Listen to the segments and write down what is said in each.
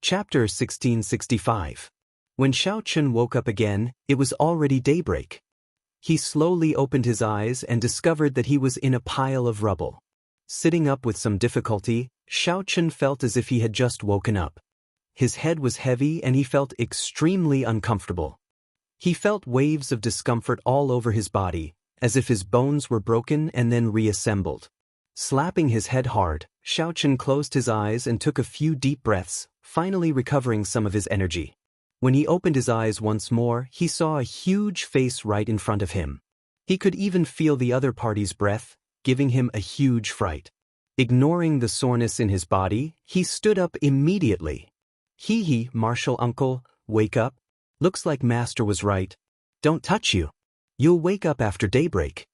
Chapter 1665. When Xiaochen woke up again, it was already daybreak. He slowly opened his eyes and discovered that he was in a pile of rubble. Sitting up with some difficulty, Xiaochen felt as if he had just woken up. His head was heavy and he felt extremely uncomfortable. He felt waves of discomfort all over his body, as if his bones were broken and then reassembled. Slapping his head hard, Xiaochen closed his eyes and took a few deep breaths, finally recovering some of his energy. When he opened his eyes once more, he saw a huge face right in front of him. He could even feel the other party's breath, giving him a huge fright. Ignoring the soreness in his body, he stood up immediately. Hee, Martial Uncle, wake up. Looks like Master was right. Don't touch you. You'll wake up after daybreak.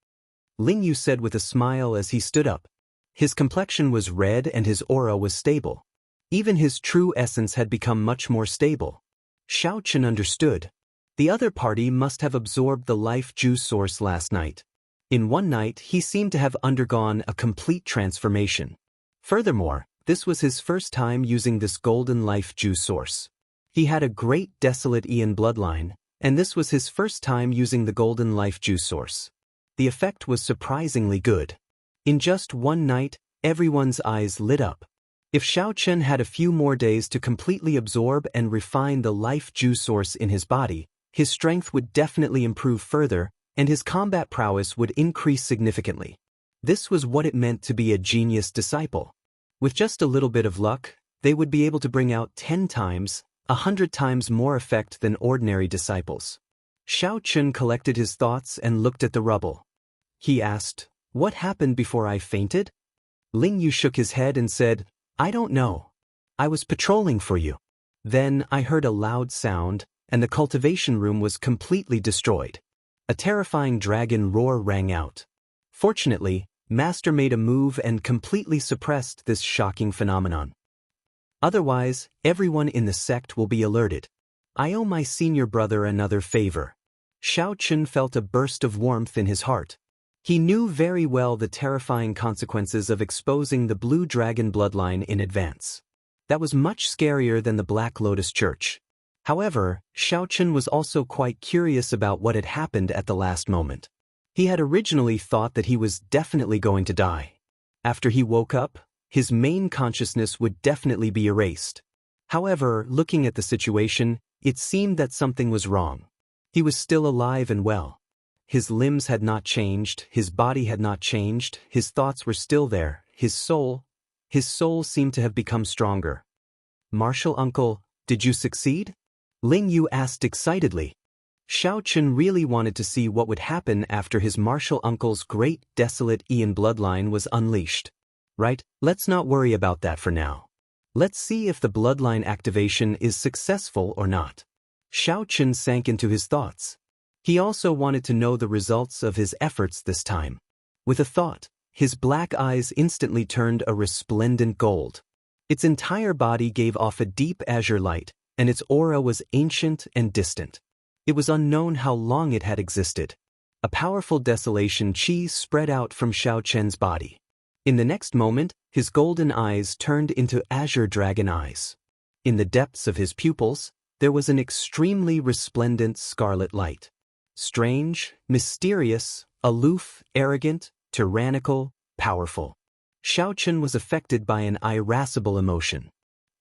Ling Yu said with a smile as he stood up. His complexion was red and his aura was stable. Even his true essence had become much more stable. Xiaochen understood. The other party must have absorbed the life juice source last night. In one night, he seemed to have undergone a complete transformation. Furthermore, this was his first time using this golden life juice source. He had a great desolate Ian bloodline, and this was his first time using the golden life juice source. The effect was surprisingly good. In just one night, everyone's eyes lit up. If Xiaochen had a few more days to completely absorb and refine the life juice source in his body, his strength would definitely improve further, and his combat prowess would increase significantly. This was what it meant to be a genius disciple. With just a little bit of luck, they would be able to bring out 10 times, 100 times more effect than ordinary disciples. Xiaochen collected his thoughts and looked at the rubble. He asked, "What happened before I fainted?" Ling Yu shook his head and said, "I don't know. I was patrolling for you. Then I heard a loud sound, and the cultivation room was completely destroyed. A terrifying dragon roar rang out. Fortunately, Master made a move and completely suppressed this shocking phenomenon. Otherwise, everyone in the sect will be alerted. I owe my senior brother another favor." Xiaochen felt a burst of warmth in his heart. He knew very well the terrifying consequences of exposing the Blue Dragon bloodline in advance. That was much scarier than the Black Lotus Church. However, Xiaochen was also quite curious about what had happened at the last moment. He had originally thought that he was definitely going to die. After he woke up, his main consciousness would definitely be erased. However, looking at the situation, it seemed that something was wrong. He was still alive and well. His limbs had not changed, his body had not changed, his thoughts were still there, his soul seemed to have become stronger. "Martial Uncle, did you succeed?" Ling Yu asked excitedly. Xiaochen really wanted to see what would happen after his martial uncle's great desolate Ian bloodline was unleashed. Right, let's not worry about that for now. Let's see if the bloodline activation is successful or not. Xiaochen sank into his thoughts. He also wanted to know the results of his efforts this time. With a thought, his black eyes instantly turned a resplendent gold. Its entire body gave off a deep azure light, and its aura was ancient and distant. It was unknown how long it had existed. A powerful desolation chi spread out from Xiaochen's body. In the next moment, his golden eyes turned into azure dragon eyes. In the depths of his pupils, there was an extremely resplendent scarlet light. Strange, mysterious, aloof, arrogant, tyrannical, powerful. Xiaochen was affected by an irascible emotion.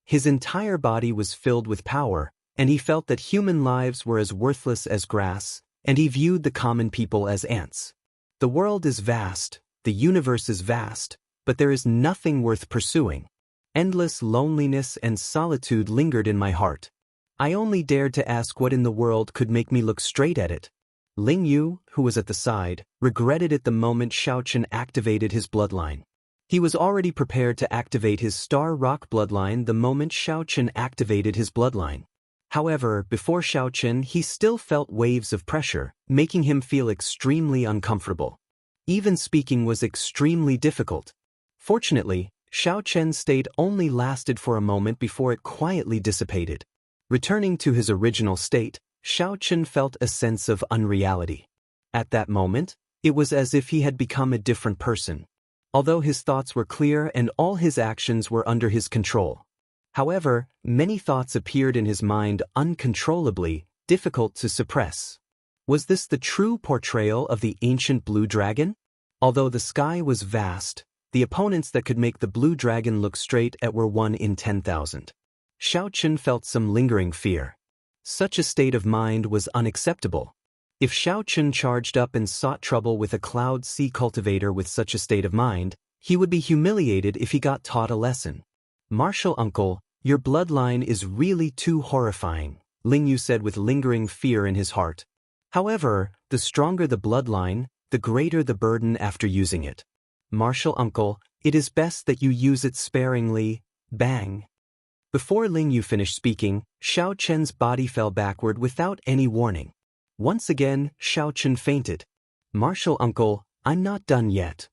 His entire body was filled with power, and he felt that human lives were as worthless as grass, and he viewed the common people as ants. The world is vast, the universe is vast, but there is nothing worth pursuing. Endless loneliness and solitude lingered in my heart. I only dared to ask what in the world could make me look straight at it. Ling Yu, who was at the side, regretted it the moment Xiaochen activated his bloodline. He was already prepared to activate his Star Rock bloodline the moment Xiaochen activated his bloodline. However, before Xiaochen, he still felt waves of pressure, making him feel extremely uncomfortable. Even speaking was extremely difficult. Fortunately, Xiaochen's state only lasted for a moment before it quietly dissipated. Returning to his original state, Xiaochen felt a sense of unreality. At that moment, it was as if he had become a different person. Although his thoughts were clear and all his actions were under his control. However, many thoughts appeared in his mind uncontrollably, difficult to suppress. Was this the true portrayal of the ancient blue dragon? Although the sky was vast, the opponents that could make the blue dragon look straight at were 1 in 10,000. Xiaochen felt some lingering fear. Such a state of mind was unacceptable. If Xiaochen charged up and sought trouble with a Cloud Sea cultivator with such a state of mind, he would be humiliated if he got taught a lesson. "Martial uncle, your bloodline is really too horrifying," Lingyu said with lingering fear in his heart. However, the stronger the bloodline, the greater the burden after using it. "Martial uncle, it is best that you use it sparingly." Bang! Before Lingyu finished speaking, Xiaochen's body fell backward without any warning. Once again, Xiaochen fainted. "Martial uncle, I'm not done yet."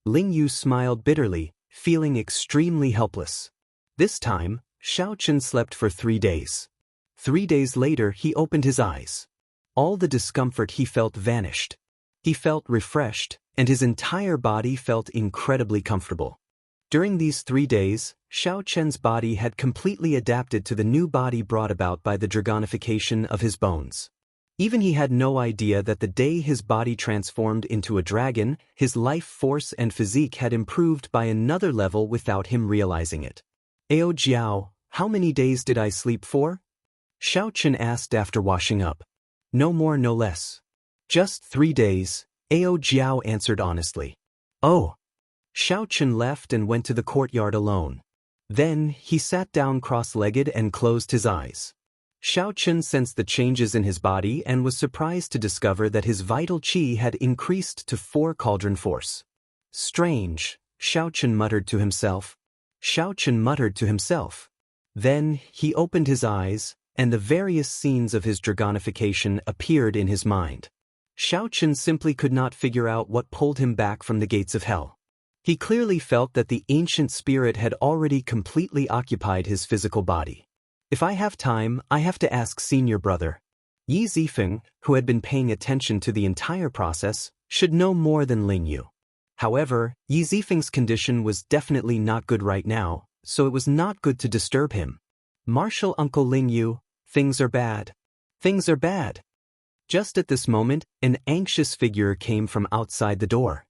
Lingyu smiled bitterly, feeling extremely helpless. This time, Xiaochen slept for 3 days. 3 days later he opened his eyes. All the discomfort he felt vanished. He felt refreshed, and his entire body felt incredibly comfortable. During these 3 days, Xiaochen's body had completely adapted to the new body brought about by the dragonification of his bones. Even he had no idea that the day his body transformed into a dragon, his life force and physique had improved by another level without him realizing it. "Ao Jiao, how many days did I sleep for?" Xiaochen asked after washing up. "No more, no less." "Just 3 days," Ao Jiao answered honestly. "Oh." Xiaochen left and went to the courtyard alone. Then, he sat down cross-legged and closed his eyes. Xiaochen sensed the changes in his body and was surprised to discover that his vital qi had increased to 4 cauldron force. "Strange," Xiaochen muttered to himself. Then, he opened his eyes, and the various scenes of his dragonification appeared in his mind. Xiaochen simply could not figure out what pulled him back from the gates of hell. He clearly felt that the ancient spirit had already completely occupied his physical body. "If I have time, I have to ask senior brother." Yi Zifeng, who had been paying attention to the entire process, should know more than Lingyu. However, Yi Zifeng's condition was definitely not good right now, so it was not good to disturb him. "Martial Uncle Lingyu, things are bad. Things are bad." Just at this moment, an anxious figure came from outside the door.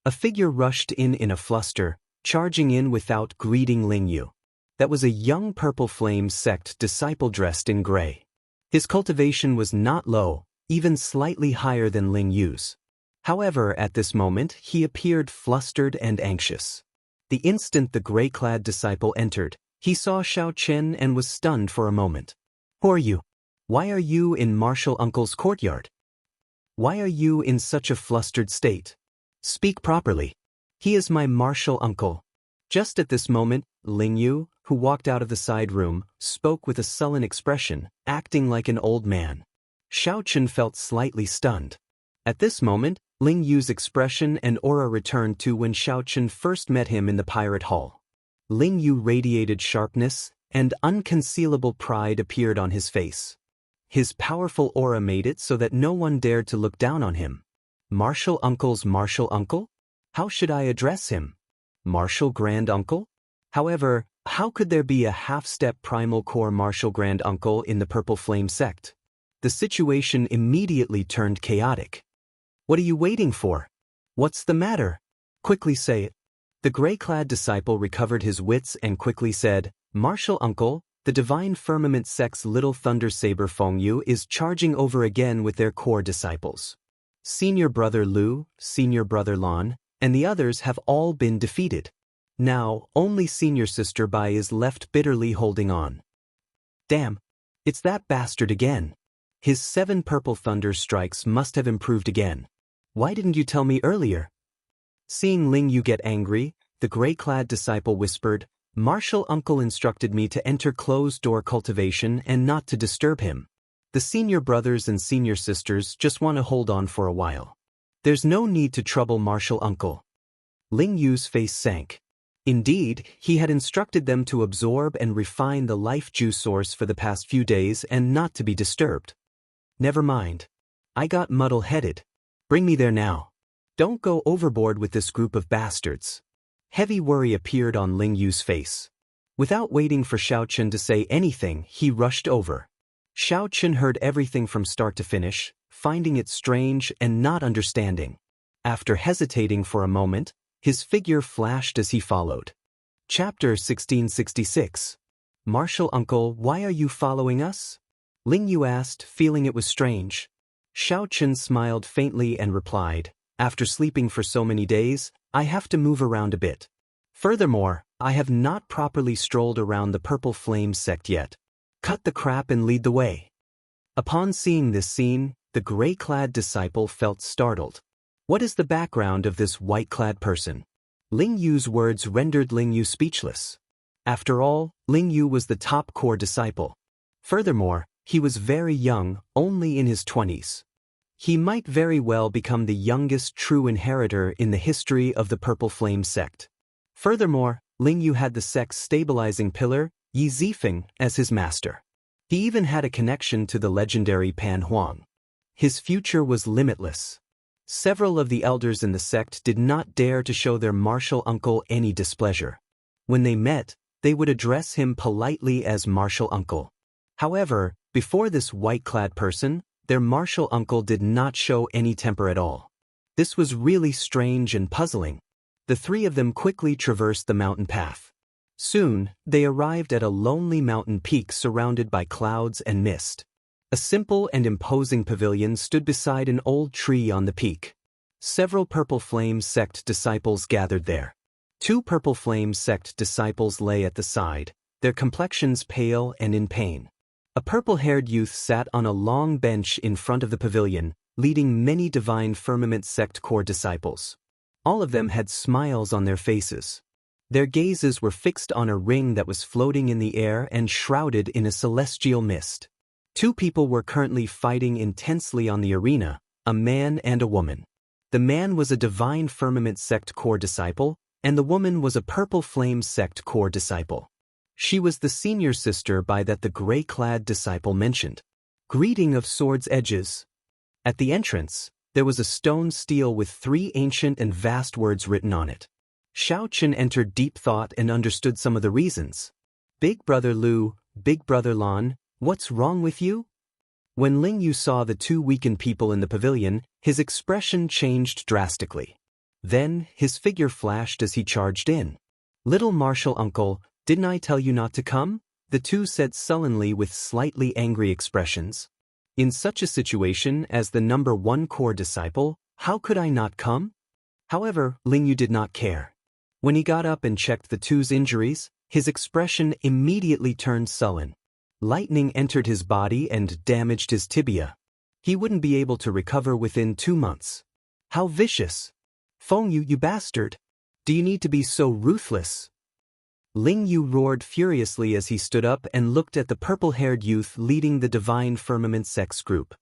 A figure rushed in a fluster, charging in without greeting Lingyu. That was a young Purple Flame sect disciple dressed in gray. His cultivation was not low, even slightly higher than Lingyu's. However, at this moment, he appeared flustered and anxious. The instant the gray-clad disciple entered, he saw Xiaochen and was stunned for a moment. "Who are you? Why are you in Martial Uncle's courtyard? Why are you in such a flustered state? Speak properly." "He is my martial uncle." Just at this moment, Lingyu, who walked out of the side room, spoke with a sullen expression, acting like an old man. Xiaochen felt slightly stunned. At this moment, Lingyu's expression and aura returned to when Xiaochen first met him in the pirate hall. Lingyu radiated sharpness, and unconcealable pride appeared on his face. His powerful aura made it so that no one dared to look down on him. Martial Uncle's martial uncle? How should I address him? Martial Grand Uncle? However, how could there be a half-step primal core martial Grand Uncle in the Purple Flame sect? The situation immediately turned chaotic. "What are you waiting for? What's the matter? Quickly say it." The gray-clad disciple recovered his wits and quickly said, "Martial Uncle, the Divine Firmament sect's Little Thunder Saber Fengyu is charging over again with their core disciples. Senior Brother Lu, Senior Brother Lan, and the others have all been defeated. Now, only Senior Sister Bai is left bitterly holding on. Damn, it's that bastard again. His 7 purple thunder strikes must have improved again. Why didn't you tell me earlier?" Seeing Lingyu get angry, the gray-clad disciple whispered, "Martial Uncle instructed me to enter closed-door cultivation and not to disturb him. The senior brothers and senior sisters just want to hold on for a while. There's no need to trouble Martial Uncle." Lingyu's face sank. Indeed, he had instructed them to absorb and refine the life juice source for the past few days and not to be disturbed. "Never mind. I got muddle-headed. Bring me there now. Don't go overboard with this group of bastards." Heavy worry appeared on Lingyu's face. Without waiting for Xiaochen to say anything, he rushed over. Xiaochen heard everything from start to finish, finding it strange and not understanding. After hesitating for a moment, his figure flashed as he followed. Chapter 1666. Martial Uncle, why are you following us? Ling Yu asked, feeling it was strange. Xiaochen smiled faintly and replied, after sleeping for so many days, I have to move around a bit. Furthermore, I have not properly strolled around the Purple Flame sect yet. Cut the crap and lead the way. Upon seeing this scene, the gray-clad disciple felt startled. What is the background of this white-clad person? Ling Yu's words rendered Ling Yu speechless. After all, Ling Yu was the top core disciple. Furthermore, he was very young, only in his 20s. He might very well become the youngest true inheritor in the history of the Purple Flame sect. Furthermore, Ling Yu had the sect's stabilizing pillar, Yi Zifeng, as his master. He even had a connection to the legendary Pan Huang. His future was limitless. Several of the elders in the sect did not dare to show their martial uncle any displeasure. When they met, they would address him politely as martial uncle. However, before this white-clad person, their martial uncle did not show any temper at all. This was really strange and puzzling. The three of them quickly traversed the mountain path. Soon, they arrived at a lonely mountain peak surrounded by clouds and mist. A simple and imposing pavilion stood beside an old tree on the peak. Several Purple Flame sect disciples gathered there. 2 Purple Flame sect disciples lay at the side, their complexions pale and in pain. A purple-haired youth sat on a long bench in front of the pavilion, leading many Divine Firmament sect core disciples. All of them had smiles on their faces. Their gazes were fixed on a ring that was floating in the air and shrouded in a celestial mist. 2 people were currently fighting intensely on the arena, a man and a woman. The man was a Divine Firmament sect core disciple, and the woman was a Purple Flame sect core disciple. She was the senior sister by that the gray-clad disciple mentioned. Greeting of Swords Edges. At the entrance, there was a stone stele with 3 ancient and vast words written on it. Xiaochen entered deep thought and understood some of the reasons. Big Brother Lu, Big Brother Lan, what's wrong with you? When Ling Yu saw the 2 weakened people in the pavilion, his expression changed drastically. Then, his figure flashed as he charged in. Little martial uncle, didn't I tell you not to come? The 2 said sullenly with slightly angry expressions. In such a situation as the number 1 core disciple, how could I not come? However, Ling Yu did not care. When he got up and checked the 2's injuries, his expression immediately turned sullen. Lightning entered his body and damaged his tibia. He wouldn't be able to recover within 2 months. How vicious! Feng Yu, you bastard! Do you need to be so ruthless? Ling Yu roared furiously as he stood up and looked at the purple-haired youth leading the Divine Firmament sects group.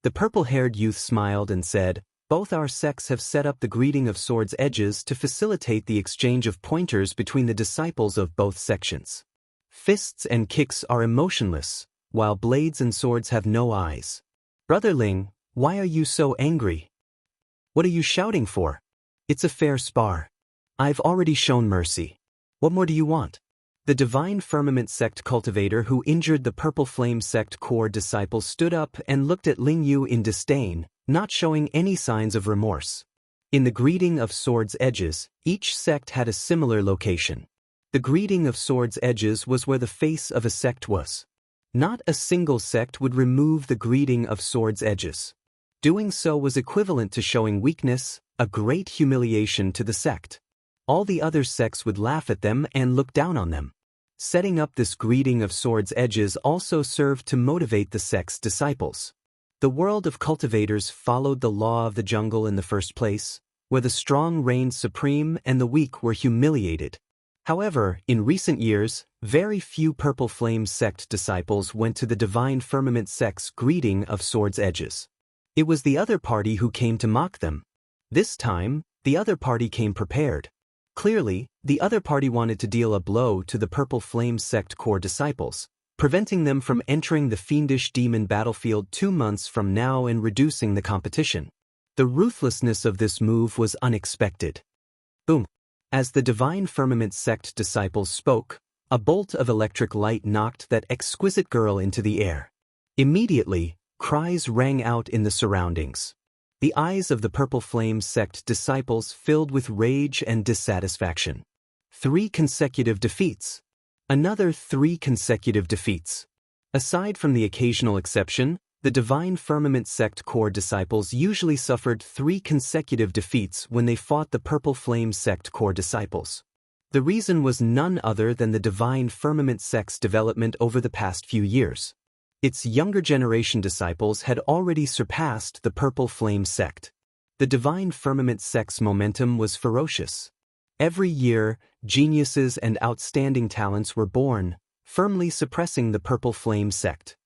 The purple-haired youth smiled and said, both our sects have set up the greeting of Swords Edges to facilitate the exchange of pointers between the disciples of both sections. Fists and kicks are emotionless, while blades and swords have no eyes. Brother Ling, why are you so angry? What are you shouting for? It's a fair spar. I've already shown mercy. What more do you want? The Divine Firmament sect cultivator who injured the Purple Flame sect core disciple stood up and looked at Ling Yu in disdain, not showing any signs of remorse. In the greeting of Swords Edges, each sect had a similar location. The greeting of Swords Edges was where the face of a sect was. Not a single sect would remove the greeting of Swords Edges. Doing so was equivalent to showing weakness, a great humiliation to the sect. All the other sects would laugh at them and look down on them. Setting up this greeting of Swords Edges also served to motivate the sect's disciples. The world of cultivators followed the law of the jungle in the first place, where the strong reigned supreme and the weak were humiliated. However, in recent years, very few Purple Flame sect disciples went to the Divine Firmament sect's greeting of Swords Edges. It was the other party who came to mock them. This time, the other party came prepared. Clearly, the other party wanted to deal a blow to the Purple Flame sect core disciples, preventing them from entering the fiendish demon battlefield 2 months from now and reducing the competition. The ruthlessness of this move was unexpected. Boom! As the Divine Firmament sect disciples spoke, A bolt of electric light knocked that exquisite girl into the air. Immediately, cries rang out in the surroundings. The eyes of the Purple Flame sect disciples filled with rage and dissatisfaction. 3 consecutive defeats. Another 3 consecutive defeats. Aside from the occasional exception, the Divine Firmament sect core disciples usually suffered 3 consecutive defeats when they fought the Purple Flame sect core disciples. The reason was none other than the Divine Firmament sect's development over the past few years. Its younger generation disciples had already surpassed the Purple Flame sect. The Divine Firmament sect's momentum was ferocious. Every year, geniuses and outstanding talents were born, firmly suppressing the Purple Flame sect.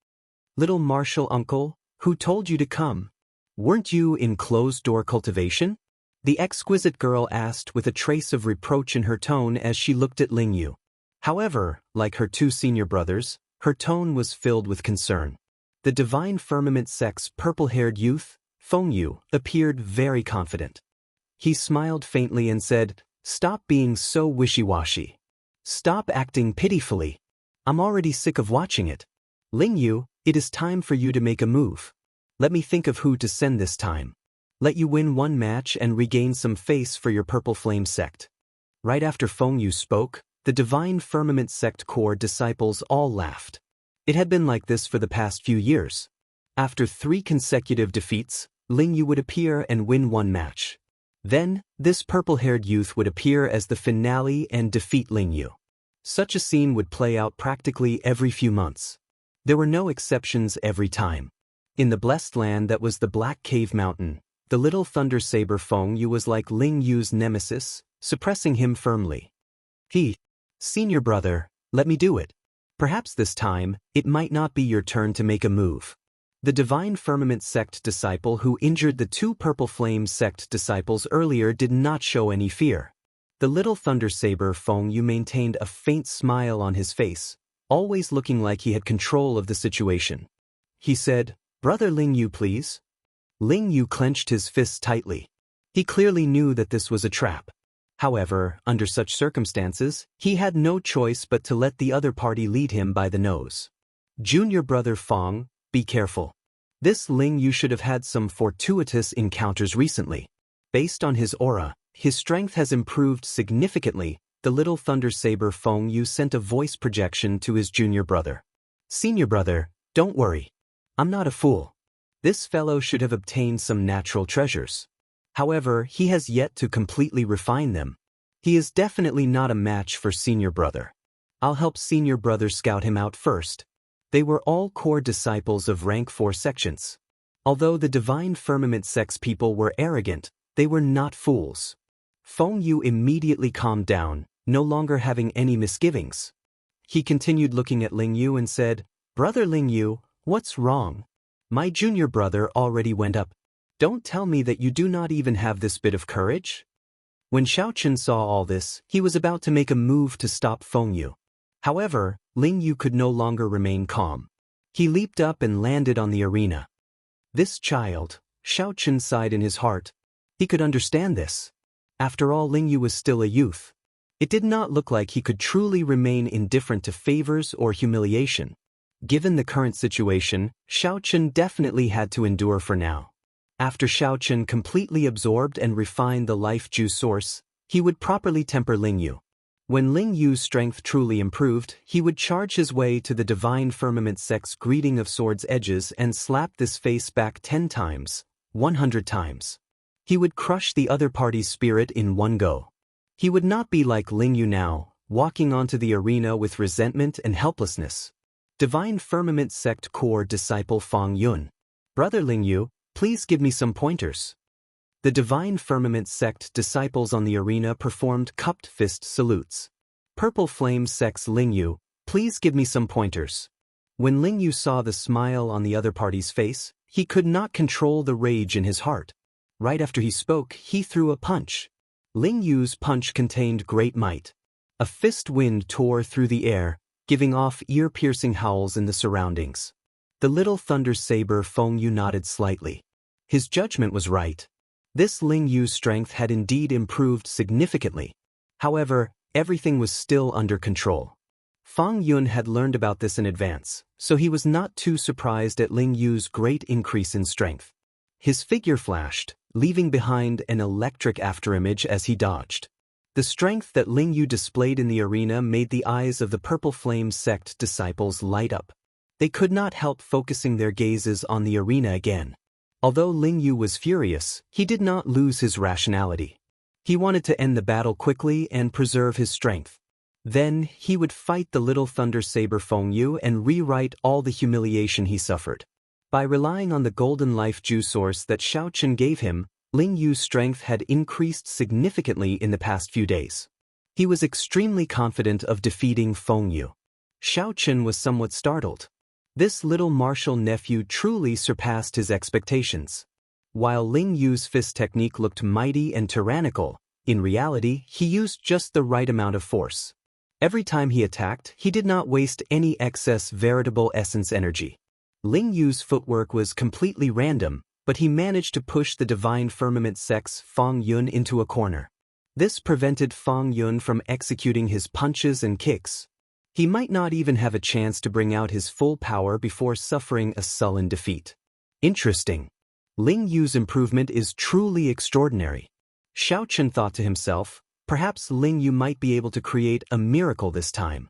Little Martial Uncle, who told you to come? Weren't you in closed-door cultivation? The exquisite girl asked with a trace of reproach in her tone as she looked at Lingyu. However, like her 2 senior brothers, her tone was filled with concern. The Divine Firmament sect's purple-haired youth, Fengyu, appeared very confident. He smiled faintly and said, "Stop being so wishy-washy. Stop acting pitifully. I'm already sick of watching it. Lingyu, it is time for you to make a move. Let me think of who to send this time. Let you win 1 match and regain some face for your Purple Flame sect." Right after Fengyu spoke, the Divine Firmament sect core disciples all laughed. It had been like this for the past few years. After 3 consecutive defeats, Lingyu would appear and win 1 match. Then, this purple-haired youth would appear as the finale and defeat Lingyu. Such a scene would play out practically every few months. There were no exceptions every time. In the blessed land that was the Black Cave Mountain, the little thunder saber Fengyu was like Lingyu's nemesis, suppressing him firmly. Senior brother, let me do it. Perhaps this time, it might not be your turn to make a move. The Divine Firmament sect disciple who injured the 2 Purple Flame sect disciples earlier did not show any fear. The little thunder saber Fengyu maintained a faint smile on his face, always looking like he had control of the situation. He said, "Brother Lingyu, please." Lingyu clenched his fists tightly. He clearly knew that this was a trap. However, under such circumstances, he had no choice but to let the other party lead him by the nose. "Junior brother Feng, be careful. This Lingyu should have had some fortuitous encounters recently. Based on his aura, his strength has improved significantly." The little thunder saber Fengyu sent a voice projection to his junior brother. "Senior brother, don't worry. I'm not a fool. This fellow should have obtained some natural treasures. However, he has yet to completely refine them. He is definitely not a match for senior brother. I'll help senior brother scout him out first." They were all core disciples of rank 4 sections. Although the Divine Firmament sect's people were arrogant, they were not fools. Fengyu immediately calmed down, no longer having any misgivings. He continued looking at Lingyu and said, "Brother Lingyu, what's wrong? My junior brother already went up. Don't tell me that you do not even have this bit of courage?" When Xiaochen saw all this, he was about to make a move to stop Fengyu. However, Lingyu could no longer remain calm. He leaped up and landed on the arena. This child, Xiaochen sighed in his heart. He could understand this. After all, Lingyu was still a youth. It did not look like he could truly remain indifferent to favors or humiliation. Given the current situation, Xiaochen definitely had to endure for now. After Xiaochen completely absorbed and refined the life juice source, he would properly temper Lingyu. When Lingyu's strength truly improved, he would charge his way to the Divine Firmament sect's greeting of sword's edges and slap this face back 10 times, 100 times. He would crush the other party's spirit in one go. He would not be like Lingyu now, walking onto the arena with resentment and helplessness. Divine Firmament sect core disciple Feng Yun. "Brother Lingyu, please give me some pointers." The Divine Firmament sect disciples on the arena performed cupped fist salutes. Purple Flame sect's Lingyu, please give me some pointers. When Lingyu saw the smile on the other party's face, he could not control the rage in his heart. Right after he spoke, he threw a punch. Lingyu's punch contained great might. A fist wind tore through the air, giving off ear-piercing howls in the surroundings. The little thunder saber Fengyu nodded slightly. His judgment was right. This Lingyu's strength had indeed improved significantly. However, everything was still under control. Fang Yun had learned about this in advance, so he was not too surprised at Ling Yu's great increase in strength. His figure flashed, leaving behind an electric afterimage as he dodged. The strength that Ling Yu displayed in the arena made the eyes of the Purple Flame sect disciples light up. They could not help focusing their gazes on the arena again. Although Ling Yu was furious, he did not lose his rationality. He wanted to end the battle quickly and preserve his strength. Then, he would fight the little thunder saber Feng Yu and rewrite all the humiliation he suffered. By relying on the golden life juice source that Xiaochen gave him, Ling Yu's strength had increased significantly in the past few days. He was extremely confident of defeating Feng Yu. Xiaochen was somewhat startled. This little martial nephew truly surpassed his expectations. While Ling Yu's fist technique looked mighty and tyrannical, in reality, he used just the right amount of force. Every time he attacked, he did not waste any excess veritable essence energy. Ling Yu's footwork was completely random, but he managed to push the Divine Firmament sect's Fang Yun into a corner. This prevented Fang Yun from executing his punches and kicks. He might not even have a chance to bring out his full power before suffering a sullen defeat. Interesting. Ling Yu's improvement is truly extraordinary. Xiaochen thought to himself, perhaps Ling Yu might be able to create a miracle this time.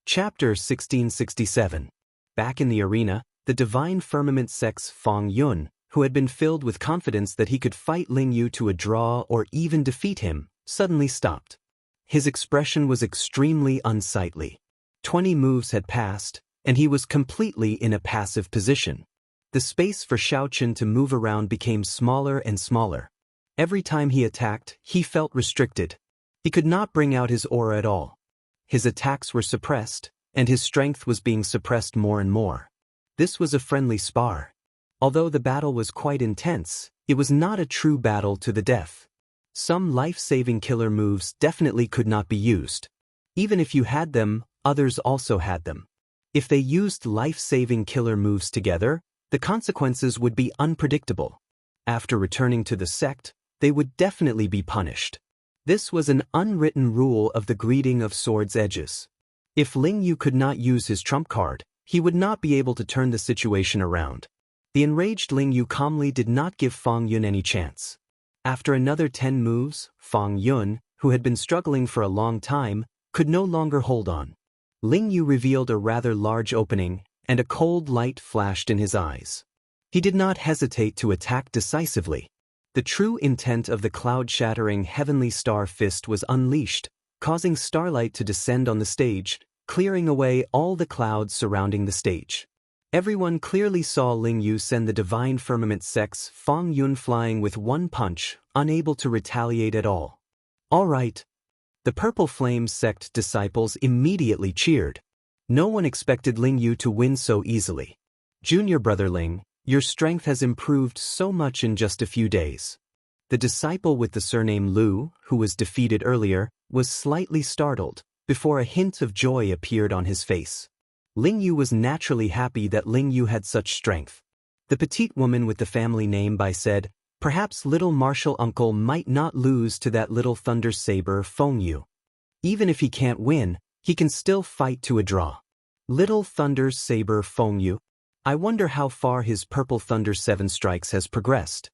Chapter 1667. Back in the arena, the Divine Firmament sect's Fang Yun, who had been filled with confidence that he could fight Ling Yu to a draw or even defeat him, suddenly stopped. His expression was extremely unsightly. 20 moves had passed, and he was completely in a passive position. The space for Xiaochen to move around became smaller and smaller. Every time he attacked, he felt restricted. He could not bring out his aura at all. His attacks were suppressed, and his strength was being suppressed more and more. This was a friendly spar. Although the battle was quite intense, it was not a true battle to the death. Some life-saving killer moves definitely could not be used. Even if you had them, others also had them. If they used life-saving killer moves together, the consequences would be unpredictable. After returning to the sect, they would definitely be punished. This was an unwritten rule of the greeting of swords' edges. If Ling Yu could not use his trump card, he would not be able to turn the situation around. The enraged Ling Yu calmly did not give Fang Yun any chance. After another 10 moves, Fang Yun, who had been struggling for a long time, could no longer hold on. Ling Yu revealed a rather large opening, and a cold light flashed in his eyes. He did not hesitate to attack decisively. The true intent of the cloud-shattering heavenly star fist was unleashed, causing starlight to descend on the stage, clearing away all the clouds surrounding the stage. Everyone clearly saw Ling Yu send the Divine Firmament sect's Fang Yun flying with one punch, unable to retaliate at all. All right. The Purple Flame sect disciples immediately cheered. No one expected Ling Yu to win so easily. Junior brother Ling, your strength has improved so much in just a few days. The disciple with the surname Lu, who was defeated earlier, was slightly startled, before a hint of joy appeared on his face. Ling Yu was naturally happy that Ling Yu had such strength. The petite woman with the family name Bai said, perhaps little martial uncle might not lose to that little thunder saber Feng Yu. Even if he can't win, he can still fight to a draw. Little thunder saber Feng Yu. I wonder how far his purple thunder 7 strikes has progressed.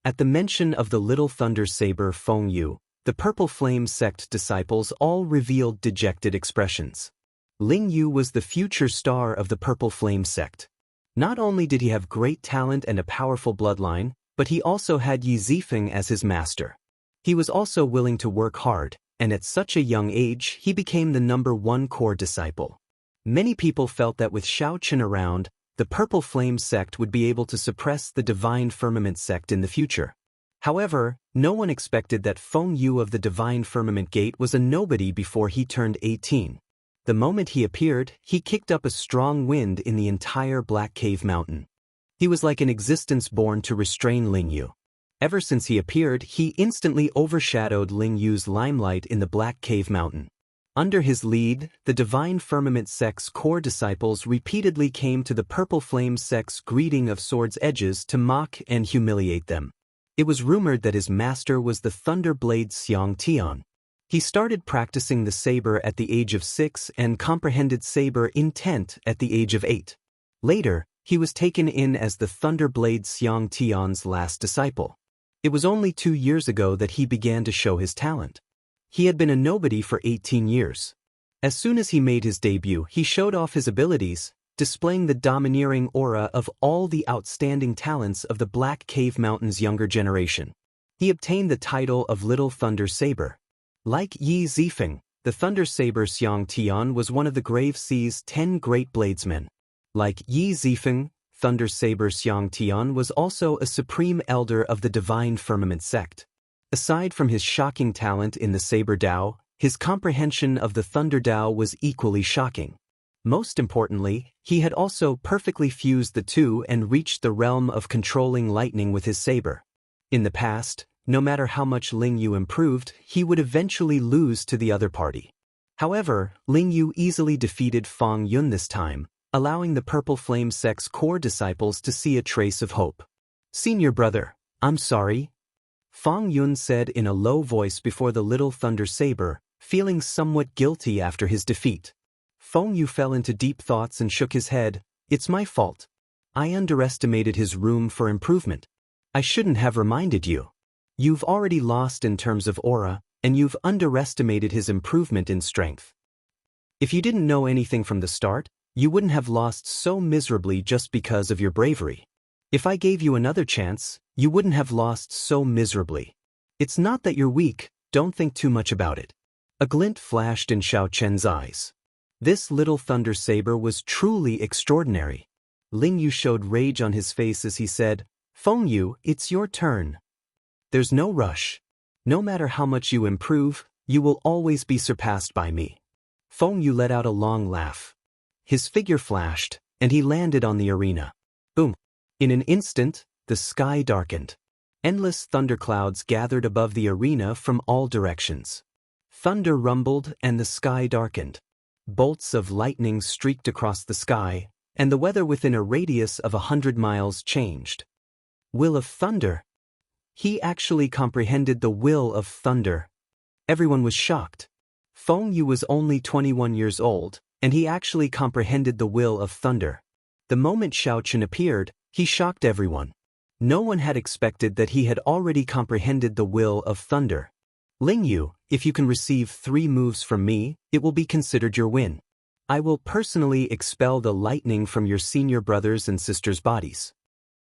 At the mention of the little thunder saber Feng Yu, the Purple Flame sect disciples all revealed dejected expressions. Ling Yu was the future star of the Purple Flame sect. Not only did he have great talent and a powerful bloodline, but he also had Yi Zifeng as his master. He was also willing to work hard, and at such a young age he became the #1 core disciple. Many people felt that with Xiaochen around, the Purple Flame sect would be able to suppress the Divine Firmament sect in the future. However, no one expected that Feng Yu of the Divine Firmament Gate was a nobody before he turned 18. The moment he appeared, he kicked up a strong wind in the entire Black Cave Mountain. He was like an existence born to restrain Ling Yu. Ever since he appeared, he instantly overshadowed Ling Yu's limelight in the Black Cave Mountain. Under his lead, the Divine Firmament sect's core disciples repeatedly came to the Purple Flame sect's greeting of swords' edges to mock and humiliate them. It was rumored that his master was the Thunderblade Xianxia. He started practicing the saber at the age of 6 and comprehended saber intent at the age of 8. Later, he was taken in as the Thunderblade Xianxia's last disciple. It was only 2 years ago that he began to show his talent. He had been a nobody for 18 years. As soon as he made his debut, he showed off his abilities, displaying the domineering aura of all the outstanding talents of the Black Cave Mountain's younger generation. He obtained the title of Little Thunder Saber. Like Yi Zifeng, the Thunder Saber Xianxia was one of the Grave Sea's 10 great bladesmen. Like Yi Zifeng, Thunder Saber Xianxia was also a supreme elder of the Divine Firmament sect. Aside from his shocking talent in the Saber Dao, his comprehension of the Thunder Dao was equally shocking. Most importantly, he had also perfectly fused the two and reached the realm of controlling lightning with his saber. In the past, no matter how much Ling Yu improved, he would eventually lose to the other party. However, Ling Yu easily defeated Fang Yun this time, allowing the Purple Flame sect's core disciples to see a trace of hope. "Senior brother, I'm sorry," Fang Yun said in a low voice before the Little Thunder Saber, feeling somewhat guilty after his defeat. Feng Yu fell into deep thoughts and shook his head. "It's my fault. I underestimated his room for improvement. I shouldn't have reminded you. You've already lost in terms of aura, and you've underestimated his improvement in strength. If you didn't know anything from the start, you wouldn't have lost so miserably just because of your bravery. If I gave you another chance, you wouldn't have lost so miserably. It's not that you're weak, don't think too much about it." A glint flashed in Xiao Chen's eyes. This Little Thunder Saber was truly extraordinary. Ling Yu showed rage on his face as he said, "Feng Yu, it's your turn. There's no rush. No matter how much you improve, you will always be surpassed by me." Feng Yu let out a long laugh. His figure flashed, and he landed on the arena. Boom! In an instant, the sky darkened. Endless thunderclouds gathered above the arena from all directions. Thunder rumbled and the sky darkened. Bolts of lightning streaked across the sky, and the weather within a radius of 100 miles changed. Will of thunder. He actually comprehended the will of thunder. Everyone was shocked. Feng Yu was only 21 years old, and he actually comprehended the will of thunder. The moment Xiao Chen appeared, he shocked everyone. No one had expected that he had already comprehended the will of thunder. "Ling Yu, if you can receive 3 moves from me, it will be considered your win. I will personally expel the lightning from your senior brothers' and sisters' bodies."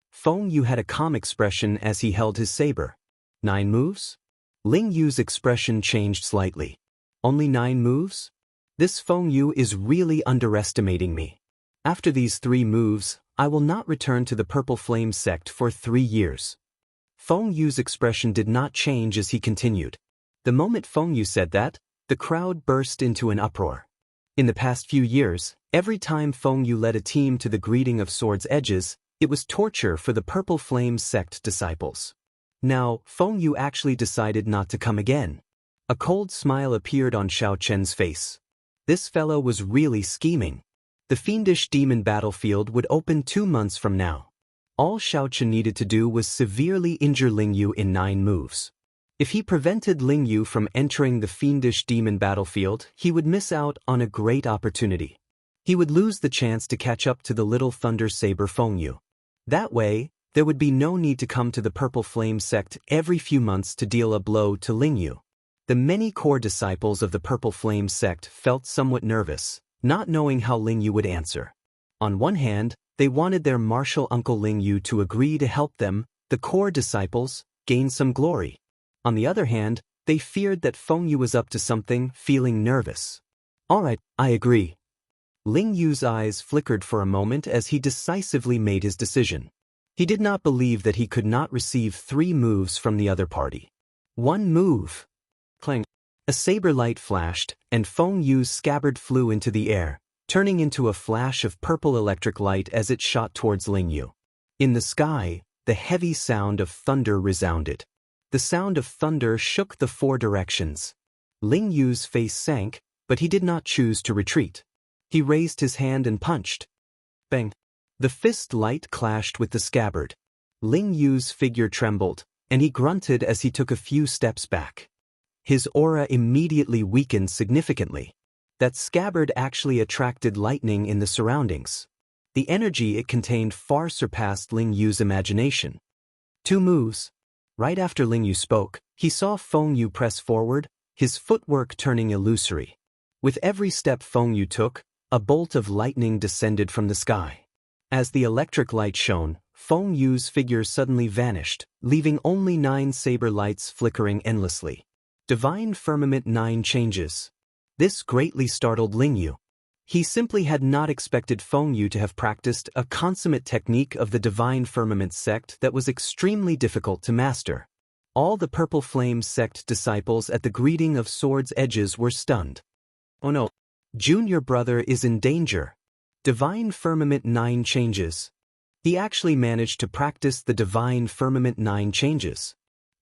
Feng Yu had a calm expression as he held his saber. 9 moves? Ling Yu's expression changed slightly. "Only 9 moves? This Feng Yu is really underestimating me. After these 3 moves, I will not return to the Purple Flame sect for 3 years." Feng Yu's expression did not change as he continued. The moment Feng Yu said that, the crowd burst into an uproar. In the past few years, every time Feng Yu led a team to the greeting of Sword's Edges, it was torture for the Purple Flame sect disciples. Now, Feng Yu actually decided not to come again. A cold smile appeared on Xiao Chen's face. This fellow was really scheming. The fiendish demon battlefield would open 2 months from now. All Xiao Chen needed to do was severely injure Ling Yu in 9 moves. If he prevented Ling Yu from entering the fiendish demon battlefield, he would miss out on a great opportunity. He would lose the chance to catch up to the Little Thunder Saber Feng Yu. That way, there would be no need to come to the Purple Flame sect every few months to deal a blow to Ling Yu. The many core disciples of the Purple Flame sect felt somewhat nervous, not knowing how Ling Yu would answer. On one hand, they wanted their martial uncle Ling Yu to agree to help them, the core disciples, gain some glory. On the other hand, they feared that Feng Yu was up to something, feeling nervous. "All right, I agree." Ling Yu's eyes flickered for a moment as he decisively made his decision. He did not believe that he could not receive 3 moves from the other party. 1 move. Clang. A saber light flashed, and Feng Yu's scabbard flew into the air, turning into a flash of purple electric light as it shot towards Ling Yu. In the sky, the heavy sound of thunder resounded. The sound of thunder shook the 4 directions. Ling Yu's face sank, but he did not choose to retreat. He raised his hand and punched. Bang! The fist light clashed with the scabbard. Ling Yu's figure trembled, and he grunted as he took a few steps back. His aura immediately weakened significantly. That scabbard actually attracted lightning in the surroundings. The energy it contained far surpassed Ling Yu's imagination. 2 moves. Right after Ling Yu spoke, he saw Feng Yu press forward, his footwork turning illusory. With every step Feng Yu took, a bolt of lightning descended from the sky. As the electric light shone, Feng Yu's figure suddenly vanished, leaving only 9 saber lights flickering endlessly. Divine Firmament 9 changes. This greatly startled Ling Yu. He simply had not expected Feng Yu to have practiced a consummate technique of the Divine Firmament sect that was extremely difficult to master. All the Purple Flame sect disciples at the greeting of Sword's edges were stunned. Oh no! Junior brother is in danger. Divine Firmament 9 changes. He actually managed to practice the Divine Firmament 9 changes.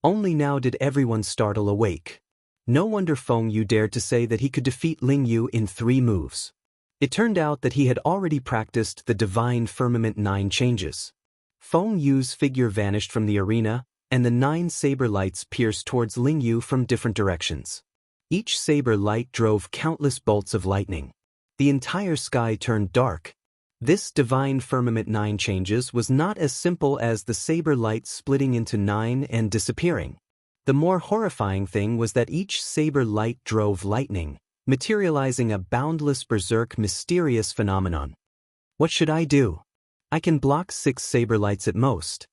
Only now did everyone startle awake. No wonder Feng Yu dared to say that he could defeat Ling Yu in 3 moves. It turned out that he had already practiced the Divine Firmament 9 changes. Feng Yu's figure vanished from the arena, and the 9 saber lights pierced towards Ling Yu from different directions. Each saber light drove countless bolts of lightning. The entire sky turned dark. This Divine Firmament 9 changes was not as simple as the saber light splitting into 9 and disappearing. The more horrifying thing was that each saber light drove lightning, materializing a boundless berserk mysterious phenomenon. What should I do? I can block 6 saber lights at most.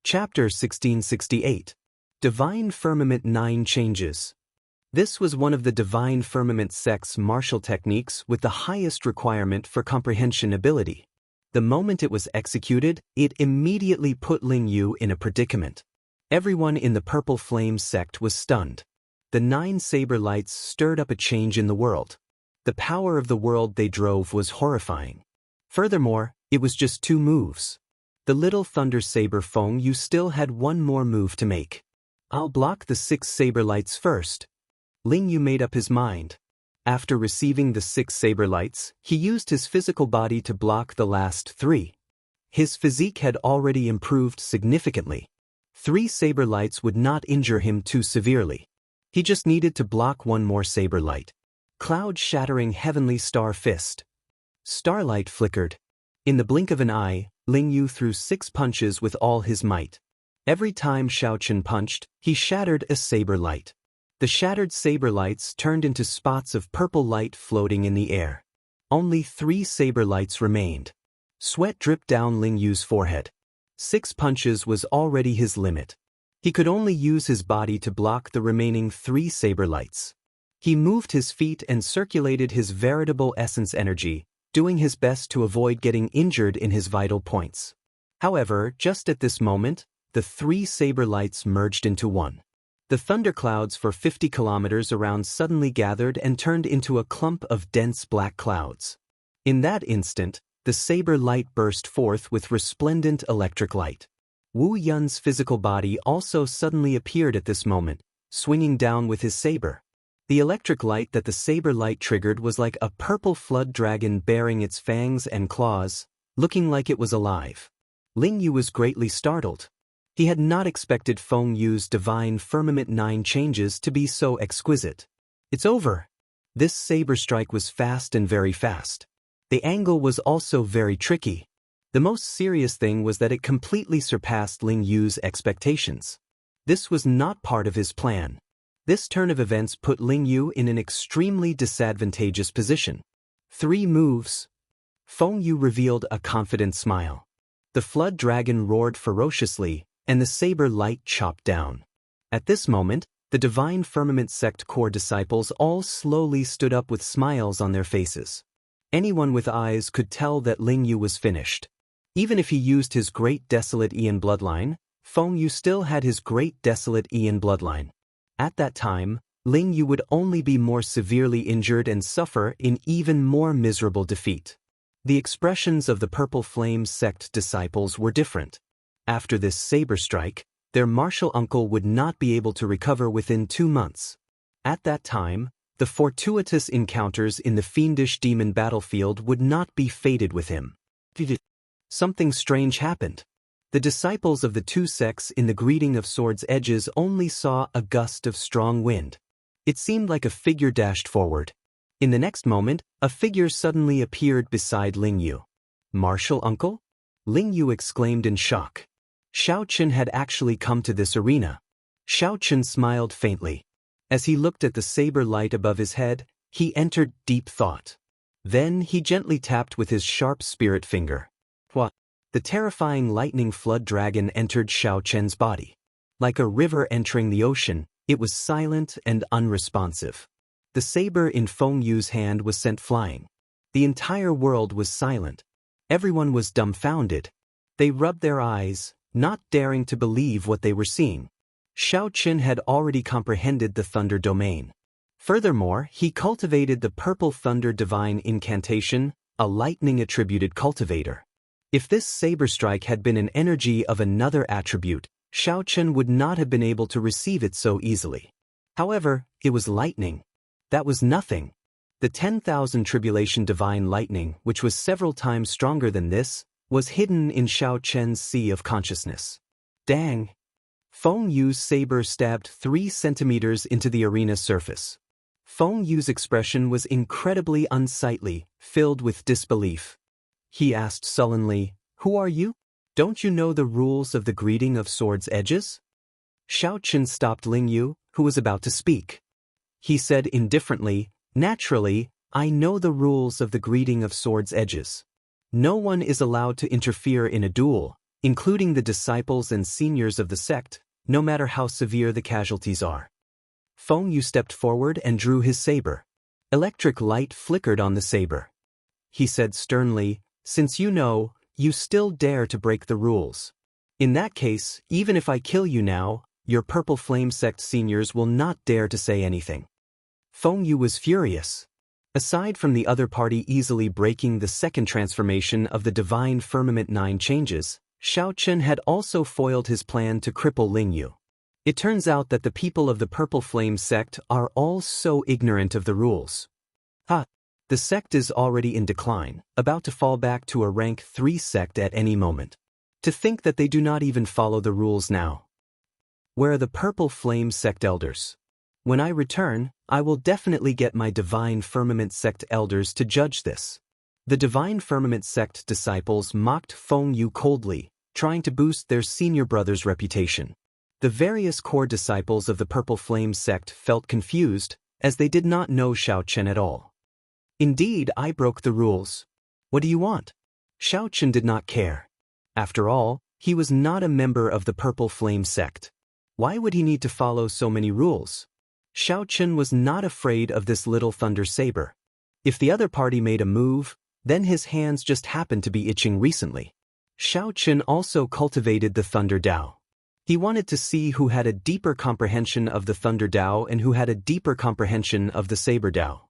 Chapter 1668. Divine Firmament 9 changes. This was one of the Divine Firmament sect's martial techniques with the highest requirement for comprehension ability. The moment it was executed, it immediately put Ling Yu in a predicament. Everyone in the Purple Flame sect was stunned. The 9 saber lights stirred up a change in the world. The power of the world they drove was horrifying. Furthermore, it was just 2 moves. The little Thunder Saber Feng Yu still had 1 more move to make. I'll block the 6 saber lights first. Ling Yu made up his mind. After receiving the 6 saber lights, he used his physical body to block the last 3. His physique had already improved significantly. 3 saber lights would not injure him too severely. He just needed to block 1 more saber light. Cloud-shattering heavenly star fist. Starlight flickered. In the blink of an eye, Ling Yu threw 6 punches with all his might. Every time Xiaochen punched, he shattered a saber light. The shattered saber lights turned into spots of purple light floating in the air. Only 3 saber lights remained. Sweat dripped down Ling Yu's forehead. 6 punches was already his limit. He could only use his body to block the remaining 3 saber lights. He moved his feet and circulated his veritable essence energy, doing his best to avoid getting injured in his vital points. However, just at this moment, the 3 saber lights merged into 1. The thunderclouds for 50 kilometers around suddenly gathered and turned into a clump of dense black clouds. In that instant, the saber light burst forth with resplendent electric light. Wu Yun's physical body also suddenly appeared at this moment, swinging down with his saber. The electric light that the saber light triggered was like a purple flood dragon bearing its fangs and claws, looking like it was alive. Ling Yu was greatly startled. He had not expected Feng Yu's Divine Firmament 9 changes to be so exquisite. It's over. This saber strike was fast and very fast. The angle was also very tricky. The most serious thing was that it completely surpassed Ling Yu's expectations. This was not part of his plan. This turn of events put Ling Yu in an extremely disadvantageous position. 3 moves. Feng Yu revealed a confident smile. The flood dragon roared ferociously, and the saber light chopped down. At this moment, the Divine Firmament sect core disciples all slowly stood up with smiles on their faces. Anyone with eyes could tell that Ling Yu was finished. Even if he used his Great Desolate Aeon bloodline, Feng Yu still had his Great Desolate Aeon bloodline. At that time, Ling Yu would only be more severely injured and suffer in even more miserable defeat. The expressions of the Purple Flame sect disciples were different. After this saber strike, their martial uncle would not be able to recover within 2 months. At that time, the fortuitous encounters in the fiendish demon battlefield would not be fated with him. Something strange happened. The disciples of the 2 sects in the greeting of Sword's edges only saw a gust of strong wind. It seemed like a figure dashed forward. In the next moment, a figure suddenly appeared beside Ling Yu. "Martial uncle?" Ling Yu exclaimed in shock. Xiao Chen had actually come to this arena. Xiao Chen smiled faintly. As he looked at the saber light above his head, he entered deep thought. Then he gently tapped with his sharp spirit finger. What? The terrifying lightning flood dragon entered Xiao Chen's body. Like a river entering the ocean, it was silent and unresponsive. The saber in Feng Yu's hand was sent flying. The entire world was silent. Everyone was dumbfounded. They rubbed their eyes, not daring to believe what they were seeing. Xiao Chen had already comprehended the thunder domain. Furthermore, he cultivated the purple thunder divine incantation, a lightning-attributed cultivator. If this saber strike had been an energy of another attribute, Xiao Chen would not have been able to receive it so easily. However, it was lightning. That was nothing. The 10,000 tribulation divine lightning, which was several times stronger than this, was hidden in Xiao Chen's sea of consciousness. Dang! Feng Yu's saber stabbed 3 centimeters into the arena surface. Feng Yu's expression was incredibly unsightly, filled with disbelief. He asked sullenly, "Who are you? Don't you know the rules of the greeting of swords' edges?" Xiao Chen stopped Ling Yu, who was about to speak. He said indifferently, "Naturally, I know the rules of the greeting of swords' edges. No one is allowed to interfere in a duel, including the disciples and seniors of the sect, no matter how severe the casualties are." Feng Yu stepped forward and drew his saber. Electric light flickered on the saber. He said sternly, "Since you know, you still dare to break the rules. In that case, even if I kill you now, your Purple Flame sect seniors will not dare to say anything." Feng Yu was furious. Aside from the other party easily breaking the second transformation of the Divine Firmament 9 changes, Xiao Chen had also foiled his plan to cripple Ling Yu. It turns out that the people of the Purple Flame sect are all so ignorant of the rules. The sect is already in decline, about to fall back to a rank 3 sect at any moment. To think that they do not even follow the rules now. Where are the Purple Flame sect elders? When I return, I will definitely get my Divine Firmament sect elders to judge this. The Divine Firmament sect disciples mocked Feng Yu coldly, trying to boost their senior brother's reputation. The various core disciples of the Purple Flame sect felt confused, as they did not know Xiao Chen at all. "Indeed, I broke the rules. What do you want?" Xiao Chen did not care. After all, he was not a member of the Purple Flame sect. Why would he need to follow so many rules? Xiao Chen was not afraid of this little thunder saber. If the other party made a move, then his hands just happened to be itching recently. Xiao Chen also cultivated the Thunder Dao. He wanted to see who had a deeper comprehension of the Thunder Dao and who had a deeper comprehension of the Saber Dao.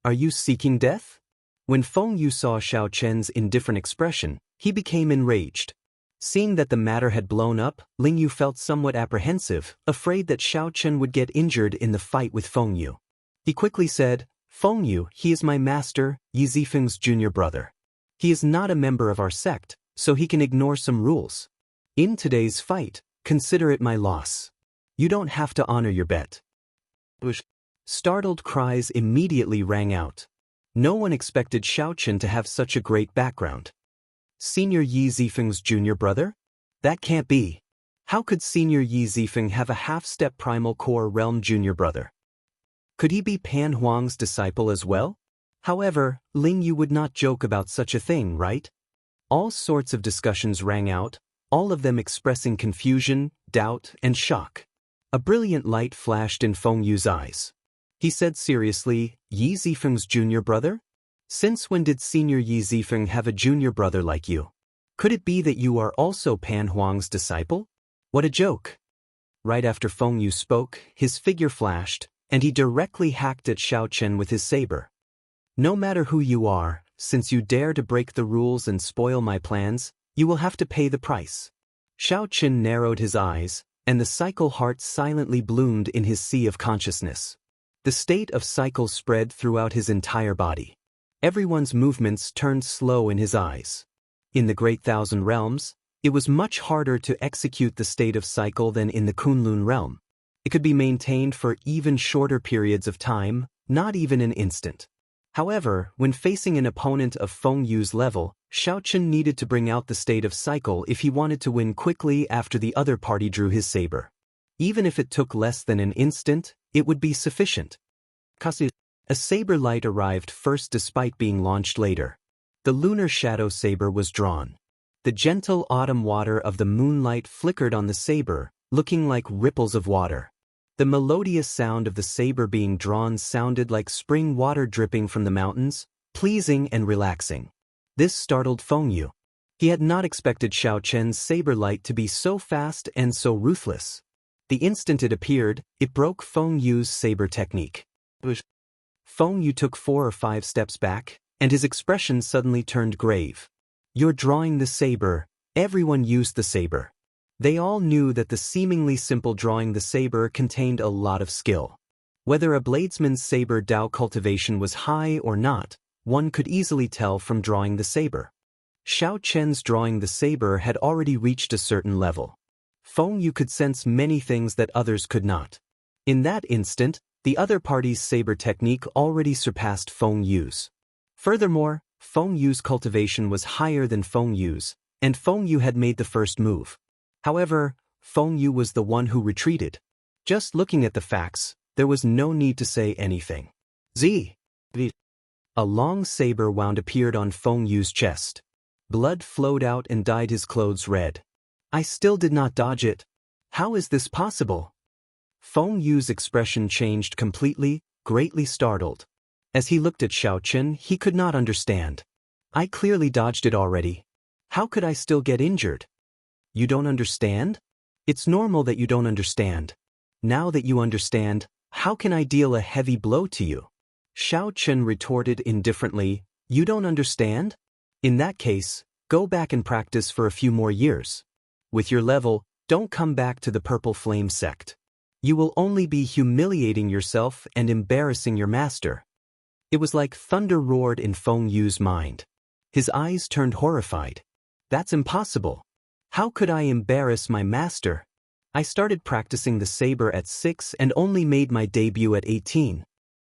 "Are you seeking death?" When Feng Yu saw Xiao Chen's indifferent expression, he became enraged. Seeing that the matter had blown up, Ling Yu felt somewhat apprehensive, afraid that Xiao Chen would get injured in the fight with Feng Yu. He quickly said, "Feng Yu, he is my master, Yi Zifeng's junior brother. He is not a member of our sect, so he can ignore some rules. In today's fight, consider it my loss. You don't have to honor your bet." Startled cries immediately rang out. No one expected Xiao Chen to have such a great background. Senior Yi Zifeng's junior brother? That can't be. How could Senior Yi Zifeng have a half-step primal core realm junior brother? Could he be Pan Huang's disciple as well? However, Ling Yu would not joke about such a thing, right? All sorts of discussions rang out, all of them expressing confusion, doubt, and shock. A brilliant light flashed in Feng Yu's eyes. He said seriously, "Yi Zifeng's junior brother? Since when did Senior Yi Zifeng have a junior brother like you? Could it be that you are also Pan Huang's disciple? What a joke." Right after Feng Yu spoke, his figure flashed, and he directly hacked at Xiao Chen with his saber. "No matter who you are, since you dare to break the rules and spoil my plans, you will have to pay the price." Xiao Chen narrowed his eyes, and the cycle heart silently bloomed in his sea of consciousness. The state of cycle spread throughout his entire body. Everyone's movements turned slow in his eyes. In the Great Thousand Realms, it was much harder to execute the state of cycle than in the Kunlun realm. It could be maintained for even shorter periods of time, not even an instant. However, when facing an opponent of Feng Yu's level, Xiaochen needed to bring out the state of cycle if he wanted to win quickly after the other party drew his saber. Even if it took less than an instant, it would be sufficient. A saber light arrived first despite being launched later. The lunar shadow saber was drawn. The gentle autumn water of the moonlight flickered on the saber, looking like ripples of water. The melodious sound of the saber being drawn sounded like spring water dripping from the mountains, pleasing and relaxing. This startled Feng Yu. He had not expected Xiaochen's saber light to be so fast and so ruthless. The instant it appeared, it broke Feng Yu's saber technique. Feng Yu took 4 or 5 steps back, and his expression suddenly turned grave. "You're drawing the saber." Everyone used the saber. They all knew that the seemingly simple drawing the saber contained a lot of skill. Whether a bladesman's saber Dao cultivation was high or not, one could easily tell from drawing the saber. Xiaochen's drawing the saber had already reached a certain level. Feng Yu could sense many things that others could not. In that instant, the other party's saber technique already surpassed Feng Yu's. Furthermore, Feng Yu's cultivation was higher than Feng Yu's, and Feng Yu had made the first move. However, Feng Yu was the one who retreated. Just looking at the facts, there was no need to say anything. A long saber wound appeared on Feng Yu's chest. Blood flowed out and dyed his clothes red. I still did not dodge it. How is this possible? Feng Yu's expression changed completely, greatly startled. As he looked at Xiaochen, he could not understand. I clearly dodged it already. How could I still get injured? You don't understand? It's normal that you don't understand. Now that you understand, how can I deal a heavy blow to you? Xiaochen retorted indifferently, You don't understand? In that case, go back and practice for a few more years. With your level, don't come back to the Purple Flame sect. You will only be humiliating yourself and embarrassing your master. It was like thunder roared in Feng Yu's mind. His eyes turned horrified. That's impossible. How could I embarrass my master? I started practicing the saber at 6 and only made my debut at 18.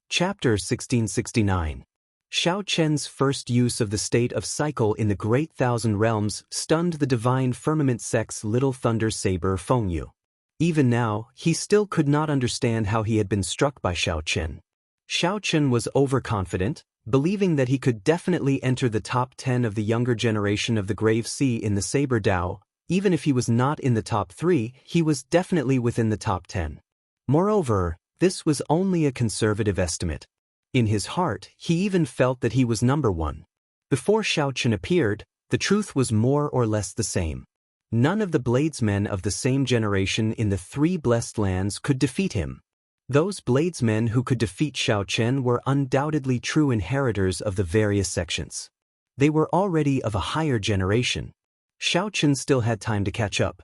Chapter 1669. Xiaochen's first use of the state of cycle in the Great Thousand Realms stunned the Divine Firmament sect's Little Thunder Saber Feng Yu. Even now, he still could not understand how he had been struck by Xiaochen. Xiaochen was overconfident, believing that he could definitely enter the top 10 of the younger generation of the Grave Sea in the Saber Dao. Even if he was not in the top 3, he was definitely within the top 10. Moreover, this was only a conservative estimate. In his heart, he even felt that he was number 1. Before Xiaochen appeared, the truth was more or less the same. None of the bladesmen of the same generation in the 3 blessed lands could defeat him. Those bladesmen who could defeat Xiaochen were undoubtedly true inheritors of the various sections. They were already of a higher generation. Xiaochen still had time to catch up.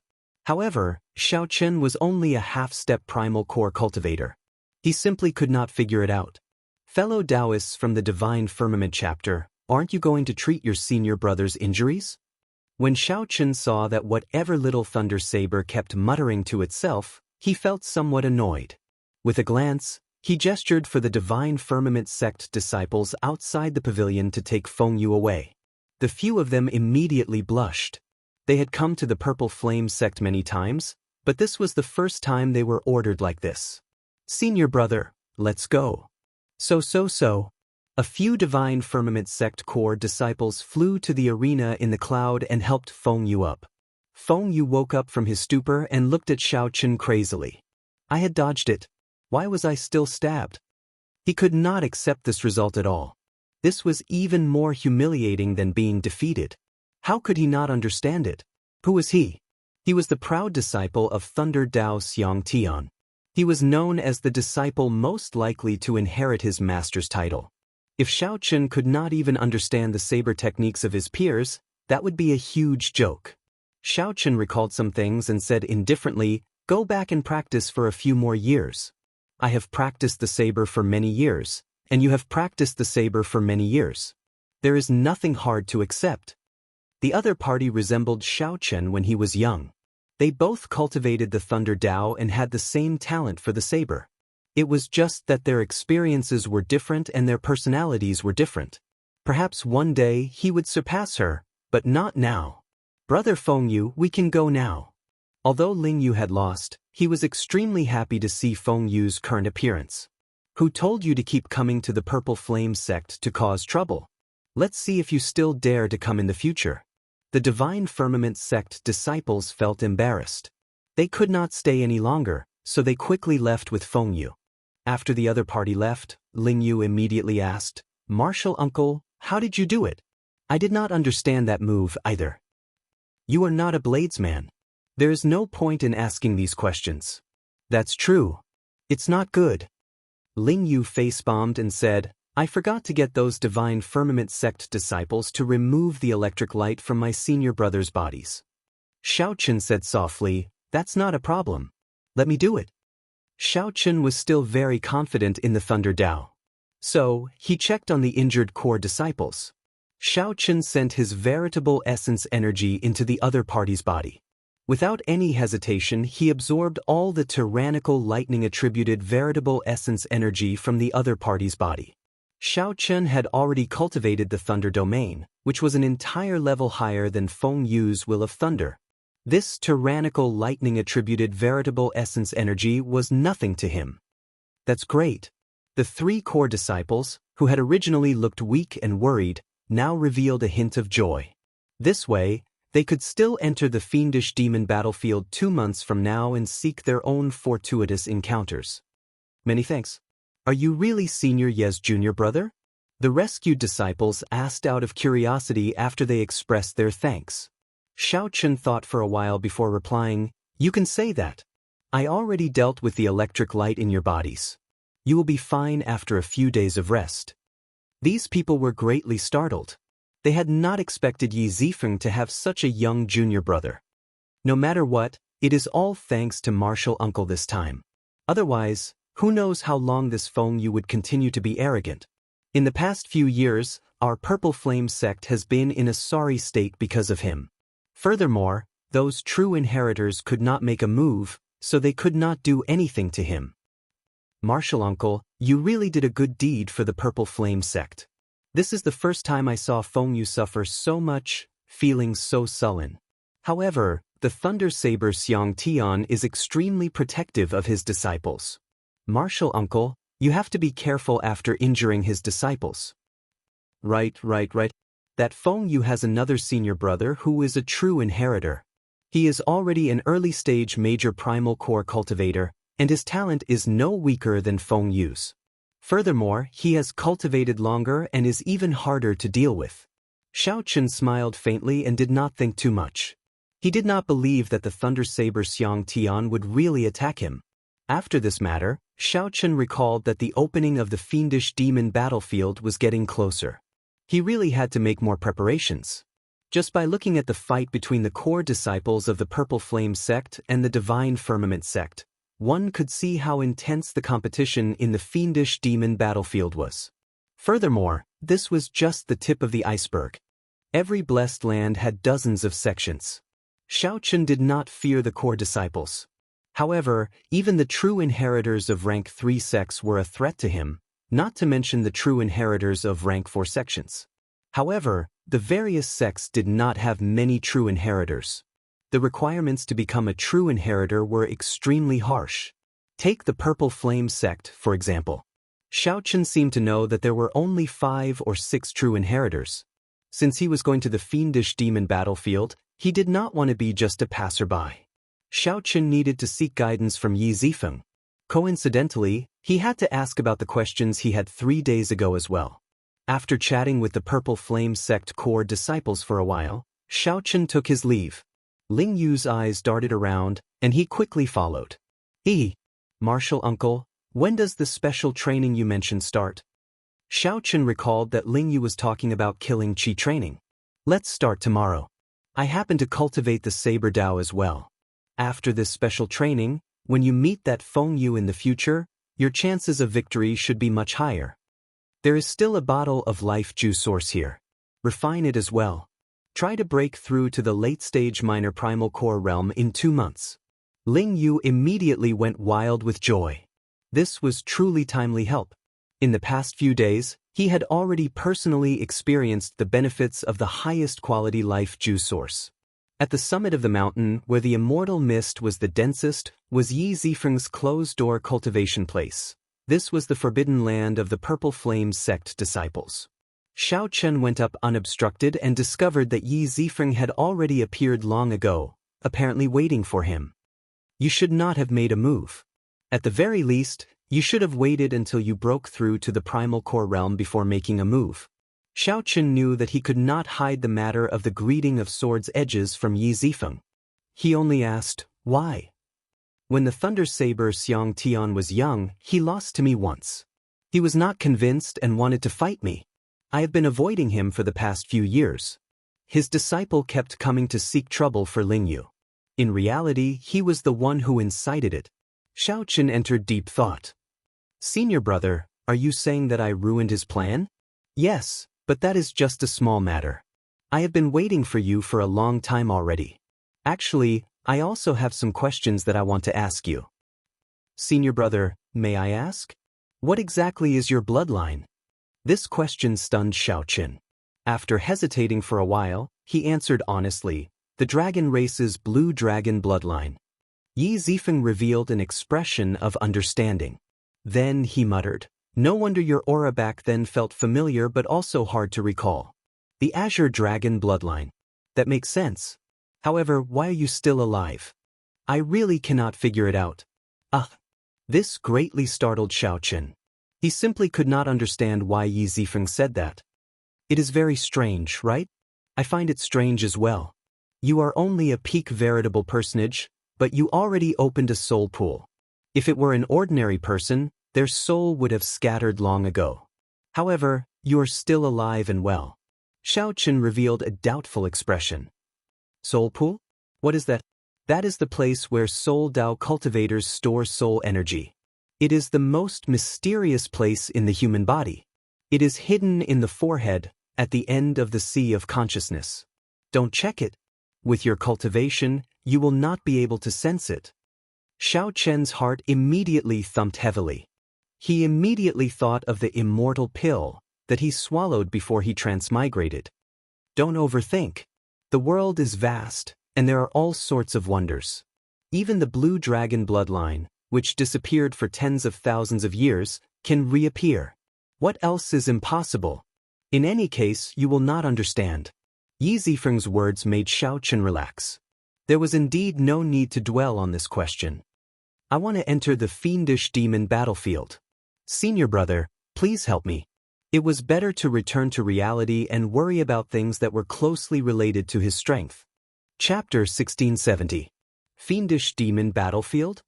However, Xiaochen was only a half-step primal core cultivator. He simply could not figure it out. Fellow Taoists from the Divine Firmament chapter, aren't you going to treat your senior brother's injuries? When Xiaochen saw that whatever Little Thunder Saber kept muttering to itself, he felt somewhat annoyed. With a glance, he gestured for the Divine Firmament sect disciples outside the pavilion to take Feng Yu away. The few of them immediately blushed. They had come to the Purple Flame sect many times, but this was the first time they were ordered like this. Senior brother, let's go. So. A few Divine Firmament sect core disciples flew to the arena in the cloud and helped Feng Yu up. Feng Yu woke up from his stupor and looked at Xiaochen crazily. I had dodged it. Why was I still stabbed? He could not accept this result at all. This was even more humiliating than being defeated. How could he not understand it? Who was he? He was the proud disciple of Thunder Dao Xianxia. He was known as the disciple most likely to inherit his master's title. If Xiaochen could not even understand the saber techniques of his peers, that would be a huge joke. Xiaochen recalled some things and said indifferently, go back and practice for a few more years. I have practiced the saber for many years, and you have practiced the saber for many years. There is nothing hard to accept. The other party resembled Xiaochen when he was young. They both cultivated the Thunder Dao and had the same talent for the saber. It was just that their experiences were different and their personalities were different. Perhaps one day he would surpass her, but not now. Brother Fengyu, we can go now. Although Lingyu had lost, he was extremely happy to see Fengyu's current appearance. Who told you to keep coming to the Purple Flame sect to cause trouble? Let's see if you still dare to come in the future. The Divine Firmament sect disciples felt embarrassed. They could not stay any longer, so they quickly left with Fengyu. After the other party left, Lingyu immediately asked, "Martial uncle, how did you do it? I did not understand that move either." "You are not a bladesman. There is no point in asking these questions." "That's true. It's not good." Lingyu face-bombed and said, "I forgot to get those Divine Firmament sect disciples to remove the electric light from my senior brother's bodies." Xiaochen said softly, "That's not a problem. Let me do it." Xiaochen was still very confident in the Thunder Dao. So, he checked on the injured core disciples. Xiaochen sent his veritable essence energy into the other party's body. Without any hesitation, he absorbed all the tyrannical lightning-attributed veritable essence energy from the other party's body. Xiaochen had already cultivated the Thunder Domain, which was an entire level higher than Fengyu's Will of Thunder. This tyrannical lightning-attributed veritable essence energy was nothing to him. That's great. The three core disciples, who had originally looked weak and worried, now revealed a hint of joy. This way, they could still enter the fiendish demon battlefield 2 months from now and seek their own fortuitous encounters. Many thanks. Are you really Senior Ye's junior brother? The rescued disciples asked out of curiosity after they expressed their thanks. Xiaochen thought for a while before replying, "You can say that. I already dealt with the electric light in your bodies. You will be fine after a few days of rest." These people were greatly startled. They had not expected Yi Zifeng to have such a young junior brother. No matter what, it is all thanks to Martial Uncle this time. Otherwise, who knows how long this Fengyu would continue to be arrogant. In the past few years, our Purple Flame sect has been in a sorry state because of him. Furthermore, those true inheritors could not make a move, so they could not do anything to him. Martial Uncle, you really did a good deed for the Purple Flame sect. This is the first time I saw Fengyu suffer so much, feeling so sullen. However, the Thunder Saber Xianxia is extremely protective of his disciples. Martial Uncle, you have to be careful after injuring his disciples. Right. That Fengyu has another senior brother who is a true inheritor. He is already an early-stage major primal core cultivator, and his talent is no weaker than Fengyu's. Furthermore, he has cultivated longer and is even harder to deal with. Xiaochen smiled faintly and did not think too much. He did not believe that the Thunder Saber Xianxia would really attack him. After this matter, Xiaochen recalled that the opening of the fiendish demon battlefield was getting closer. He really had to make more preparations. Just by looking at the fight between the core disciples of the Purple Flame sect and the Divine Firmament sect, one could see how intense the competition in the fiendish demon battlefield was. Furthermore, this was just the tip of the iceberg. Every blessed land had dozens of sections. Xiaochen did not fear the core disciples. However, even the true inheritors of rank 3 sects were a threat to him, not to mention the true inheritors of rank 4 sections. However, the various sects did not have many true inheritors. The requirements to become a true inheritor were extremely harsh. Take the Purple Flame sect, for example. Xiaochen seemed to know that there were only 5 or 6 true inheritors. Since he was going to the fiendish demon battlefield, he did not want to be just a passerby. Xiaochen needed to seek guidance from Yi Zifeng. Coincidentally, he had to ask about the questions he had 3 days ago as well. After chatting with the Purple Flame sect core disciples for a while, Xiaochen took his leave. Lingyu's eyes darted around, and he quickly followed. Martial Uncle, when does the special training you mentioned start? Xiaochen recalled that Lingyu was talking about killing Qi training. Let's start tomorrow. I happen to cultivate the Saber Dao as well. After this special training, when you meet that Fengyu in the future, your chances of victory should be much higher. There is still a bottle of life juice source here. Refine it as well. Try to break through to the late-stage minor primal core realm in 2 months. Ling Yu immediately went wild with joy. This was truly timely help. In the past few days, he had already personally experienced the benefits of the highest quality life juice source. At the summit of the mountain, where the immortal mist was the densest, was Yi Zifeng's closed-door cultivation place. This was the forbidden land of the Purple Flames sect disciples. Xiao Chen went up unobstructed and discovered that Yi Zifeng had already appeared long ago, apparently waiting for him. You should not have made a move. At the very least, you should have waited until you broke through to the primal core realm before making a move. Xiao Chen knew that he could not hide the matter of the greeting of swords' edges from Yi Zifeng. He only asked, why? When the Thunder Saber Xianxia was young, he lost to me once. He was not convinced and wanted to fight me. I have been avoiding him for the past few years. His disciple kept coming to seek trouble for Ling Yu. In reality, he was the one who incited it. Xiao Chen entered deep thought. Senior brother, are you saying that I ruined his plan? Yes, but that is just a small matter. I have been waiting for you for a long time already. Actually, I also have some questions that I want to ask you. Senior brother, may I ask? What exactly is your bloodline? This question stunned Xiao Chen. After hesitating for a while, he answered honestly, the dragon race's blue dragon bloodline. Yi Zifeng revealed an expression of understanding. Then he muttered, no wonder your aura back then felt familiar but also hard to recall. The Azure Dragon bloodline. That makes sense. However, why are you still alive? I really cannot figure it out. This greatly startled Xiao Chen. He simply could not understand why Yi Zifeng said that. It is very strange, right? I find it strange as well. You are only a peak veritable personage, but you already opened a soul pool. If it were an ordinary person, their soul would have scattered long ago. However, you are still alive and well. Xiao Chen revealed a doubtful expression. Soul pool? What is that? That is the place where soul Dao cultivators store soul energy. It is the most mysterious place in the human body. It is hidden in the forehead, at the end of the sea of consciousness. Don't check it. With your cultivation, you will not be able to sense it. Xiao Chen's heart immediately thumped heavily. He immediately thought of the immortal pill that he swallowed before he transmigrated. Don't overthink. The world is vast, and there are all sorts of wonders. Even the blue dragon bloodline, which disappeared for tens of thousands of years, can reappear. What else is impossible? In any case, you will not understand. Yi Zifeng's words made Xiao Chen relax. There was indeed no need to dwell on this question. I want to enter the fiendish demon battlefield. Senior brother, please help me. It was better to return to reality and worry about things that were closely related to his strength. Chapter 1670. Fiendish Demon Battlefield?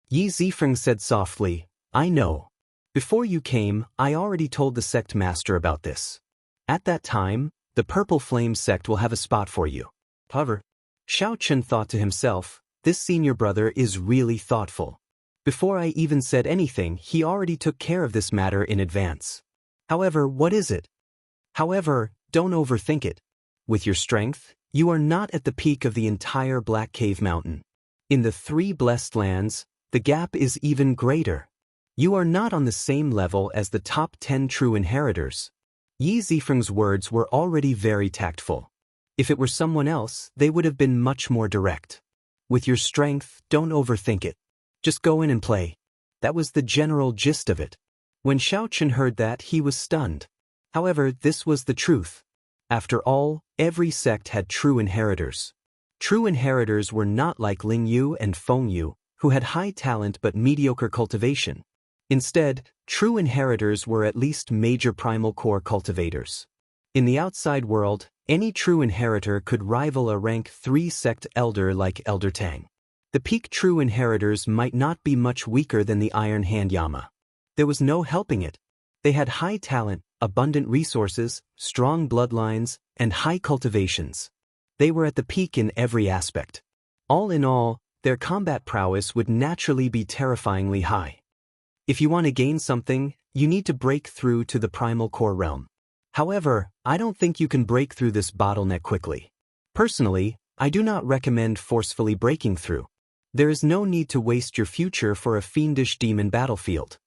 Yi Zifeng said softly, I know. Before you came, I already told the sect master about this. At that time, the Purple Flame sect will have a spot for you. However, Xiao Chen thought to himself, this senior brother is really thoughtful. Before I even said anything, he already took care of this matter in advance. However, what is it? However, don't overthink it. With your strength, you are not at the peak of the entire Black Cave Mountain. In the 3 blessed lands, the gap is even greater. You are not on the same level as the top 10 true inheritors. Yi Zifeng's words were already very tactful. If it were someone else, they would have been much more direct. With your strength, don't overthink it. Just go in and play. That was the general gist of it. When Xiao Chen heard that, he was stunned. However, this was the truth. After all, every sect had true inheritors. True inheritors were not like Ling Yu and Feng Yu, who had high talent but mediocre cultivation. Instead, true inheritors were at least major primal core cultivators. In the outside world, any true inheritor could rival a rank 3 sect elder like Elder Tang. The peak true inheritors might not be much weaker than the Iron Hand Yama. There was no helping it. They had high talent, abundant resources, strong bloodlines, and high cultivations. They were at the peak in every aspect. All in all, their combat prowess would naturally be terrifyingly high. If you want to gain something, you need to break through to the primal core realm. However, I don't think you can break through this bottleneck quickly. Personally, I do not recommend forcefully breaking through. There is no need to waste your future for a fiendish demon battlefield.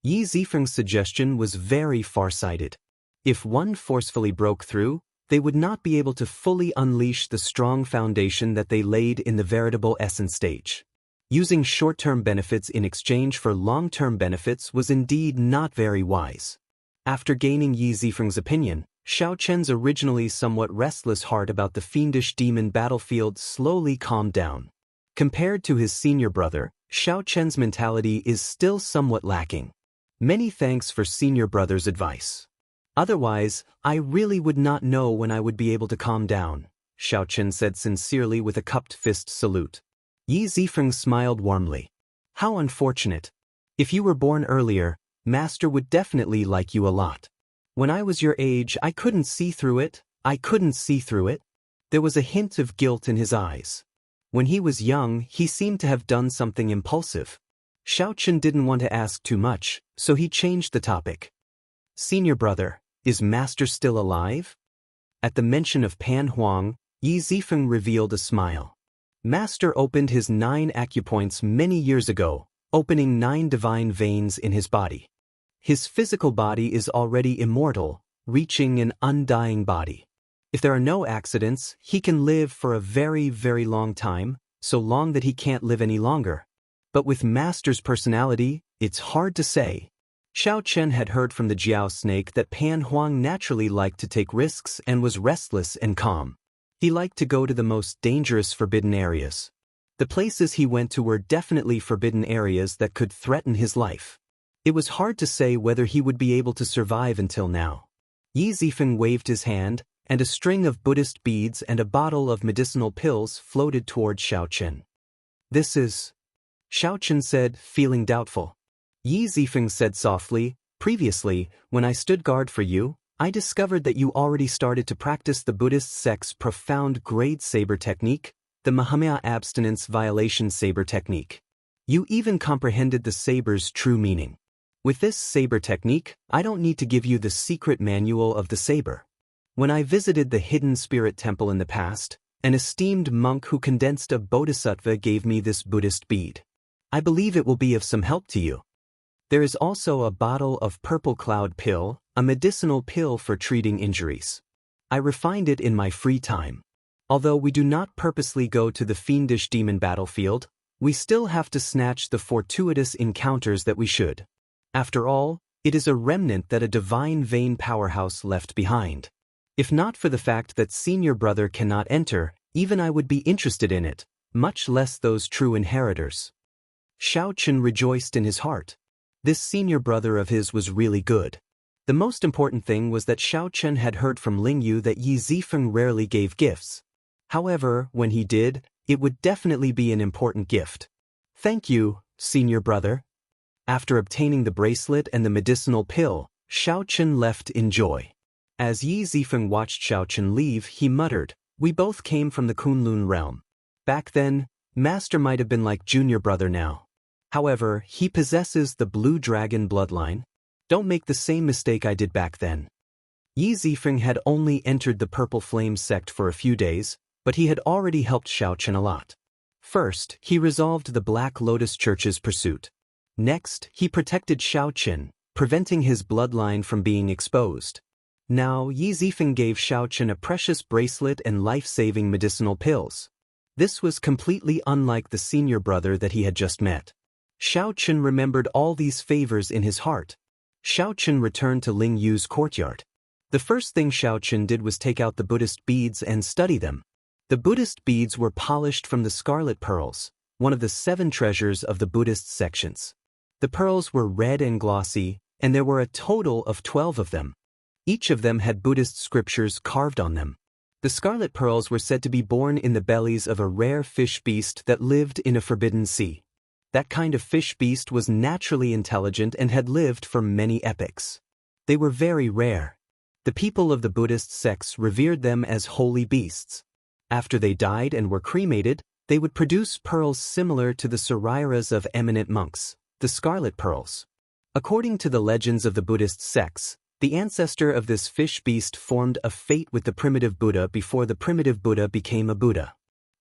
Yi Zifeng's suggestion was very far-sighted. If one forcefully broke through, they would not be able to fully unleash the strong foundation that they laid in the veritable essence stage. Using short-term benefits in exchange for long-term benefits was indeed not very wise. After gaining Yi Zifeng's opinion, Xiao Chen's originally somewhat restless heart about the fiendish demon battlefield slowly calmed down. Compared to his senior brother, Xiao Chen's mentality is still somewhat lacking. Many thanks for senior brother's advice. Otherwise, I really would not know when I would be able to calm down, Xiao Chen said sincerely with a cupped fist salute. Yi Zifeng smiled warmly. How unfortunate. If you were born earlier, Master would definitely like you a lot. When I was your age, I couldn't see through it. There was a hint of guilt in his eyes. When he was young, he seemed to have done something impulsive. Xiao Chen didn't want to ask too much, so he changed the topic. Senior brother, is Master still alive? At the mention of Pan Huang, Yi Zifeng revealed a smile. Master opened his 9 acupoints many years ago, opening 9 divine veins in his body. His physical body is already immortal, reaching an undying body. If there are no accidents, he can live for a very, very long time, so long that he can't live any longer. But with Master's personality, it's hard to say. Xiao Chen had heard from the Jiao snake that Pan Huang naturally liked to take risks and was restless and calm. He liked to go to the most dangerous forbidden areas. The places he went to were definitely forbidden areas that could threaten his life. It was hard to say whether he would be able to survive until now. Yi Zifeng waved his hand, and a string of Buddhist beads and a bottle of medicinal pills floated toward Xiao Chen. This is... Xiao Chen said, feeling doubtful. Yi Zifeng said softly, previously, when I stood guard for you, I discovered that you already started to practice the Buddhist sect's profound grade saber technique, the Mahamaya abstinence violation saber technique. You even comprehended the saber's true meaning. With this saber technique, I don't need to give you the secret manual of the saber. When I visited the Hidden Spirit Temple in the past, an esteemed monk who condensed a bodhisattva gave me this Buddhist bead. I believe it will be of some help to you. There is also a bottle of purple cloud pill, a medicinal pill for treating injuries. I refined it in my free time. Although we do not purposely go to the fiendish demon battlefield, we still have to snatch the fortuitous encounters that we should. After all, it is a remnant that a divine vein powerhouse left behind. If not for the fact that senior brother cannot enter, even I would be interested in it, much less those true inheritors. Xiao Chen rejoiced in his heart. This senior brother of his was really good. The most important thing was that Xiao Chen had heard from Ling Yu that Yi Zifeng rarely gave gifts. However, when he did, it would definitely be an important gift. Thank you, senior brother. After obtaining the bracelet and the medicinal pill, Xiao Chen left in joy. As Yi Zifeng watched Xiao Chen leave, he muttered, we both came from the Kunlun realm. Back then, Master might have been like junior brother now. However, he possesses the blue dragon bloodline. Don't make the same mistake I did back then. Yi Zifeng had only entered the Purple Flame sect for a few days, but he had already helped Xiao Chen a lot. First, he resolved the Black Lotus Church's pursuit. Next, he protected Xiao Chen, preventing his bloodline from being exposed. Now, Yi Zifeng gave Xiao Chen a precious bracelet and life-saving medicinal pills. This was completely unlike the senior brother that he had just met. Xiao Chen remembered all these favors in his heart. Xiao Chen returned to Ling Yu's courtyard. The first thing Xiao Chen did was take out the Buddhist beads and study them. The Buddhist beads were polished from the scarlet pearls, one of the 7 treasures of the Buddhist sections. The pearls were red and glossy, and there were a total of 12 of them. Each of them had Buddhist scriptures carved on them. The scarlet pearls were said to be born in the bellies of a rare fish beast that lived in a forbidden sea. That kind of fish beast was naturally intelligent and had lived for many epochs. They were very rare. The people of the Buddhist sects revered them as holy beasts. After they died and were cremated, they would produce pearls similar to the sarairas of eminent monks, the scarlet pearls. According to the legends of the Buddhist sects, The ancestor of this fish beast formed a fate with the primitive Buddha before the primitive Buddha became a Buddha.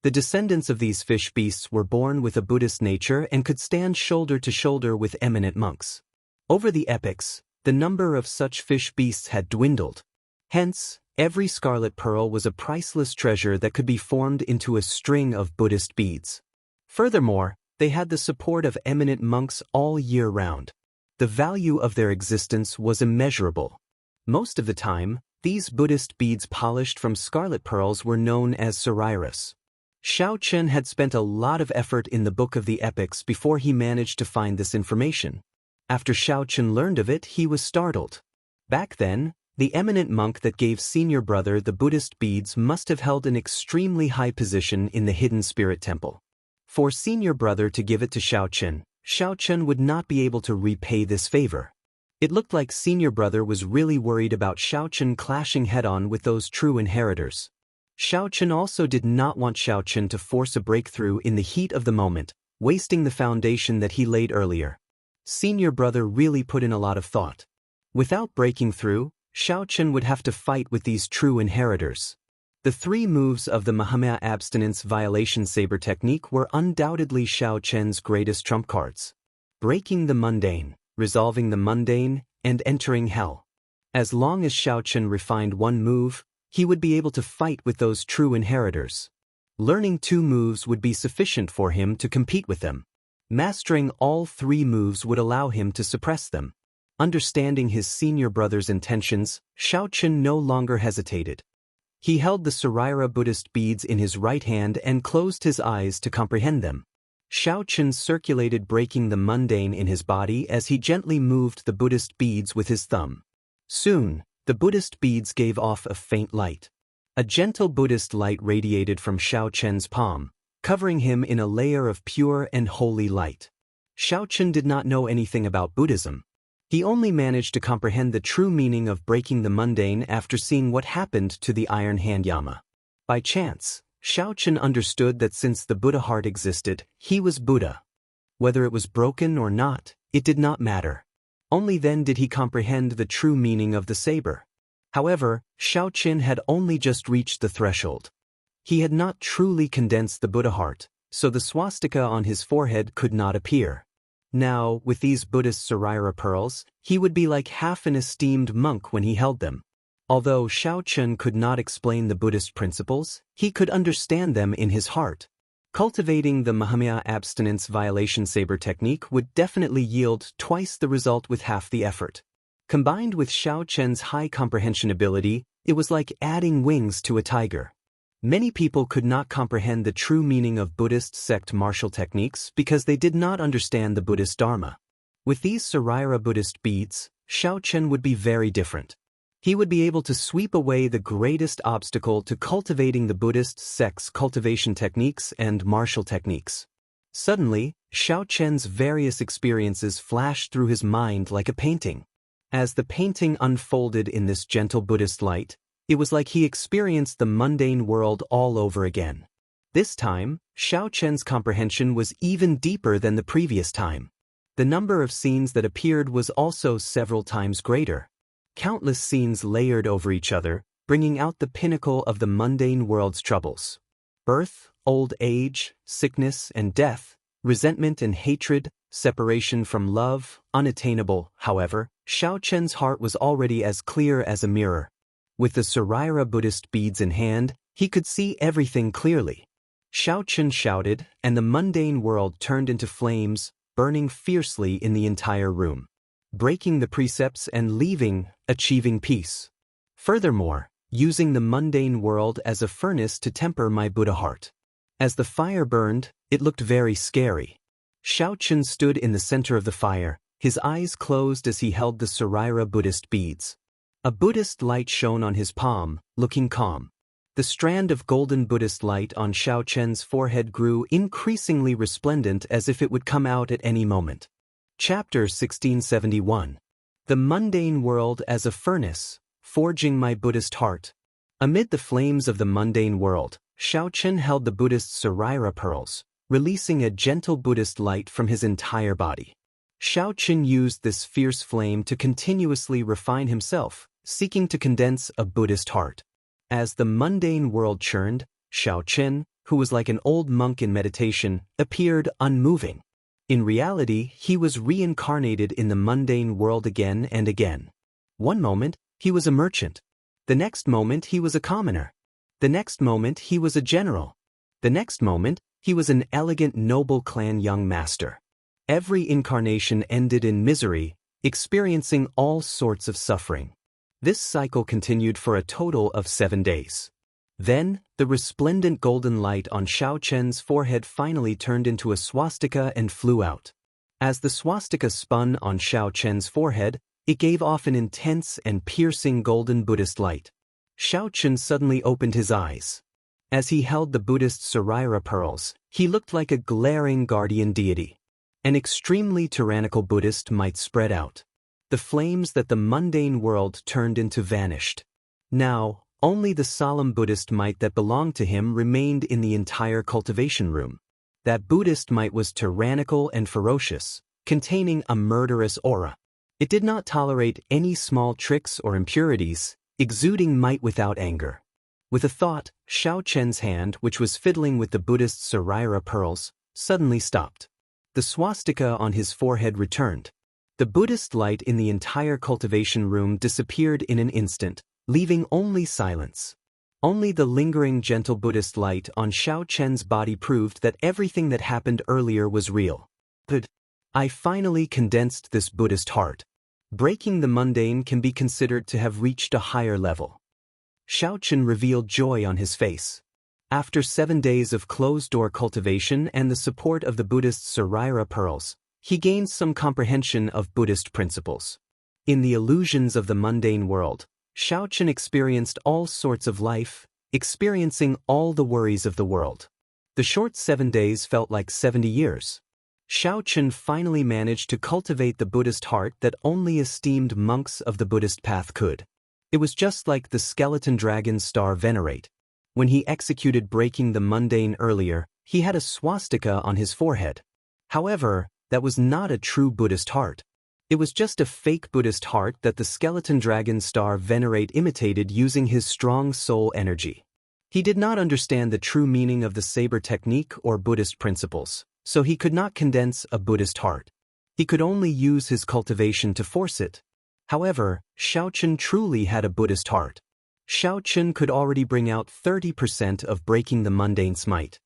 The descendants of these fish beasts were born with a Buddhist nature and could stand shoulder to shoulder with eminent monks. Over the epochs, the number of such fish beasts had dwindled. Hence, every scarlet pearl was a priceless treasure that could be formed into a string of Buddhist beads. Furthermore, they had the support of eminent monks all year round. The value of their existence was immeasurable. Most of the time, these Buddhist beads polished from scarlet pearls were known as sarairas. Xianxia had spent a lot of effort in the Book of the Epics before he managed to find this information. After Xianxia learned of it, he was startled. Back then, the eminent monk that gave senior brother the Buddhist beads must have held an extremely high position in the hidden spirit temple. For senior brother to give it to Xianxia would not be able to repay this favor. It looked like senior brother was really worried about Xianxia clashing head-on with those true inheritors. Xianxia also did not want Xianxia to force a breakthrough in the heat of the moment, wasting the foundation that he laid earlier. Senior brother really put in a lot of thought. Without breaking through, Xianxia would have to fight with these true inheritors. The 3 moves of the Mahamaya abstinence violation saber technique were undoubtedly Xianxia's greatest trump cards. Breaking the mundane, resolving the mundane, and entering hell. As long as Xianxia refined one move, he would be able to fight with those true inheritors. Learning 2 moves would be sufficient for him to compete with them. Mastering all 3 moves would allow him to suppress them. Understanding his senior brother's intentions, Xianxia no longer hesitated. He held the Saraira Buddhist beads in his right hand and closed his eyes to comprehend them. Xianxia circulated breaking the mundane in his body as he gently moved the Buddhist beads with his thumb. Soon, the Buddhist beads gave off a faint light. A gentle Buddhist light radiated from Xianxia's palm, covering him in a layer of pure and holy light. Xianxia did not know anything about Buddhism. He only managed to comprehend the true meaning of breaking the mundane after seeing what happened to the Iron Hand Yama. By chance, Xianxia understood that since the Buddha heart existed, he was Buddha. Whether it was broken or not, it did not matter. Only then did he comprehend the true meaning of the saber. However, Xianxia had only just reached the threshold. He had not truly condensed the Buddha heart, so the swastika on his forehead could not appear. Now, with these Buddhist Saraira pearls, he would be like half an esteemed monk when he held them. Although Xianxia could not explain the Buddhist principles, he could understand them in his heart. Cultivating the Mahamaya abstinence violation saber technique would definitely yield twice the result with half the effort. Combined with Xianxia's high comprehension ability, it was like adding wings to a tiger. Many people could not comprehend the true meaning of Buddhist sect martial techniques because they did not understand the Buddhist Dharma. With these Saraira Buddhist beads, Xianxia would be very different. He would be able to sweep away the greatest obstacle to cultivating the Buddhist sects' cultivation techniques and martial techniques. Suddenly, Xianxia's various experiences flashed through his mind like a painting. As the painting unfolded in this gentle Buddhist light, it was like he experienced the mundane world all over again. This time, Xianxia's comprehension was even deeper than the previous time. The number of scenes that appeared was also several times greater. Countless scenes layered over each other, bringing out the pinnacle of the mundane world's troubles. Birth, old age, sickness and death, resentment and hatred, separation from love, unattainable. However, Xianxia's heart was already as clear as a mirror. With the Saraira Buddhist beads in hand, he could see everything clearly. Xianxia shouted, and the mundane world turned into flames, burning fiercely in the entire room. Breaking the precepts and leaving, achieving peace. Furthermore, using the mundane world as a furnace to temper my Buddha heart. As the fire burned, it looked very scary. Xianxia stood in the center of the fire, his eyes closed as he held the Saraira Buddhist beads. A Buddhist light shone on his palm, looking calm. The strand of golden Buddhist light on Xianxia's forehead grew increasingly resplendent as if it would come out at any moment. Chapter 1671. The Mundane World as a Furnace, Forging My Buddhist Heart. Amid the flames of the mundane world, Xianxia held the Buddhist Saraira pearls, releasing a gentle Buddhist light from his entire body. Xiao Qin used this fierce flame to continuously refine himself, seeking to condense a Buddhist heart. As the mundane world churned, Xiao Qin, who was like an old monk in meditation, appeared unmoving. In reality, he was reincarnated in the mundane world again and again. One moment, he was a merchant. The next moment, he was a commoner. The next moment, he was a general. The next moment, he was an elegant noble clan young master. Every incarnation ended in misery, experiencing all sorts of suffering. This cycle continued for a total of 7 days. Then, the resplendent golden light on Xiao Chen's forehead finally turned into a swastika and flew out. As the swastika spun on Xiao Chen's forehead, it gave off an intense and piercing golden Buddhist light. Xiao Chen suddenly opened his eyes. As he held the Buddhist Saraira pearls, he looked like a glaring guardian deity. An extremely tyrannical Buddhist might spread out. The flames that the mundane world turned into vanished. Now, only the solemn Buddhist might that belonged to him remained in the entire cultivation room. That Buddhist might was tyrannical and ferocious, containing a murderous aura. It did not tolerate any small tricks or impurities, exuding might without anger. With a thought, Xiao Chen's hand, which was fiddling with the Buddhist Saraira pearls, suddenly stopped. The swastika on his forehead returned. The Buddhist light in the entire cultivation room disappeared in an instant, leaving only silence. Only the lingering gentle Buddhist light on Xiao Chen's body proved that everything that happened earlier was real. But I finally condensed this Buddhist heart. Breaking the mundane can be considered to have reached a higher level. Xiao Chen revealed joy on his face. After 7 days of closed-door cultivation and the support of the Buddhist Saraira pearls, he gained some comprehension of Buddhist principles. In the illusions of the mundane world, Xiao Chen experienced all sorts of life, experiencing all the worries of the world. The short 7 days felt like 70 years. Xiao Chen finally managed to cultivate the Buddhist heart that only esteemed monks of the Buddhist path could. It was just like the skeleton dragon star venerate. When he executed breaking the mundane earlier, he had a swastika on his forehead. However, that was not a true Buddhist heart. It was just a fake Buddhist heart that the skeleton dragon star venerate imitated using his strong soul energy. He did not understand the true meaning of the saber technique or Buddhist principles, so he could not condense a Buddhist heart. He could only use his cultivation to force it. However, Xiao Chen truly had a Buddhist heart. Xiao Chen could already bring out 30% of breaking the mundane smite.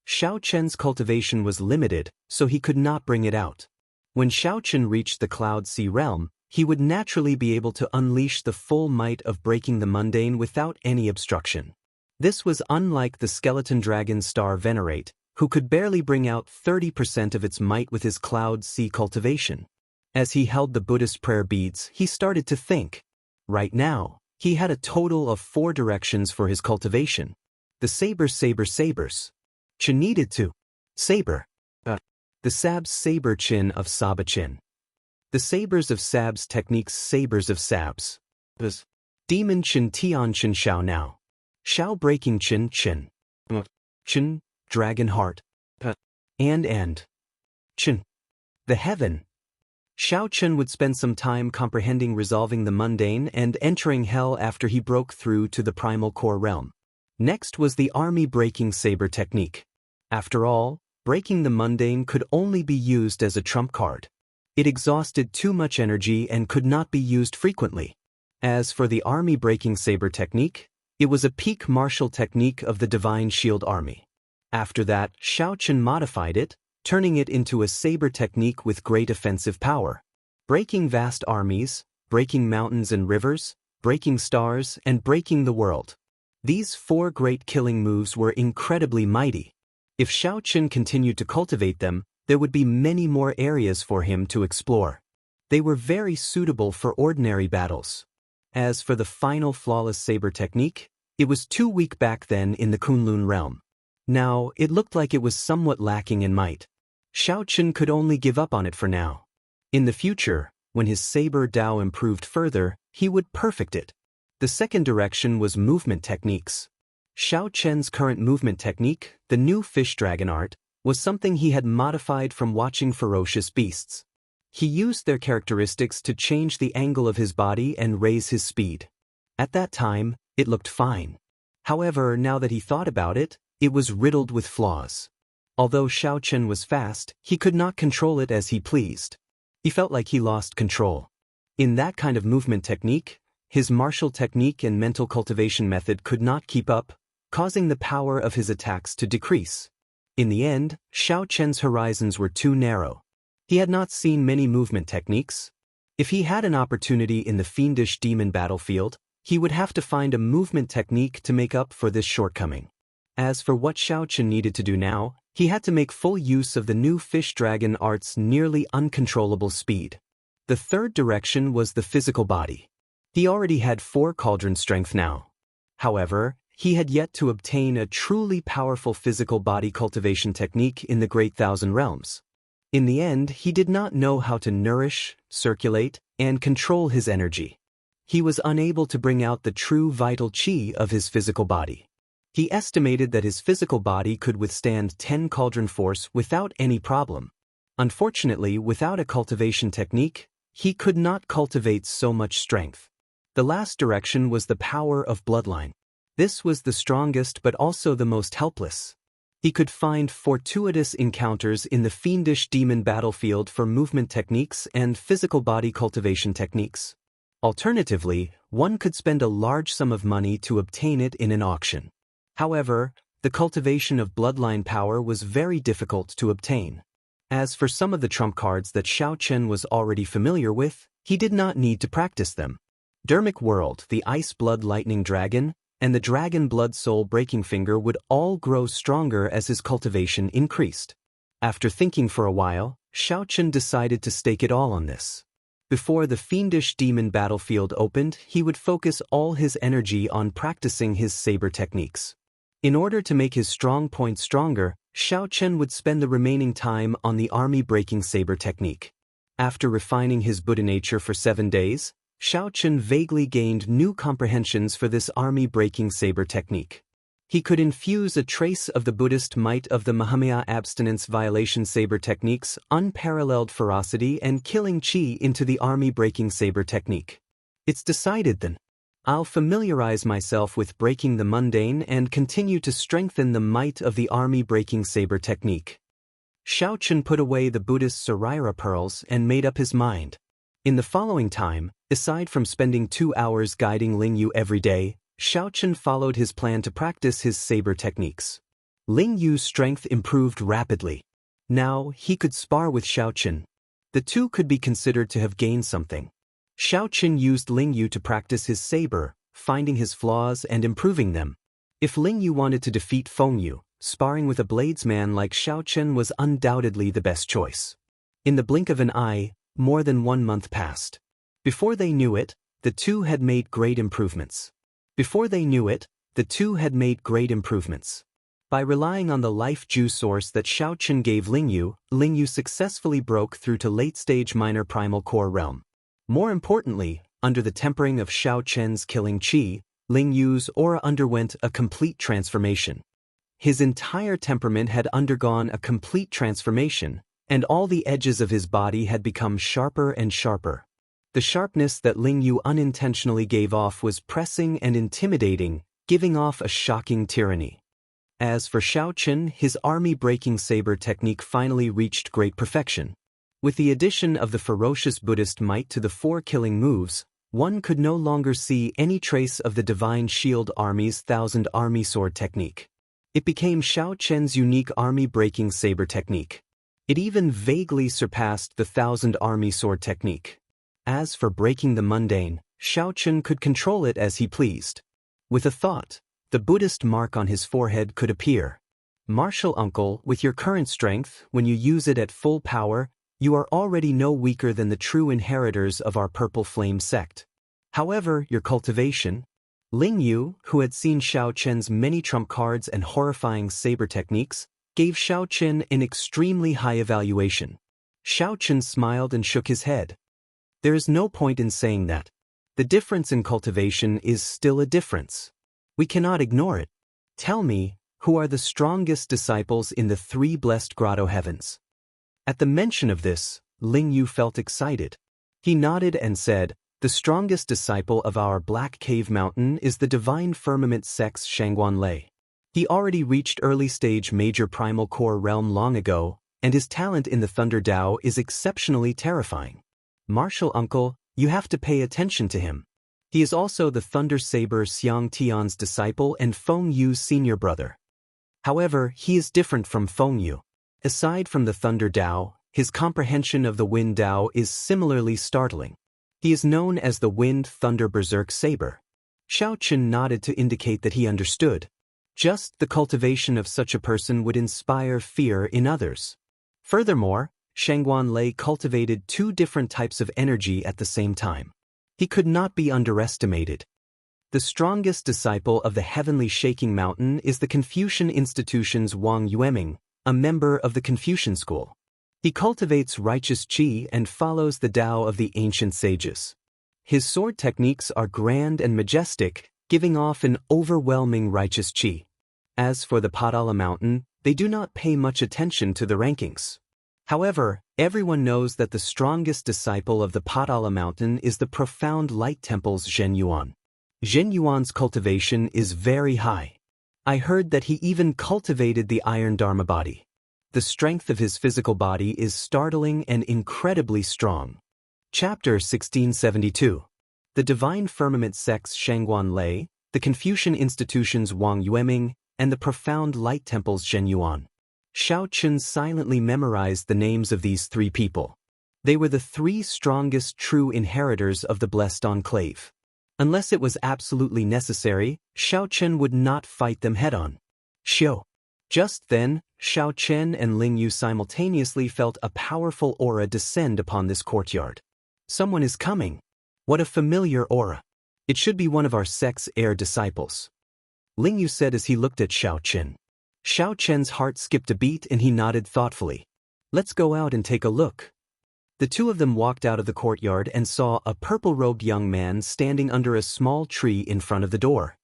Xiao Chen's cultivation was limited, so he could not bring it out. When Xiao Chen reached the Cloud Sea realm, he would naturally be able to unleash the full might of breaking the mundane without any obstruction. This was unlike the skeleton dragon star venerate, who could barely bring out 30% of its might with his Cloud Sea cultivation. As he held the Buddhist prayer beads, he started to think. Right now, he had a total of 4 directions for his cultivation. The sabers. Chen needed to. Saber. The Sab's saber chin of Saba chin. The sabers of Sab's techniques sabers of Sab's. Demon chin Tian chin Xiao now. Xiao breaking chin chin. Chin, dragon heart. And. Chin. The heaven. Xiao Chen would spend some time comprehending resolving the mundane and entering hell after he broke through to the primal core realm. Next was the army-breaking saber technique. After all, breaking the mundane could only be used as a trump card. It exhausted too much energy and could not be used frequently. As for the army-breaking saber technique, it was a peak martial technique of the Divine Shield Army. After that, Xiao Chen modified it, turning it into a saber technique with great offensive power. Breaking vast armies, breaking mountains and rivers, breaking stars, and breaking the world. These 4 great killing moves were incredibly mighty. If Xiao Chen continued to cultivate them, there would be many more areas for him to explore. They were very suitable for ordinary battles. As for the final flawless saber technique, it was too weak back then in the Kunlun realm. Now, it looked like it was somewhat lacking in might. Xiao Chen could only give up on it for now. In the future, when his saber Dao improved further, he would perfect it. The second direction was movement techniques. Xiao Chen's current movement technique, the new fish dragon art, was something he had modified from watching ferocious beasts. He used their characteristics to change the angle of his body and raise his speed. At that time, it looked fine. However, now that he thought about it, it was riddled with flaws. Although Xiaochen was fast, he could not control it as he pleased. He felt like he lost control. In that kind of movement technique, his martial technique and mental cultivation method could not keep up, causing the power of his attacks to decrease. In the end, Xiaochen's horizons were too narrow. He had not seen many movement techniques. If he had an opportunity in the fiendish demon battlefield, he would have to find a movement technique to make up for this shortcoming. As for what Xiaochen needed to do now, he had to make full use of the new fish dragon art's nearly uncontrollable speed. The third direction was the physical body. He already had 4 cauldron strength now. However, he had yet to obtain a truly powerful physical body cultivation technique in the Great Thousand Realms. In the end, he did not know how to nourish, circulate, and control his energy. He was unable to bring out the true vital qi of his physical body. He estimated that his physical body could withstand 10 cauldron force without any problem. Unfortunately, without a cultivation technique, he could not cultivate so much strength. The last direction was the power of bloodline. This was the strongest but also the most helpless. He could find fortuitous encounters in the fiendish demon battlefield for movement techniques and physical body cultivation techniques. Alternatively, one could spend a large sum of money to obtain it in an auction. However, the cultivation of bloodline power was very difficult to obtain. As for some of the trump cards that Xiaochen was already familiar with, he did not need to practice them. Dermic World, the Ice Blood Lightning Dragon, and the Dragon Blood Soul Breaking Finger would all grow stronger as his cultivation increased. After thinking for a while, Xiaochen decided to stake it all on this. Before the fiendish demon battlefield opened, he would focus all his energy on practicing his saber techniques. In order to make his strong point stronger, Xiaochen would spend the remaining time on the army-breaking saber technique. After refining his Buddha nature for 7 days, Xiaochen vaguely gained new comprehensions for this army-breaking saber technique. He could infuse a trace of the Buddhist might of the Mahamaya abstinence violation saber technique's unparalleled ferocity and killing qi into the army-breaking saber technique. It's decided then. I'll familiarize myself with breaking the mundane and continue to strengthen the might of the army-breaking saber technique. Xiaochen put away the Buddhist Saraira pearls and made up his mind. In the following time, aside from spending 2 hours guiding Ling Yu every day, Xiaochen followed his plan to practice his saber techniques. Ling Yu's strength improved rapidly. Now, he could spar with Xiaochen. The two could be considered to have gained something. Xiaochen used Ling Yu to practice his saber, finding his flaws and improving them. If Ling Yu wanted to defeat Feng Yu, sparring with a bladesman like Xiaochen was undoubtedly the best choice. In the blink of an eye, more than 1 month passed. Before they knew it, the two had made great improvements. By relying on the life juice source that Xiaochen gave Ling Yu successfully broke through to late-stage minor primal core realm. More importantly, under the tempering of Xiaochen's killing qi, Ling Yu's aura underwent a complete transformation. His entire temperament had undergone a complete transformation, and all the edges of his body had become sharper and sharper. The sharpness that Ling Yu unintentionally gave off was pressing and intimidating, giving off a shocking tyranny. As for Xiaochen, his army-breaking saber technique finally reached great perfection. With the addition of the ferocious Buddhist might to the 4 killing moves, one could no longer see any trace of the Divine Shield Army's Thousand Army Sword technique. It became Xiaochen's unique army-breaking saber technique. It even vaguely surpassed the Thousand Army Sword technique. As for breaking the mundane, Xiaochen could control it as he pleased. With a thought, the Buddhist mark on his forehead could appear. Martial uncle, with your current strength, when you use it at full power, you are already no weaker than the true inheritors of our Purple Flame sect. However, your cultivation... Ling Yu, who had seen Xiaochen's many trump cards and horrifying saber techniques, gave Xiaochen an extremely high evaluation. Xiaochen smiled and shook his head. There is no point in saying that. The difference in cultivation is still a difference. We cannot ignore it. Tell me, who are the strongest disciples in the 3 blessed grotto heavens? At the mention of this, Ling Yu felt excited. He nodded and said, "The strongest disciple of our Black Cave Mountain is the Divine Firmament sect's Xianxia. He already reached early-stage Major Primal Core realm long ago, and his talent in the Thunder Dao is exceptionally terrifying. Martial uncle, you have to pay attention to him. He is also the Thunder Saber Xiangtian's disciple and Feng Yu's senior brother. However, he is different from Feng Yu. Aside from the Thunder Dao, his comprehension of the Wind Dao is similarly startling. He is known as the Wind Thunder Berserk Saber." Xiaochen nodded to indicate that he understood. Just the cultivation of such a person would inspire fear in others. Furthermore, Xianxia cultivated two different types of energy at the same time. He could not be underestimated. The strongest disciple of the Heavenly Shaking Mountain is the Confucian Institution's Wang Yueming, a member of the Confucian school. He cultivates righteous qi and follows the Tao of the ancient sages. His sword techniques are grand and majestic, giving off an overwhelming righteous qi. As for the Padala Mountain, they do not pay much attention to the rankings. However, everyone knows that the strongest disciple of the Padala Mountain is the profound light temple's Zhen Yuan. Zhen Yuan's cultivation is very high. I heard that he even cultivated the Iron Dharma body. The strength of his physical body is startling and incredibly strong. Chapter 1672. The Divine Firmament sect's Xianxia, the Confucian Institution's Wang Yueming, and the Profound Light Temple's Zhen Yuan. Xiaochen silently memorized the names of these three people. They were the three strongest true inheritors of the Blessed Enclave. Unless it was absolutely necessary, Xiaochen would not fight them head-on. Xiao. Just then, Xiaochen and Ling Yu simultaneously felt a powerful aura descend upon this courtyard. Someone is coming. What a familiar aura. It should be one of our sect's heir disciples. Ling Yu said as he looked at Xiaochen. Xiaochen's heart skipped a beat and he nodded thoughtfully. "Let's go out and take a look." The two of them walked out of the courtyard and saw a purple-robed young man standing under a small tree in front of the door.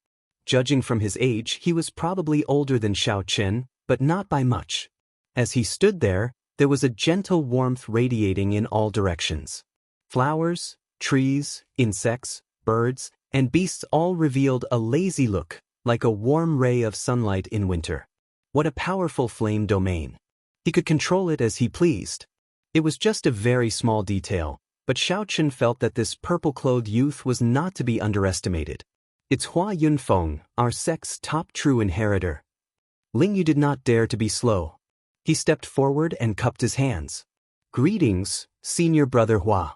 Judging from his age, he was probably older than Xiaochen, but not by much. As he stood there, there was a gentle warmth radiating in all directions. Flowers, trees, insects, birds, and beasts all revealed a lazy look, like a warm ray of sunlight in winter. What a powerful flame domain. He could control it as he pleased. It was just a very small detail, but Xiaochen felt that this purple-clothed youth was not to be underestimated. "It's Hua Yunfeng, our sect's top true inheritor." Ling Yu did not dare to be slow. He stepped forward and cupped his hands. "Greetings, senior brother Hua."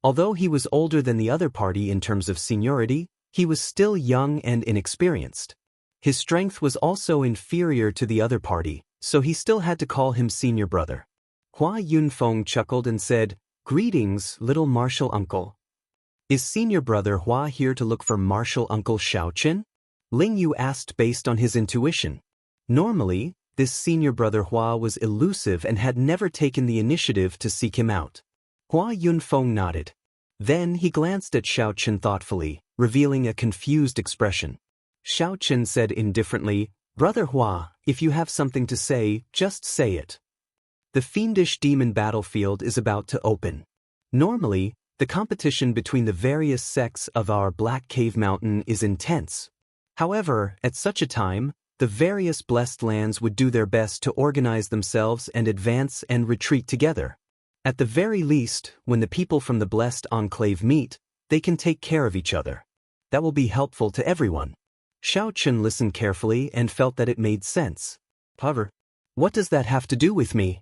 Although he was older than the other party in terms of seniority, he was still young and inexperienced. His strength was also inferior to the other party, so he still had to call him senior brother. Hua Yunfeng chuckled and said, "Greetings, little martial uncle." "Is senior brother Hua here to look for martial uncle Xiaochen?" Ling Yu asked based on his intuition. Normally, this senior brother Hua was elusive and had never taken the initiative to seek him out. Hua Yunfeng nodded. Then he glanced at Xiaochen thoughtfully, revealing a confused expression. Xiaochen said indifferently, "Brother Hua, if you have something to say, just say it." The fiendish demon battlefield is about to open. Normally, the competition between the various sects of our Black Cave Mountain is intense. However, at such a time, the various blessed lands would do their best to organize themselves and advance and retreat together. At the very least, when the people from the Blessed Enclave meet, they can take care of each other. That will be helpful to everyone. Xiaochen listened carefully and felt that it made sense. "However, what does that have to do with me?"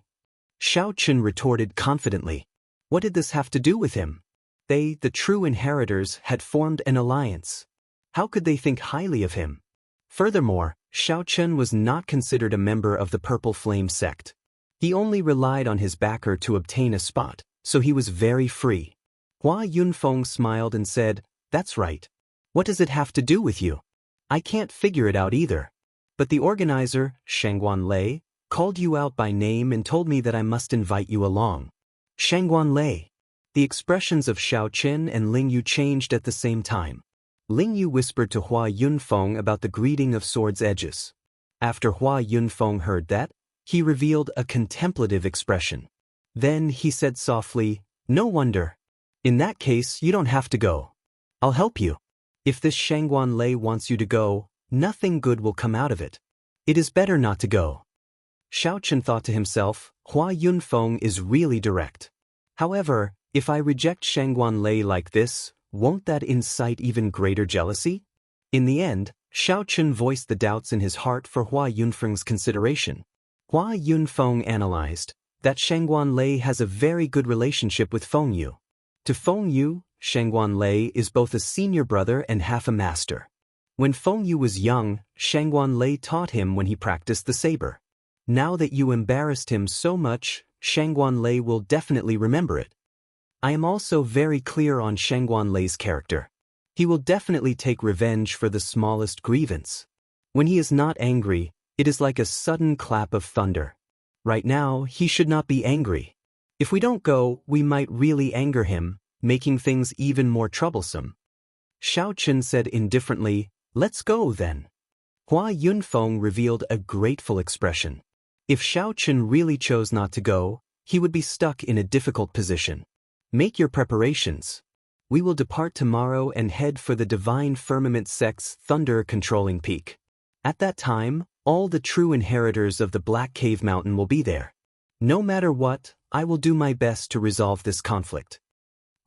Xiaochen retorted confidently. What did this have to do with him? They, the true inheritors, had formed an alliance. How could they think highly of him? Furthermore, Xiaochen was not considered a member of the Purple Flame sect. He only relied on his backer to obtain a spot, so he was very free. Hua Yunfeng smiled and said, "That's right. What does it have to do with you? I can't figure it out either. But the organizer, Xianxia, called you out by name and told me that I must invite you along." Xianxia. The expressions of Xiaochen and Ling Yu changed at the same time. Ling Yu whispered to Hua Yunfeng about the greeting of swords' edges. After Hua Yunfeng heard that, he revealed a contemplative expression. Then he said softly, "No wonder. In that case, you don't have to go. I'll help you. If this Shangguan Lei wants you to go, nothing good will come out of it. It is better not to go." Xiaochen thought to himself, Hua Yunfeng is really direct. However, if I reject Shangguan Lei like this, won't that incite even greater jealousy? In the end, Xiaochen voiced the doubts in his heart for Hua Yunfeng's consideration. Hua Yunfeng analyzed that Shangguan Lei has a very good relationship with Feng Yu. To Feng Yu, Shangguan Lei is both a senior brother and half a master. When Feng Yu was young, Shangguan Lei taught him when he practiced the saber. Now that you embarrassed him so much, Shangguan Lei will definitely remember it. I am also very clear on Shangguan Lei's character. He will definitely take revenge for the smallest grievance. When he is not angry, it is like a sudden clap of thunder. Right now, he should not be angry. If we don't go, we might really anger him, making things even more troublesome. Xiaochen said indifferently, "Let's go then." Hua Yunfeng revealed a grateful expression. If Xiaochen really chose not to go, he would be stuck in a difficult position. "Make your preparations. We will depart tomorrow and head for the Divine Firmament Sect's thunder-controlling peak. At that time, all the true inheritors of the Black Cave Mountain will be there. No matter what, I will do my best to resolve this conflict."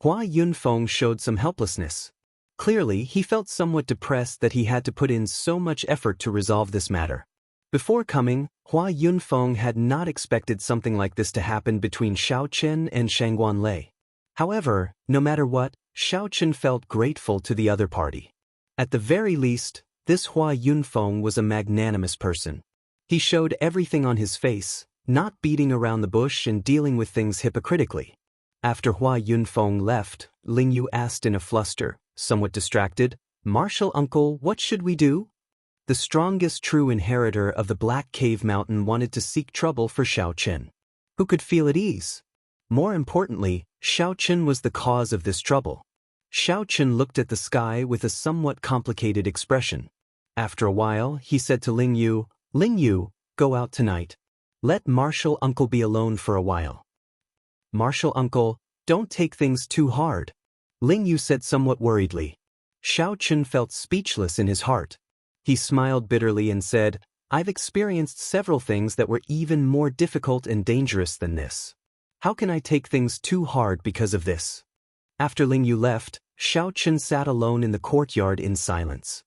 Hua Yunfeng showed some helplessness. Clearly, he felt somewhat depressed that he had to put in so much effort to resolve this matter. Before coming, Hua Yunfeng had not expected something like this to happen between Xiaochen and Shangguan Lei. However, no matter what, Xiaochen felt grateful to the other party. At the very least, this Hua Yunfeng was a magnanimous person. He showed everything on his face, not beating around the bush and dealing with things hypocritically. After Hua Yunfeng left, Ling Yu asked in a fluster, somewhat distracted, "Martial uncle, what should we do?" The strongest true inheritor of the Black Cave Mountain wanted to seek trouble for Xiaochen, who could feel at ease. More importantly, Xiaochen was the cause of this trouble. Xiaochen looked at the sky with a somewhat complicated expression. After a while, he said to Ling Yu, "Ling Yu, go out tonight. Let Martial Uncle be alone for a while." "Martial Uncle, don't take things too hard," Ling Yu said somewhat worriedly. Xiaochen felt speechless in his heart. He smiled bitterly and said, "I've experienced several things that were even more difficult and dangerous than this. How can I take things too hard because of this?" After Ling Yu left, Xiaochen sat alone in the courtyard in silence.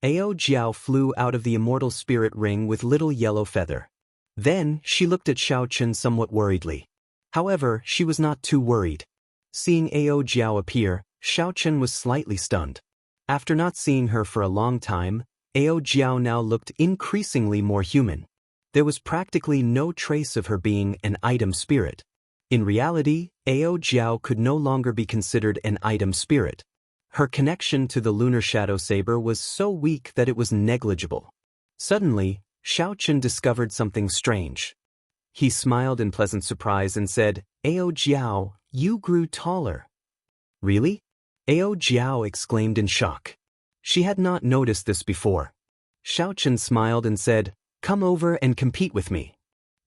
Ao Jiao flew out of the immortal spirit ring with little yellow feather. Then, she looked at Xiaochen somewhat worriedly. However, she was not too worried. Seeing Ao Jiao appear, Xiaochen was slightly stunned. After not seeing her for a long time, Ao Jiao now looked increasingly more human. There was practically no trace of her being an item spirit. In reality, Ao Jiao could no longer be considered an item spirit. Her connection to the lunar shadow saber was so weak that it was negligible. Suddenly, Xiaochen discovered something strange. He smiled in pleasant surprise and said, "Ao Jiao, you grew taller." "Really?" Ao Jiao exclaimed in shock. She had not noticed this before. Xiaochen smiled and said, "Come over and compete with me."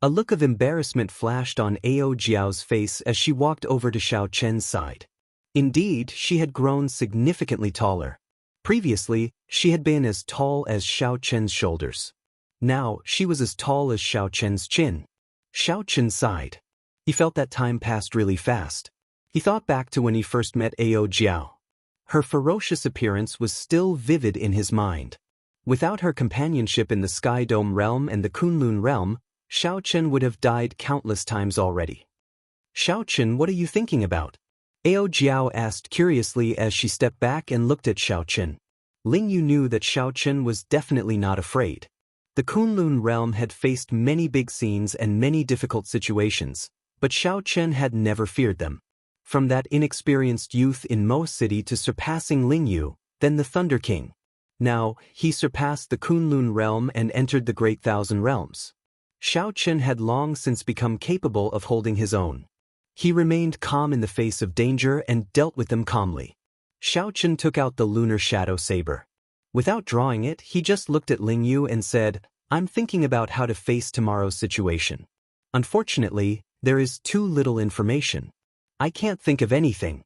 A look of embarrassment flashed on Ao Jiao's face as she walked over to Xiaochen's side. Indeed, she had grown significantly taller. Previously, she had been as tall as Xiaochen's shoulders. Now, she was as tall as Xiaochen's chin. Xiaochen sighed. He felt that time passed really fast. He thought back to when he first met Ao Jiao. Her ferocious appearance was still vivid in his mind. Without her companionship in the Sky Dome realm and the Kunlun realm, Xiaochen would have died countless times already. "Xiaochen, what are you thinking about?" Ao Jiao asked curiously as she stepped back and looked at Xiaochen. Ling Yu knew that Xiaochen was definitely not afraid. The Kunlun realm had faced many big scenes and many difficult situations, but Xiaochen had never feared them. From that inexperienced youth in Mo City to surpassing Ling Yu, then the Thunder King. Now, he surpassed the Kunlun realm and entered the Great Thousand Realms. Xiaochen had long since become capable of holding his own. He remained calm in the face of danger and dealt with them calmly. Xiaochen took out the lunar shadow saber. Without drawing it, he just looked at Ling Yu and said, "I'm thinking about how to face tomorrow's situation." Unfortunately, There is too little information. I can't think of anything.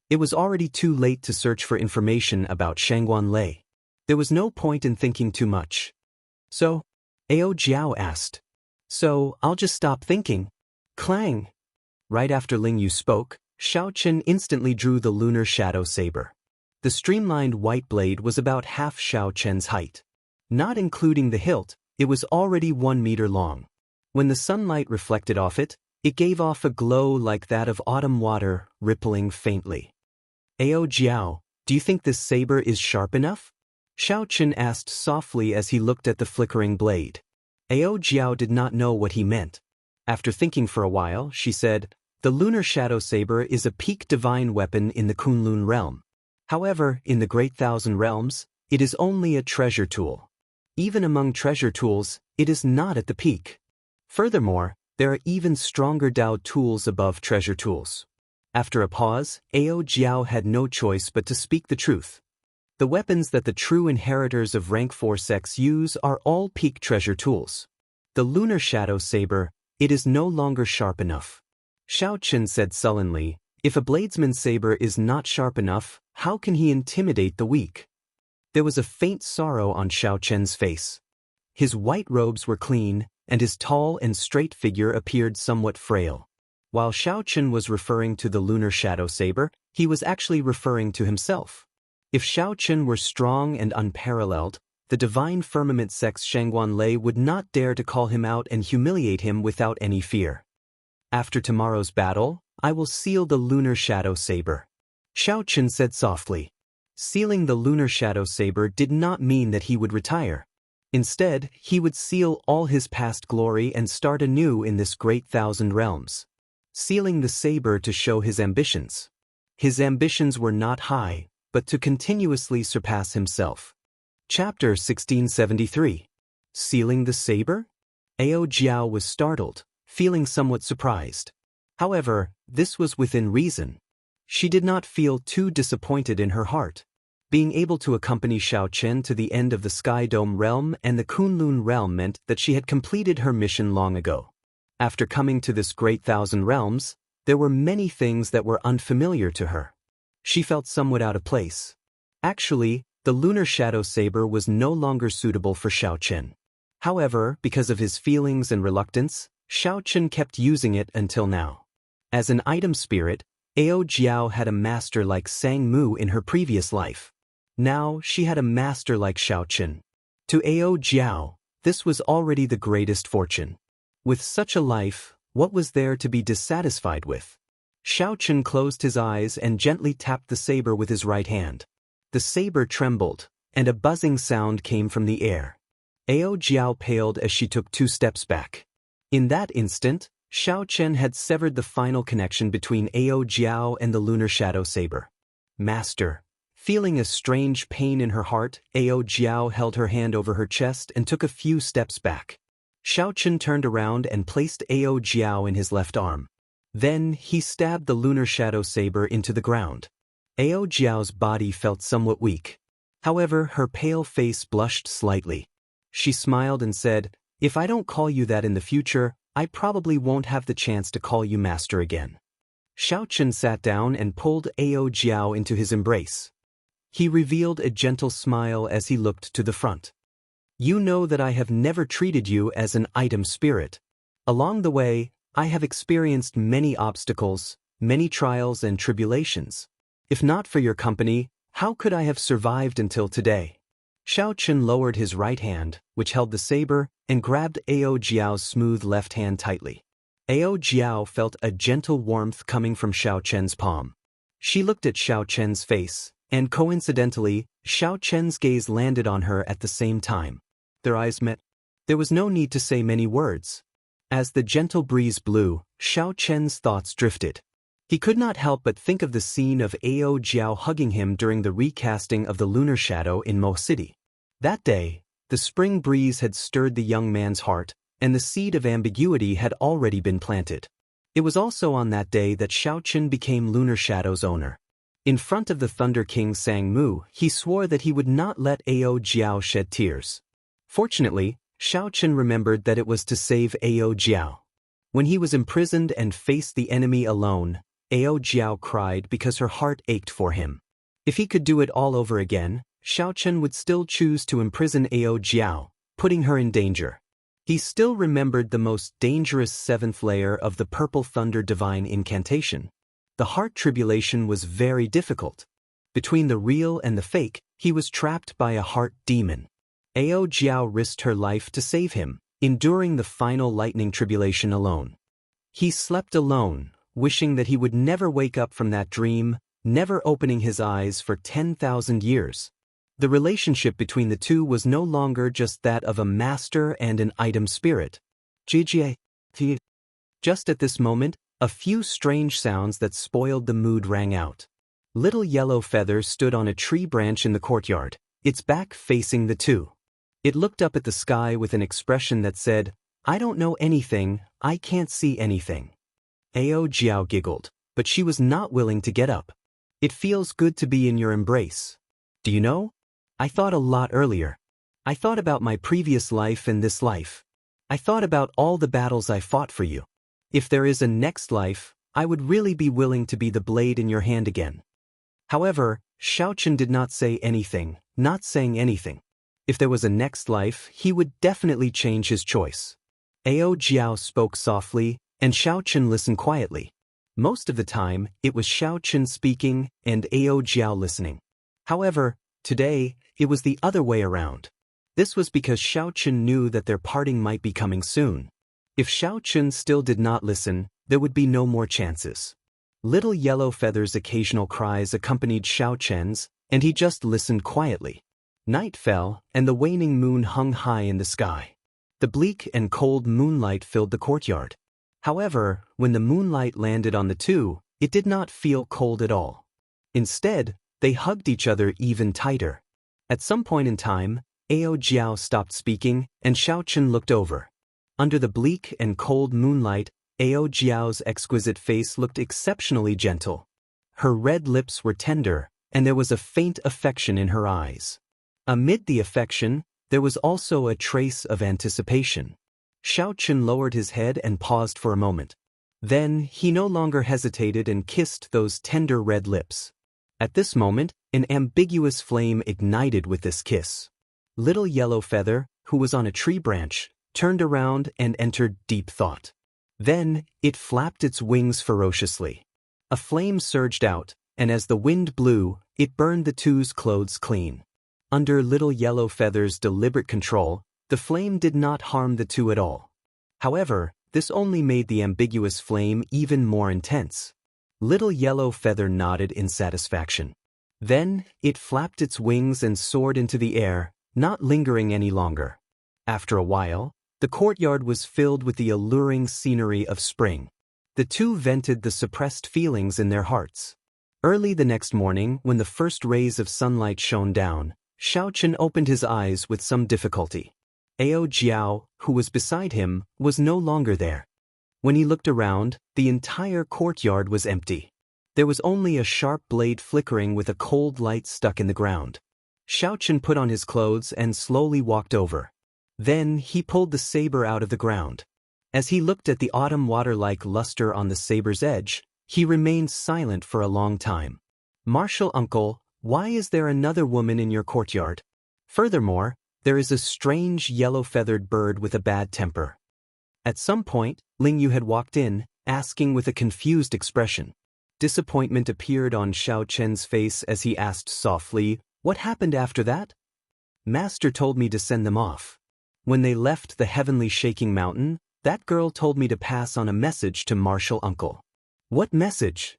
It was already too late to search for information about Shangguanlei. There was no point in thinking too much. So? Ao Jiao asked. So, I'll just stop thinking. Clang! Right after Ling Yu spoke, Xiaochen instantly drew the lunar shadow saber. The streamlined white blade was about half Xiaochen's height. Not including the hilt, it was already 1 meter long. When the sunlight reflected off it, it gave off a glow like that of autumn water, rippling faintly. Ao Jiao, do you think this saber is sharp enough? Xiaochen asked softly as he looked at the flickering blade. Ao Jiao did not know what he meant. After thinking for a while, she said, the lunar shadow saber is a peak divine weapon in the Kunlun realm. However, in the Great Thousand Realms, it is only a treasure tool. Even among treasure tools, it is not at the peak. Furthermore, there are even stronger Dao tools above treasure tools. After a pause, Ao Jiao had no choice but to speak the truth. The weapons that the true inheritors of rank 4 sects use are all peak treasure tools. The lunar shadow saber, it is no longer sharp enough. Xiaochen said sullenly, if a bladesman's saber is not sharp enough, how can he intimidate the weak? There was a faint sorrow on Xiaochen's face. His white robes were clean, and his tall and straight figure appeared somewhat frail. While Xiaochen was referring to the lunar shadow saber, he was actually referring to himself. If Xiaochen were strong and unparalleled, the divine firmament sect's Shangguanlei would not dare to call him out and humiliate him without any fear. After tomorrow's battle, I will seal the lunar shadow saber. Xiaochen said softly. Sealing the lunar shadow saber did not mean that he would retire. Instead, he would seal all his past glory and start anew in this Great Thousand Realms. Sealing the saber to show his ambitions. His ambitions were not high, but to continuously surpass himself. Chapter 1673. Sealing the saber? Ao Jiao was startled, feeling somewhat surprised. However, this was within reason. She did not feel too disappointed in her heart. Being able to accompany Xiaochen to the end of the Sky Dome realm and the Kunlun realm meant that she had completed her mission long ago. After coming to this Great Thousand Realms, there were many things that were unfamiliar to her. She felt somewhat out of place. Actually, the lunar shadow saber was no longer suitable for Xiaochen. However, because of his feelings and reluctance, Xiaochen kept using it until now. As an item spirit, Ao Jiao had a master like Sang Mu in her previous life. Now she had a master like Xiaochen. To Ao Jiao, this was already the greatest fortune. With such a life, what was there to be dissatisfied with? Xiaochen closed his eyes and gently tapped the saber with his right hand. The saber trembled, and a buzzing sound came from the air. Ao Jiao paled as she took 2 steps back. In that instant, Xiaochen had severed the final connection between Ao Jiao and the lunar shadow saber. Master. Feeling a strange pain in her heart, Ao Jiao held her hand over her chest and took a few steps back. Xiaochen turned around and placed Ao Jiao in his left arm. Then he stabbed the lunar shadow saber into the ground. Ao Jiao's body felt somewhat weak. However, her pale face blushed slightly. She smiled and said, if I don't call you that in the future, I probably won't have the chance to call you master again. Xiaochen sat down and pulled Ao Jiao into his embrace. He revealed a gentle smile as he looked to the front. You know that I have never treated you as an item spirit. Along the way, I have experienced many obstacles, many trials and tribulations. If not for your company, how could I have survived until today? Xiaochen lowered his right hand, which held the saber, and grabbed Ao Jiao's smooth left hand tightly. Ao Jiao felt a gentle warmth coming from Xiaochen's palm. She looked at Xiaochen's face, and coincidentally, Xiaochen's gaze landed on her at the same time. Their eyes met. There was no need to say many words. As the gentle breeze blew, Xiaochen's thoughts drifted. He could not help but think of the scene of Ao Jiao hugging him during the recasting of the lunar shadow in Mo City. That day, the spring breeze had stirred the young man's heart, and the seed of ambiguity had already been planted. It was also on that day that Xiaochen became Lunar Shadow's owner. In front of the Thunder King Sang Mu, he swore that he would not let Ao Jiao shed tears. Fortunately, Xiaochen remembered that it was to save Ao Jiao. When he was imprisoned and faced the enemy alone, Ao Jiao cried because her heart ached for him. If he could do it all over again, Xiaochen would still choose to imprison Ao Jiao, putting her in danger. He still remembered the most dangerous seventh layer of the Purple Thunder divine incantation. The heart tribulation was very difficult. Between the real and the fake, he was trapped by a heart demon. Ao Jiao risked her life to save him, enduring the final lightning tribulation alone. He slept alone, wishing that he would never wake up from that dream, never opening his eyes for 10,000 years. The relationship between the two was no longer just that of a master and an item spirit. Just at this moment, a few strange sounds that spoiled the mood rang out. Little Yellow Feather stood on a tree branch in the courtyard, its back facing the two. It looked up at the sky with an expression that said, "I don't know anything, I can't see anything." Ao Jiao giggled, but she was not willing to get up. "It feels good to be in your embrace. Do you know? I thought a lot earlier. I thought about my previous life and this life. I thought about all the battles I fought for you. If there is a next life, I would really be willing to be the blade in your hand again." However, Xiaochen did not say anything, not saying anything. If there was a next life, he would definitely change his choice. Ao Jiao spoke softly, and Xiaochen listened quietly. Most of the time, it was Xiaochen speaking and Ao Jiao listening. However, today, it was the other way around. This was because Xiaochen knew that their parting might be coming soon. If Xiaochen still did not listen, there would be no more chances. Little Yellow Feather's occasional cries accompanied Xiaochen's, and he just listened quietly. Night fell, and the waning moon hung high in the sky. The bleak and cold moonlight filled the courtyard. However, when the moonlight landed on the two, it did not feel cold at all. Instead, they hugged each other even tighter. At some point in time, Ao Jiao stopped speaking, and Xiaochen looked over. Under the bleak and cold moonlight, Ao Jiao's exquisite face looked exceptionally gentle. Her red lips were tender, and there was a faint affection in her eyes. Amid the affection, there was also a trace of anticipation. Xiaochen lowered his head and paused for a moment. Then, he no longer hesitated and kissed those tender red lips. At this moment, an ambiguous flame ignited with this kiss. Little Yellow Feather, who was on a tree branch, turned around and entered deep thought. Then, it flapped its wings ferociously. A flame surged out, and as the wind blew, it burned the two's clothes clean. Under Little Yellow Feather's deliberate control, the flame did not harm the two at all. However, this only made the ambiguous flame even more intense. Little Yellow Feather nodded in satisfaction. Then, it flapped its wings and soared into the air, not lingering any longer. After a while, the courtyard was filled with the alluring scenery of spring. The two vented the suppressed feelings in their hearts. Early the next morning, when the first rays of sunlight shone down, Xiaochen opened his eyes with some difficulty. Ao Jiao, who was beside him, was no longer there. When he looked around, the entire courtyard was empty. There was only a sharp blade flickering with a cold light stuck in the ground. Xiaochen put on his clothes and slowly walked over. Then he pulled the saber out of the ground. As he looked at the autumn water-like luster on the saber's edge, he remained silent for a long time. "Martial uncle, why is there another woman in your courtyard? Furthermore, there is a strange yellow-feathered bird with a bad temper." At some point, Ling Yu had walked in, asking with a confused expression. Disappointment appeared on Xiaochen's face as he asked softly, "What happened after that?" "Master told me to send them off. When they left the heavenly shaking mountain, that girl told me to pass on a message to Martial Uncle." "What message?"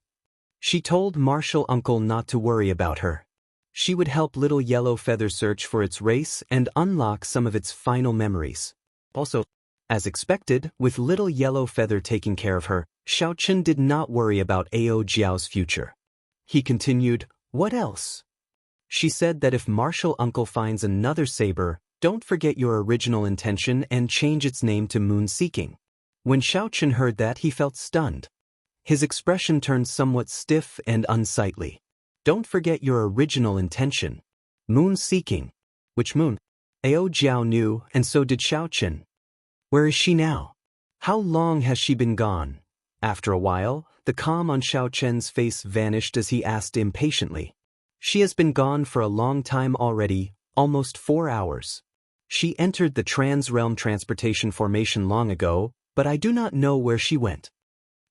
"She told Martial Uncle not to worry about her. She would help Little Yellow Feather search for its race and unlock some of its final memories." Also, as expected, with Little Yellow Feather taking care of her, Xiaochen did not worry about Ao Jiao's future. He continued, "What else?" "She said that if Martial Uncle finds another saber, don't forget your original intention and change its name to Moon Seeking." When Xiaochen heard that, he felt stunned. His expression turned somewhat stiff and unsightly. "Don't forget your original intention. Moon Seeking. Which moon?" Ao Jiao knew, and so did Xiaochen. "Where is she now?" How long has she been gone? After a while, the calm on Xiao Chen's face vanished as he asked impatiently. She has been gone for a long time already, almost 4 hours. She entered the trans-realm transportation formation long ago, but I do not know where she went.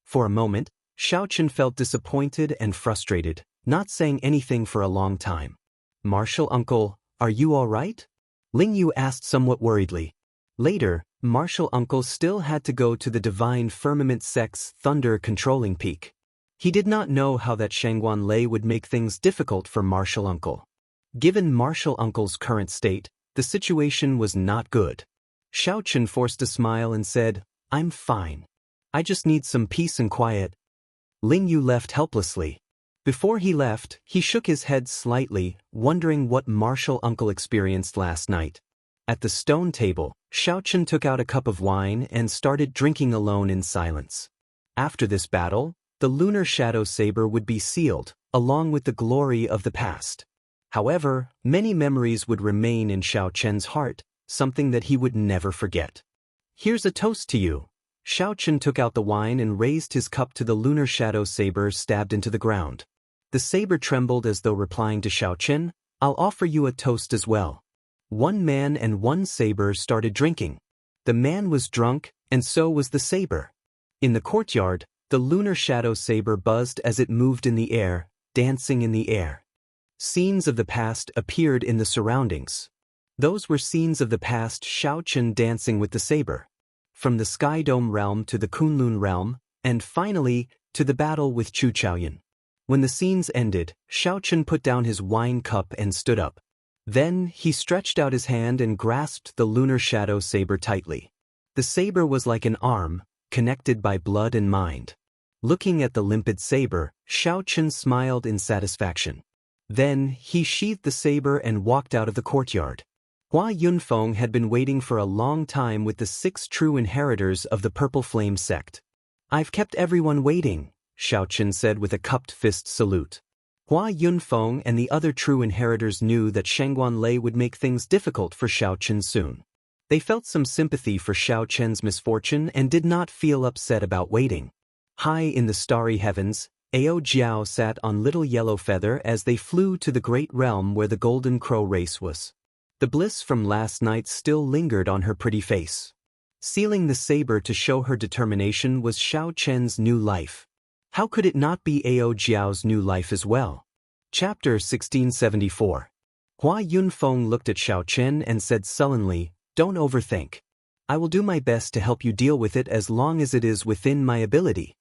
For a moment, Xiao Chen felt disappointed and frustrated, not saying anything for a long time. Martial Uncle, are you all right? Ling Yu asked somewhat worriedly. Later, Martial Uncle still had to go to the Divine Firmament Sect's thunder-controlling peak. He did not know how that Shangguan Lei would make things difficult for Martial Uncle. Given Martial Uncle's current state, the situation was not good. Xiao Chen forced a smile and said, I'm fine. I just need some peace and quiet. Ling Yu left helplessly. Before he left, he shook his head slightly, wondering what Martial Uncle experienced last night. At the stone table, Xiao Chen took out a cup of wine and started drinking alone in silence. After this battle, the lunar shadow saber would be sealed, along with the glory of the past. However, many memories would remain in Xiao Chen's heart, something that he would never forget. Here's a toast to you. Xiao Chen took out the wine and raised his cup to the lunar shadow saber stabbed into the ground. The saber trembled as though replying to Xiao Chen, I'll offer you a toast as well. One man and one saber started drinking. The man was drunk, and so was the saber. In the courtyard, the lunar shadow saber buzzed as it moved in the air, dancing in the air. Scenes of the past appeared in the surroundings. Those were scenes of the past Xiao Chen dancing with the saber. From the Sky Dome realm to the Kunlun realm, and finally, to the battle with Chu Chaoyan. When the scenes ended, Xiao Chen put down his wine cup and stood up. Then, he stretched out his hand and grasped the lunar shadow saber tightly. The saber was like an arm, connected by blood and mind. Looking at the limpid saber, Xiao Chen smiled in satisfaction. Then, he sheathed the saber and walked out of the courtyard. Hua Yunfeng had been waiting for a long time with the 6 true inheritors of the Purple Flame sect. I've kept everyone waiting, Xiao Chen said with a cupped fist salute. Hua Yunfeng and the other true inheritors knew that Shangguan Lei would make things difficult for Xiao Chen soon. They felt some sympathy for Xiao Chen's misfortune and did not feel upset about waiting. High in the starry heavens, Ao Jiao sat on Little Yellow Feather as they flew to the great realm where the Golden Crow race was. The bliss from last night still lingered on her pretty face. Sealing the saber to show her determination was Xiao Chen's new life. How could it not be Ao Jiao's new life as well? Chapter 1674. Hua Yunfeng looked at Xiao Chen and said sullenly, Don't overthink. I will do my best to help you deal with it as long as it is within my ability.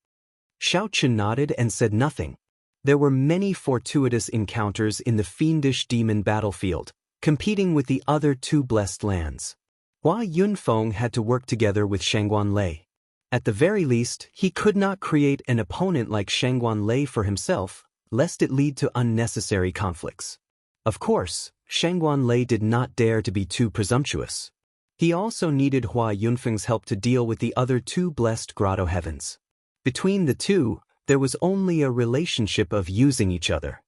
Xiao Chen nodded and said nothing. There were many fortuitous encounters in the fiendish demon battlefield, competing with the other 2 blessed lands. Hua Yunfeng had to work together with Shangguan Lei. At the very least, he could not create an opponent like Shangguan Lei for himself, lest it lead to unnecessary conflicts. Of course, Shangguan Lei did not dare to be too presumptuous. He also needed Hua Yunfeng's help to deal with the other 2 blessed grotto heavens. Between the 2, there was only a relationship of using each other.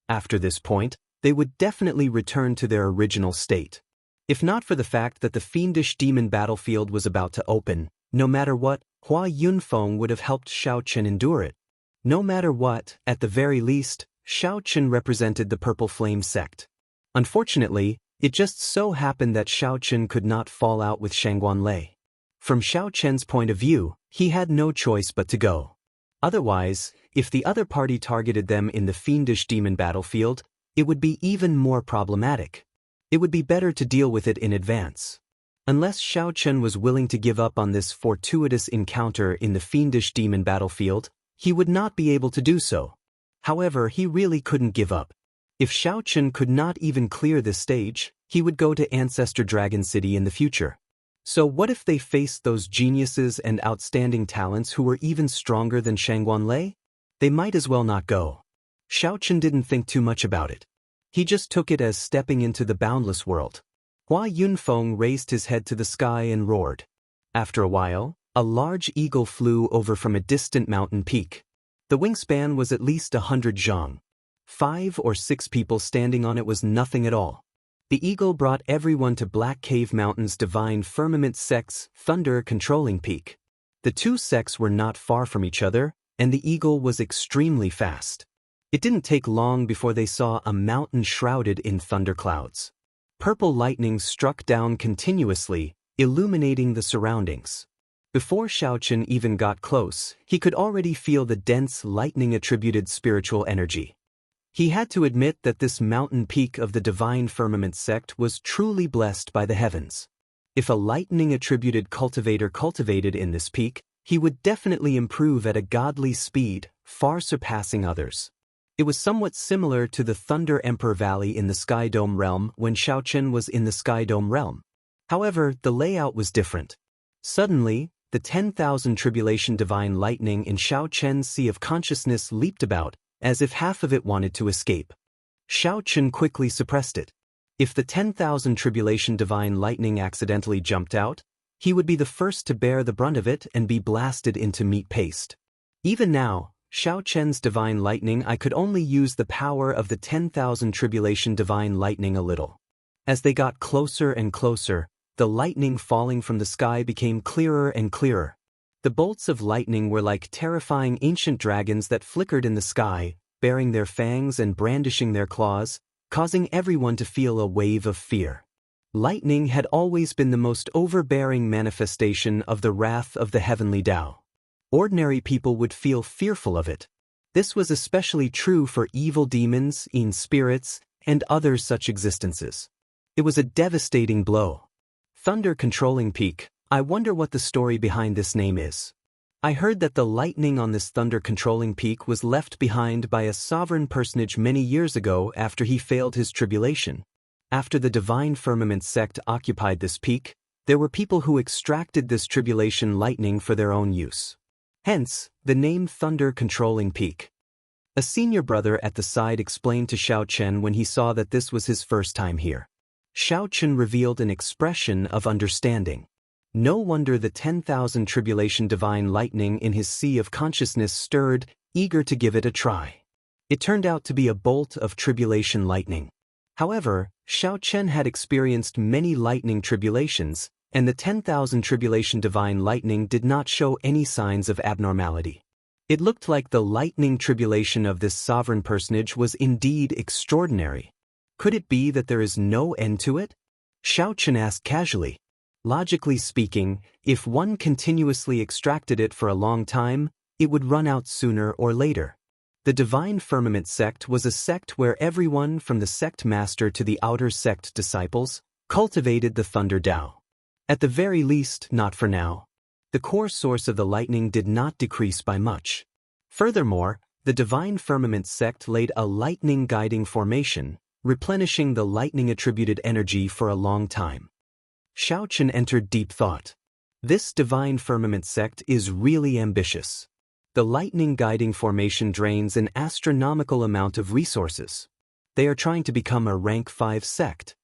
After this point, they would definitely return to their original state. If not for the fact that the fiendish demon battlefield was about to open, no matter what, Hua Yunfeng would have helped Xiao Chen endure it. No matter what, at the very least, Xiao Chen represented the Purple Flame sect. Unfortunately, it just so happened that Xiao Chen could not fall out with Shangguan Lei. From Xiao Chen's point of view, he had no choice but to go. Otherwise, if the other party targeted them in the fiendish demon battlefield, it would be even more problematic. It would be better to deal with it in advance. Unless Xiao Chen was willing to give up on this fortuitous encounter in the fiendish demon battlefield, he would not be able to do so. However, he really couldn't give up. If Xiao Chen could not even clear this stage, he would go to Ancestor Dragon City in the future. So what if they faced those geniuses and outstanding talents who were even stronger than Shangguan Lei? They might as well not go. Xiao Chen didn't think too much about it. He just took it as stepping into the boundless world. Hua Yunfeng raised his head to the sky and roared. After a while, a large eagle flew over from a distant mountain peak. The wingspan was at least 100 zhang. 5 or 6 people standing on it was nothing at all. The eagle brought everyone to Black Cave Mountain's Divine Firmament Sect's thunder-controlling peak. The two sects were not far from each other, and the eagle was extremely fast. It didn't take long before they saw a mountain shrouded in thunderclouds. Purple lightning struck down continuously, illuminating the surroundings. Before Xiaochen even got close, he could already feel the dense lightning-attributed spiritual energy. He had to admit that this mountain peak of the Divine Firmament sect was truly blessed by the heavens. If a lightning-attributed cultivator cultivated in this peak, he would definitely improve at a godly speed, far surpassing others. It was somewhat similar to the Thunder Emperor Valley in the Sky Dome realm when Xiaochen was in the Sky Dome realm. However, the layout was different. Suddenly, the 10,000 tribulation divine lightning in Xiaochen's sea of consciousness leaped about, as if half of it wanted to escape. Xiaochen quickly suppressed it. If the 10,000 tribulation divine lightning accidentally jumped out, he would be the first to bear the brunt of it and be blasted into meat paste. Even now, Xiaochen's divine lightning, I could only use the power of the 10,000 tribulation divine lightning a little. As they got closer and closer, the lightning falling from the sky became clearer and clearer. The bolts of lightning were like terrifying ancient dragons that flickered in the sky, baring their fangs and brandishing their claws, causing everyone to feel a wave of fear. Lightning had always been the most overbearing manifestation of the wrath of the heavenly Tao. Ordinary people would feel fearful of it. This was especially true for evil demons, spirits, and other such existences. It was a devastating blow. Thunder Controlling Peak. I wonder what the story behind this name is. I heard that the lightning on this thunder controlling peak was left behind by a sovereign personage many years ago after he failed his tribulation. After the Divine Firmament sect occupied this peak, there were people who extracted this tribulation lightning for their own use. Hence, the name Thunder Controlling Peak. A senior brother at the side explained to Xiaochen when he saw that this was his first time here. Xiaochen revealed an expression of understanding. No wonder the 10,000 tribulation divine lightning in his sea of consciousness stirred, eager to give it a try. It turned out to be a bolt of tribulation lightning. However, Xiaochen had experienced many lightning tribulations, and the 10,000 tribulation divine lightning did not show any signs of abnormality. It looked like the lightning tribulation of this sovereign personage was indeed extraordinary. Could it be that there is no end to it? Xiaochen asked casually. Logically speaking, if one continuously extracted it for a long time, it would run out sooner or later. The Divine Firmament sect was a sect where everyone from the sect master to the outer sect disciples cultivated the Thunder Tao. At the very least, not for now. The core source of the lightning did not decrease by much. Furthermore, the Divine Firmament sect laid a lightning guiding formation, replenishing the lightning-attributed energy for a long time. Xiaochen entered deep thought. This Divine Firmament sect is really ambitious. The lightning guiding formation drains an astronomical amount of resources. They are trying to become a rank 5 sect.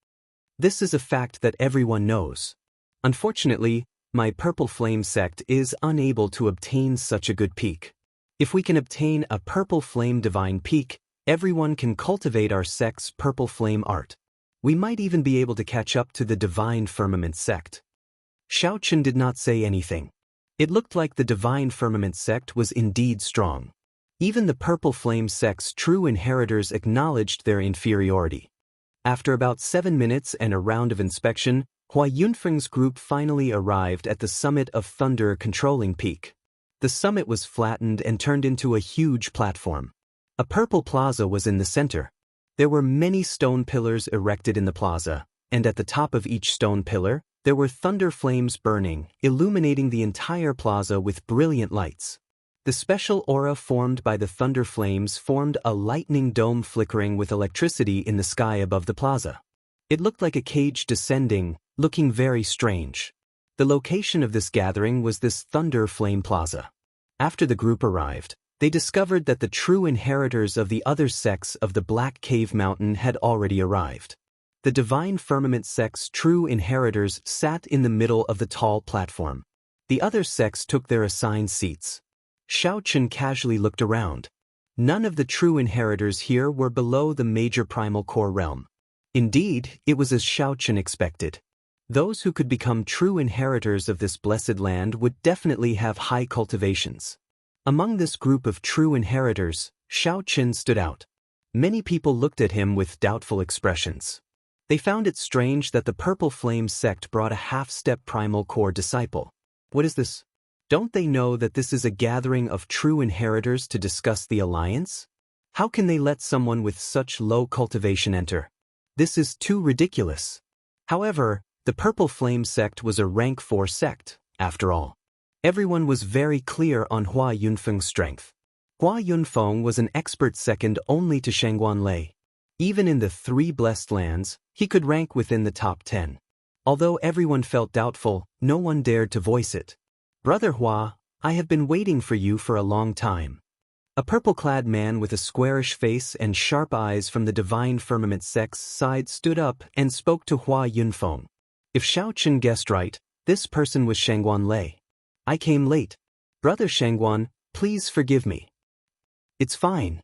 This is a fact that everyone knows. Unfortunately, my Purple Flame sect is unable to obtain such a good peak. If we can obtain a Purple Flame Divine peak, everyone can cultivate our sect's Purple Flame art. We might even be able to catch up to the Divine Firmament sect. Xiaochen did not say anything. It looked like the Divine Firmament sect was indeed strong. Even the Purple Flame sect's true inheritors acknowledged their inferiority. After about 7 minutes and a round of inspection, Hua Yunfeng's group finally arrived at the summit of Thunder Controlling Peak. The summit was flattened and turned into a huge platform. A purple plaza was in the center. There were many stone pillars erected in the plaza, and at the top of each stone pillar, there were thunder flames burning, illuminating the entire plaza with brilliant lights. The special aura formed by the thunder flames formed a lightning dome flickering with electricity in the sky above the plaza. It looked like a cage descending, looking very strange. The location of this gathering was this Thunder Flame Plaza. After the group arrived, they discovered that the true inheritors of the other sects of the Black Cave Mountain had already arrived. The Divine Firmament sect's true inheritors sat in the middle of the tall platform. The other sects took their assigned seats. Xiaochen casually looked around. None of the true inheritors here were below the major primal core realm. Indeed, it was as Xiaochen expected. Those who could become true inheritors of this blessed land would definitely have high cultivations. Among this group of true inheritors, Xianxia stood out. Many people looked at him with doubtful expressions. They found it strange that the Purple Flame sect brought a half-step primal core disciple. What is this? Don't they know that this is a gathering of true inheritors to discuss the alliance? How can they let someone with such low cultivation enter? This is too ridiculous. However, the Purple Flame sect was a rank 4 sect, after all. Everyone was very clear on Hua Yunfeng's strength. Hua Yunfeng was an expert second only to Lei. Even in the 3 blessed lands, he could rank within the top 10. Although everyone felt doubtful, no one dared to voice it. Brother Hua, I have been waiting for you for a long time. A purple-clad man with a squarish face and sharp eyes from the Divine Firmament sect's side stood up and spoke to Hua Yunfeng. If Xianxia guessed right, this person was Lei. I came late. Brother Shangguan, please forgive me. It's fine.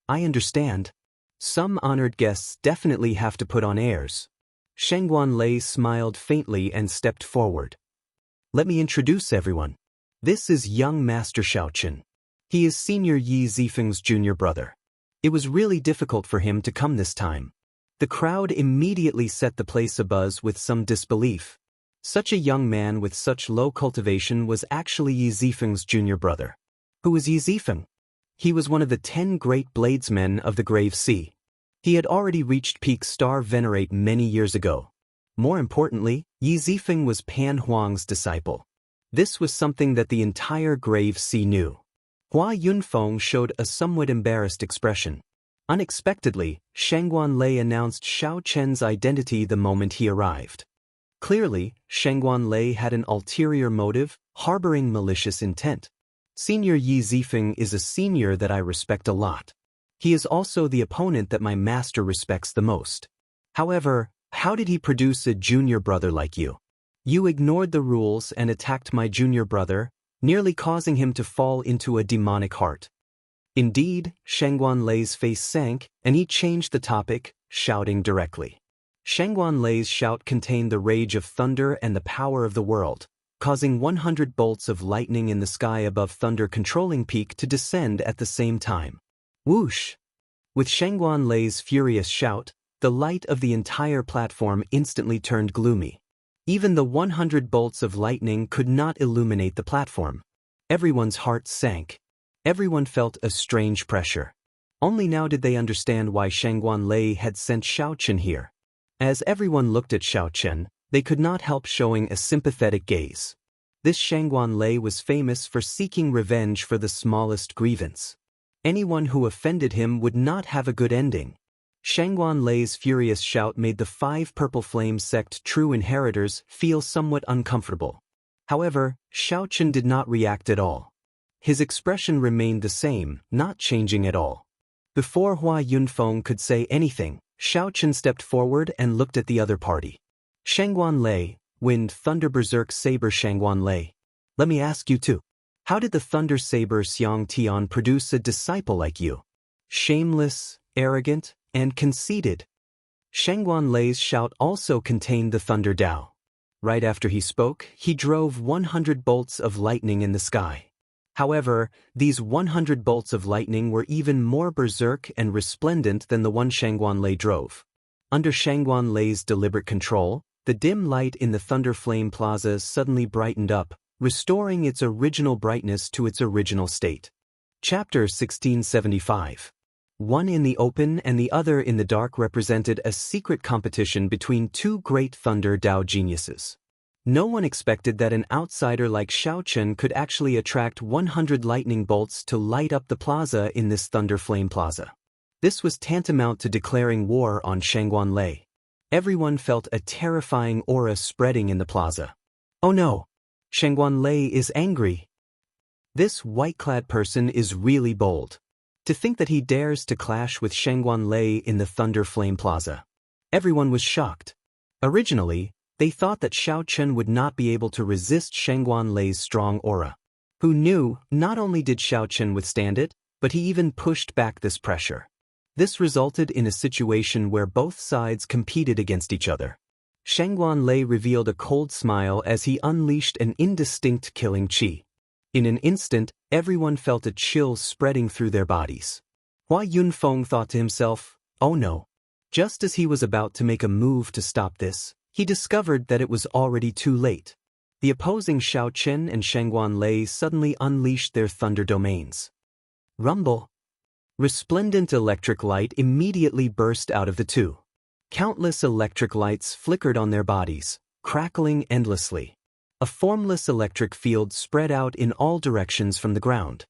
I understand. Some honored guests definitely have to put on airs. Lei smiled faintly and stepped forward. Let me introduce everyone. This is young Master Xianxia. He is Senior Yi Zifeng's junior brother. It was really difficult for him to come this time. The crowd immediately set the place abuzz with some disbelief. Such a young man with such low cultivation was actually Yi Zifeng's junior brother. Who was Yi Zifeng? He was one of the 10 great bladesmen of the Grave Sea. He had already reached peak star venerate many years ago. More importantly, Yi Zifeng was Pan Huang's disciple. This was something that the entire Grave Sea knew. Hua Yunfeng showed a somewhat embarrassed expression. Unexpectedly, Lei announced Xianxia's identity the moment he arrived. Clearly, Lei had an ulterior motive, harboring malicious intent. Senior Yi Zifeng is a senior that I respect a lot. He is also the opponent that my master respects the most. However, how did he produce a junior brother like you? You ignored the rules and attacked my junior brother, nearly causing him to fall into a demonic heart. Indeed, Lei's face sank, and he changed the topic, shouting directly. Lei's shout contained the rage of thunder and the power of the world, causing 100 bolts of lightning in the sky above Thunder Controlling Peak to descend at the same time. Whoosh! With Lei's furious shout, the light of the entire platform instantly turned gloomy. Even the 100 bolts of lightning could not illuminate the platform. Everyone's heart sank. Everyone felt a strange pressure. Only now did they understand why Lei had sent Xianxia here. As everyone looked at Xianxia, they could not help showing a sympathetic gaze. This Lei was famous for seeking revenge for the smallest grievance. Anyone who offended him would not have a good ending. Lei's furious shout made the 5 Purple Flame sect true inheritors feel somewhat uncomfortable. However, Xianxia did not react at all. His expression remained the same, not changing at all. Before Hua Yunfeng could say anything, Xianxia stepped forward and looked at the other party. Lei, Wind Thunder Berserk Saber Lei. Let me ask you too. How did the Thunder Saber Xianxia produce a disciple like you? Shameless, arrogant, and conceited. Lei's shout also contained the Thunder Dao. Right after he spoke, he drove 100 bolts of lightning in the sky. However, these 100 bolts of lightning were even more berserk and resplendent than the one Lei drove. Under Lei's deliberate control, the dim light in the Thunder Flame Plaza suddenly brightened up, restoring its original brightness to its original state. Chapter 1675. One in the open and the other in the dark represented a secret competition between 2 great Thunder Dao geniuses. No one expected that an outsider like Xianxia could actually attract 100 lightning bolts to light up the plaza in this Thunder Flame Plaza. This was tantamount to declaring war on Lei. Everyone felt a terrifying aura spreading in the plaza. Oh no! Lei is angry. This white-clad person is really bold. To think that he dares to clash with Lei in the Thunder Flame Plaza. Everyone was shocked. Originally, they thought that Xianxia would not be able to resist Lei's strong aura. Who knew, not only did Xianxia withstand it, but he even pushed back this pressure. This resulted in a situation where both sides competed against each other. Shangguan Lei revealed a cold smile as he unleashed an indistinct killing qi. In an instant, everyone felt a chill spreading through their bodies. Hua Yunfeng thought to himself, "Oh no." Just as he was about to make a move to stop this, he discovered that it was already too late. The opposing Xiao Chen and Shangguan Lei suddenly unleashed their thunder domains. Rumble. Resplendent electric light immediately burst out of the two. Countless electric lights flickered on their bodies, crackling endlessly. A formless electric field spread out in all directions from the ground.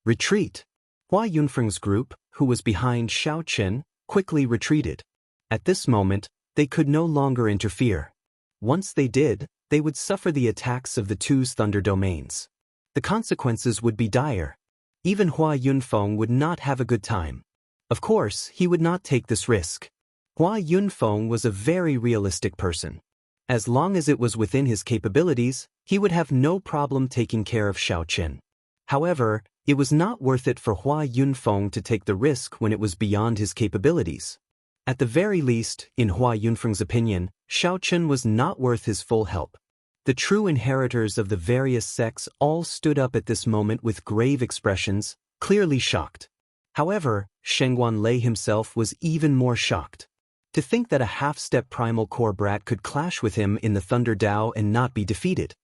Retreat. Hua Yunfeng's group, who was behind Xiao Chen, quickly retreated. At this moment, they could no longer interfere. Once they did, they would suffer the attacks of the two's thunder domains. The consequences would be dire. Even Hua Yunfeng would not have a good time. Of course, he would not take this risk. Hua Yunfeng was a very realistic person. As long as it was within his capabilities, he would have no problem taking care of Xiao Chen. However, it was not worth it for Hua Yunfeng to take the risk when it was beyond his capabilities. At the very least, in Hua Yunfeng's opinion, Xiao Chen was not worth his full help. The true inheritors of the various sects all stood up at this moment with grave expressions, clearly shocked. However, Shangguan Lei himself was even more shocked. To think that a half-step primal core brat could clash with him in the Thunder Dao and not be defeated.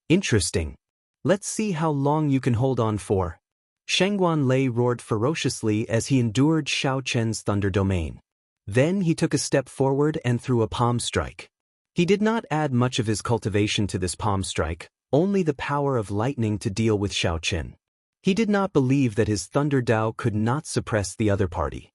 Interesting. Let's see how long you can hold on for. Shangguan Lei roared ferociously as he endured Xiao Chen's thunder domain. Then he took a step forward and threw a palm strike. He did not add much of his cultivation to this palm strike, only the power of lightning to deal with Xiao Chen. He did not believe that his Thunder Dao could not suppress the other party.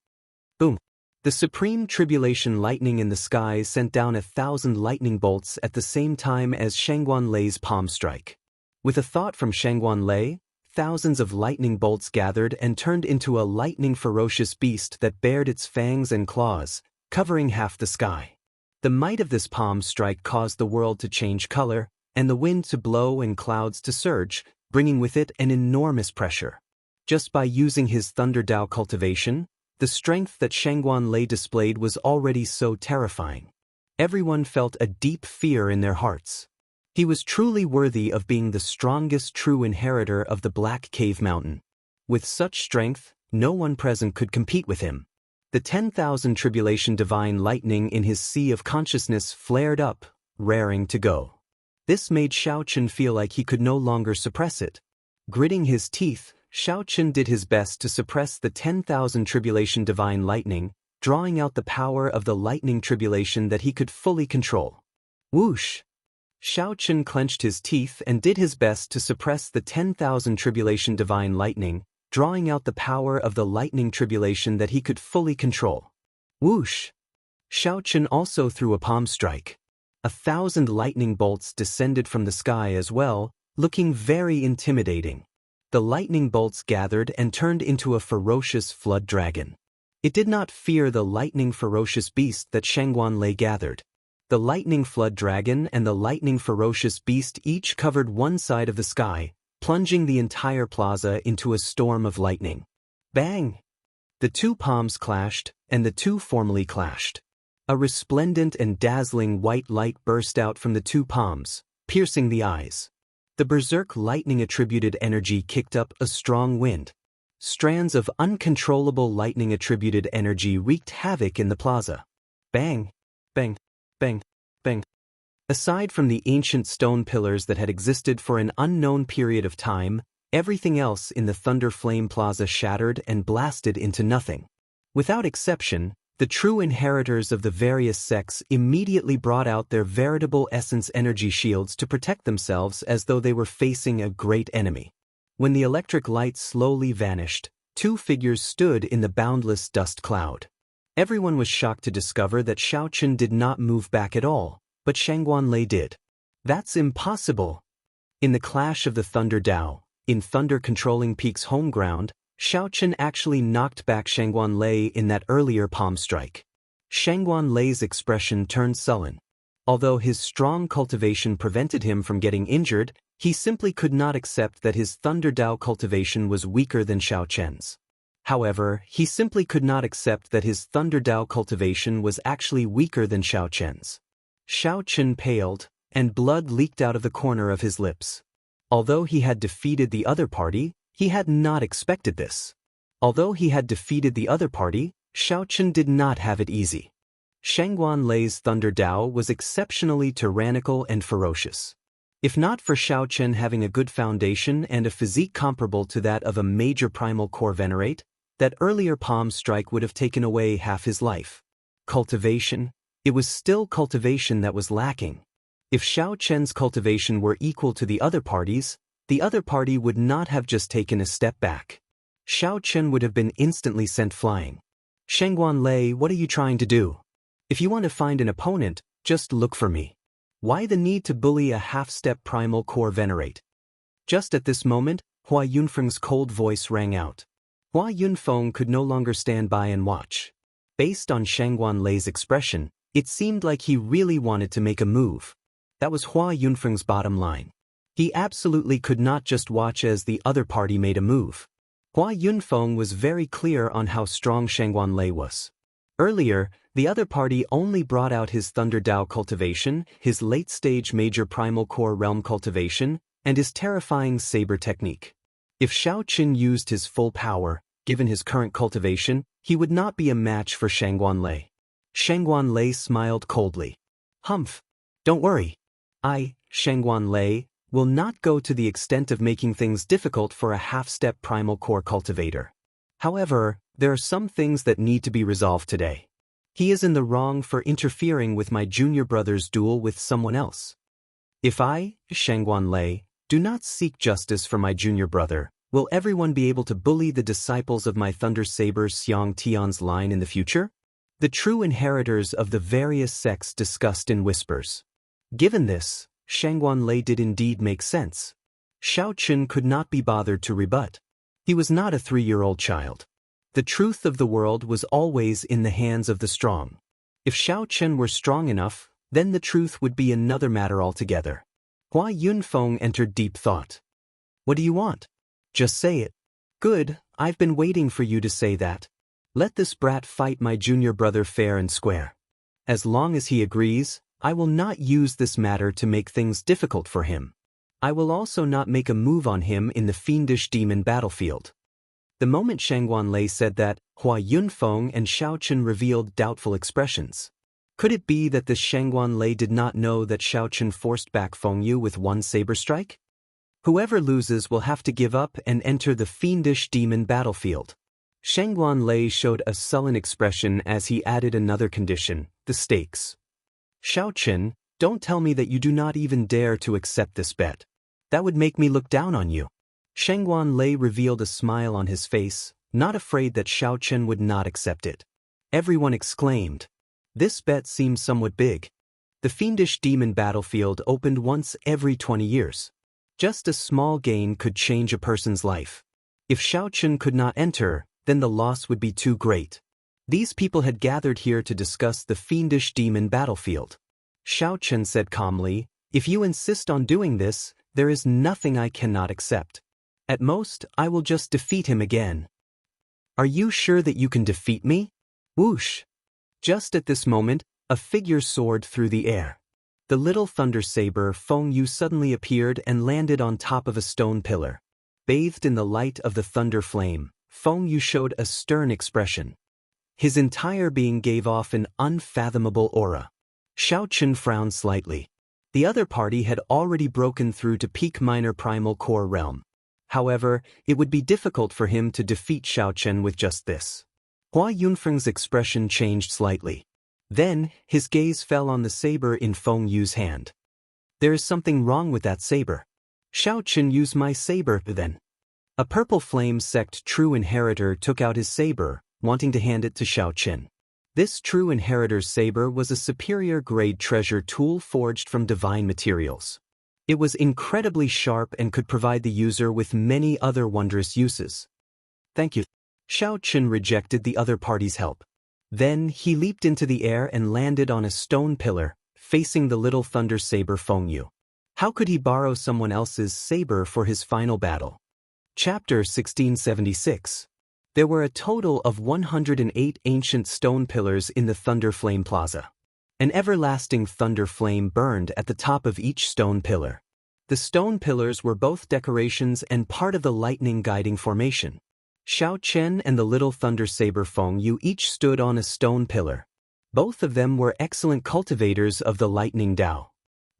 Boom! The supreme tribulation lightning in the sky sent down 1,000 lightning bolts at the same time as Shangguan Lei's palm strike. With a thought from Shangguan Lei, thousands of lightning bolts gathered and turned into a lightning ferocious beast that bared its fangs and claws, covering half the sky. The might of this palm strike caused the world to change color, and the wind to blow and clouds to surge, bringing with it an enormous pressure. Just by using his Thunder Dao cultivation, the strength that Shangguan Lei displayed was already so terrifying. Everyone felt a deep fear in their hearts. He was truly worthy of being the strongest true inheritor of the Black Cave Mountain. With such strength, no one present could compete with him. The 10,000 tribulation divine lightning in his sea of consciousness flared up, raring to go. This made Xiao Chen feel like he could no longer suppress it. Gritting his teeth, Xiao Chen did his best to suppress the 10,000 tribulation divine lightning, drawing out the power of the lightning tribulation that he could fully control. Whoosh! Xiao Chen clenched his teeth and did his best to suppress the 10,000 tribulation divine lightning, drawing out the power of the lightning tribulation that he could fully control. Whoosh! Xiao Chen also threw a palm strike. 1,000 lightning bolts descended from the sky as well, looking very intimidating. The lightning bolts gathered and turned into a ferocious flood dragon. It did not fear the lightning ferocious beast that Shangguan Lei gathered. The lightning flood dragon and the lightning ferocious beast each covered one side of the sky, plunging the entire plaza into a storm of lightning. Bang! The two palms clashed, and the two formally clashed. A resplendent and dazzling white light burst out from the two palms, piercing the eyes. The berserk lightning-attributed energy kicked up a strong wind. Strands of uncontrollable lightning-attributed energy wreaked havoc in the plaza. Bang! Bang! Bang! Bang! Aside from the ancient stone pillars that had existed for an unknown period of time, everything else in the Thunder Flame Plaza shattered and blasted into nothing. Without exception, the true inheritors of the various sects immediately brought out their veritable essence energy shields to protect themselves as though they were facing a great enemy. When the electric light slowly vanished, two figures stood in the boundless dust cloud. Everyone was shocked to discover that Xiao Chen did not move back at all, but Shangguan Lei did. That's impossible. In the clash of the Thunder Dao, in Thunder Controlling Peak's home ground, Xiao Chen actually knocked back Shangguan Lei in that earlier palm strike. Shangguan Lei's expression turned sullen. Although his strong cultivation prevented him from getting injured, he simply could not accept that his Thunder Dao cultivation was weaker than Xiao Chen's. However, he simply could not accept that his Thunder Dao cultivation was actually weaker than Xiao Chen's. Xiao Chen paled, and blood leaked out of the corner of his lips. Although he had defeated the other party, he had not expected this. Although he had defeated the other party, Xiao Chen did not have it easy. Shangguan Lei's Thunder Dao was exceptionally tyrannical and ferocious. If not for Xiao Chen having a good foundation and a physique comparable to that of a major primal core venerate, that earlier palm strike would have taken away half his life. Cultivation? It was still cultivation that was lacking. If Xiao Chen's cultivation were equal to the other party's, the other party would not have just taken a step back. Xiao Chen would have been instantly sent flying. Shangguan Lei, what are you trying to do? If you want to find an opponent, just look for me. Why the need to bully a half-step primal core venerate? Just at this moment, Hua Yunfeng's cold voice rang out. Hua Yunfeng could no longer stand by and watch. Based on Shangguan Lei's expression, it seemed like he really wanted to make a move. That was Hua Yunfeng's bottom line. He absolutely could not just watch as the other party made a move. Hua Yunfeng was very clear on how strong Shangguan Lei was. Earlier, the other party only brought out his Thunder Dao cultivation, his late-stage major primal core realm cultivation, and his terrifying saber technique. If Xiao Chen used his full power, given his current cultivation, he would not be a match for Shangguan Lei. Shangguan Lei smiled coldly. Humph. Don't worry. I, Shangguan Lei, will not go to the extent of making things difficult for a half-step primal core cultivator. However, there are some things that need to be resolved today. He is in the wrong for interfering with my junior brother's duel with someone else. If I, Shangguan Lei, do not seek justice for my junior brother, will everyone be able to bully the disciples of my Thunder Saber Xianxia's line in the future? The true inheritors of the various sects discussed in whispers. Given this, Shangguan Lei did indeed make sense. Xiao Chen could not be bothered to rebut. He was not a 3-year-old child. The truth of the world was always in the hands of the strong. If Xiao Chen were strong enough, then the truth would be another matter altogether. Hua Yunfeng entered deep thought. What do you want? Just say it. Good, I've been waiting for you to say that. Let this brat fight my junior brother fair and square. As long as he agrees, I will not use this matter to make things difficult for him. I will also not make a move on him in the fiendish demon battlefield. The moment Shangguan Lei said that, Hua Yunfeng and Xiao Chen revealed doubtful expressions. Could it be that this Shangguan Lei did not know that Xiao Chen forced back Fengyu with one saber strike? Whoever loses will have to give up and enter the fiendish demon battlefield. Shangguan Lei showed a sullen expression as he added another condition, the stakes. Xiao Chen, don't tell me that you do not even dare to accept this bet. That would make me look down on you. Shangguan Lei revealed a smile on his face, not afraid that Xiao Chen would not accept it. Everyone exclaimed. This bet seems somewhat big. The fiendish demon battlefield opened once every 20 years. Just a small gain could change a person's life. If Xiao Chen could not enter, then the loss would be too great. These people had gathered here to discuss the fiendish demon battlefield. Xiao Chen said calmly, if you insist on doing this, there is nothing I cannot accept. At most, I will just defeat him again. Are you sure that you can defeat me? Whoosh! Just at this moment, a figure soared through the air. The little thunder saber Fengyu suddenly appeared and landed on top of a stone pillar. Bathed in the light of the thunder flame, Fengyu showed a stern expression. His entire being gave off an unfathomable aura. Xiao Chen frowned slightly. The other party had already broken through to peak minor primal core realm. However, it would be difficult for him to defeat Xiao Chen with just this. Hua Yunfeng's expression changed slightly. Then, his gaze fell on the saber in Fengyu's hand. There is something wrong with that saber. Xiao Chen used my saber then. A purple flame sect true inheritor took out his saber, wanting to hand it to Xiao Chen. This true inheritor's saber was a superior grade treasure tool forged from divine materials. It was incredibly sharp and could provide the user with many other wondrous uses. Thank you. Xiao Chen rejected the other party's help. Then he leaped into the air and landed on a stone pillar, facing the little thunder saber Fengyu. How could he borrow someone else's saber for his final battle? Chapter 1676. There were a total of 108 ancient stone pillars in the Thunder Flame Plaza. An everlasting thunder flame burned at the top of each stone pillar. The stone pillars were both decorations and part of the lightning guiding formation. Xiao Chen and the little thunder saber Feng Yu each stood on a stone pillar. Both of them were excellent cultivators of the lightning Dao.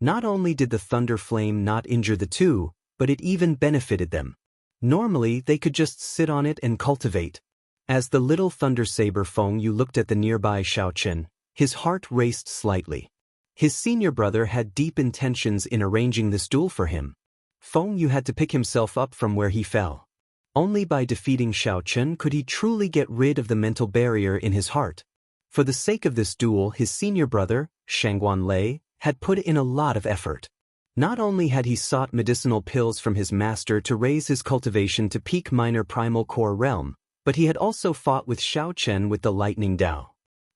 Not only did the thunder flame not injure the two, but it even benefited them. Normally, they could just sit on it and cultivate. As the little thunder saber Feng Yu looked at the nearby Xiao Chen, his heart raced slightly. His senior brother had deep intentions in arranging this duel for him. Feng Yu had to pick himself up from where he fell. Only by defeating Xiao Chen could he truly get rid of the mental barrier in his heart. For the sake of this duel, his senior brother, Shangguan Lei, had put in a lot of effort. Not only had he sought medicinal pills from his master to raise his cultivation to peak minor primal core realm, but he had also fought with Xiao Chen with the lightning Dao.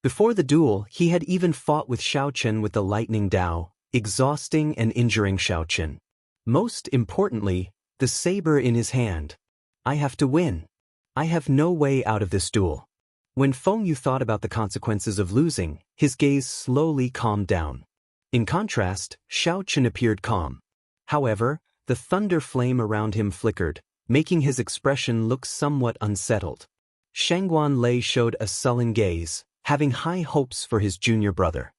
Before the duel, he had even fought with Xiao Chen with the lightning Dao, exhausting and injuring Xiao Chen. Most importantly, the saber in his hand. I have to win. I have no way out of this duel. When Feng Yu thought about the consequences of losing, his gaze slowly calmed down. In contrast, Xiao Chen appeared calm. However, the thunder flame around him flickered, making his expression look somewhat unsettled. Shangguan Lei showed a sullen gaze, having high hopes for his junior brother.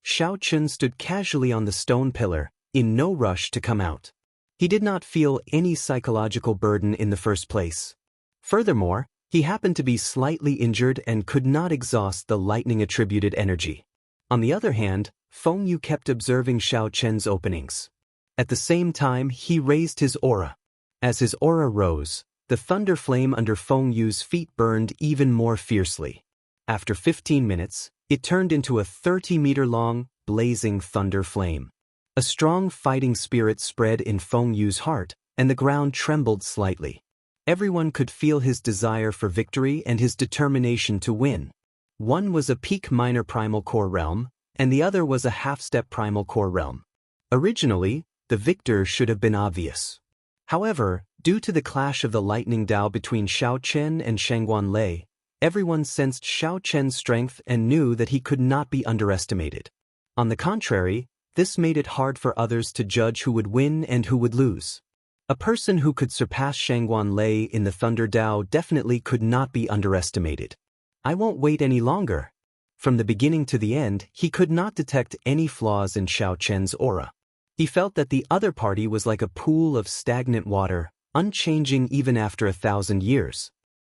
Xiao Chen stood casually on the stone pillar, in no rush to come out. He did not feel any psychological burden in the first place. Furthermore, he happened to be slightly injured and could not exhaust the lightning-attributed energy. On the other hand, Feng Yu kept observing Xiao Chen's openings. At the same time, he raised his aura. As his aura rose, the thunder flame under Feng Yu's feet burned even more fiercely. After 15 minutes, it turned into a 30-meter-long, blazing thunder flame. A strong fighting spirit spread in Feng Yu's heart, and the ground trembled slightly. Everyone could feel his desire for victory and his determination to win. One was a peak minor primal core realm, and the other was a half-step primal core realm. Originally, the victor should have been obvious. However, due to the clash of the lightning Dao between Xiao Chen and Shangguan Lei, everyone sensed Xiao Chen's strength and knew that he could not be underestimated. On the contrary, this made it hard for others to judge who would win and who would lose. A person who could surpass Shangguan Lei in the Thunder Dao definitely could not be underestimated. I won't wait any longer. From the beginning to the end, he could not detect any flaws in Xiao Chen's aura. He felt that the other party was like a pool of stagnant water, unchanging even after 1,000 years.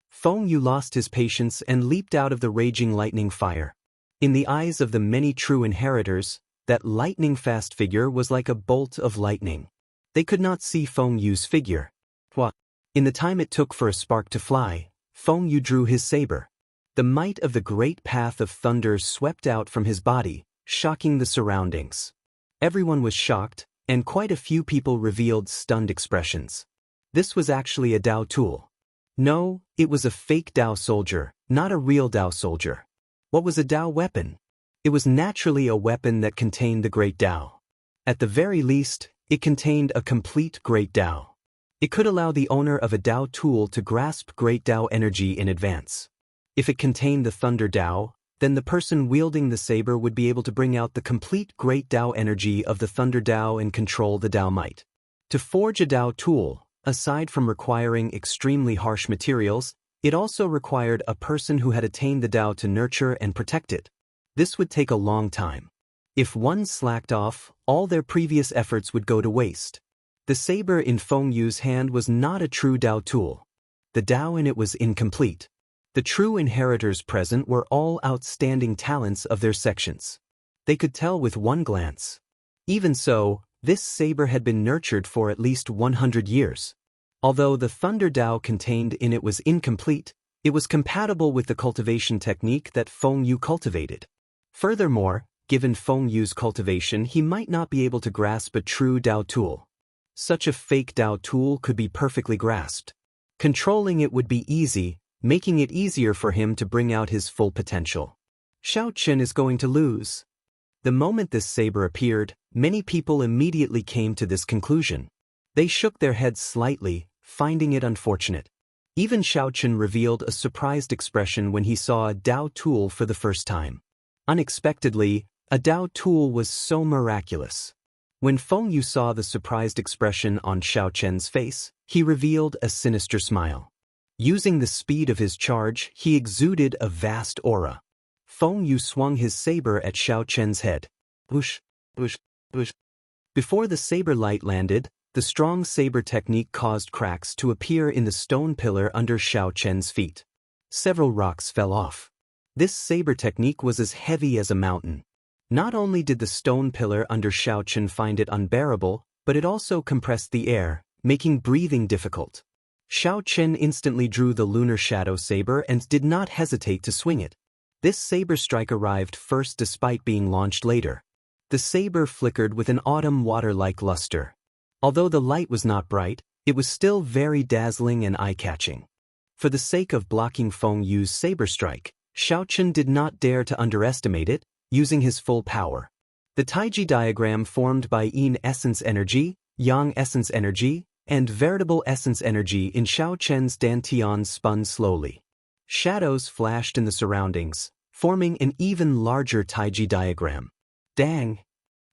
Feng Yu lost his patience and leaped out of the raging lightning fire. In the eyes of the many true inheritors, that lightning-fast figure was like a bolt of lightning. They could not see Feng Yu's figure. In the time it took for a spark to fly, Feng Yu drew his saber. The might of the great path of thunder swept out from his body, shocking the surroundings. Everyone was shocked, and quite a few people revealed stunned expressions. This was actually a Dao tool. No, it was a fake Dao soldier, not a real Dao soldier. What was a Dao weapon? It was naturally a weapon that contained the Great Dao. At the very least, it contained a complete Great Dao. It could allow the owner of a Dao tool to grasp Great Dao energy in advance. If it contained the Thunder Dao, then the person wielding the saber would be able to bring out the complete Great Dao energy of the Thunder Dao and control the Dao might. To forge a Dao tool, aside from requiring extremely harsh materials, it also required a person who had attained the Dao to nurture and protect it. This would take a long time. If one slacked off, all their previous efforts would go to waste. The saber in Feng Yu's hand was not a true Dao tool. The Dao in it was incomplete. The true inheritors present were all outstanding talents of their sections. They could tell with one glance. Even so, this saber had been nurtured for at least 100 years. Although the Thunder Dao contained in it was incomplete, it was compatible with the cultivation technique that Feng Yu cultivated. Furthermore, given Feng Yu's cultivation, he might not be able to grasp a true Dao tool. Such a fake Dao tool could be perfectly grasped. Controlling it would be easy, making it easier for him to bring out his full potential. Xiao Chen is going to lose. The moment this saber appeared, many people immediately came to this conclusion. They shook their heads slightly, finding it unfortunate. Even Xiao Chen revealed a surprised expression when he saw a Dao tool for the first time. Unexpectedly, A Dao tool was so miraculous. When Feng Yu saw the surprised expression on Xiao Chen's face, he revealed a sinister smile. Using the speed of his charge, he exuded a vast aura. Feng Yu swung his saber at Xiao Chen's head. Whoosh, whoosh, whoosh. Before the saber light landed, the strong saber technique caused cracks to appear in the stone pillar under Xiao Chen's feet. Several rocks fell off. This saber technique was as heavy as a mountain. Not only did the stone pillar under Xiao Chen find it unbearable, but it also compressed the air, making breathing difficult. Xiao Chen instantly drew the lunar shadow saber and did not hesitate to swing it. This saber strike arrived first despite being launched later. The saber flickered with an autumn water-like luster. Although the light was not bright, it was still very dazzling and eye-catching. For the sake of blocking Feng Yu's saber strike, Xiao Chen did not dare to underestimate it, using his full power. The Taiji diagram formed by Yin essence energy, Yang essence energy, and veritable essence energy in Xiao Chen's dantian spun slowly. Shadows flashed in the surroundings, forming an even larger Taiji diagram. Dang!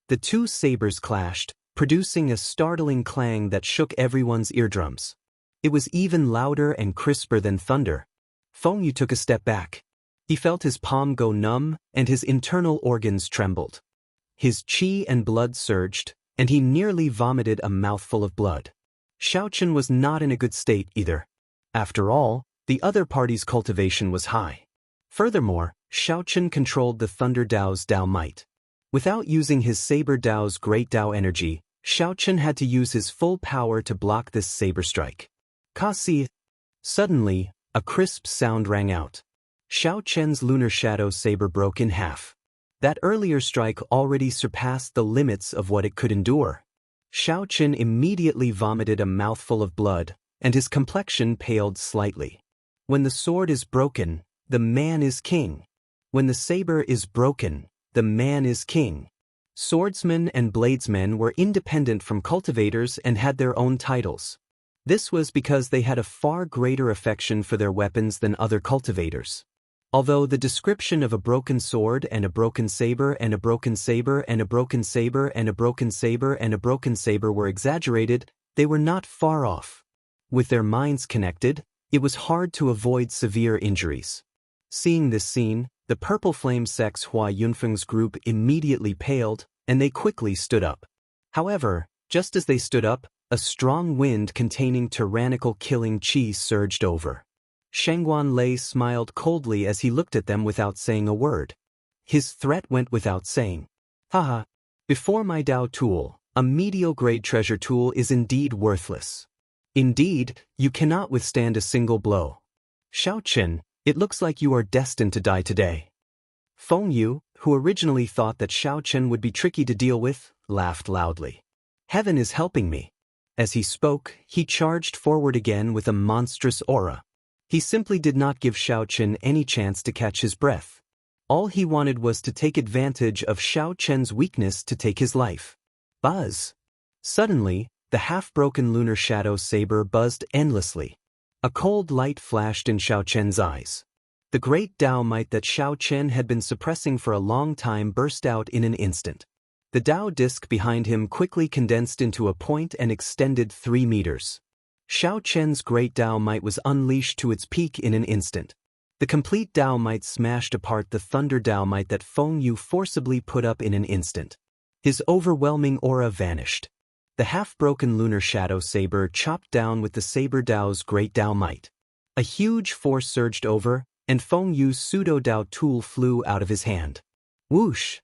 The two sabers clashed, producing a startling clang that shook everyone's eardrums. It was even louder and crisper than thunder. Feng Yu took a step back. He felt his palm go numb, and his internal organs trembled. His qi and blood surged, and he nearly vomited a mouthful of blood. Xiao Chen was not in a good state either. After all, the other party's cultivation was high. Furthermore, Xiao Chen controlled the Thunder Dao's Dao might. Without using his Saber Dao's Great Dao energy, Xiao Chen had to use his full power to block this saber strike. Kasi! Suddenly, a crisp sound rang out. Xiao Chen's lunar shadow saber broke in half. That earlier strike already surpassed the limits of what it could endure. Xiao Chen immediately vomited a mouthful of blood, and his complexion paled slightly. When the sword is broken, the man is king. When the saber is broken, the man is king. Swordsmen and bladesmen were independent from cultivators and had their own titles. This was because they had a far greater affection for their weapons than other cultivators. Although the description of a broken sword and a broken saber and a broken saber and a broken saber and a broken saber and a broken saber were exaggerated, they were not far off. With their minds connected, it was hard to avoid severe injuries. Seeing this scene, the Purple Flame sect's Hua Yunfeng's group immediately paled, and they quickly stood up. However, just as they stood up, a strong wind containing tyrannical killing qi surged over. Shengguan Lei smiled coldly as he looked at them without saying a word. His threat went without saying. Haha, before my Dao tool, a medial-grade treasure tool is indeed worthless. Indeed, you cannot withstand a single blow. Xiao Chen, it looks like you are destined to die today. Feng Yu, who originally thought that Xiao Chen would be tricky to deal with, laughed loudly. Heaven is helping me. As he spoke, he charged forward again with a monstrous aura. He simply did not give Xiao Chen any chance to catch his breath. All he wanted was to take advantage of Xiao Chen's weakness to take his life. Buzz! Suddenly, the half-broken lunar shadow saber buzzed endlessly. A cold light flashed in Xiao Chen's eyes. The great Dao might that Xiao Chen had been suppressing for a long time burst out in an instant. The Dao disc behind him quickly condensed into a point and extended 3 meters. Xiao Chen's great Dao might was unleashed to its peak in an instant. The complete Dao might smashed apart the Thunder Dao might that Feng Yu forcibly put up in an instant. His overwhelming aura vanished. The half-broken lunar shadow saber chopped down with the Saber Dao's great Dao might. A huge force surged over, and Feng Yu's pseudo-Dao tool flew out of his hand. Whoosh!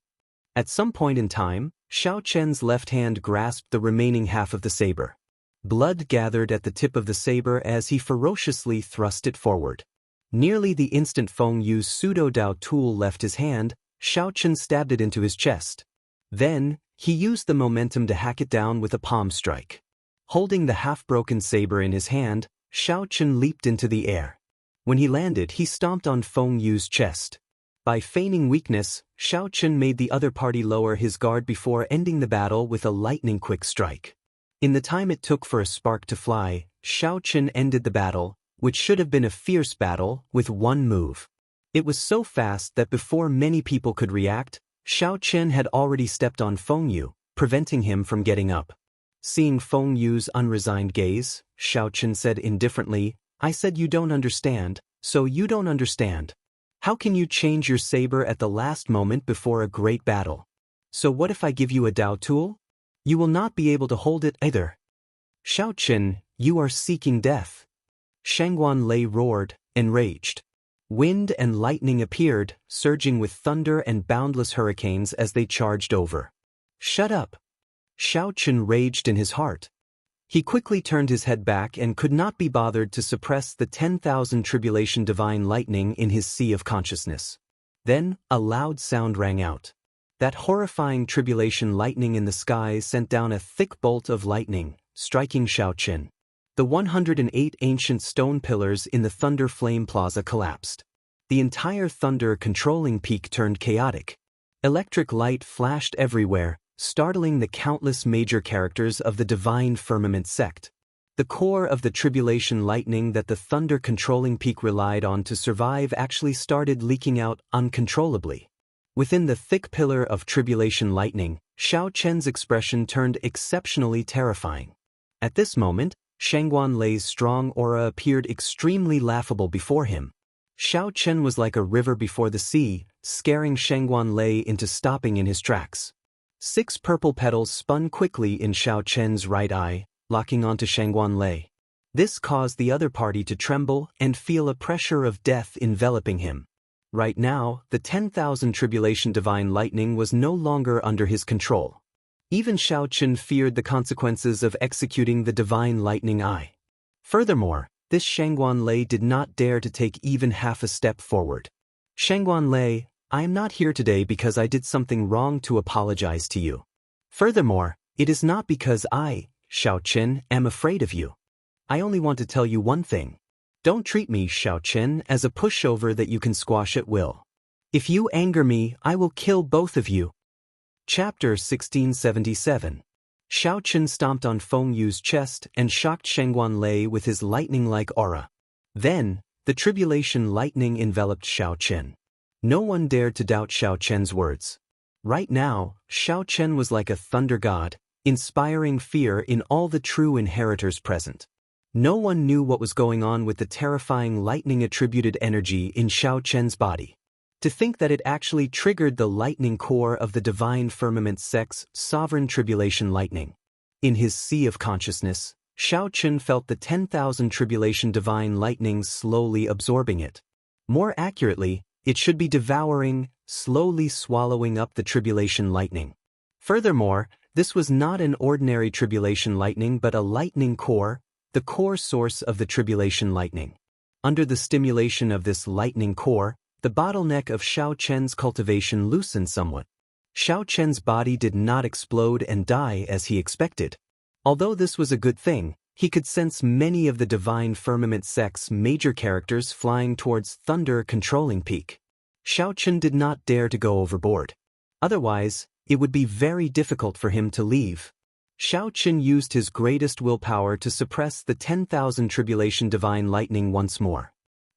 At some point in time, Xiao Chen's left hand grasped the remaining half of the saber. Blood gathered at the tip of the saber as he ferociously thrust it forward. Nearly the instant Feng Yu's pseudo-Dao tool left his hand, Xiao Chen stabbed it into his chest. Then, he used the momentum to hack it down with a palm strike. Holding the half-broken saber in his hand, Xiao Chen leaped into the air. When he landed, he stomped on Feng Yu's chest. By feigning weakness, Xiao Chen made the other party lower his guard before ending the battle with a lightning-quick strike. In the time it took for a spark to fly, Xiao Chen ended the battle, which should have been a fierce battle, with one move. It was so fast that before many people could react, Xiao Chen had already stepped on Feng Yu, preventing him from getting up. Seeing Feng Yu's unresigned gaze, Xiao Chen said indifferently, "I said you don't understand, so you don't understand. How can you change your saber at the last moment before a great battle? So what if I give you a Dao tool? You will not be able to hold it either." "Xiao Chen, you are seeking death." Shangguan Lei roared, enraged. Wind and lightning appeared, surging with thunder and boundless hurricanes as they charged over. "Shut up!" Xiao Chen raged in his heart. He quickly turned his head back and could not be bothered to suppress the 10,000 tribulation divine lightning in his sea of consciousness. Then, a loud sound rang out. That horrifying tribulation lightning in the sky sent down a thick bolt of lightning, striking Xiao Chen. The 108 ancient stone pillars in the Thunder Flame Plaza collapsed. The entire Thunder controlling peak turned chaotic. Electric light flashed everywhere, startling the countless major characters of the Divine Firmament sect. The core of the tribulation lightning that the Thunder controlling peak relied on to survive actually started leaking out uncontrollably. Within the thick pillar of tribulation lightning, Xiao Chen's expression turned exceptionally terrifying. At this moment, Shangguan Lei's strong aura appeared extremely laughable before him. Xiao Chen was like a river before the sea, scaring Shangguan Lei into stopping in his tracks. 6 purple petals spun quickly in Xiao Chen's right eye, locking onto Shangguan Lei. This caused the other party to tremble and feel a pressure of death enveloping him. Right now, the 10,000 tribulation divine lightning was no longer under his control. Even Xiao Chen feared the consequences of executing the divine lightning eye. Furthermore, this Shangguan Lei did not dare to take even half a step forward. "Shangguan Lei, I am not here today because I did something wrong to apologize to you. Furthermore, it is not because I, Xiao Chen, am afraid of you. I only want to tell you one thing. Don't treat me, Xiao Chen, as a pushover that you can squash at will. If you anger me, I will kill both of you." Chapter 1677. Xiao Chen stomped on Feng Yu's chest and shocked Shangguan Lei with his lightning-like aura. Then, the tribulation lightning enveloped Xiao Chen. No one dared to doubt Xiao Chen's words. Right now, Xiao Chen was like a thunder god, inspiring fear in all the true inheritors present. No one knew what was going on with the terrifying lightning-attributed energy in Xiao Chen's body. To think that it actually triggered the lightning core of the Divine Firmament sect's sovereign tribulation lightning. In his sea of consciousness, Xiao Chen felt the 10,000 tribulation divine lightnings slowly absorbing it. More accurately, it should be devouring, slowly swallowing up the tribulation lightning. Furthermore, this was not an ordinary tribulation lightning but a lightning core, the core source of the tribulation lightning. Under the stimulation of this lightning core, the bottleneck of Xiao Chen's cultivation loosened somewhat. Xiao Chen's body did not explode and die as he expected. Although this was a good thing, he could sense many of the Divine Firmament sect's major characters flying towards Thunder controlling peak. Xiao Chen did not dare to go overboard. Otherwise, it would be very difficult for him to leave. Xiao Chen used his greatest willpower to suppress the 10,000 tribulation divine lightning once more.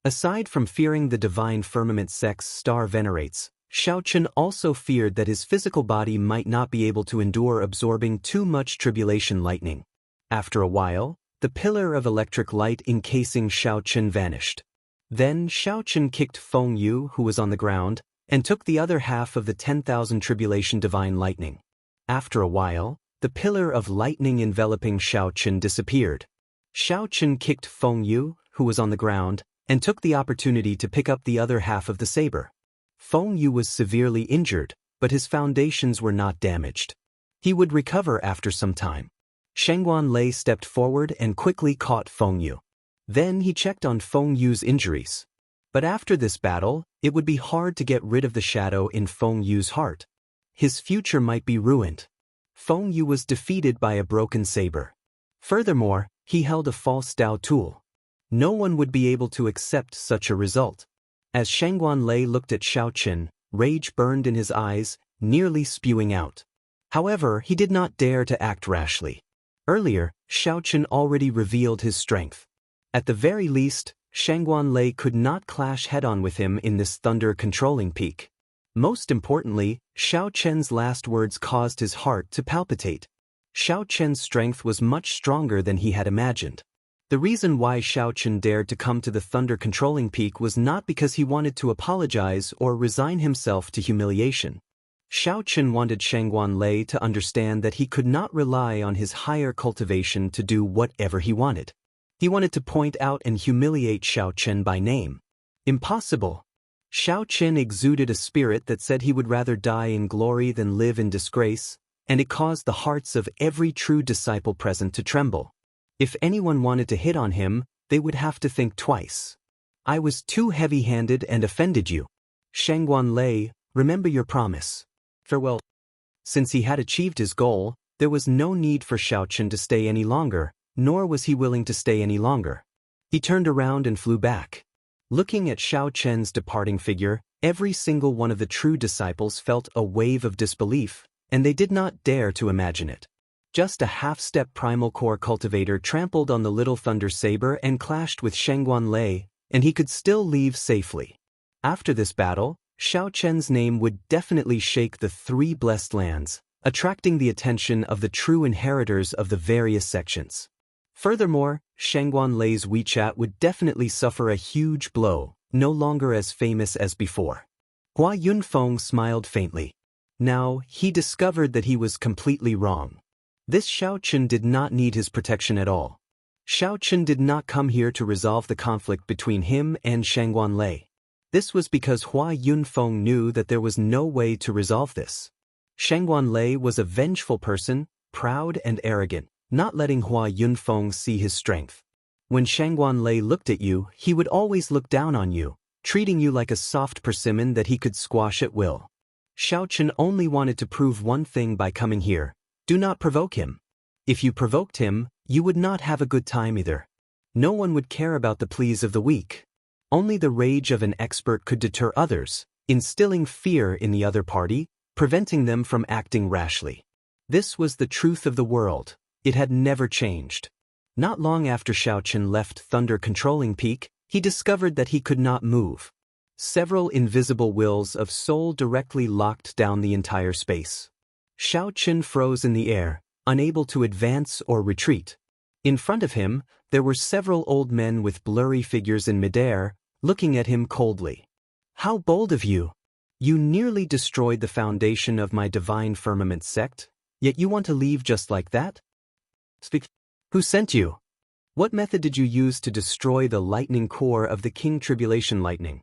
Aside from fearing the Divine Firmament sect's star venerates, Xiao Chen also feared that his physical body might not be able to endure absorbing too much tribulation lightning. After a while, the pillar of electric light encasing Xiao Chen vanished. Then Xiao Chen kicked Feng Yu, who was on the ground, and took the other half of the 10,000 tribulation divine lightning. After a while, the pillar of lightning enveloping Xiao Chen disappeared. Xiao Chen kicked Feng Yu, who was on the ground, and took the opportunity to pick up the other half of the saber. Feng Yu was severely injured, but his foundations were not damaged. He would recover after some time. Shangguan Lei stepped forward and quickly caught Feng Yu. Then he checked on Feng Yu's injuries. But after this battle, it would be hard to get rid of the shadow in Feng Yu's heart. His future might be ruined. Feng Yu was defeated by a broken saber. Furthermore, he held a false Dao tool. No one would be able to accept such a result. As Shangguan Lei looked at Xiao Chen, rage burned in his eyes, nearly spewing out. However, he did not dare to act rashly. Earlier, Xiao Chen already revealed his strength. At the very least, Shangguan Lei could not clash head-on with him in this thunder-controlling peak. Most importantly, Xiao Chen's last words caused his heart to palpitate. Xiao Chen's strength was much stronger than he had imagined. The reason why Xiao Chen dared to come to the thunder-controlling peak was not because he wanted to apologize or resign himself to humiliation. Xiao Chen wanted Shangguan Lei to understand that he could not rely on his higher cultivation to do whatever he wanted. He wanted to point out and humiliate Xiao Chen by name. Impossible. Xiao Chen exuded a spirit that said he would rather die in glory than live in disgrace, and it caused the hearts of every true disciple present to tremble. If anyone wanted to hit on him, they would have to think twice. I was too heavy-handed and offended you. Shangguan Lei, remember your promise. Farewell. Since he had achieved his goal, there was no need for Xiao Chen to stay any longer, nor was he willing to stay any longer. He turned around and flew back. Looking at Xiao Chen's departing figure, every single one of the true disciples felt a wave of disbelief, and they did not dare to imagine it. Just a half-step primal core cultivator trampled on the little thunder saber and clashed with Shangguan Lei, and he could still leave safely. After this battle, Xiao Chen's name would definitely shake the 3 blessed lands, attracting the attention of the true inheritors of the various sections. Furthermore, Shangguan Lei's WeChat would definitely suffer a huge blow, no longer as famous as before. Hua Yunfeng smiled faintly. Now, he discovered that he was completely wrong. This Xiao Chen did not need his protection at all. Xiao Chen did not come here to resolve the conflict between him and Shangguan Lei. This was because Hua Yunfeng knew that there was no way to resolve this. Shangguan Lei was a vengeful person, proud and arrogant, not letting Hua Yunfeng see his strength. When Shangguan Lei looked at you, he would always look down on you, treating you like a soft persimmon that he could squash at will. Xiao Chen only wanted to prove one thing by coming here: do not provoke him. If you provoked him, you would not have a good time either. No one would care about the pleas of the weak. Only the rage of an expert could deter others, instilling fear in the other party, preventing them from acting rashly. This was the truth of the world. It had never changed. Not long after Xiao Chen left Thunder Controlling Peak, he discovered that he could not move. Several invisible wills of soul directly locked down the entire space. Xiao Chen froze in the air, unable to advance or retreat. In front of him, there were several old men with blurry figures in midair, looking at him coldly. How bold of you! You nearly destroyed the foundation of my divine firmament sect, yet you want to leave just like that? Speak. Who sent you? What method did you use to destroy the lightning core of the King Tribulation Lightning?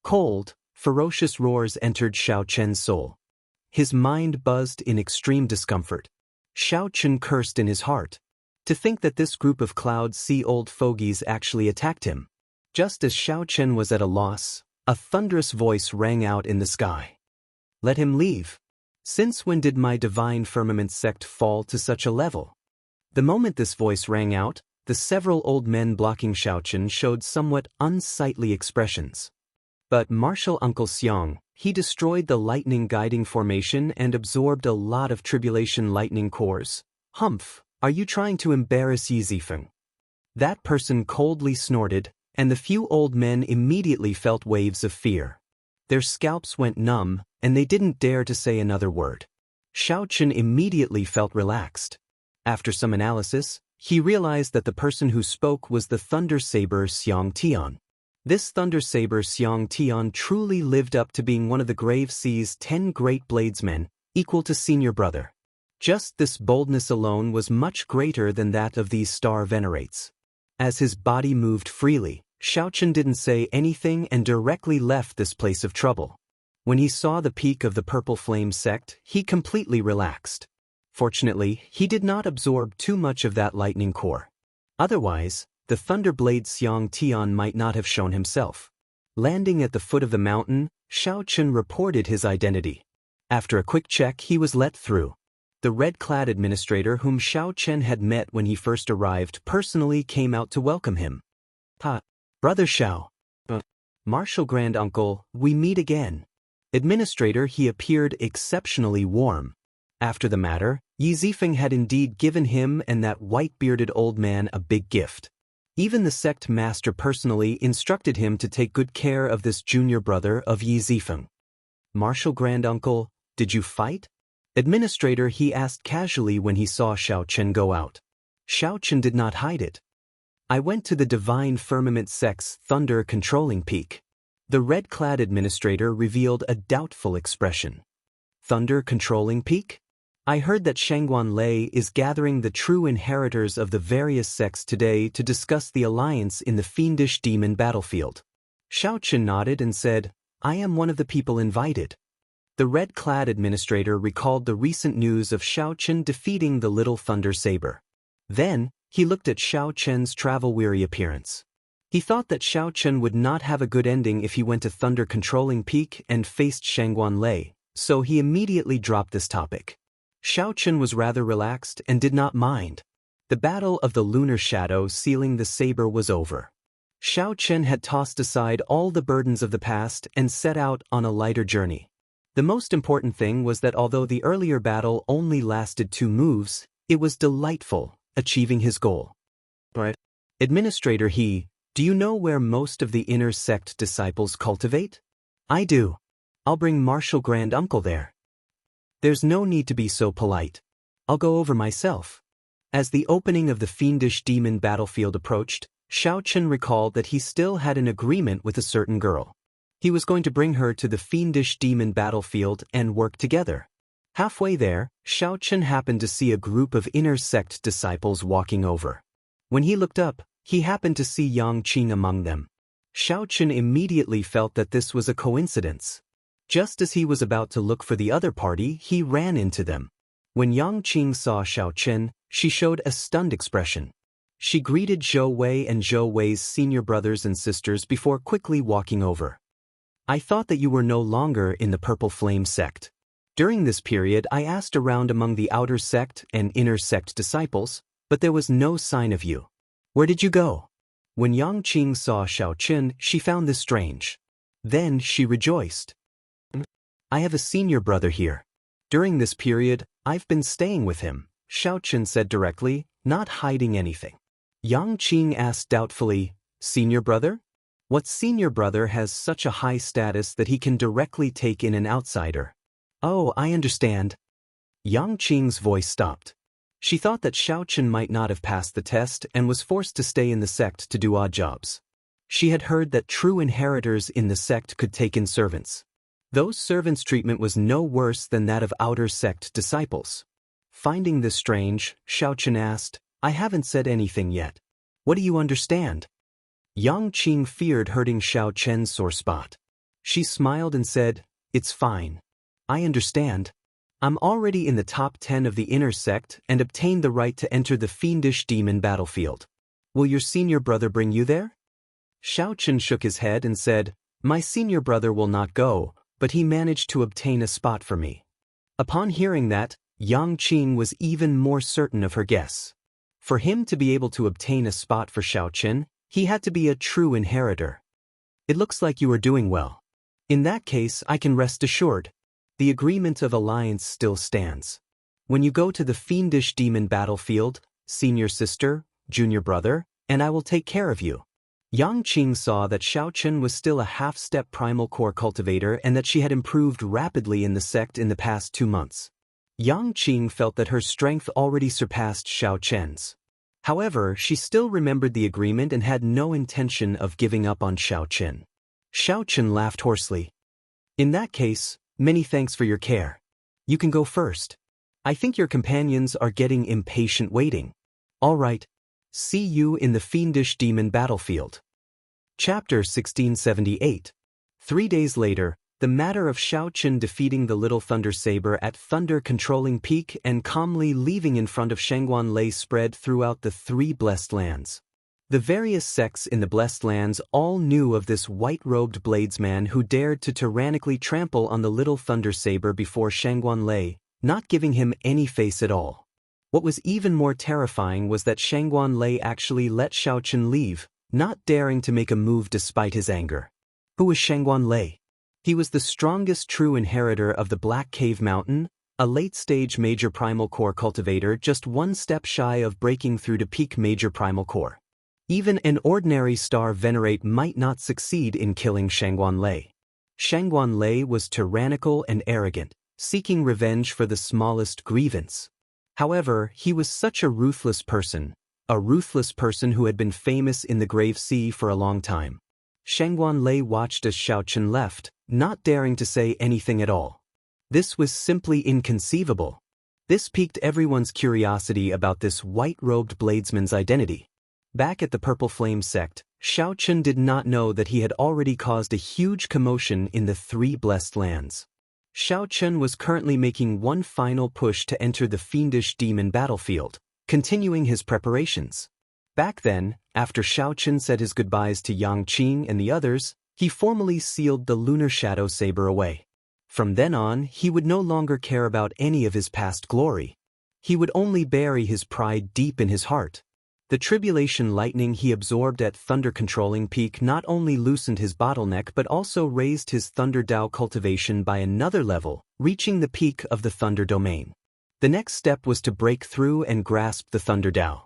Cold, ferocious roars entered Xiao Chen's soul. His mind buzzed in extreme discomfort. Xiao Chen cursed in his heart. To think that this group of Cloud Sea old fogies actually attacked him. Just as Xiao Chen was at a loss, a thunderous voice rang out in the sky. Let him leave. Since when did my divine firmament sect fall to such a level? The moment this voice rang out, the several old men blocking Xiao Chen showed somewhat unsightly expressions. But Martial Uncle Xiang, he destroyed the lightning guiding formation and absorbed a lot of tribulation lightning cores. Humph, are you trying to embarrass Yi Zifeng? That person coldly snorted, and the few old men immediately felt waves of fear. Their scalps went numb, and they didn't dare to say another word. Xiao Chen immediately felt relaxed. After some analysis, he realized that the person who spoke was the Thunder Saber Xianxia. This Thunder Saber Xianxia truly lived up to being one of the Grave Sea's 10 great bladesmen, equal to senior brother. Just this boldness alone was much greater than that of these star venerates. As his body moved freely, Xiao Chen didn't say anything and directly left this place of trouble. When he saw the peak of the Purple Flame sect, he completely relaxed. Fortunately, he did not absorb too much of that lightning core. Otherwise, the Thunderblade Xianxia might not have shown himself. Landing at the foot of the mountain, Xiao Chen reported his identity. After a quick check, he was let through. The red-clad administrator whom Xiao Chen had met when he first arrived personally came out to welcome him. Brother Xiao. Martial Grand Uncle, we meet again. Administrator, he appeared exceptionally warm. After the matter, Yi Zifeng had indeed given him and that white-bearded old man a big gift. Even the sect master personally instructed him to take good care of this junior brother of Yi Zifeng. Martial granduncle, did you fight? Administrator, he asked casually when he saw Xiaochen go out. Xiaochen did not hide it. I went to the Divine Firmament Sect's Thunder Controlling Peak. The red-clad administrator revealed a doubtful expression. Thunder Controlling Peak? I heard that Shangguan is gathering the true inheritors of the various sects today to discuss the alliance in the fiendish demon battlefield. Xiaochen nodded and said, I am one of the people invited. The red-clad administrator recalled the recent news of Xiaochen defeating the Little Thunder Saber. Then, he looked at Xiaochen's travel-weary appearance. He thought that Xiaochen would not have a good ending if he went to Thunder Controlling Peak and faced Shangguan, so he immediately dropped this topic. Xiaochen was rather relaxed and did not mind. The battle of the lunar shadow sealing the saber was over. Xiaochen had tossed aside all the burdens of the past and set out on a lighter journey. The most important thing was that although the earlier battle only lasted 2 moves, it was delightful, achieving his goal. Right. Administrator, do you know where most of the inner sect disciples cultivate? I do. I'll bring Martial Granduncle there. There's no need to be so polite. I'll go over myself. As the opening of the fiendish demon battlefield approached, Xiaochen recalled that he still had an agreement with a certain girl. He was going to bring her to the fiendish demon battlefield and work together. Halfway there, Xiaochen happened to see a group of inner sect disciples walking over. When he looked up, he happened to see Yang Qing among them. Xiaochen immediately felt that this was a coincidence. Just as he was about to look for the other party, he ran into them. When Yang Qing saw Xiaochen, she showed a stunned expression. She greeted Zhou Wei and Zhou Wei's senior brothers and sisters before quickly walking over. I thought that you were no longer in the Purple Flame sect. During this period, I asked around among the outer sect and inner sect disciples, but there was no sign of you. Where did you go? When Yang Qing saw Xiaochen, she found this strange. Then she rejoiced. I have a senior brother here. During this period, I've been staying with him, Xiaochen said directly, not hiding anything. Yang Qing asked doubtfully, senior brother? What senior brother has such a high status that he can directly take in an outsider? Oh, I understand. Yang Qing's voice stopped. She thought that Xiaochen might not have passed the test and was forced to stay in the sect to do odd jobs. She had heard that true inheritors in the sect could take in servants. Those servants' treatment was no worse than that of outer sect disciples. Finding this strange, Xiaochen asked, I haven't said anything yet. What do you understand? Yang Qing feared hurting Xiaochen's sore spot. She smiled and said, It's fine. I understand. I'm already in the top 10 of the inner sect and obtained the right to enter the fiendish demon battlefield. Will your senior brother bring you there? Xiaochen shook his head and said, My senior brother will not go, but he managed to obtain a spot for me. Upon hearing that, Yang Qing was even more certain of her guess. For him to be able to obtain a spot for Xiaochen, he had to be a true inheritor. It looks like you are doing well. In that case, I can rest assured. The agreement of alliance still stands. When you go to the fiendish demon battlefield, senior sister, junior brother, and I will take care of you. Yang Qing saw that Xiaochen was still a half-step primal core cultivator and that she had improved rapidly in the sect in the past 2 months. Yang Qing felt that her strength already surpassed Xiaochen's. However, she still remembered the agreement and had no intention of giving up on Xiaochen. Xiaochen laughed hoarsely. In that case, many thanks for your care. You can go first. I think your companions are getting impatient waiting. All right. See you in the fiendish demon battlefield. Chapter 1678. 3 days later, the matter of Xiaochen defeating the Little Thunder Saber at Thunder Controlling Peak and calmly leaving in front of Shangguan spread throughout the 3 Blessed Lands. The various sects in the Blessed Lands all knew of this white-robed bladesman who dared to tyrannically trample on the Little Thunder Saber before Shangguan, not giving him any face at all. What was even more terrifying was that Shangguan actually let Xiaochen leave, not daring to make a move despite his anger. Who was Shangguan? He was the strongest true inheritor of the Black Cave Mountain, a late-stage Major Primal Core cultivator just 1 step shy of breaking through to peak Major Primal Core. Even an ordinary Star Venerate might not succeed in killing Shangguan. Shangguan Lei was tyrannical and arrogant, seeking revenge for the smallest grievance. However, he was such a ruthless person who had been famous in the Grave Sea for a long time. Shangguan Lei watched as Xiaochen left, not daring to say anything at all. This was simply inconceivable. This piqued everyone's curiosity about this white-robed bladesman's identity. Back at the Purple Flame sect, Xiaochen did not know that he had already caused a huge commotion in the Three Blessed Lands. Xiaochen was currently making one final push to enter the fiendish demon battlefield, continuing his preparations. Back then, after Xiaochen said his goodbyes to Yang Qing and the others, he formally sealed the lunar shadow saber away. From then on, he would no longer care about any of his past glory. He would only bury his pride deep in his heart. The tribulation lightning he absorbed at Thunder Controlling Peak not only loosened his bottleneck but also raised his Thunder Dao cultivation by another level, reaching the peak of the Thunder Domain. The next step was to break through and grasp the Thunder Dao.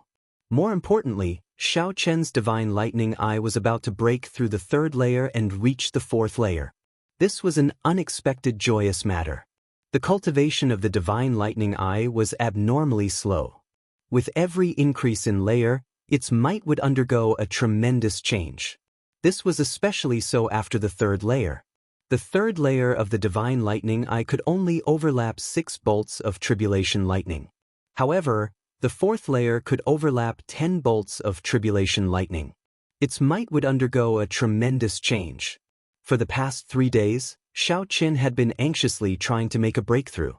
More importantly, Xiaochen's Divine Lightning Eye was about to break through the third layer and reach the fourth layer. This was an unexpected joyous matter. The cultivation of the Divine Lightning Eye was abnormally slow. With every increase in layer, its might would undergo a tremendous change. This was especially so after the third layer. The third layer of the Divine Lightning Eye could only overlap 6 bolts of Tribulation Lightning. However, the fourth layer could overlap 10 bolts of Tribulation Lightning. Its might would undergo a tremendous change. For the past 3 days, Xiaochen had been anxiously trying to make a breakthrough.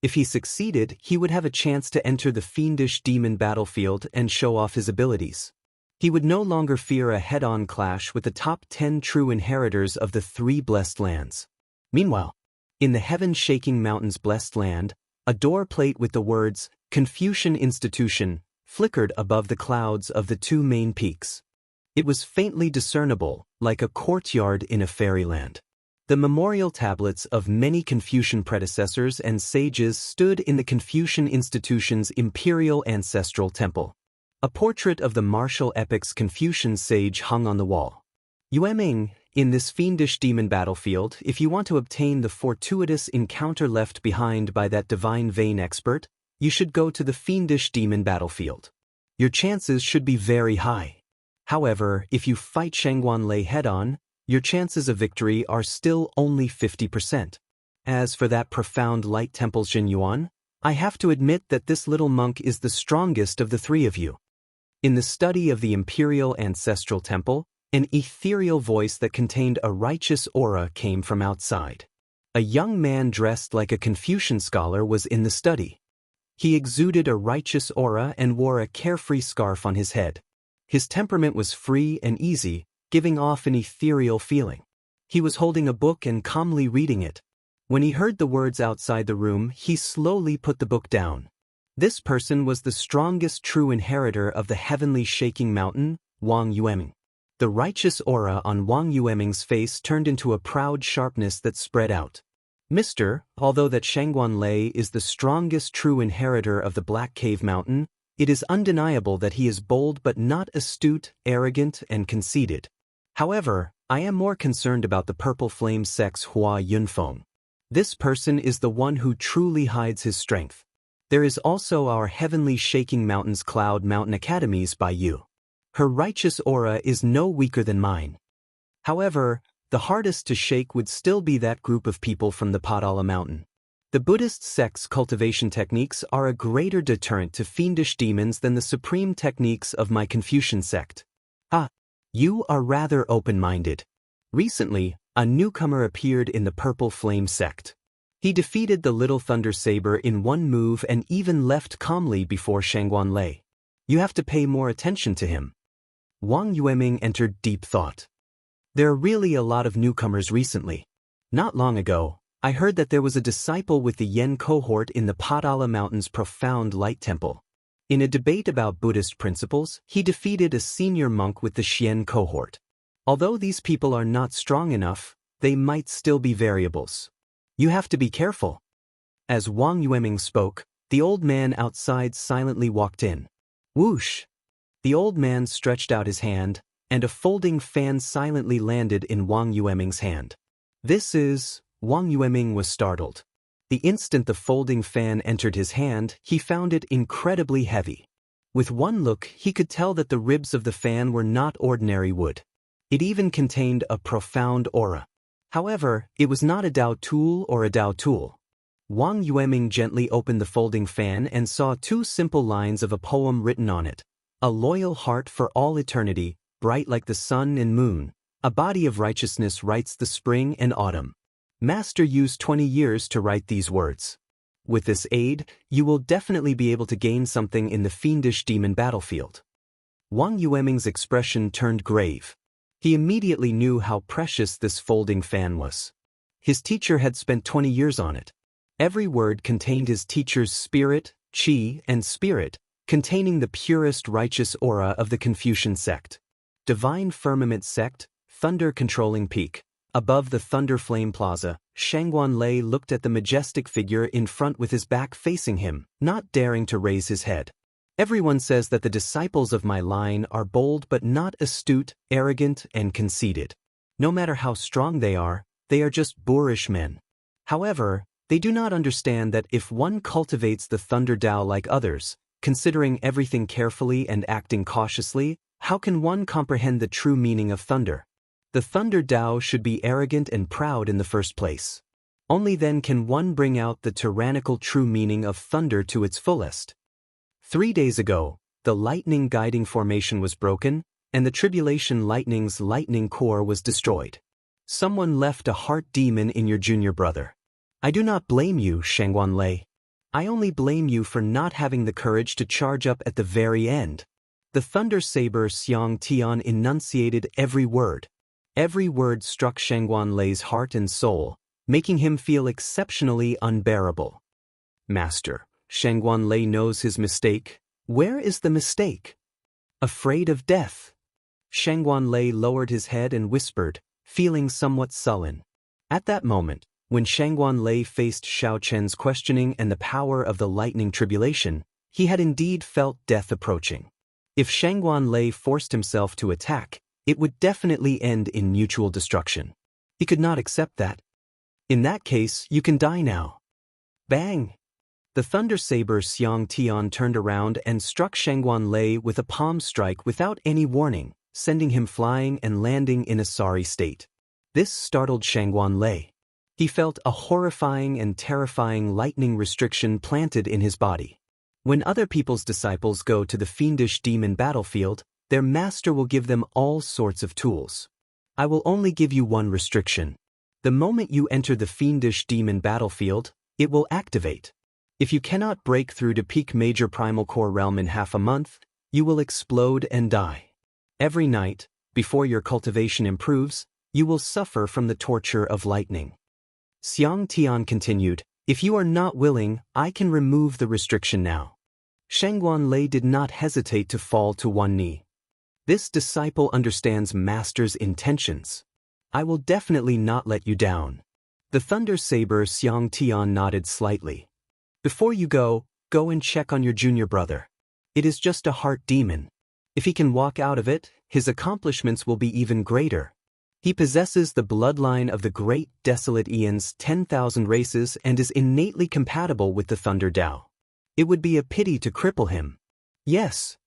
If he succeeded, he would have a chance to enter the fiendish demon battlefield and show off his abilities. He would no longer fear a head-on clash with the top 10 true inheritors of the Three Blessed Lands. Meanwhile, in the heaven-shaking mountains' blessed land, a door plate with the words, Confucian Institution, flickered above the clouds of the 2 main peaks. It was faintly discernible, like a courtyard in a fairyland. The memorial tablets of many Confucian predecessors and sages stood in the Confucian Institution's imperial ancestral temple. A portrait of the martial epic's Confucian sage hung on the wall. Yueming, in this fiendish demon battlefield, if you want to obtain the fortuitous encounter left behind by that divine vein expert, you should go to the fiendish demon battlefield. Your chances should be very high. However, if you fight Shangguan Lei head-on, your chances of victory are still only 50%. As for that profound light temple Xinyuan, I have to admit that this little monk is the strongest of the 3 of you. In the study of the imperial ancestral temple, an ethereal voice that contained a righteous aura came from outside. A young man dressed like a Confucian scholar was in the study. He exuded a righteous aura and wore a carefree scarf on his head. His temperament was free and easy, giving off an ethereal feeling. He was holding a book and calmly reading it. When he heard the words outside the room, he slowly put the book down. This person was the strongest true inheritor of the heavenly shaking mountain, Wang Yueming. The righteous aura on Wang Yueming's face turned into a proud sharpness that spread out. Mister, although that Shangguan Lei is the strongest true inheritor of the Black Cave Mountain, it is undeniable that he is bold but not astute, arrogant, and conceited. However, I am more concerned about the Purple Flame sect's Hua Yunfeng. This person is the one who truly hides his strength. There is also our Heavenly Shaking Mountains Cloud Mountain Academies by you. Her righteous aura is no weaker than mine. However, the hardest to shake would still be that group of people from the Padala Mountain. The Buddhist sect's cultivation techniques are a greater deterrent to fiendish demons than the supreme techniques of my Confucian sect. Ah, you are rather open-minded. Recently, a newcomer appeared in the Purple Flame sect. He defeated the Little Thunder Saber in one move and even left calmly before Shangguan Lei. You have to pay more attention to him. Wang Yueming entered deep thought. There are really a lot of newcomers recently. Not long ago, I heard that there was a disciple with the Yen cohort in the Padala Mountain's profound light temple. In a debate about Buddhist principles, he defeated a senior monk with the Xian cohort. Although these people are not strong enough, they might still be variables. You have to be careful. As Wang Yueming spoke, the old man outside silently walked in. Whoosh! The old man stretched out his hand, and a folding fan silently landed in Wang Yueming's hand. This is... Wang Yueming was startled. The instant the folding fan entered his hand, he found it incredibly heavy. With one look, he could tell that the ribs of the fan were not ordinary wood. It even contained a profound aura. However, it was not a Dao tool or a Dao tool. Wang Yueming gently opened the folding fan and saw two simple lines of a poem written on it. A loyal heart for all eternity, bright like the sun and moon. A body of righteousness writes the spring and autumn. Master used 20 years to write these words. With this aid, you will definitely be able to gain something in the fiendish demon battlefield. Wang Yueming's expression turned grave. He immediately knew how precious this folding fan was. His teacher had spent 20 years on it. Every word contained his teacher's spirit, qi, and spirit, containing the purest righteous aura of the Confucian sect. Divine Firmament Sect, Thunder Controlling Peak. Above the Thunder Flame Plaza, Shangguan Lei looked at the majestic figure in front with his back facing him, not daring to raise his head. Everyone says that the disciples of my line are bold but not astute, arrogant, and conceited. No matter how strong they are just boorish men. However, they do not understand that if one cultivates the Thunder Dao like others, considering everything carefully and acting cautiously, how can one comprehend the true meaning of thunder? The Thunder Dao should be arrogant and proud in the first place. Only then can one bring out the tyrannical true meaning of thunder to its fullest. 3 days ago, the lightning guiding formation was broken, and the Tribulation Lightning's lightning core was destroyed. Someone left a heart demon in your junior brother. I do not blame you, Shangguan Lei. I only blame you for not having the courage to charge up at the very end. The Thunder Saber Xianxia enunciated every word. Every word struck Shangguan Lei's heart and soul, making him feel exceptionally unbearable. Master, Shangguan Lei knows his mistake. Where is the mistake? Afraid of death. Shangguan Lei lowered his head and whispered, feeling somewhat sullen. At that moment, when Shangguan Lei faced Xiao Chen's questioning and the power of the lightning tribulation, he had indeed felt death approaching. If Shangguan Lei forced himself to attack, it would definitely end in mutual destruction. He could not accept that. In that case, you can die now. Bang! The Thunder Saber Xianxia turned around and struck Shangguan Lei with a palm strike without any warning, sending him flying and landing in a sorry state. This startled Shangguan Lei. He felt a horrifying and terrifying lightning restriction planted in his body. When other people's disciples go to the fiendish demon battlefield, their master will give them all sorts of tools. I will only give you one restriction. The moment you enter the fiendish demon battlefield, it will activate. If you cannot break through to peak major primal core realm in half a month, you will explode and die. Every night, before your cultivation improves, you will suffer from the torture of lightning. Xianxia continued, if you are not willing, I can remove the restriction now. Shangguan Lei did not hesitate to fall to one knee. This disciple understands Master's intentions. I will definitely not let you down. The Thunder Saber Xianxia nodded slightly. Before you go and check on your junior brother. It is just a heart demon. If he can walk out of it, his accomplishments will be even greater. He possesses the bloodline of the great desolate Eon's 10,000 races and is innately compatible with the Thunder Dao. It would be a pity to cripple him. Yes.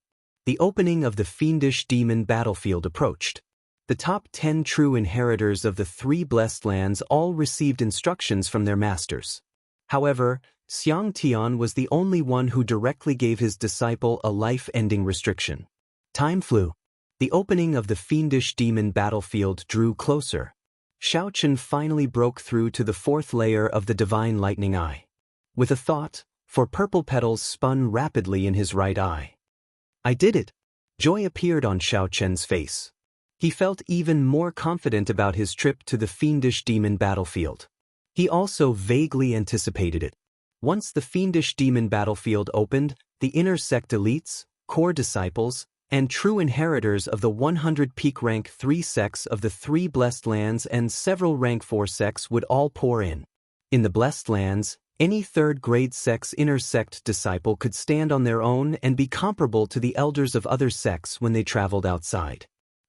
The opening of the fiendish demon battlefield approached. The top 10 true inheritors of the 3 blessed lands all received instructions from their masters. However, Xianxia was the only one who directly gave his disciple a life-ending restriction. Time flew. The opening of the fiendish demon battlefield drew closer. Xiao Chen finally broke through to the 4th layer of the divine lightning eye. With a thought, 4 purple petals spun rapidly in his right eye. I did it! Joy appeared on Xiao Chen's face. He felt even more confident about his trip to the fiendish demon battlefield. He also vaguely anticipated it. Once the fiendish demon battlefield opened, the inner sect elites, core disciples, and true inheritors of the 100 peak rank 3 sects of the 3 blessed lands and several rank 4 sects would all pour in. In the blessed lands, any 3rd grade sect's inner sect disciple could stand on their own and be comparable to the elders of other sects when they traveled outside.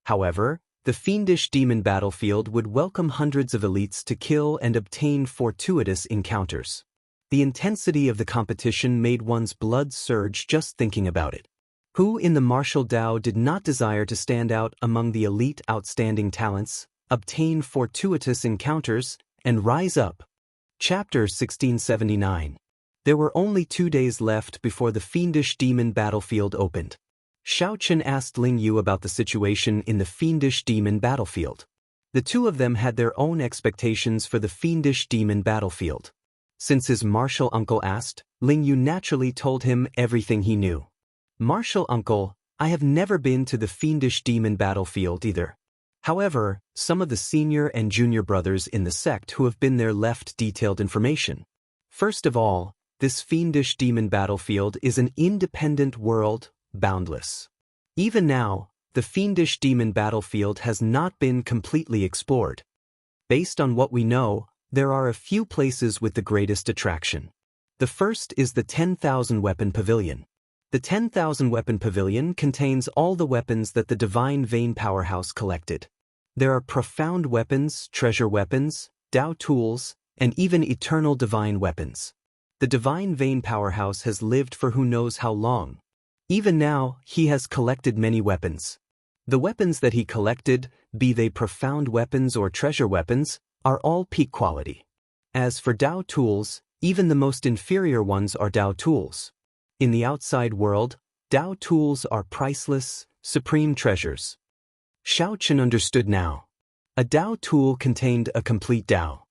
However, the fiendish demon battlefield would welcome hundreds of elites to kill and obtain fortuitous encounters. The intensity of the competition made one's blood surge just thinking about it. Who in the martial Dao did not desire to stand out among the elite outstanding talents, obtain fortuitous encounters, and rise up? Chapter 1679. There were only 2 days left before the fiendish demon battlefield opened. Xianxia asked Ling Yu about the situation in the fiendish demon battlefield. The two of them had their own expectations for the fiendish demon battlefield. Since his martial uncle asked, Ling Yu naturally told him everything he knew. "Martial uncle, I have never been to the fiendish demon battlefield either. However, some of the senior and junior brothers in the sect who have been there left detailed information. First of all, this fiendish demon battlefield is an independent world, boundless. Even now, the fiendish demon battlefield has not been completely explored. Based on what we know, there are a few places with the greatest attraction. The first is the 10,000 weapon pavilion. The 10,000 weapon pavilion contains all the weapons that the Divine Vein Powerhouse collected. There are profound weapons, treasure weapons, Dao tools, and even eternal divine weapons. The Divine Vein Powerhouse has lived for who knows how long. Even now, he has collected many weapons. The weapons that he collected, be they profound weapons or treasure weapons, are all peak quality. As for Dao tools, even the most inferior ones are Dao tools. In the outside world, Dao tools are priceless, supreme treasures. Xianxia understood now. A Dao tool contained a complete Dao.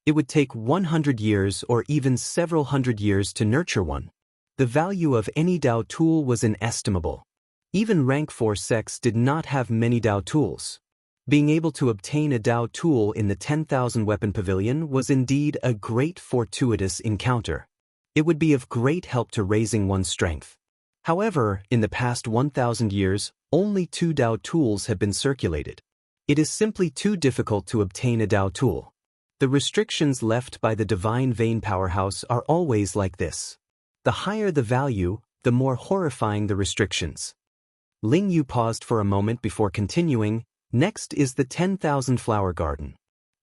It would take 100 years or even several hundred years to nurture one. The value of any Dao tool was inestimable. Even rank 4 sects did not have many Dao tools. Being able to obtain a Dao tool in the 10,000 weapon pavilion was indeed a great fortuitous encounter. It would be of great help to raising one's strength. However, in the past 1,000 years, only 2 Dao tools have been circulated. It is simply too difficult to obtain a Dao tool. The restrictions left by the Divine Vein Powerhouse are always like this. The higher the value, the more horrifying the restrictions. Ling Yu paused for a moment before continuing. Next is the 10,000 flower garden.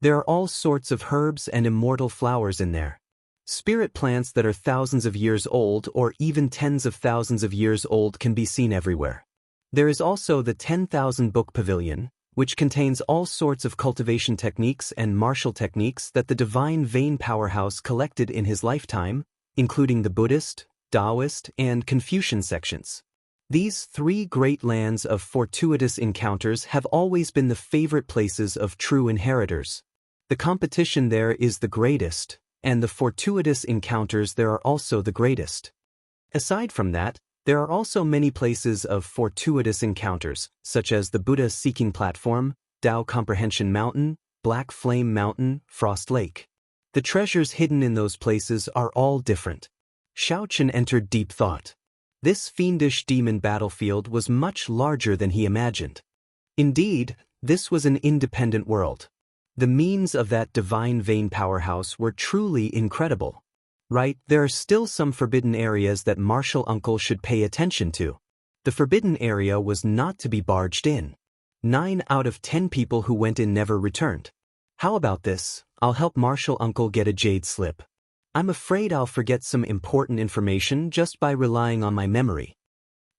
There are all sorts of herbs and immortal flowers in there. Spirit plants that are thousands of years old or even tens of thousands of years old can be seen everywhere. There is also the 10,000 book pavilion, which contains all sorts of cultivation techniques and martial techniques that the Divine Vein Powerhouse collected in his lifetime, including the Buddhist, Taoist, and Confucian sections. These 3 great lands of fortuitous encounters have always been the favorite places of true inheritors. The competition there is the greatest, and the fortuitous encounters there are also the greatest. Aside from that, there are also many places of fortuitous encounters, such as the Buddha Seeking Platform, Dao Comprehension Mountain, Black Flame Mountain, Frost Lake. The treasures hidden in those places are all different. Xianxia entered deep thought. This fiendish demon battlefield was much larger than he imagined. Indeed, this was an independent world. The means of that Divine Vein Powerhouse were truly incredible. Right, there are still some forbidden areas that Martial Uncle should pay attention to. The forbidden area was not to be barged in. 9 out of 10 people who went in never returned. How about this? I'll help Martial Uncle get a jade slip. I'm afraid I'll forget some important information just by relying on my memory.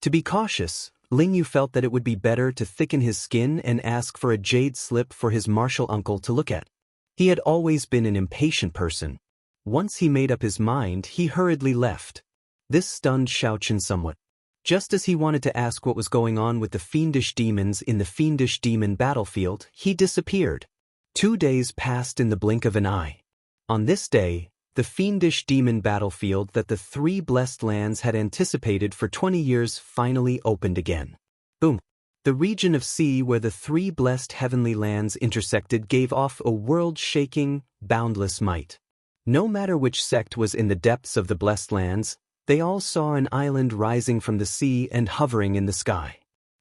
To be cautious, Ling Yu felt that it would be better to thicken his skin and ask for a jade slip for his Martial Uncle to look at. He had always been an impatient person. Once he made up his mind, he hurriedly left. This stunned Xianxia somewhat. Just as he wanted to ask what was going on with the fiendish demons in the fiendish demon battlefield, he disappeared. 2 days passed in the blink of an eye. On this day, the fiendish demon battlefield that the 3 blessed lands had anticipated for 20 years finally opened again. Boom! The region of sea where the 3 blessed heavenly lands intersected gave off a world-shaking, boundless might. No matter which sect was in the depths of the blessed lands, they all saw an island rising from the sea and hovering in the sky.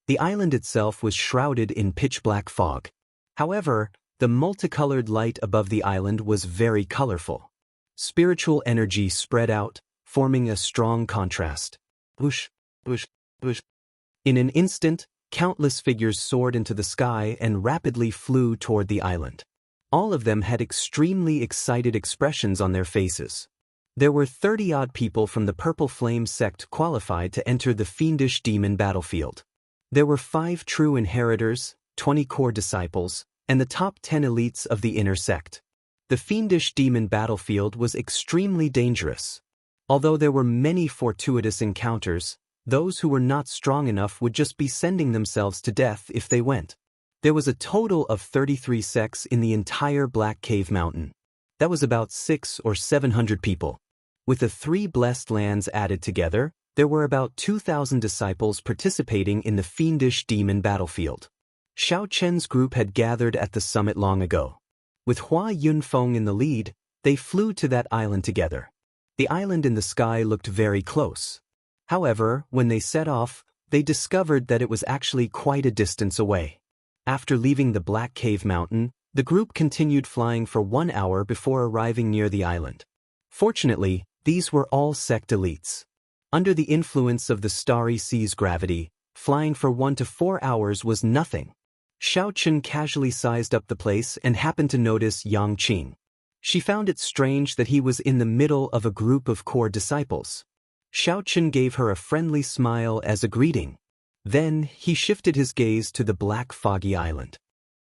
The island itself was shrouded in pitch-black fog. However, the multicolored light above the island was very colorful. Spiritual energy spread out, forming a strong contrast. Whoosh, whoosh, whoosh. In an instant, Countless figures soared into the sky and rapidly flew toward the island. All of them had extremely excited expressions on their faces. There were 30-odd people from the Purple Flame sect qualified to enter the fiendish demon battlefield. There were 5 true inheritors, 20 core disciples, and the top 10 elites of the inner sect. The fiendish demon battlefield was extremely dangerous. Although there were many fortuitous encounters, those who were not strong enough would just be sending themselves to death if they went. There was a total of 33 sects in the entire Black Cave Mountain. That was about 600 or 700 people. With the 3 blessed lands added together, there were about 2,000 disciples participating in the fiendish demon battlefield. Xiao Chen's group had gathered at the summit long ago. With Hua Yunfeng in the lead, they flew to that island together. The island in the sky looked very close. However, when they set off, they discovered that it was actually quite a distance away. After leaving the Black Cave Mountain, the group continued flying for 1 hour before arriving near the island. Fortunately, these were all sect elites. Under the influence of the Starry Sea's gravity, flying for 1 to 4 hours was nothing. Xiao Chen casually sized up the place and happened to notice Yang Qing. She found it strange that he was in the middle of a group of core disciples. Xiao Chen gave her a friendly smile as a greeting. Then, he shifted his gaze to the black foggy island.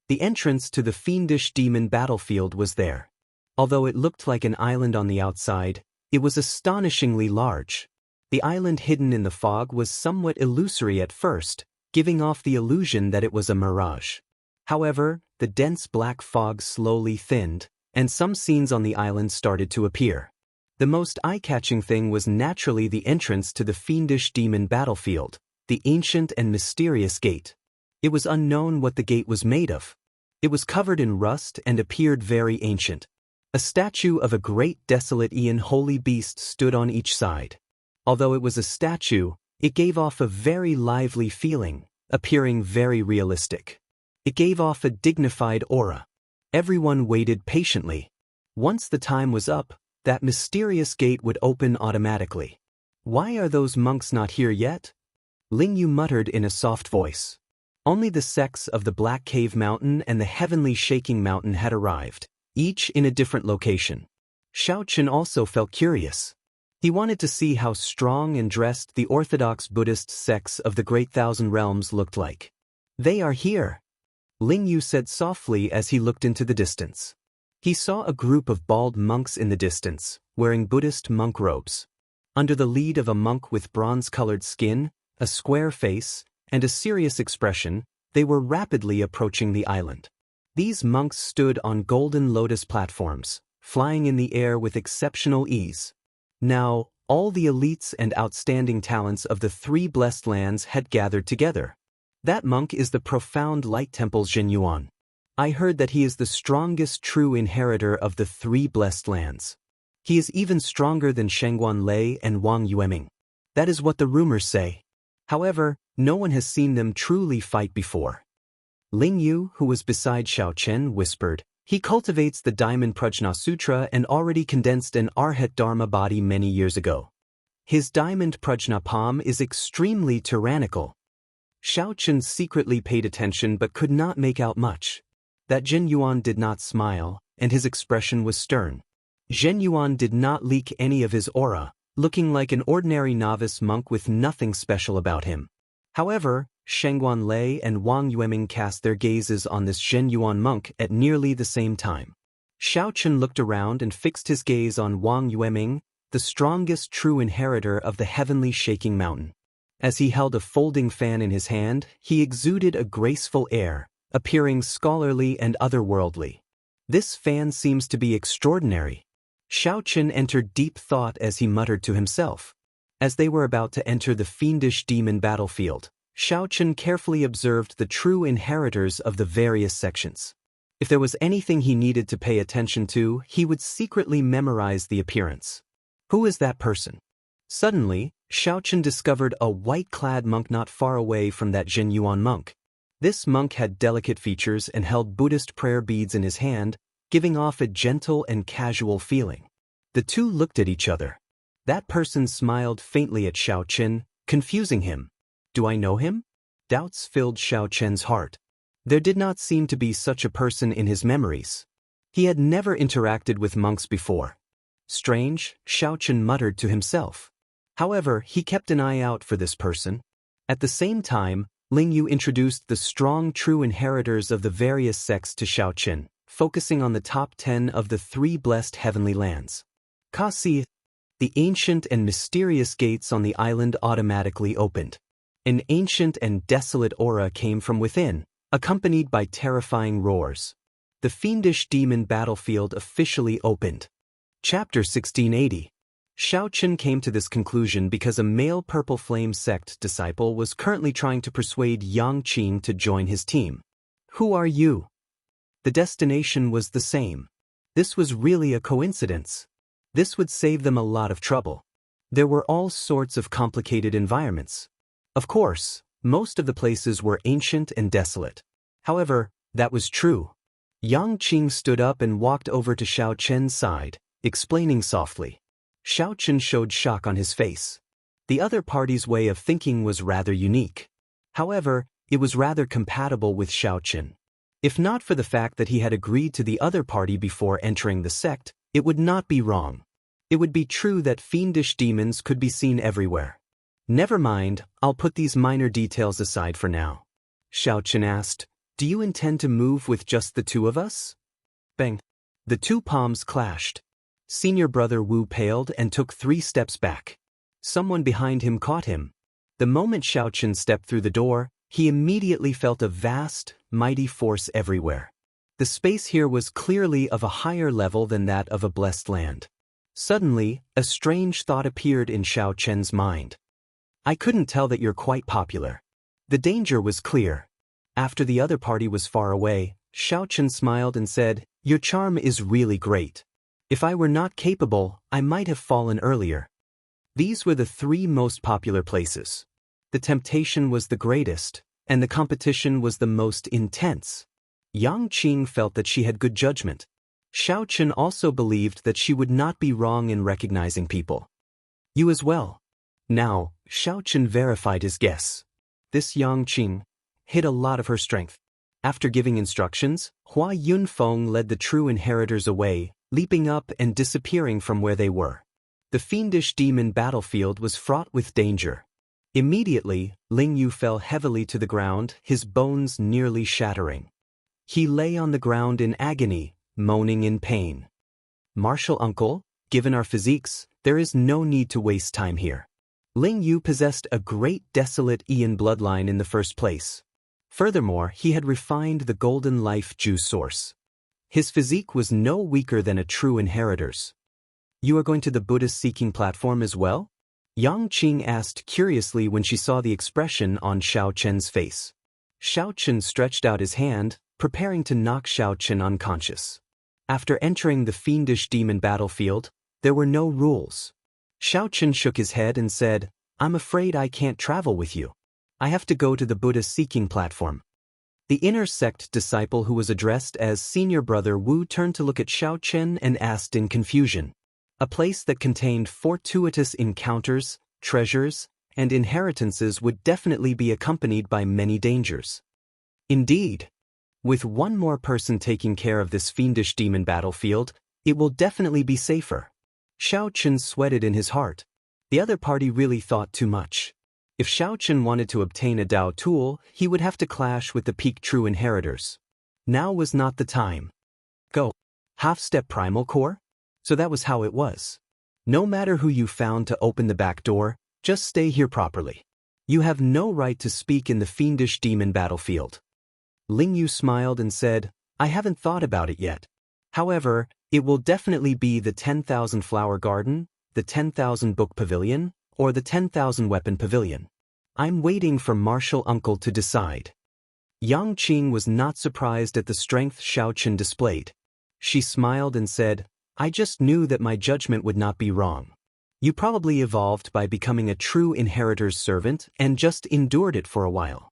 The entrance to the fiendish demon battlefield was there. Although it looked like an island on the outside, it was astonishingly large. The island hidden in the fog was somewhat illusory at first, giving off the illusion that it was a mirage. However, the dense black fog slowly thinned, and some scenes on the island started to appear. The most eye-catching thing was naturally the entrance to the fiendish demon battlefield, the ancient and mysterious gate. It was unknown what the gate was made of. It was covered in rust and appeared very ancient. A statue of a great desolate Aeon holy beast stood on each side. Although it was a statue, it gave off a very lively feeling, appearing very realistic. It gave off a dignified aura. Everyone waited patiently. Once the time was up, that mysterious gate would open automatically. "Why are those monks not here yet?" Ling Yu muttered in a soft voice. Only the sects of the Black Cave Mountain and the Heavenly Shaking Mountain had arrived, each in a different location. Xiao Chen also felt curious. He wanted to see how strong and dressed the orthodox Buddhist sects of the Great Thousand Realms looked like. "They are here," Ling Yu said softly as he looked into the distance. He saw a group of bald monks in the distance, wearing Buddhist monk robes. Under the lead of a monk with bronze-colored skin, a square face, and a serious expression, they were rapidly approaching the island. These monks stood on golden lotus platforms, flying in the air with exceptional ease. Now, all the elites and outstanding talents of the 3 blessed lands had gathered together. That monk is the profound light temple's Zhenyuan. I heard that he is the strongest true inheritor of the 3 blessed lands. He is even stronger than Shengguan Lei and Wang Yueming. That is what the rumors say. However, no one has seen them truly fight before. Ling Yu, who was beside Xiao Chen, whispered, "He cultivates the Diamond Prajna Sutra and already condensed an Arhat Dharma body many years ago. His Diamond Prajna palm is extremely tyrannical." Xiao Chen secretly paid attention but could not make out much. That Zhenyuan did not smile, and his expression was stern. Zhenyuan did not leak any of his aura, looking like an ordinary novice monk with nothing special about him. However, Shengguan Lei and Wang Yueming cast their gazes on this Zhenyuan monk at nearly the same time. Xiao Chen looked around and fixed his gaze on Wang Yueming, the strongest true inheritor of the Heavenly Shaking Mountain. As he held a folding fan in his hand, he exuded a graceful air, appearing scholarly and otherworldly. "This fan seems to be extraordinary." Xiao Chen entered deep thought as he muttered to himself. As they were about to enter the fiendish demon battlefield, Xiao Chen carefully observed the true inheritors of the various sections. If there was anything he needed to pay attention to, he would secretly memorize the appearance. Who is that person? Suddenly, Xiao Chen discovered a white-clad monk not far away from that Zhenyuan monk. This monk had delicate features and held Buddhist prayer beads in his hand, giving off a gentle and casual feeling. The two looked at each other. That person smiled faintly at Xiao Chen, confusing him. "Do I know him?" Doubts filled Xiao Chen's heart. There did not seem to be such a person in his memories. He had never interacted with monks before. Strange, Xiao Chen muttered to himself. However, he kept an eye out for this person. At the same time, Ling Yu introduced the strong true inheritors of the various sects to Xiao Chen, focusing on the top 10 of the 3 blessed heavenly lands. Kasi, the ancient and mysterious gates on the island automatically opened. An ancient and desolate aura came from within, accompanied by terrifying roars. The fiendish demon battlefield officially opened. Chapter 1680. Xiao Chen came to this conclusion because a male Purple Flame sect disciple was currently trying to persuade Yang Qing to join his team. Who are you? The destination was the same. This was really a coincidence. This would save them a lot of trouble. There were all sorts of complicated environments. Of course, most of the places were ancient and desolate. However, that was true. Yang Qing stood up and walked over to Xiao Chen's side, explaining softly. Xiao Chen showed shock on his face. The other party's way of thinking was rather unique. However, it was rather compatible with Xiao Chen. If not for the fact that he had agreed to the other party before entering the sect, it would not be wrong. It would be true that fiendish demons could be seen everywhere. Never mind, I'll put these minor details aside for now. Xiao Chen asked, do you intend to move with just the 2 of us? Bang. The 2 palms clashed. Senior brother Wu paled and took 3 steps back. Someone behind him caught him. The moment Xiao Chen stepped through the door, he immediately felt a vast, mighty force everywhere. The space here was clearly of a higher level than that of a blessed land. Suddenly, a strange thought appeared in Xiao Chen's mind. I couldn't tell that you're quite popular. The danger was clear. After the other party was far away, Xiao Chen smiled and said, your charm is really great. If I were not capable, I might have fallen earlier. These were the 3 most popular places. The temptation was the greatest, and the competition was the most intense. Yang Qing felt that she had good judgment. Xiao Chen also believed that she would not be wrong in recognizing people. You as well. Now, Xiao Chen verified his guess. This Yang Qing hid a lot of her strength. After giving instructions, Hua Yunfeng led the true inheritors away, leaping up and disappearing from where they were. The fiendish demon battlefield was fraught with danger. Immediately, Ling Yu fell heavily to the ground, his bones nearly shattering. He lay on the ground in agony, moaning in pain. Martial uncle, given our physiques, there is no need to waste time here. Ling Yu possessed a great desolate Ian bloodline in the first place. Furthermore, he had refined the golden life juice source. His physique was no weaker than a true inheritor's. You are going to the Buddhist-seeking platform as well? Yang Qing asked curiously when she saw the expression on Xiao Chen's face. Xiao Chen stretched out his hand, preparing to knock Xiao Chen unconscious. After entering the fiendish demon battlefield, there were no rules. Xiao Chen shook his head and said, I'm afraid I can't travel with you. I have to go to the Buddhist-seeking platform. The inner sect disciple who was addressed as Senior Brother Wu turned to look at Xiao Chen and asked in confusion. A place that contained fortuitous encounters, treasures, and inheritances would definitely be accompanied by many dangers. Indeed. With one more person taking care of this fiendish demon battlefield, it will definitely be safer. Xiao Chen sweated in his heart. The other party really thought too much. If Xiao Chen wanted to obtain a Dao tool, he would have to clash with the peak true inheritors. Now was not the time. Go. Half-step primal core? So that was how it was. No matter who you found to open the back door, just stay here properly. You have no right to speak in the fiendish demon battlefield. Ling Yu smiled and said, I haven't thought about it yet. However, it will definitely be the 10,000 flower garden, the 10,000 book pavilion, or the 10,000 weapon pavilion. I'm waiting for martial uncle to decide. Yang Qing was not surprised at the strength Xiao Chen displayed. She smiled and said, I just knew that my judgment would not be wrong. You probably evolved by becoming a true inheritor's servant and just endured it for a while.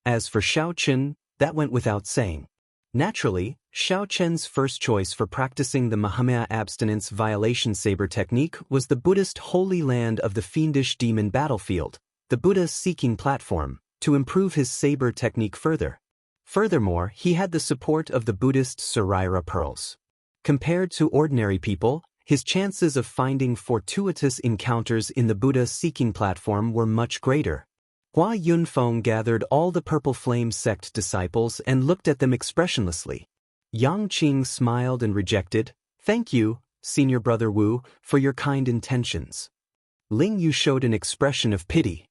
As for Xiao Chen, that went without saying. Naturally, Xiao Chen's first choice for practicing the Mahamaya abstinence violation saber technique was the Buddhist holy land of the fiendish demon battlefield, the Buddha-seeking platform, to improve his saber technique further. Furthermore, he had the support of the Buddhist Saraira pearls. Compared to ordinary people, his chances of finding fortuitous encounters in the Buddha-seeking platform were much greater. Hua Yunfeng gathered all the Purple Flame sect disciples and looked at them expressionlessly. Yang Qing smiled and rejected, "Thank you, Senior Brother Wu, for your kind intentions." Ling Yu showed an expression of pity.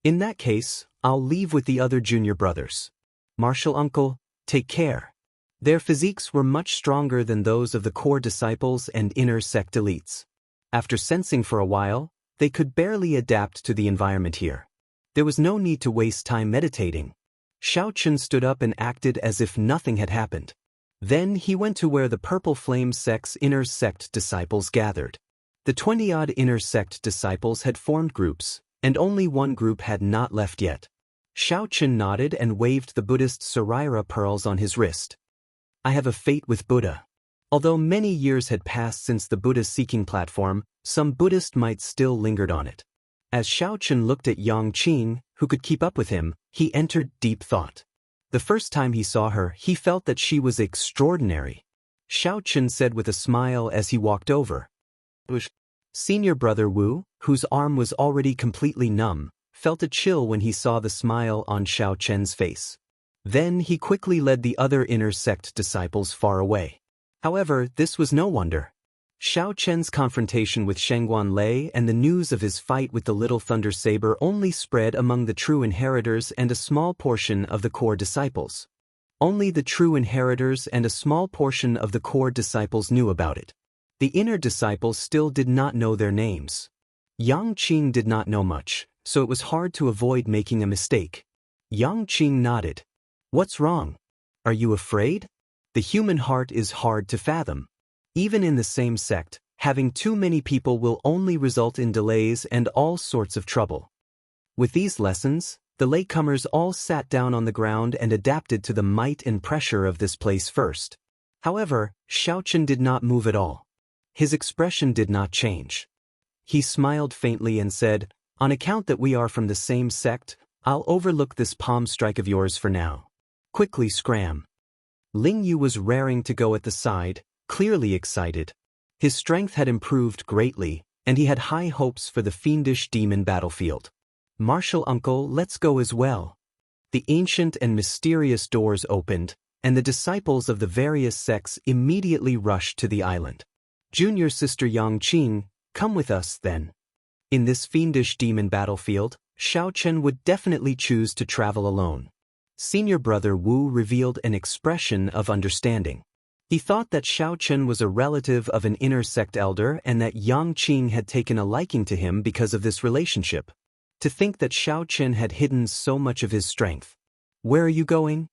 "In that case, I'll leave with the other junior brothers. Martial Uncle, take care." Their physiques were much stronger than those of the core disciples and inner sect elites. After sensing for a while, they could barely adapt to the environment here. There was no need to waste time meditating. Xiaochen stood up and acted as if nothing had happened. Then he went to where the Purple Flame sect's inner sect disciples gathered. The 20-odd inner sect disciples had formed groups, and only one group had not left yet. Xiaochen nodded and waved the Buddhist Saraira pearls on his wrist. "I have a fate with Buddha." Although many years had passed since the Buddha-seeking platform, some Buddhist might still lingered on it. As Xiaochen looked at Yang Qing, who could keep up with him, he entered deep thought. The first time he saw her, he felt that she was extraordinary. Xiaochen said with a smile as he walked over. Senior Brother Wu, whose arm was already completely numb, felt a chill when he saw the smile on Xiaochen's face. Then he quickly led the other inner sect disciples far away. However, this was no wonder. Xiaochen's confrontation with Shengguan Lei and the news of his fight with the Little Thunder Saber only spread among the true inheritors and a small portion of the core disciples. Only the true inheritors and a small portion of the core disciples knew about it. The inner disciples still did not know their names. Yang Qing did not know much, so it was hard to avoid making a mistake. Yang Qing nodded. "What's wrong? Are you afraid?" The human heart is hard to fathom. Even in the same sect, having too many people will only result in delays and all sorts of trouble. With these lessons, the latecomers all sat down on the ground and adapted to the might and pressure of this place first. However, Xiaochen did not move at all. His expression did not change. He smiled faintly and said, "On account that we are from the same sect, I'll overlook this palm strike of yours for now. Quickly scram." Ling Yu was raring to go at the side, clearly excited. His strength had improved greatly, and he had high hopes for the fiendish demon battlefield. "Martial Uncle, let's go as well." The ancient and mysterious doors opened, and the disciples of the various sects immediately rushed to the island. "Junior Sister Yang Qing, come with us then." In this fiendish demon battlefield, Xiaochen would definitely choose to travel alone. Senior Brother Wu revealed an expression of understanding. He thought that Xiaochen was a relative of an inner sect elder and that Yang Qing had taken a liking to him because of this relationship. To think that Xiaochen had hidden so much of his strength. "Where are you going?"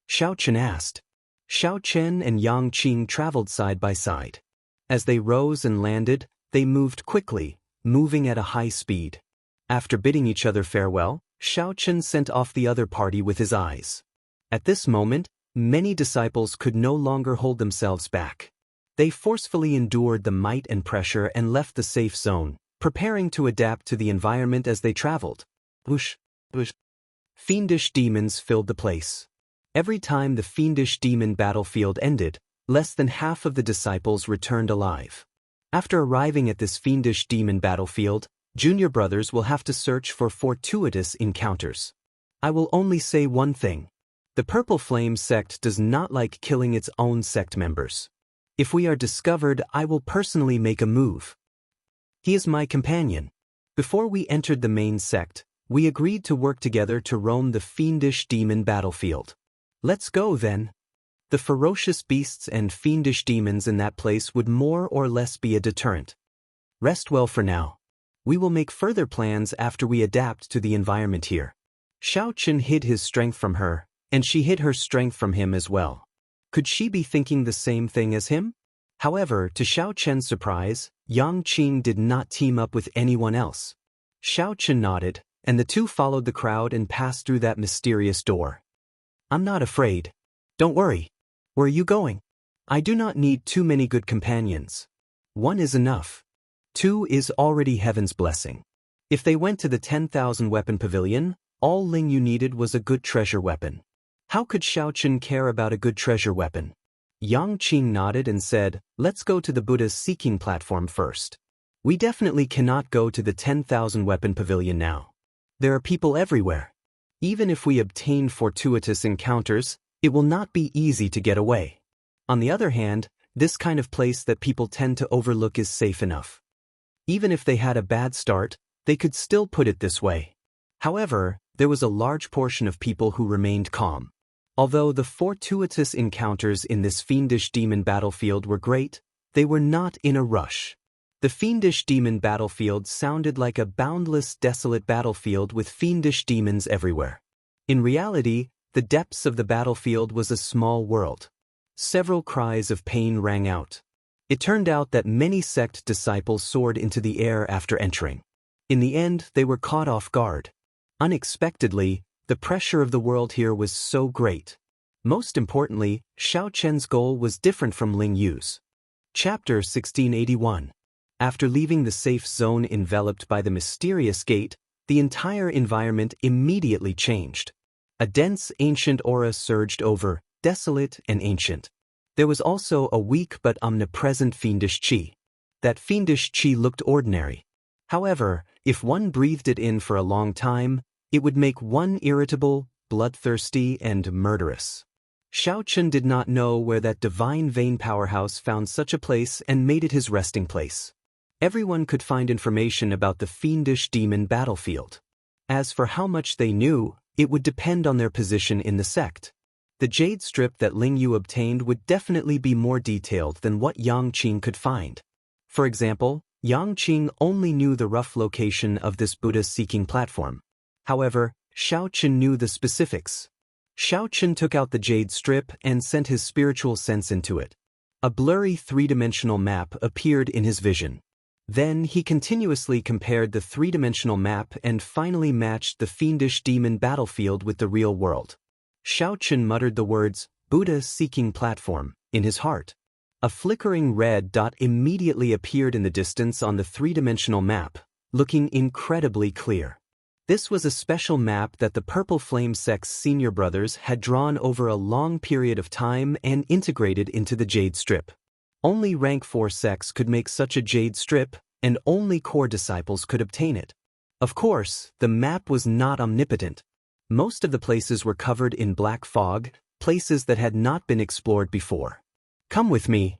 Xiaochen asked. Xiaochen and Yang Qing traveled side by side. As they rose and landed, they moved quickly, moving at a high speed. After bidding each other farewell, Xiaochen sent off the other party with his eyes. At this moment, many disciples could no longer hold themselves back. They forcefully endured the might and pressure and left the safe zone, preparing to adapt to the environment as they traveled. Whoosh, whoosh. Fiendish demons filled the place. Every time the fiendish demon battlefield ended, less than half of the disciples returned alive. After arriving at this fiendish demon battlefield, junior brothers will have to search for fortuitous encounters. I will only say one thing. The Purple Flame sect does not like killing its own sect members. If we are discovered, I will personally make a move. He is my companion. Before we entered the main sect, we agreed to work together to roam the fiendish demon battlefield. Let's go then. The ferocious beasts and fiendish demons in that place would more or less be a deterrent. Rest well for now. We will make further plans after we adapt to the environment here. Xiaochen hid his strength from her, and she hid her strength from him as well. Could she be thinking the same thing as him? However, to Xiaochen's surprise, Yang Qing did not team up with anyone else. Xiaochen nodded, and the two followed the crowd and passed through that mysterious door. "I'm not afraid. Don't worry. Where are you going?" "I do not need too many good companions. One is enough. Two is already heaven's blessing." If they went to the 10,000 weapon pavilion, All Ling Yu needed was a good treasure weapon. How could Xiaochen care about a good treasure weapon? Yang Qing nodded and said, "Let's go to the Buddha's seeking platform first. We definitely cannot go to the 10,000 weapon pavilion now. There are people everywhere. Even if we obtain fortuitous encounters, it will not be easy to get away. On the other hand, this kind of place that people tend to overlook is safe enough. Even if they had a bad start, they could still put it this way." However, there was a large portion of people who remained calm. Although the fortuitous encounters in this fiendish demon battlefield were great, they were not in a rush. The fiendish demon battlefield sounded like a boundless, desolate battlefield with fiendish demons everywhere. In reality, the depths of the battlefield was a small world. Several cries of pain rang out. It turned out that many sect disciples soared into the air after entering. In the end, they were caught off guard. Unexpectedly, the pressure of the world here was so great. Most importantly, Xiaochen's goal was different from Ling Yu's. Chapter 1681. After leaving the safe zone enveloped by the mysterious gate, the entire environment immediately changed. A dense ancient aura surged over, desolate and ancient. There was also a weak but omnipresent fiendish qi. That fiendish qi looked ordinary. However, if one breathed it in for a long time, it would make one irritable, bloodthirsty, and murderous. Xiaochen did not know where that divine vein powerhouse found such a place and made it his resting place. Everyone could find information about the fiendish demon battlefield. As for how much they knew, it would depend on their position in the sect. The jade strip that Ling Yu obtained would definitely be more detailed than what Yang Qing could find. For example, Yang Qing only knew the rough location of this Buddha-seeking platform. However, Xiaochen knew the specifics. Xiaochen took out the jade strip and sent his spiritual sense into it. A blurry three-dimensional map appeared in his vision. Then he continuously compared the three-dimensional map and finally matched the fiendish demon battlefield with the real world. Xiaochen muttered the words, "Buddha-seeking platform," in his heart. A flickering red dot immediately appeared in the distance on the three-dimensional map, looking incredibly clear. This was a special map that the Purple Flame Sect's senior brothers had drawn over a long period of time and integrated into the jade strip. Only rank 4 sects could make such a jade strip, and only core disciples could obtain it. Of course, the map was not omnipotent. Most of the places were covered in black fog, places that had not been explored before. "Come with me."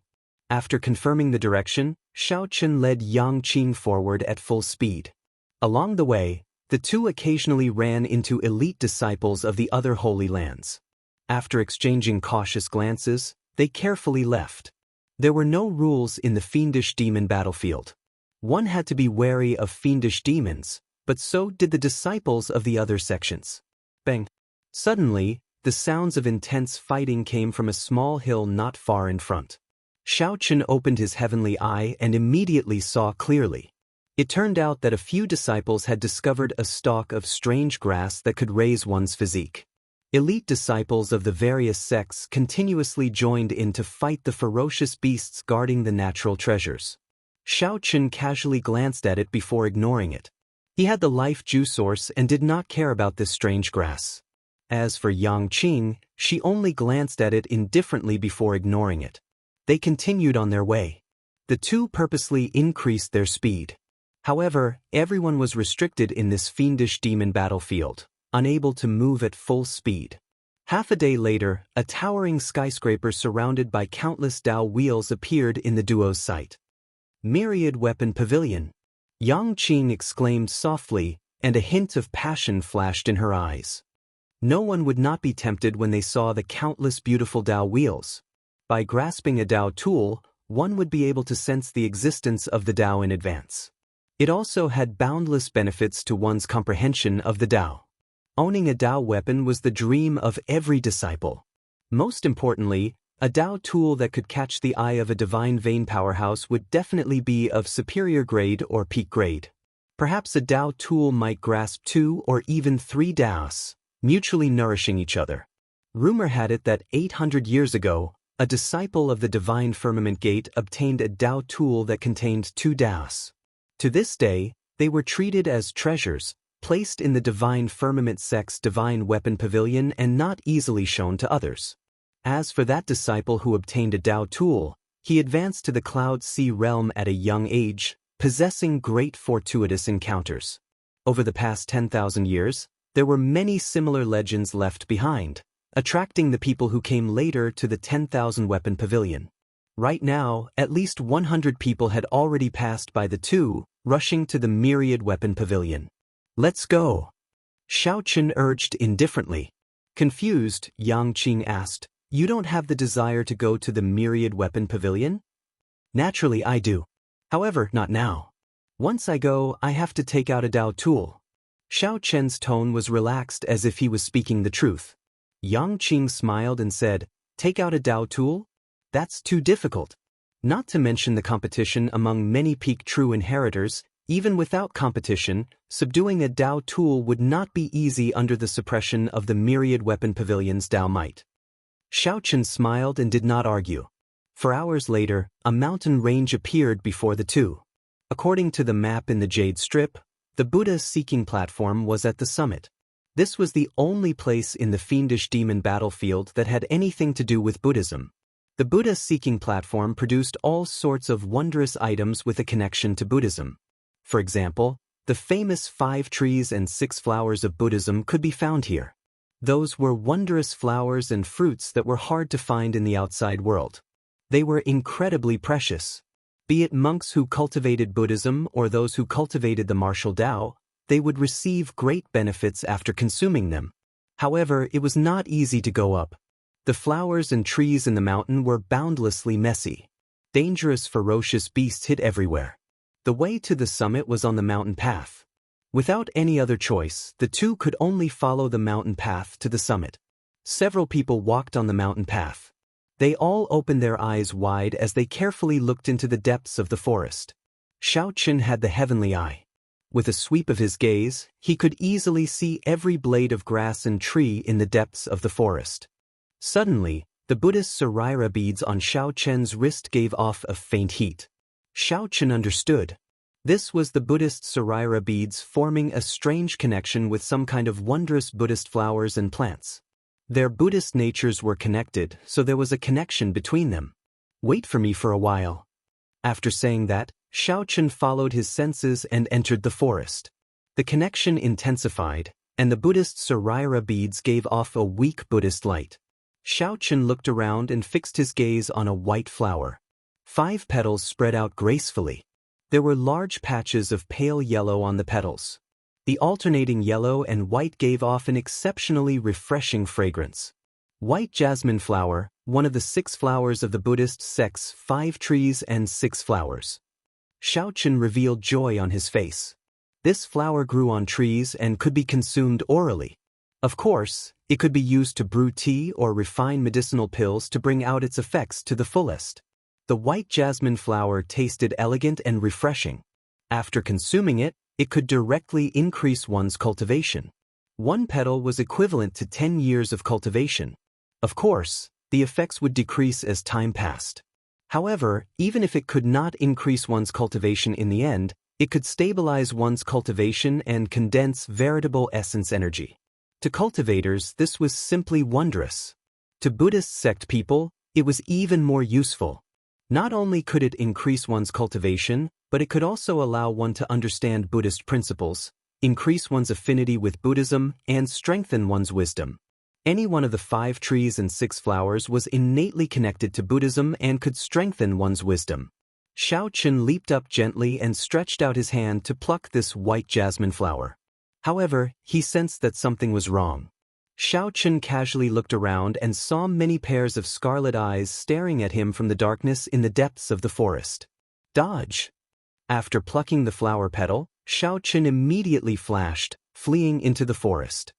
After confirming the direction, Xiaochen led Yang Qing forward at full speed. Along the way, the two occasionally ran into elite disciples of the other holy lands. After exchanging cautious glances, they carefully left. There were no rules in the fiendish demon battlefield. One had to be wary of fiendish demons, but so did the disciples of the other sections. Bang! Suddenly, the sounds of intense fighting came from a small hill not far in front. Xiaochen opened his heavenly eye and immediately saw clearly. It turned out that a few disciples had discovered a stalk of strange grass that could raise one's physique. Elite disciples of the various sects continuously joined in to fight the ferocious beasts guarding the natural treasures. Xiaochen casually glanced at it before ignoring it. He had the life juice source and did not care about this strange grass. As for Yang Qing, she only glanced at it indifferently before ignoring it. They continued on their way. The two purposely increased their speed. However, everyone was restricted in this fiendish demon battlefield, unable to move at full speed. Half a day later, a towering skyscraper surrounded by countless Dao wheels appeared in the duo's sight. "Myriad Weapon Pavilion," Yang Qing exclaimed softly, and a hint of passion flashed in her eyes. No one would not be tempted when they saw the countless beautiful Dao wheels. By grasping a Dao tool, one would be able to sense the existence of the Dao in advance. It also had boundless benefits to one's comprehension of the Dao. Owning a Dao weapon was the dream of every disciple. Most importantly, a Dao tool that could catch the eye of a divine vein powerhouse would definitely be of superior grade or peak grade. Perhaps a Dao tool might grasp 2 or even 3 Daos, mutually nourishing each other. Rumor had it that 800 years ago, a disciple of the Divine Firmament Gate obtained a Dao tool that contained 2 Daos. To this day, they were treated as treasures, placed in the Divine Firmament sect's Divine Weapon Pavilion and not easily shown to others. As for that disciple who obtained a Dao tool, he advanced to the Cloud Sea realm at a young age, possessing great fortuitous encounters. Over the past 10,000 years, there were many similar legends left behind, attracting the people who came later to the 10,000 Weapon Pavilion. Right now, at least 100 people had already passed by the two, rushing to the Myriad Weapon Pavilion. "Let's go," Xiaochen urged indifferently. Confused, Yang Qing asked, "You don't have the desire to go to the Myriad Weapon Pavilion?" "Naturally I do. However, not now. Once I go, I have to take out a Dao tool." Xiaochen's tone was relaxed as if he was speaking the truth. Yang Qing smiled and said, "Take out a Dao tool? That's too difficult. Not to mention the competition among many peak true inheritors. Even without competition, subduing a Dao tool would not be easy under the suppression of the Myriad Weapon Pavilion's Dao might." Xiaochen smiled and did not argue. For hours later, a mountain range appeared before the two. According to the map in the Jade Strip, the Buddha's seeking platform was at the summit. This was the only place in the fiendish demon battlefield that had anything to do with Buddhism. The Buddha's seeking platform produced all sorts of wondrous items with a connection to Buddhism. For example, the famous 5 trees and 6 flowers of Buddhism could be found here. Those were wondrous flowers and fruits that were hard to find in the outside world. They were incredibly precious. Be it monks who cultivated Buddhism or those who cultivated the martial Tao, they would receive great benefits after consuming them. However, it was not easy to go up. The flowers and trees in the mountain were boundlessly messy. Dangerous, ferocious beasts hid everywhere. The way to the summit was on the mountain path. Without any other choice, the two could only follow the mountain path to the summit. Several people walked on the mountain path. They all opened their eyes wide as they carefully looked into the depths of the forest. Xiaochen had the heavenly eye. With a sweep of his gaze, he could easily see every blade of grass and tree in the depths of the forest. Suddenly, the Buddhist Saraira beads on Xiaochen's wrist gave off a faint heat. Xiaochen understood. This was the Buddhist Saraira beads forming a strange connection with some kind of wondrous Buddhist flowers and plants. Their Buddhist natures were connected, so there was a connection between them. "Wait for me for a while." After saying that, Xiaochen followed his senses and entered the forest. The connection intensified, and the Buddhist Saraira beads gave off a weak Buddhist light. Xiaochen looked around and fixed his gaze on a white flower. 5 petals spread out gracefully. There were large patches of pale yellow on the petals. The alternating yellow and white gave off an exceptionally refreshing fragrance. White jasmine flower, one of the 6 flowers of the Buddhist sects, 5 trees and 6 flowers. Xiaochen revealed joy on his face. This flower grew on trees and could be consumed orally. Of course, it could be used to brew tea or refine medicinal pills to bring out its effects to the fullest. The white jasmine flower tasted elegant and refreshing. After consuming it, it could directly increase one's cultivation. 1 petal was equivalent to 10 years of cultivation. Of course, the effects would decrease as time passed. However, even if it could not increase one's cultivation in the end, it could stabilize one's cultivation and condense veritable essence energy. To cultivators, this was simply wondrous. To Buddhist sect people, it was even more useful. Not only could it increase one's cultivation, but it could also allow one to understand Buddhist principles, increase one's affinity with Buddhism, and strengthen one's wisdom. Any one of the 5 trees and 6 flowers was innately connected to Buddhism and could strengthen one's wisdom. Xiaochen leaped up gently and stretched out his hand to pluck this white jasmine flower. However, he sensed that something was wrong. Xiaochen casually looked around and saw many pairs of scarlet eyes staring at him from the darkness in the depths of the forest. "Dodge!" After plucking the flower petal, Xiaochen immediately flashed, fleeing into the forest.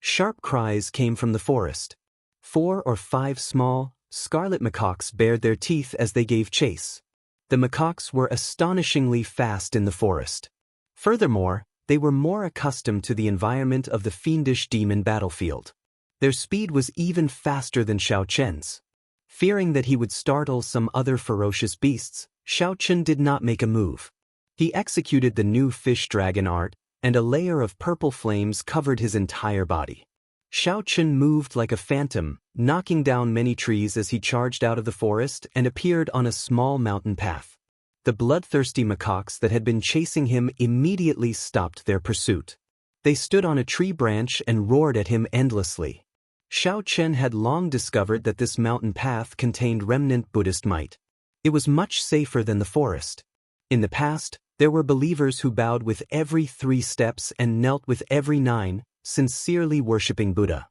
Sharp cries came from the forest. 4 or 5 small, scarlet macaques bared their teeth as they gave chase. The macaques were astonishingly fast in the forest. Furthermore, they were more accustomed to the environment of the fiendish demon battlefield. Their speed was even faster than Xiaochen's. Fearing that he would startle some other ferocious beasts, Xiaochen did not make a move. He executed the new fish dragon art, and a layer of purple flames covered his entire body. Xiaochen moved like a phantom, knocking down many trees as he charged out of the forest and appeared on a small mountain path. The bloodthirsty macaques that had been chasing him immediately stopped their pursuit. They stood on a tree branch and roared at him endlessly. Xiaochen had long discovered that this mountain path contained remnant Buddhist might. It was much safer than the forest. In the past, there were believers who bowed with every 3 steps and knelt with every 9, sincerely worshipping Buddha.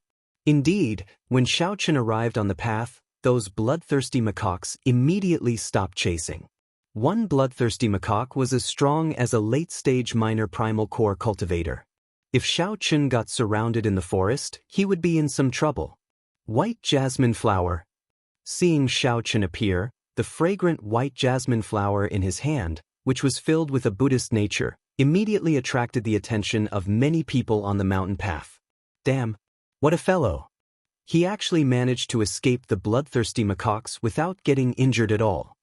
Indeed, when Xiaochen arrived on the path, those bloodthirsty macaques immediately stopped chasing. One bloodthirsty macaque was as strong as a late-stage minor primal core cultivator. If Xiaochen got surrounded in the forest, he would be in some trouble. White jasmine flower. Seeing Xiaochen appear, the fragrant white jasmine flower in his hand, which was filled with a Buddhist nature, immediately attracted the attention of many people on the mountain path. Damn, what a fellow! He actually managed to escape the bloodthirsty macaques without getting injured at all.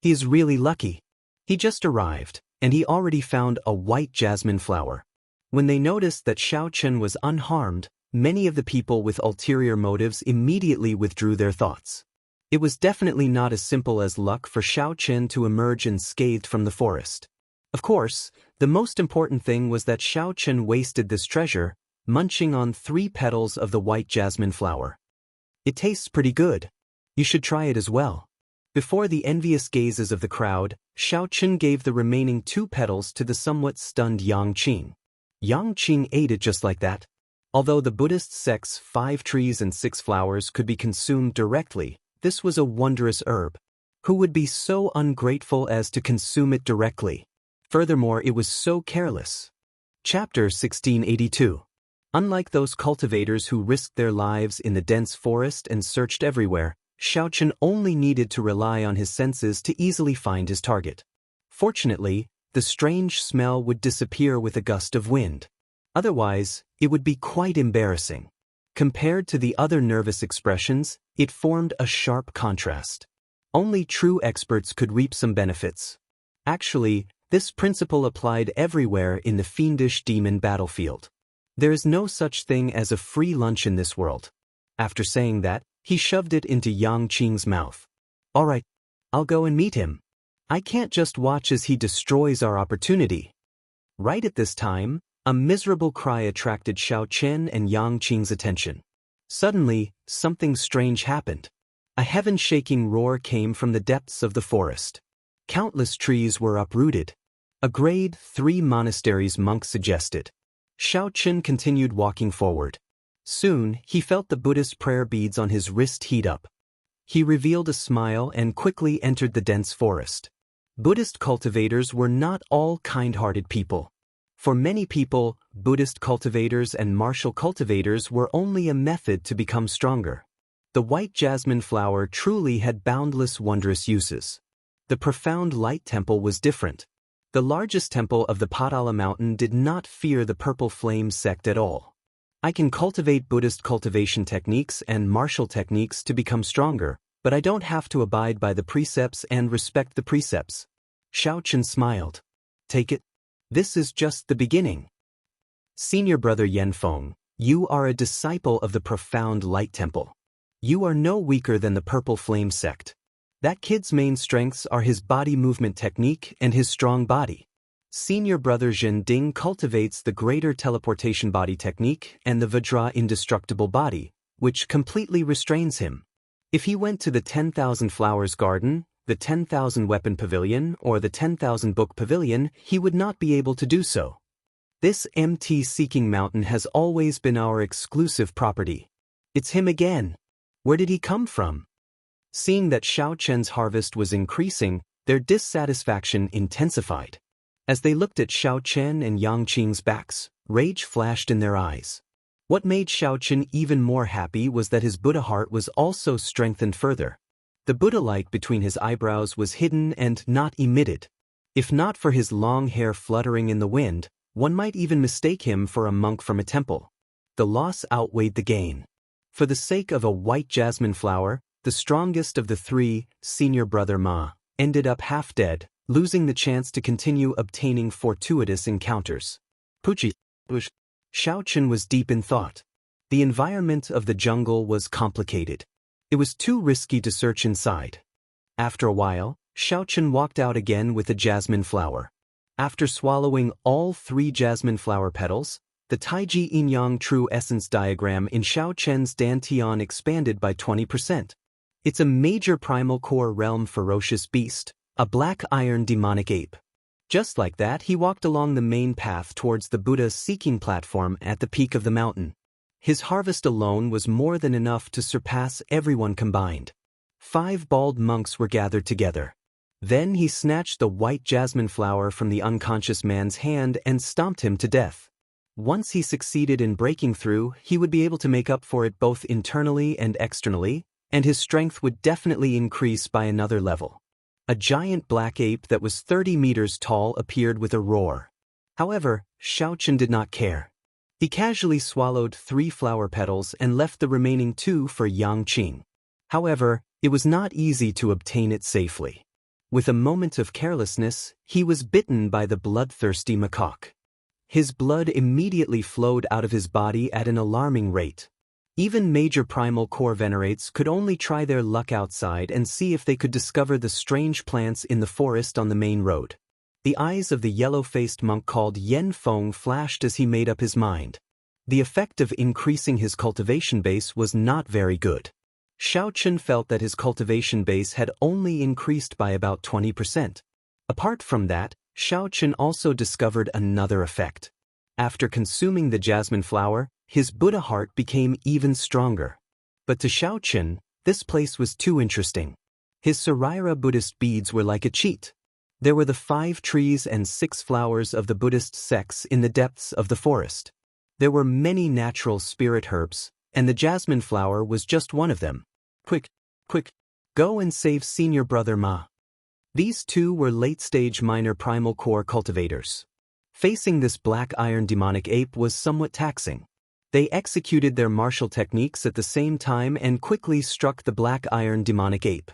He is really lucky. He just arrived, and he already found a white jasmine flower. When they noticed that Xiaochen was unharmed, many of the people with ulterior motives immediately withdrew their thoughts. It was definitely not as simple as luck for Xiaochen to emerge unscathed from the forest. Of course, the most important thing was that Xiaochen wasted this treasure, munching on 3 petals of the white jasmine flower. It tastes pretty good. You should try it as well. Before the envious gazes of the crowd, Xiaochen gave the remaining 2 petals to the somewhat stunned Yang Qing. Yang Qing ate it just like that. Although the Buddhist sect's 5 trees and 6 flowers could be consumed directly, this was a wondrous herb. Who would be so ungrateful as to consume it directly? Furthermore, it was so careless. Chapter 1682. Unlike those cultivators who risked their lives in the dense forest and searched everywhere, Xiaochen only needed to rely on his senses to easily find his target. Fortunately, the strange smell would disappear with a gust of wind. Otherwise, it would be quite embarrassing. Compared to the other nervous expressions, it formed a sharp contrast. Only true experts could reap some benefits. Actually, this principle applied everywhere in the fiendish demon battlefield. There is no such thing as a free lunch in this world. After saying that, he shoved it into Yang Qing's mouth. All right, I'll go and meet him. I can't just watch as he destroys our opportunity. Right at this time, a miserable cry attracted Xiaochen and Yang Qing's attention. Suddenly, something strange happened. A heaven-shaking roar came from the depths of the forest. Countless trees were uprooted. A grade 3 monastery's monk suggested. Xiaochen continued walking forward. Soon, he felt the Buddhist prayer beads on his wrist heat up. He revealed a smile and quickly entered the dense forest. Buddhist cultivators were not all kind-hearted people. For many people, Buddhist cultivators and martial cultivators were only a method to become stronger. The white jasmine flower truly had boundless wondrous uses. The profound light temple was different. The largest temple of the Padala mountain did not fear the purple flame sect at all. I can cultivate Buddhist cultivation techniques and martial techniques to become stronger, but I don't have to abide by the precepts and respect the precepts. Xiaochen smiled. Take it. This is just the beginning. Senior brother Yanfeng, you are a disciple of the profound light temple. You are no weaker than the purple flame sect. That kid's main strengths are his body movement technique and his strong body. Senior brother Zhending cultivates the greater teleportation body technique and the Vajra indestructible body, which completely restrains him. If he went to the 10,000 flowers garden, the 10,000 weapon pavilion, or the 10,000 book pavilion, he would not be able to do so. This MT-seeking mountain has always been our exclusive property. It's him again. Where did he come from? Seeing that Xiaochen's harvest was increasing, their dissatisfaction intensified. As they looked at Xiaochen and Yang Qing's backs, rage flashed in their eyes. What made Xiaochen even more happy was that his Buddha heart was also strengthened further. The Buddha light between his eyebrows was hidden and not emitted. If not for his long hair fluttering in the wind, one might even mistake him for a monk from a temple. The loss outweighed the gain. For the sake of a white jasmine flower, the strongest of the 3, senior brother Ma, ended up half dead, losing the chance to continue obtaining fortuitous encounters. Pucci. Bush. Xiaochen was deep in thought. The environment of the jungle was complicated. It was too risky to search inside. After a while, Xiaochen walked out again with a jasmine flower. After swallowing all 3 jasmine flower petals, the Taiji Yin-Yang True Essence diagram in Xiaochen's Dantian expanded by 20%. It's a major primal core realm ferocious beast, a black iron demonic ape. Just like that, he walked along the main path towards the Buddha's seeking platform at the peak of the mountain. His harvest alone was more than enough to surpass everyone combined. 5 bald monks were gathered together. Then he snatched the white jasmine flower from the unconscious man's hand and stomped him to death. Once he succeeded in breaking through, he would be able to make up for it both internally and externally, and his strength would definitely increase by another level. A giant black ape that was 30 meters tall appeared with a roar. However, Xiaochen did not care. He casually swallowed 3 flower petals and left the remaining 2 for Yang Qing. However, it was not easy to obtain it safely. With a moment of carelessness, he was bitten by the bloodthirsty macaque. His blood immediately flowed out of his body at an alarming rate. Even major primal core venerates could only try their luck outside and see if they could discover the strange plants in the forest on the main road. The eyes of the yellow-faced monk called Yen Feng flashed as he made up his mind. The effect of increasing his cultivation base was not very good. Xiaochen felt that his cultivation base had only increased by about 20%. Apart from that, Xiaochen also discovered another effect. After consuming the jasmine flower, his Buddha heart became even stronger. But to Xiaochen, this place was too interesting. His Saraira Buddhist beads were like a cheat. There were the 5 trees and 6 flowers of the Buddhist sects in the depths of the forest. There were many natural spirit herbs, and the jasmine flower was just one of them. Quick, go and save senior brother Ma. These 2 were late-stage minor primal core cultivators. Facing this black iron demonic ape was somewhat taxing. They executed their martial techniques at the same time and quickly struck the black iron demonic ape.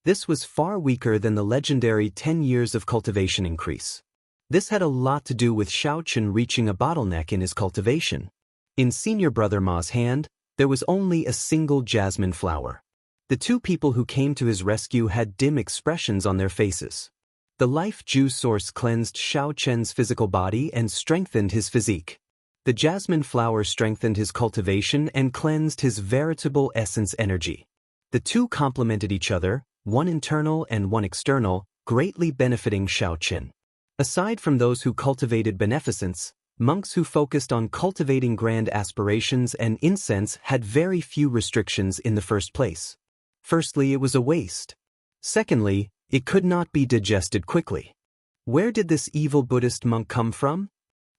This was far weaker than the legendary 10 years of cultivation increase. This had a lot to do with Xiaochen reaching a bottleneck in his cultivation. In senior brother Ma's hand, there was only a single jasmine flower. The 2 people who came to his rescue had dim expressions on their faces. The life juice source cleansed Xiaochen's physical body and strengthened his physique. The jasmine flower strengthened his cultivation and cleansed his veritable essence energy. The 2 complemented each other, one internal and one external, greatly benefiting Xiaochen. Aside from those who cultivated beneficence, monks who focused on cultivating grand aspirations and incense had very few restrictions in the first place. Firstly, it was a waste. Secondly, it could not be digested quickly. Where did this evil Buddhist monk come from?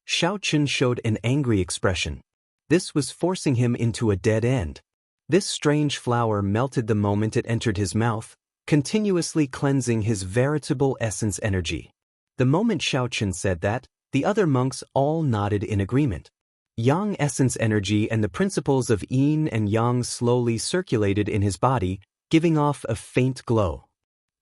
Xiaochen showed an angry expression. This was forcing him into a dead end. This strange flower melted the moment it entered his mouth, continuously cleansing his veritable essence energy. The moment Xiaochen said that, the other monks all nodded in agreement. Yang essence energy and the principles of yin and yang slowly circulated in his body, giving off a faint glow.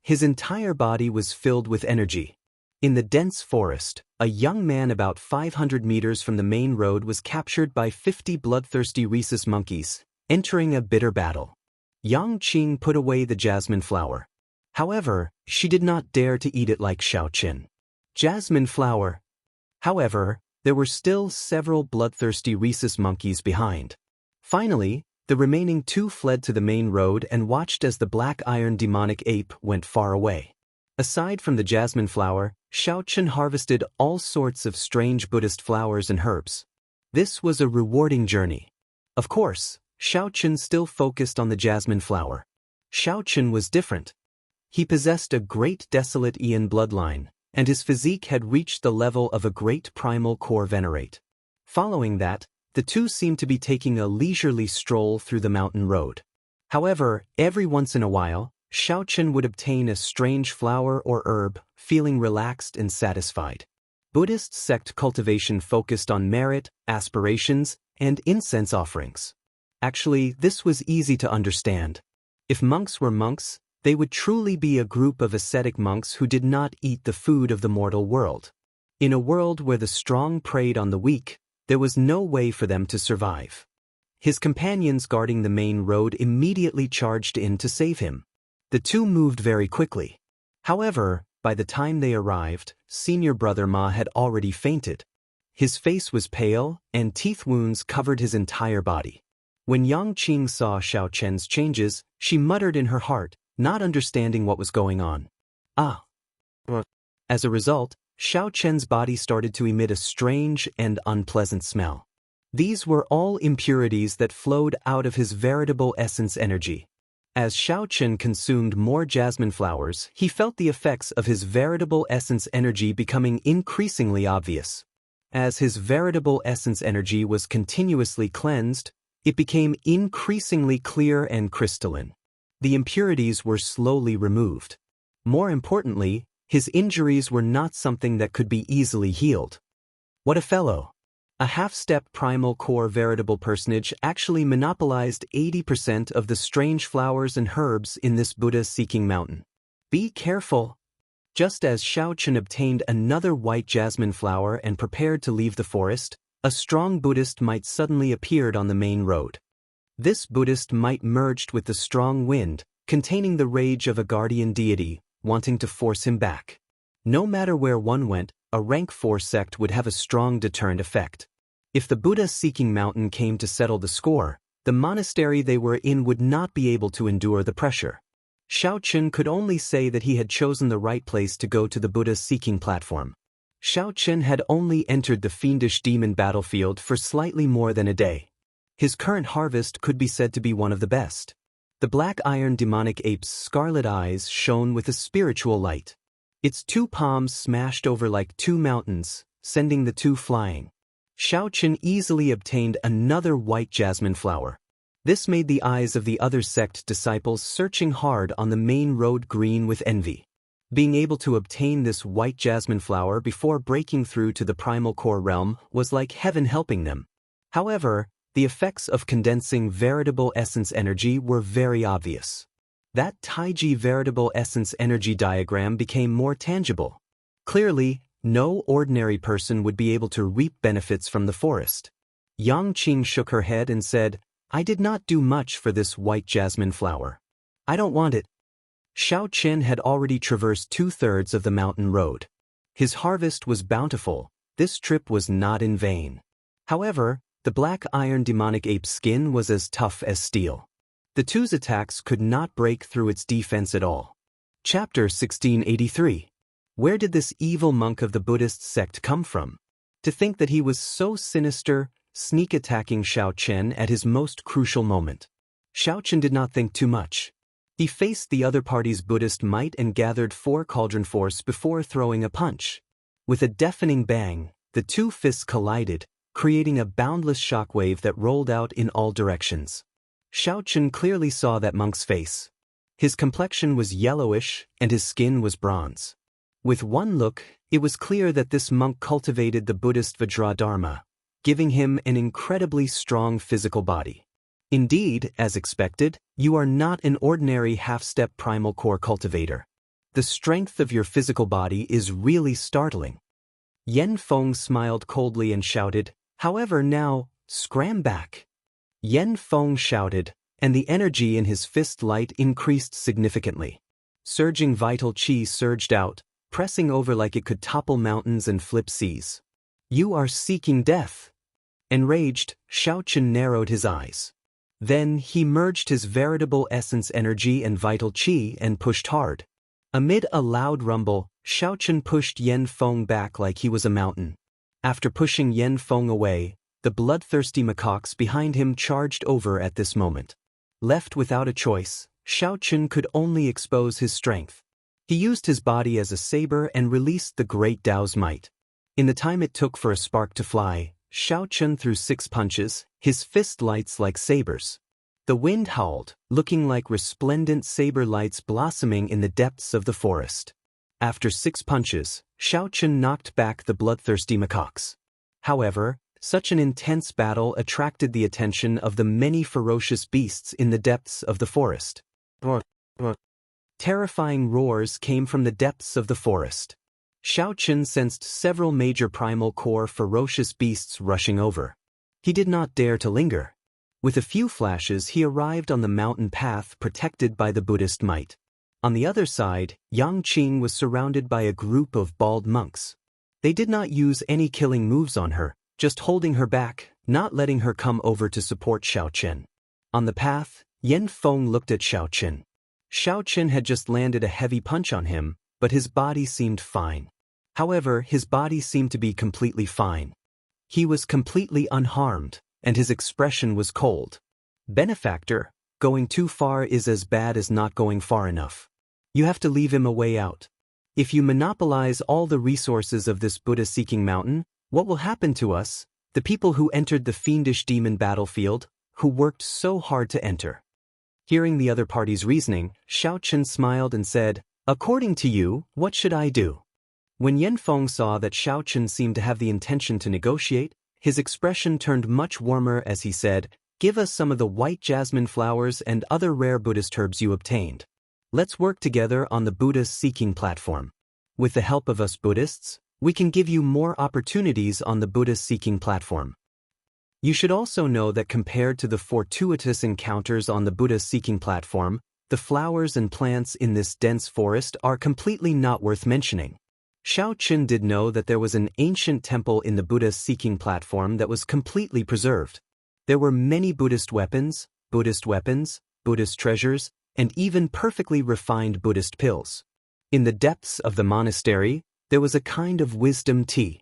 His entire body was filled with energy. In the dense forest, a young man about 500 meters from the main road was captured by 50 bloodthirsty rhesus monkeys, entering a bitter battle. Yang Qing put away the jasmine flower. However, she did not dare to eat it like Xiaochen. Jasmine flower. However, there were still several bloodthirsty rhesus monkeys behind. Finally, the remaining 2 fled to the main road and watched as the black iron demonic ape went far away. Aside from the jasmine flower, Xiaochen harvested all sorts of strange Buddhist flowers and herbs. This was a rewarding journey. Of course, Xiaochen still focused on the jasmine flower. Xiaochen was different. He possessed a great desolate Ian bloodline, and his physique had reached the level of a great primal core venerate. Following that, the 2 seemed to be taking a leisurely stroll through the mountain road. However, every once in a while, Xiaochen would obtain a strange flower or herb, feeling relaxed and satisfied. Buddhist sect cultivation focused on merit, aspirations, and incense offerings. Actually, this was easy to understand. If monks were monks, they would truly be a group of ascetic monks who did not eat the food of the mortal world. In a world where the strong preyed on the weak, there was no way for them to survive. His companions guarding the main road immediately charged in to save him. The two moved very quickly. However, by the time they arrived, senior brother Ma had already fainted. His face was pale, and teeth wounds covered his entire body. When Yang Qing saw Xiao Chen's changes, she muttered in her heart, not understanding what was going on. Ah. As a result, Xiao Chen's body started to emit a strange and unpleasant smell. These were all impurities that flowed out of his veritable essence energy. As Xiao Chen consumed more jasmine flowers, he felt the effects of his veritable essence energy becoming increasingly obvious. As his veritable essence energy was continuously cleansed, it became increasingly clear and crystalline. The impurities were slowly removed. More importantly, his injuries were not something that could be easily healed. What a fellow! A half-step primal core veritable personage actually monopolized 80% of the strange flowers and herbs in this Buddha-seeking mountain. Be careful! Just as Xiao Chen obtained another white jasmine flower and prepared to leave the forest, a strong Buddhist might suddenly appeared on the main road. This Buddhist might merged with the strong wind, containing the rage of a guardian deity, wanting to force him back. No matter where one went, a rank 4 sect would have a strong deterrent effect. If the Buddha-seeking mountain came to settle the score, the monastery they were in would not be able to endure the pressure. Xiao Chen could only say that he had chosen the right place to go to the Buddha-seeking platform. Xiao Chen had only entered the fiendish demon battlefield for slightly more than a day. His current harvest could be said to be one of the best. The black iron demonic ape's scarlet eyes shone with a spiritual light. Its two palms smashed over like two mountains, sending the two flying. Xiao Chen easily obtained another white jasmine flower. This made the eyes of the other sect disciples searching hard on the main road green with envy. Being able to obtain this white jasmine flower before breaking through to the primal core realm was like heaven helping them. However, the effects of condensing veritable essence energy were very obvious. That Taiji veritable essence energy diagram became more tangible. Clearly, no ordinary person would be able to reap benefits from the forest. Yang Qing shook her head and said, "I did not do much for this white jasmine flower. I don't want it." Xiao Chen had already traversed 2/3 of the mountain road. His harvest was bountiful. This trip was not in vain. However, the black iron demonic ape's skin was as tough as steel. The two's attacks could not break through its defense at all. Chapter 1683. Where did this evil monk of the Buddhist sect come from? To think that he was so sinister, sneak-attacking Xiao Chen at his most crucial moment. Xiao Chen did not think too much. He faced the other party's Buddhist might and gathered 4 cauldron force before throwing a punch. With a deafening bang, the two fists collided, creating a boundless shockwave that rolled out in all directions. Xiao Chen clearly saw that monk's face. His complexion was yellowish, and his skin was bronze. With one look, it was clear that this monk cultivated the Buddhist Vajradharma, giving him an incredibly strong physical body. Indeed, as expected, you are not an ordinary half-step primal core cultivator. The strength of your physical body is really startling. Yen Feng smiled coldly and shouted, "However now, scram back." Yen Feng shouted, and the energy in his fist light increased significantly. Surging vital qi surged out, pressing over like it could topple mountains and flip seas. "You are seeking death." Enraged, Xiao Chen narrowed his eyes. Then he merged his veritable essence energy and vital qi and pushed hard. Amid a loud rumble, Xiao Chen pushed Yen Feng back like he was a mountain. After pushing Yen Feng away, the bloodthirsty macaques behind him charged over at this moment. Left without a choice, Xiao Chen could only expose his strength. He used his body as a saber and released the great Tao's might. In the time it took for a spark to fly, Xiao Chen threw 6 punches, his fist lights like sabers. The wind howled, looking like resplendent saber lights blossoming in the depths of the forest. After 6 punches, Xiao Chen knocked back the bloodthirsty macaques. However, such an intense battle attracted the attention of the many ferocious beasts in the depths of the forest. Terrifying roars came from the depths of the forest. Xiao Qun sensed several major primal core ferocious beasts rushing over. He did not dare to linger. With a few flashes he arrived on the mountain path protected by the Buddhist might. On the other side, Yang Qing was surrounded by a group of bald monks. They did not use any killing moves on her, just holding her back, not letting her come over to support Xiao Qin. On the path, Yan Feng looked at Xiao Qin. Xiao Qin had just landed a heavy punch on him, but his body seemed fine. However, his body seemed to be completely fine. He was completely unharmed, and his expression was cold. Benefactor, going too far is as bad as not going far enough. You have to leave him a way out. If you monopolize all the resources of this Buddha-seeking mountain, what will happen to us, the people who entered the fiendish demon battlefield, who worked so hard to enter? Hearing the other party's reasoning, Xiao Qin smiled and said, "According to you, what should I do?" When Yan Feng saw that Xiao Qin seemed to have the intention to negotiate, his expression turned much warmer as he said, "Give us some of the white jasmine flowers and other rare Buddhist herbs you obtained. Let's work together on the Buddha-seeking platform. With the help of us Buddhists, we can give you more opportunities on the Buddha-seeking platform." You should also know that compared to the fortuitous encounters on the Buddha-seeking platform, the flowers and plants in this dense forest are completely not worth mentioning. Xiao Qin did know that there was an ancient temple in the Buddha-seeking platform that was completely preserved. There were many Buddhist weapons, Buddhist treasures, and even perfectly refined Buddhist pills. In the depths of the monastery, there was a kind of wisdom tea.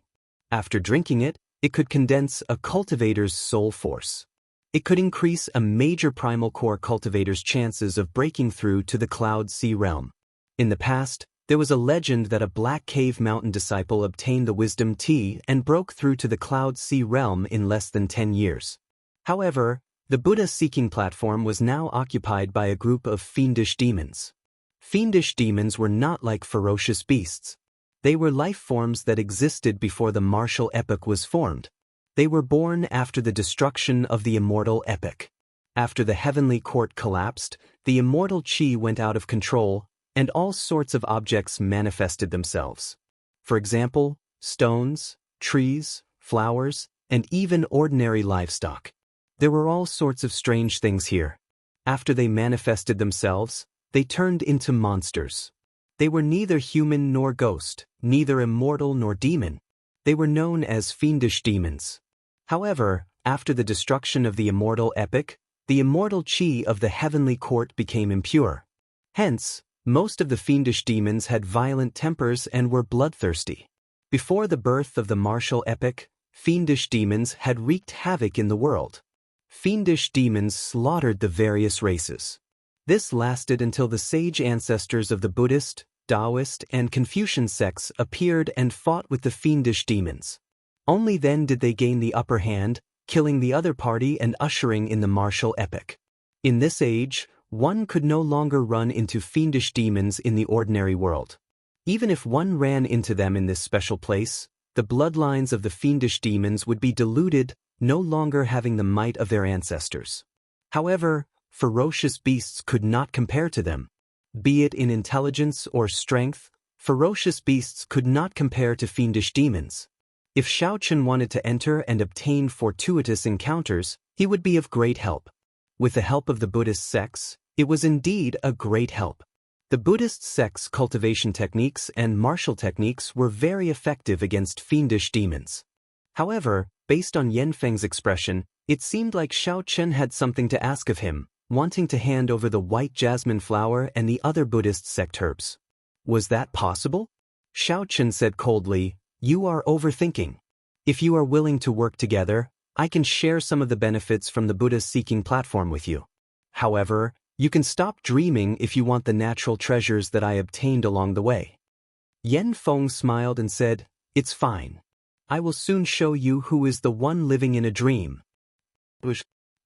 After drinking it, it could condense a cultivator's soul force. It could increase a major primal core cultivator's chances of breaking through to the Cloud Sea realm. In the past, there was a legend that a Black Cave Mountain disciple obtained the wisdom tea and broke through to the Cloud Sea realm in less than 10 years. However, the Buddha-seeking platform was now occupied by a group of fiendish demons. Fiendish demons were not like ferocious beasts. They were life forms that existed before the martial epoch was formed. They were born after the destruction of the immortal epoch. After the heavenly court collapsed, the immortal qi went out of control, and all sorts of objects manifested themselves. For example, stones, trees, flowers, and even ordinary livestock. There were all sorts of strange things here. After they manifested themselves, they turned into monsters. They were neither human nor ghost, neither immortal nor demon. They were known as fiendish demons. However, after the destruction of the immortal epoch, the immortal qi of the heavenly court became impure. Hence, most of the fiendish demons had violent tempers and were bloodthirsty. Before the birth of the martial epoch, fiendish demons had wreaked havoc in the world. Fiendish demons slaughtered the various races. This lasted until the sage ancestors of the Buddhist, Taoist, and Confucian sects appeared and fought with the fiendish demons. Only then did they gain the upper hand, killing the other party and ushering in the martial epoch. In this age, one could no longer run into fiendish demons in the ordinary world. Even if one ran into them in this special place, the bloodlines of the fiendish demons would be diluted, no longer having the might of their ancestors. However, ferocious beasts could not compare to them. Be it in intelligence or strength, ferocious beasts could not compare to fiendish demons. If Xiao Qin wanted to enter and obtain fortuitous encounters, he would be of great help. With the help of the Buddhist sects, it was indeed a great help. The Buddhist sects' cultivation techniques and martial techniques were very effective against fiendish demons. However, based on Yan Feng's expression, it seemed like Xiao Qin had something to ask of him, wanting to hand over the white jasmine flower and the other Buddhist sect herbs. Was that possible? Xiao Qin said coldly, "You are overthinking. If you are willing to work together, I can share some of the benefits from the Buddha-seeking platform with you. However, you can stop dreaming if you want the natural treasures that I obtained along the way." Yan Feng smiled and said, "It's fine. I will soon show you who is the one living in a dream."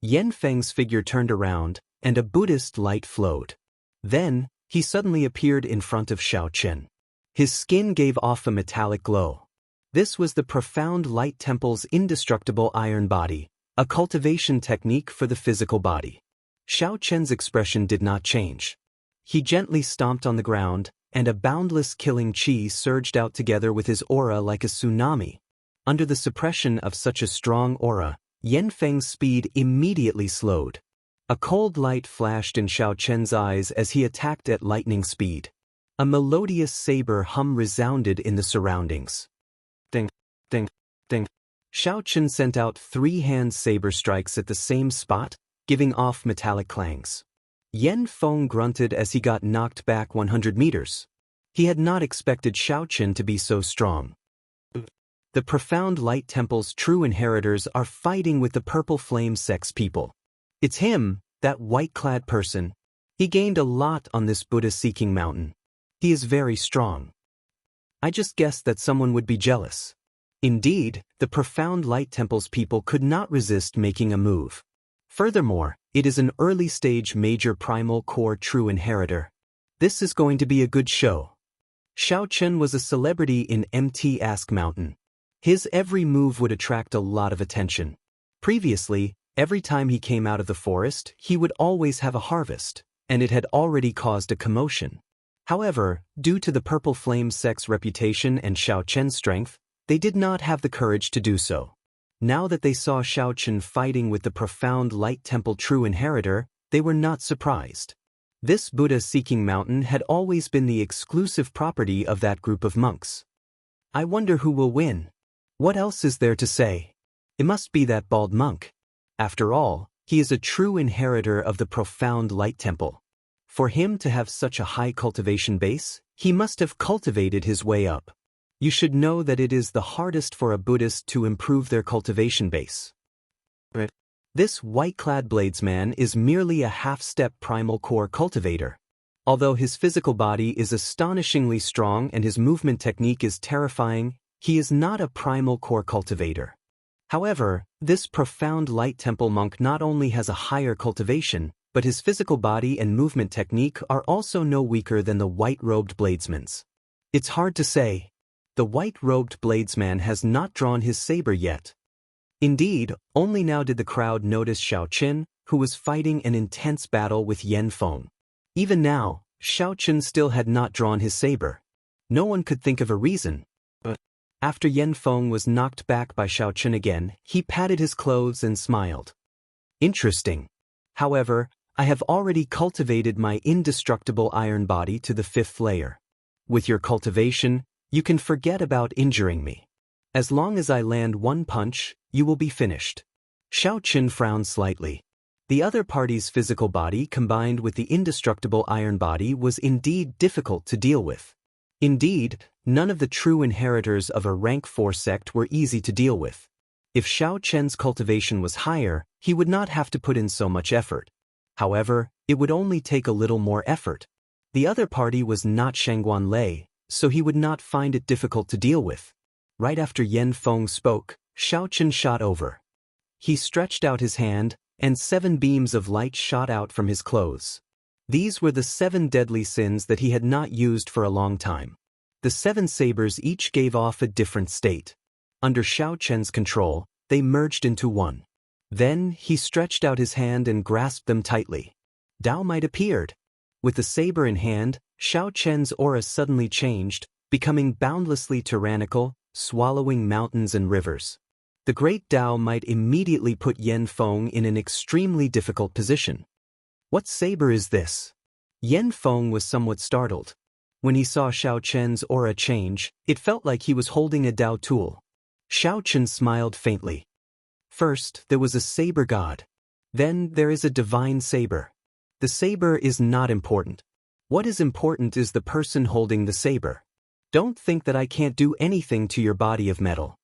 Yan Feng's figure turned around, and a Buddhist light flowed. Then, he suddenly appeared in front of Xiao Qin. His skin gave off a metallic glow. This was the profound light temple's indestructible iron body, a cultivation technique for the physical body. Xiao Qin's expression did not change. He gently stomped on the ground, and a boundless killing chi surged out together with his aura like a tsunami. Under the suppression of such a strong aura, Yan Feng's speed immediately slowed. A cold light flashed in Xiao Chen's eyes as he attacked at lightning speed. A melodious saber hum resounded in the surroundings. Ding, ding, ding. Xiao Chen sent out 3 hand saber strikes at the same spot, giving off metallic clangs. Yan Feng grunted as he got knocked back 100 meters. He had not expected Xiao Chen to be so strong. The Profound Light Temple's true inheritors are fighting with the Purple Flame sects people. It's him, that white-clad person. He gained a lot on this Buddha-seeking mountain. He is very strong. I just guessed that someone would be jealous. Indeed, the Profound Light Temple's people could not resist making a move. Furthermore, it is an early-stage major primal core true inheritor. This is going to be a good show. Xiao Chen was a celebrity in MT Ask Mountain. His every move would attract a lot of attention. Previously, every time he came out of the forest, he would always have a harvest, and it had already caused a commotion. However, due to the Purple Flame sect's reputation and Xiao Chen's strength, they did not have the courage to do so. Now that they saw Xiao Chen fighting with the Profound Light Temple true inheritor, they were not surprised. This Buddha-seeking mountain had always been the exclusive property of that group of monks. I wonder who will win. What else is there to say? It must be that bald monk. After all, he is a true inheritor of the Profound Light Temple. For him to have such a high cultivation base, he must have cultivated his way up. You should know that it is the hardest for a Buddhist to improve their cultivation base. This white-clad bladesman is merely a half-step primal core cultivator. Although his physical body is astonishingly strong and his movement technique is terrifying, he is not a primal core cultivator. However, this Profound Light Temple monk not only has a higher cultivation, but his physical body and movement technique are also no weaker than the white-robed bladesman's. It's hard to say. The white-robed bladesman has not drawn his saber yet. Indeed, only now did the crowd notice Xiao Chen, who was fighting an intense battle with Yan Feng. Even now, Xiao Chen still had not drawn his saber. No one could think of a reason. After Yan Feng was knocked back by Xiao Chen again, he patted his clothes and smiled. Interesting. However, I have already cultivated my indestructible iron body to the 5th layer. With your cultivation, you can forget about injuring me. As long as I land one punch, you will be finished. Xiao Chen frowned slightly. The other party's physical body combined with the indestructible iron body was indeed difficult to deal with. Indeed, none of the true inheritors of a rank 4 sect were easy to deal with. If Xiao Chen's cultivation was higher, he would not have to put in so much effort. However, it would only take a little more effort. The other party was not Shangguan Lei, so he would not find it difficult to deal with. Right after Yan Feng spoke, Xiao Chen shot over. He stretched out his hand, and 7 beams of light shot out from his clothes. These were the 7 deadly sins that he had not used for a long time. The 7 sabers each gave off a different state. Under Xiao Chen's control, they merged into one. Then, he stretched out his hand and grasped them tightly. Dao Might appeared. With the saber in hand, Xiao Chen's aura suddenly changed, becoming boundlessly tyrannical, swallowing mountains and rivers. The great Dao Might immediately put Yan Feng in an extremely difficult position. What saber is this? Yan Feng was somewhat startled. When he saw Xiao Chen's aura change, it felt like he was holding a Dao tool. Xiao Chen smiled faintly. First, there was a saber god. Then, there is a divine saber. The saber is not important. What is important is the person holding the saber. Don't think that I can't do anything to your body of metal.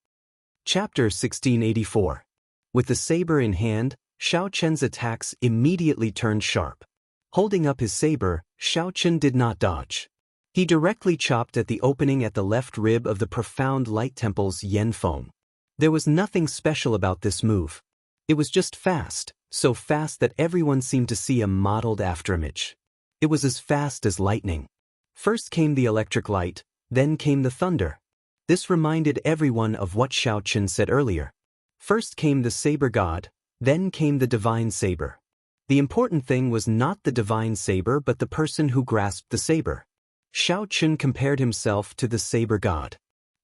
Chapter 1684. With the saber in hand, Xiao Chen's attacks immediately turned sharp. Holding up his saber, Xiao Chen did not dodge. He directly chopped at the opening at the left rib of the Profound Light Temple's Yan Feng. There was nothing special about this move. It was just fast, so fast that everyone seemed to see a modeled afterimage. It was as fast as lightning. First came the electric light, then came the thunder. This reminded everyone of what Xiao Chen said earlier. First came the saber god, then came the divine saber. The important thing was not the divine saber but the person who grasped the saber. Xianxia compared himself to the saber god.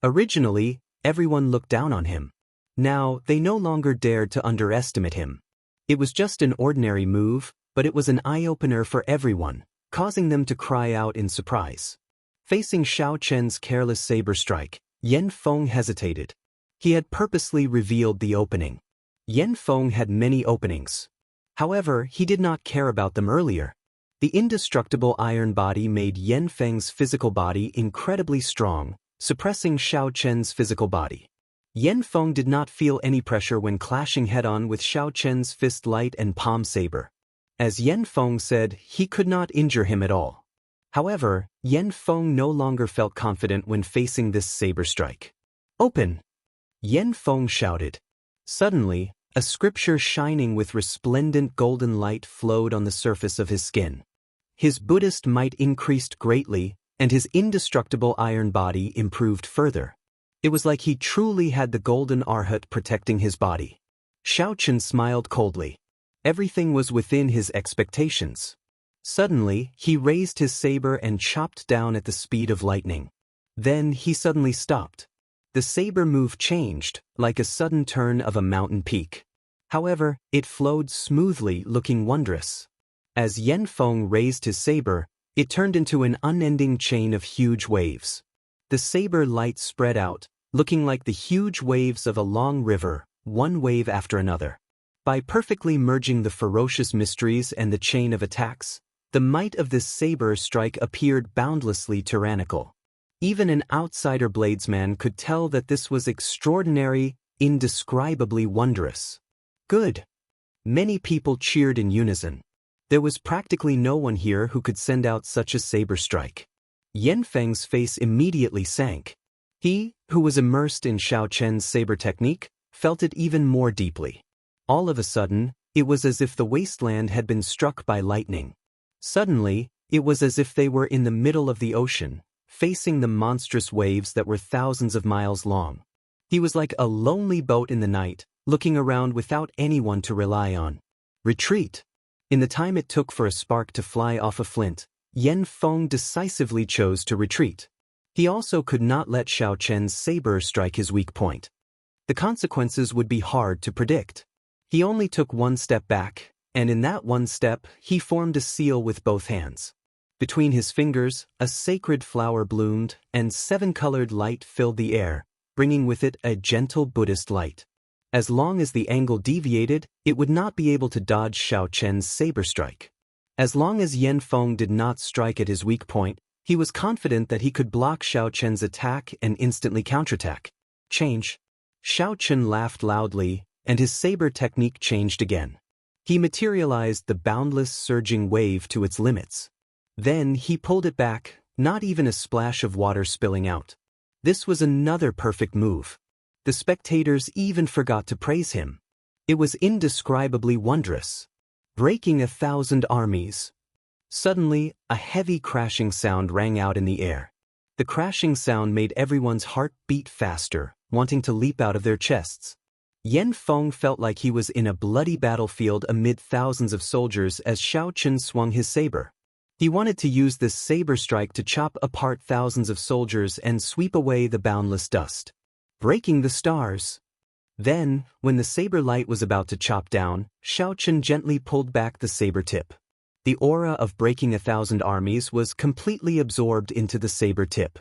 Originally, everyone looked down on him. Now, they no longer dared to underestimate him. It was just an ordinary move, but it was an eye-opener for everyone, causing them to cry out in surprise. Facing Xiaoqian's careless saber strike, Yan Feng hesitated. He had purposely revealed the opening. Yan Feng had many openings. However, he did not care about them earlier. The indestructible iron body made Yan Feng's physical body incredibly strong, suppressing Xiaoqian's physical body. Yan Feng did not feel any pressure when clashing head-on with Xiaoqian's fist light and palm saber. As Yan Feng said, he could not injure him at all. However, Yan Feng no longer felt confident when facing this saber strike. "Open!" Yan Feng shouted. Suddenly, a scripture shining with resplendent golden light flowed on the surface of his skin. His Buddhist might increased greatly, and his indestructible iron body improved further. It was like he truly had the golden arhat protecting his body. Xiaoqian smiled coldly. Everything was within his expectations. Suddenly, he raised his saber and chopped down at the speed of lightning. Then he suddenly stopped. The saber move changed, like a sudden turn of a mountain peak. However, it flowed smoothly, looking wondrous. As Yan Feng raised his saber, it turned into an unending chain of huge waves. The saber light spread out, looking like the huge waves of a long river, one wave after another. By perfectly merging the ferocious mysteries and the chain of attacks, the might of this saber strike appeared boundlessly tyrannical. Even an outsider bladesman could tell that this was extraordinary, indescribably wondrous. Good. Many people cheered in unison. There was practically no one here who could send out such a saber strike. Yan Feng's face immediately sank. He, who was immersed in Xiaoqian's saber technique, felt it even more deeply. All of a sudden, it was as if the wasteland had been struck by lightning. Suddenly, it was as if they were in the middle of the ocean, facing the monstrous waves that were thousands of miles long. He was like a lonely boat in the night, looking around without anyone to rely on. Retreat. In the time it took for a spark to fly off a flint, Yan Feng decisively chose to retreat. He also could not let Xiaoqian's saber strike his weak point. The consequences would be hard to predict. He only took one step back, and in that one step, he formed a seal with both hands. Between his fingers, a sacred flower bloomed, and 7-colored light filled the air, bringing with it a gentle Buddhist light. As long as the angle deviated, it would not be able to dodge Xiaoqian's saber strike. As long as Yan Feng did not strike at his weak point, he was confident that he could block Xiaoqian's attack and instantly counterattack. Change. Xiaoqian laughed loudly, and his saber technique changed again. He materialized the boundless surging wave to its limits. Then he pulled it back, not even a splash of water spilling out. This was another perfect move. The spectators even forgot to praise him. It was indescribably wondrous. Breaking 1,000 armies. Suddenly, a heavy crashing sound rang out in the air. The crashing sound made everyone's heart beat faster, wanting to leap out of their chests. Yan Feng felt like he was in a bloody battlefield amid thousands of soldiers as Xiaoqian swung his saber. He wanted to use this saber strike to chop apart thousands of soldiers and sweep away the boundless dust. Breaking the stars. Then, when the saber light was about to chop down, Xiaoqian gently pulled back the saber tip. The aura of breaking 1,000 armies was completely absorbed into the saber tip.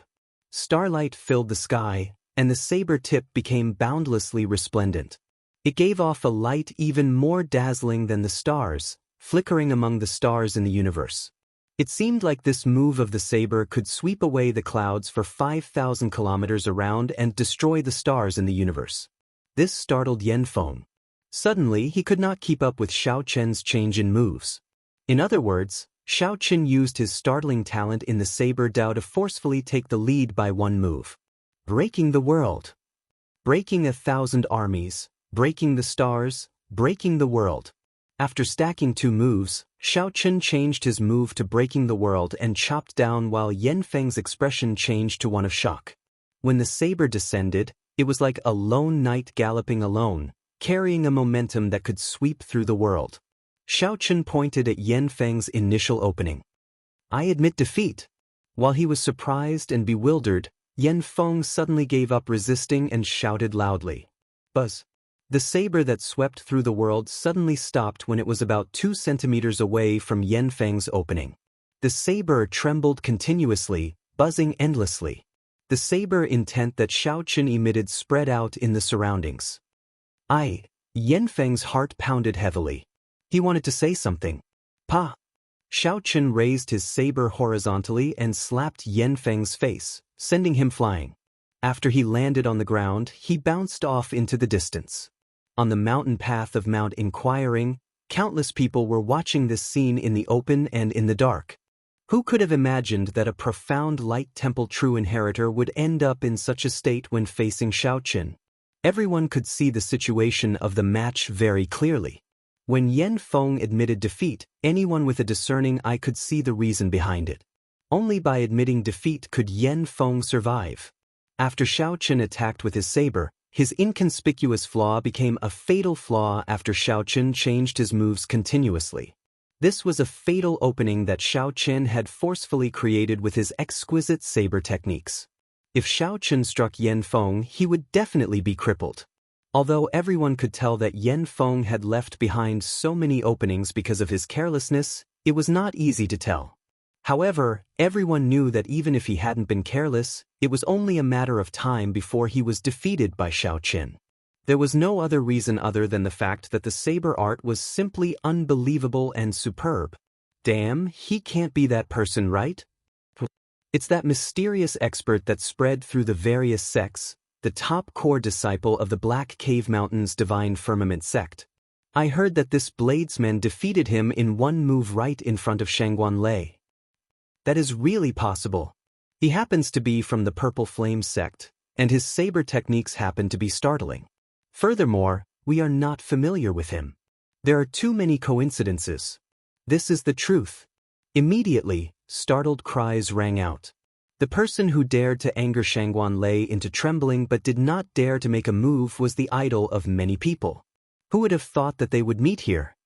Starlight filled the sky, and the saber tip became boundlessly resplendent. It gave off a light even more dazzling than the stars, flickering among the stars in the universe. It seemed like this move of the saber could sweep away the clouds for 5,000 kilometers around and destroy the stars in the universe. This startled Yan Feng. Suddenly, he could not keep up with Xiaoqian's change in moves. In other words, Xiaoqian used his startling talent in the saber Dao to forcefully take the lead by one move. Breaking the world. Breaking 1,000 armies, breaking the stars, breaking the world. After stacking 2 moves, Xiaoqian changed his move to breaking the world and chopped down while Yan Feng's expression changed to one of shock. When the saber descended, it was like a lone knight galloping alone, carrying a momentum that could sweep through the world. Xiaoqian pointed at Yan Feng's initial opening. "I admit defeat." While he was surprised and bewildered, Yan Feng suddenly gave up resisting and shouted loudly. Buzz! The saber that swept through the world suddenly stopped when it was about 2 centimeters away from Yan Feng's opening. The saber trembled continuously, buzzing endlessly. The saber intent that Xiaoqun emitted spread out in the surroundings. Yan Feng's heart pounded heavily. He wanted to say something. Pa! Xiaoqun raised his saber horizontally and slapped Yan Feng's face, sending him flying. After he landed on the ground, he bounced off into the distance. On the mountain path of Mount Inquiring, countless people were watching this scene in the open and in the dark. Who could have imagined that a profound light temple true inheritor would end up in such a state when facing Xiaoqun? Everyone could see the situation of the match very clearly. When Yan Feng admitted defeat, anyone with a discerning eye could see the reason behind it. Only by admitting defeat could Yan Feng survive. After Xiaoqun attacked with his saber, his inconspicuous flaw became a fatal flaw after Xiaoqun changed his moves continuously. This was a fatal opening that Xiaoqun had forcefully created with his exquisite saber techniques. If Xiaoqun struck Yan Feng, he would definitely be crippled. Although everyone could tell that Yan Feng had left behind so many openings because of his carelessness, it was not easy to tell. However, everyone knew that even if he hadn't been careless, it was only a matter of time before he was defeated by Xiaoqun. There was no other reason other than the fact that the saber art was simply unbelievable and superb. Damn, he can't be that person, right? It's that mysterious expert that spread through the various sects, the top core disciple of the Black Cave Mountain's Divine Firmament sect. I heard that this bladesman defeated him in one move right in front of Shangguan Lei. That is really possible. He happens to be from the Purple Flame sect, and his saber techniques happen to be startling. Furthermore, we are not familiar with him. There are too many coincidences. This is the truth. Immediately, startled cries rang out. The person who dared to anger Shangguan Lei into trembling but did not dare to make a move was the idol of many people. Who would have thought that they would meet here?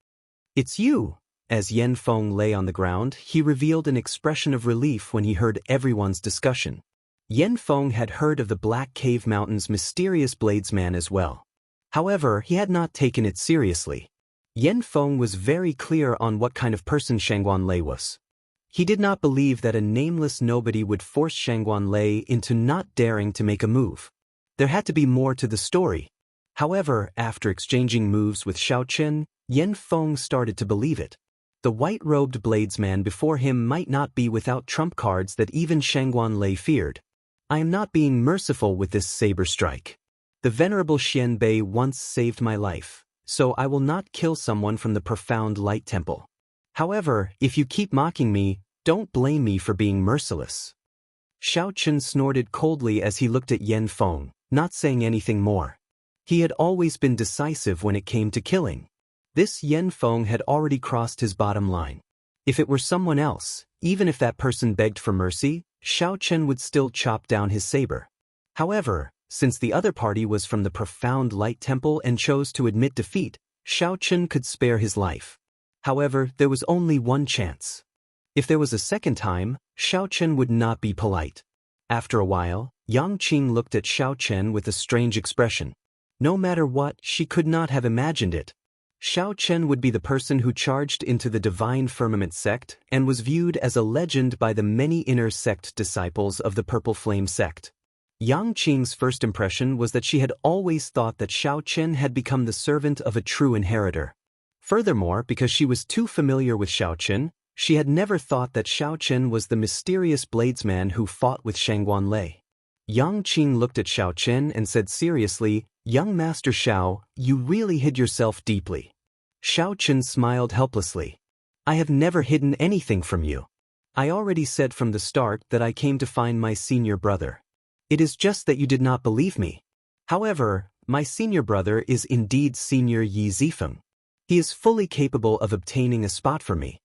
It's you! As Yan Feng lay on the ground, he revealed an expression of relief when he heard everyone's discussion. Yan Feng had heard of the Black Cave Mountain's mysterious bladesman as well. However, he had not taken it seriously. Yan Feng was very clear on what kind of person Shangguan Lei was. He did not believe that a nameless nobody would force Shangguan Lei into not daring to make a move. There had to be more to the story. However, after exchanging moves with Xiaoqun, Yan Feng started to believe it. The white-robed bladesman before him might not be without trump cards that even Shangguan Lei feared. I am not being merciful with this saber strike. The venerable Xian Bei once saved my life, so I will not kill someone from the profound light temple. However, if you keep mocking me, don't blame me for being merciless. Xiaoqun snorted coldly as he looked at Yan Feng, not saying anything more. He had always been decisive when it came to killing. This Yan Feng had already crossed his bottom line. If it were someone else, even if that person begged for mercy, Xiaoqun would still chop down his saber. However, since the other party was from the profound light temple and chose to admit defeat, Xiaoqun could spare his life. However, there was only one chance. If there was a second time, Xiaoqun would not be polite. After a while, Yang Qing looked at Xiaoqun with a strange expression. No matter what, she could not have imagined it. Xiaoqun would be the person who charged into the Divine Firmament sect and was viewed as a legend by the many inner sect disciples of the Purple Flame sect. Yang Qing's first impression was that she had always thought that Xiaoqun had become the servant of a true inheritor. Furthermore, because she was too familiar with Xiaoqun, she had never thought that Xiaoqun was the mysterious bladesman who fought with Shangguan Lei. Yang Qing looked at Xiaoqun and said seriously, "Young Master Xiao, you really hid yourself deeply." Xiaoqun smiled helplessly. "I have never hidden anything from you. I already said from the start that I came to find my senior brother. It is just that you did not believe me. However, my senior brother is indeed Senior Yi Zifeng. He is fully capable of obtaining a spot for me."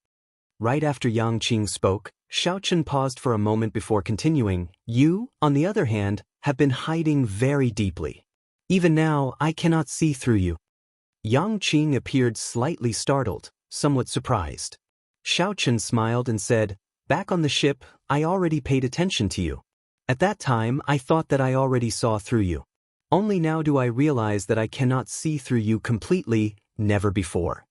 Right after Yang Qing spoke, Xiaoqun paused for a moment before continuing, "You, on the other hand, have been hiding very deeply. Even now, I cannot see through you." Yang Qing appeared slightly startled, somewhat surprised. Xiaoqun smiled and said, Back on the ship, I already paid attention to you. At that time, I thought that I already saw through you. Only now do I realize that I cannot see through you completely, never before.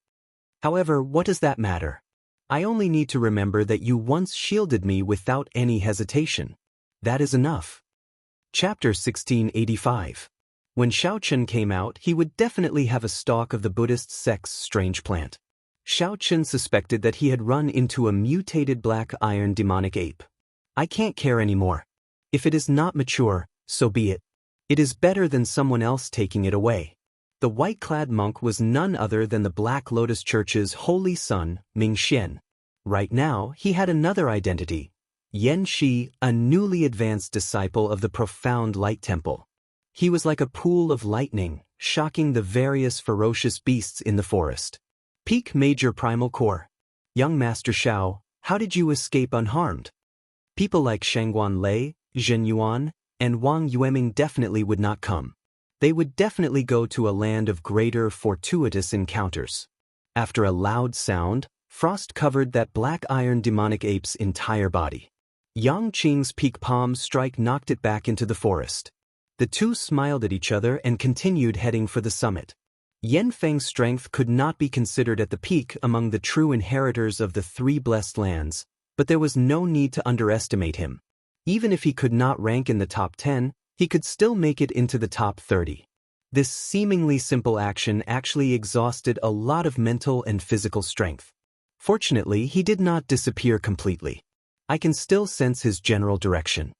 However, what does that matter? I only need to remember that you once shielded me without any hesitation. That is enough. Chapter 1685. When Xiaochen came out, he would definitely have a stalk of the Buddhist sect's strange plant. Xiaochen suspected that he had run into a mutated black iron demonic ape. I can't care anymore. If it is not mature, so be it. It is better than someone else taking it away. The white-clad monk was none other than the Black Lotus Church's holy son, Mingxian. Right now, he had another identity, Yanxi, a newly advanced disciple of the profound Light Temple. He was like a pool of lightning, shocking the various ferocious beasts in the forest. Peak Major Primal Core. Young Master Xiao, how did you escape unharmed? People like Shangguan Lei, Zhen Yuan, and Wang Yueming definitely would not come. They would definitely go to a land of greater fortuitous encounters. After a loud sound, frost covered that black iron demonic ape's entire body. Yang Qing's peak palm strike knocked it back into the forest. The two smiled at each other and continued heading for the summit. Yan Feng's strength could not be considered at the peak among the true inheritors of the three blessed lands, but there was no need to underestimate him. Even if he could not rank in the top 10, he could still make it into the top 30. This seemingly simple action actually exhausted a lot of mental and physical strength. Fortunately, he did not disappear completely. I can still sense his general direction.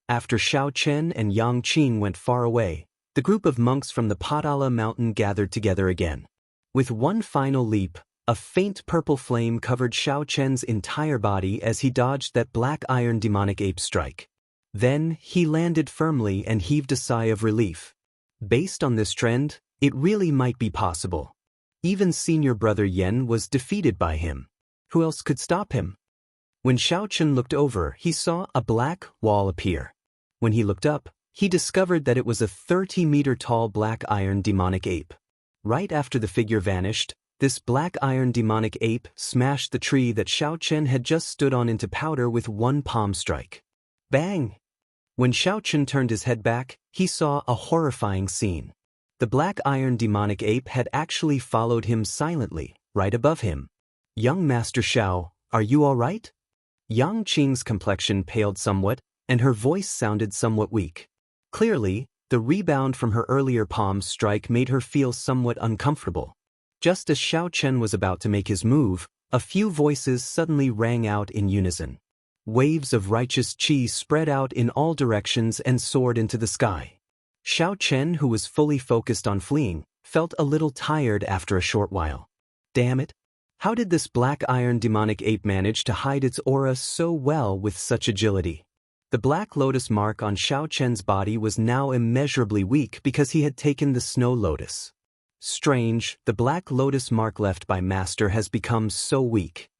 After Xiao Chen and Yang Qing went far away, the group of monks from the Padala mountain gathered together again. With one final leap, a faint purple flame covered Xiao Chen's entire body as he dodged that black iron demonic ape strike. Then, he landed firmly and heaved a sigh of relief. Based on this trend, it really might be possible. Even senior brother Yen was defeated by him. Who else could stop him? When Xiao Chen looked over, he saw a black wall appear. When he looked up, he discovered that it was a 30-meter-tall black iron demonic ape. Right after the figure vanished, this black iron demonic ape smashed the tree that Xiao Chen had just stood on into powder with one palm strike. Bang! When Xiao Chen turned his head back, he saw a horrifying scene. The black iron demonic ape had actually followed him silently, right above him. Young Master Xiao, are you all right? Yang Qing's complexion paled somewhat, and her voice sounded somewhat weak. Clearly, the rebound from her earlier palm strike made her feel somewhat uncomfortable. Just as Xiao Chen was about to make his move, a few voices suddenly rang out in unison. Waves of righteous qi spread out in all directions and soared into the sky. Xiao Chen, who was fully focused on fleeing, felt a little tired after a short while. Damn it! How did this black iron demonic ape manage to hide its aura so well with such agility? The black lotus mark on Xiao Chen's body was now immeasurably weak because he had taken the snow lotus. Strange, the black lotus mark left by Master has become so weak.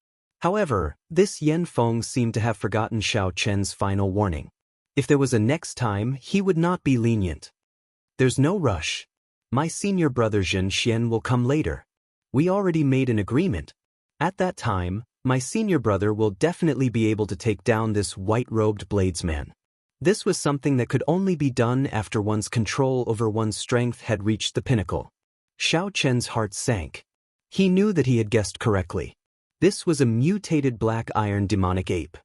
However, this Yan Feng seemed to have forgotten Xiao Chen's final warning. If there was a next time, he would not be lenient. There's no rush. My senior brother Xianxia will come later. We already made an agreement. At that time, my senior brother will definitely be able to take down this white-robed bladesman. This was something that could only be done after one's control over one's strength had reached the pinnacle. Xiao Chen's heart sank. He knew that he had guessed correctly. This was a mutated black iron demonic ape.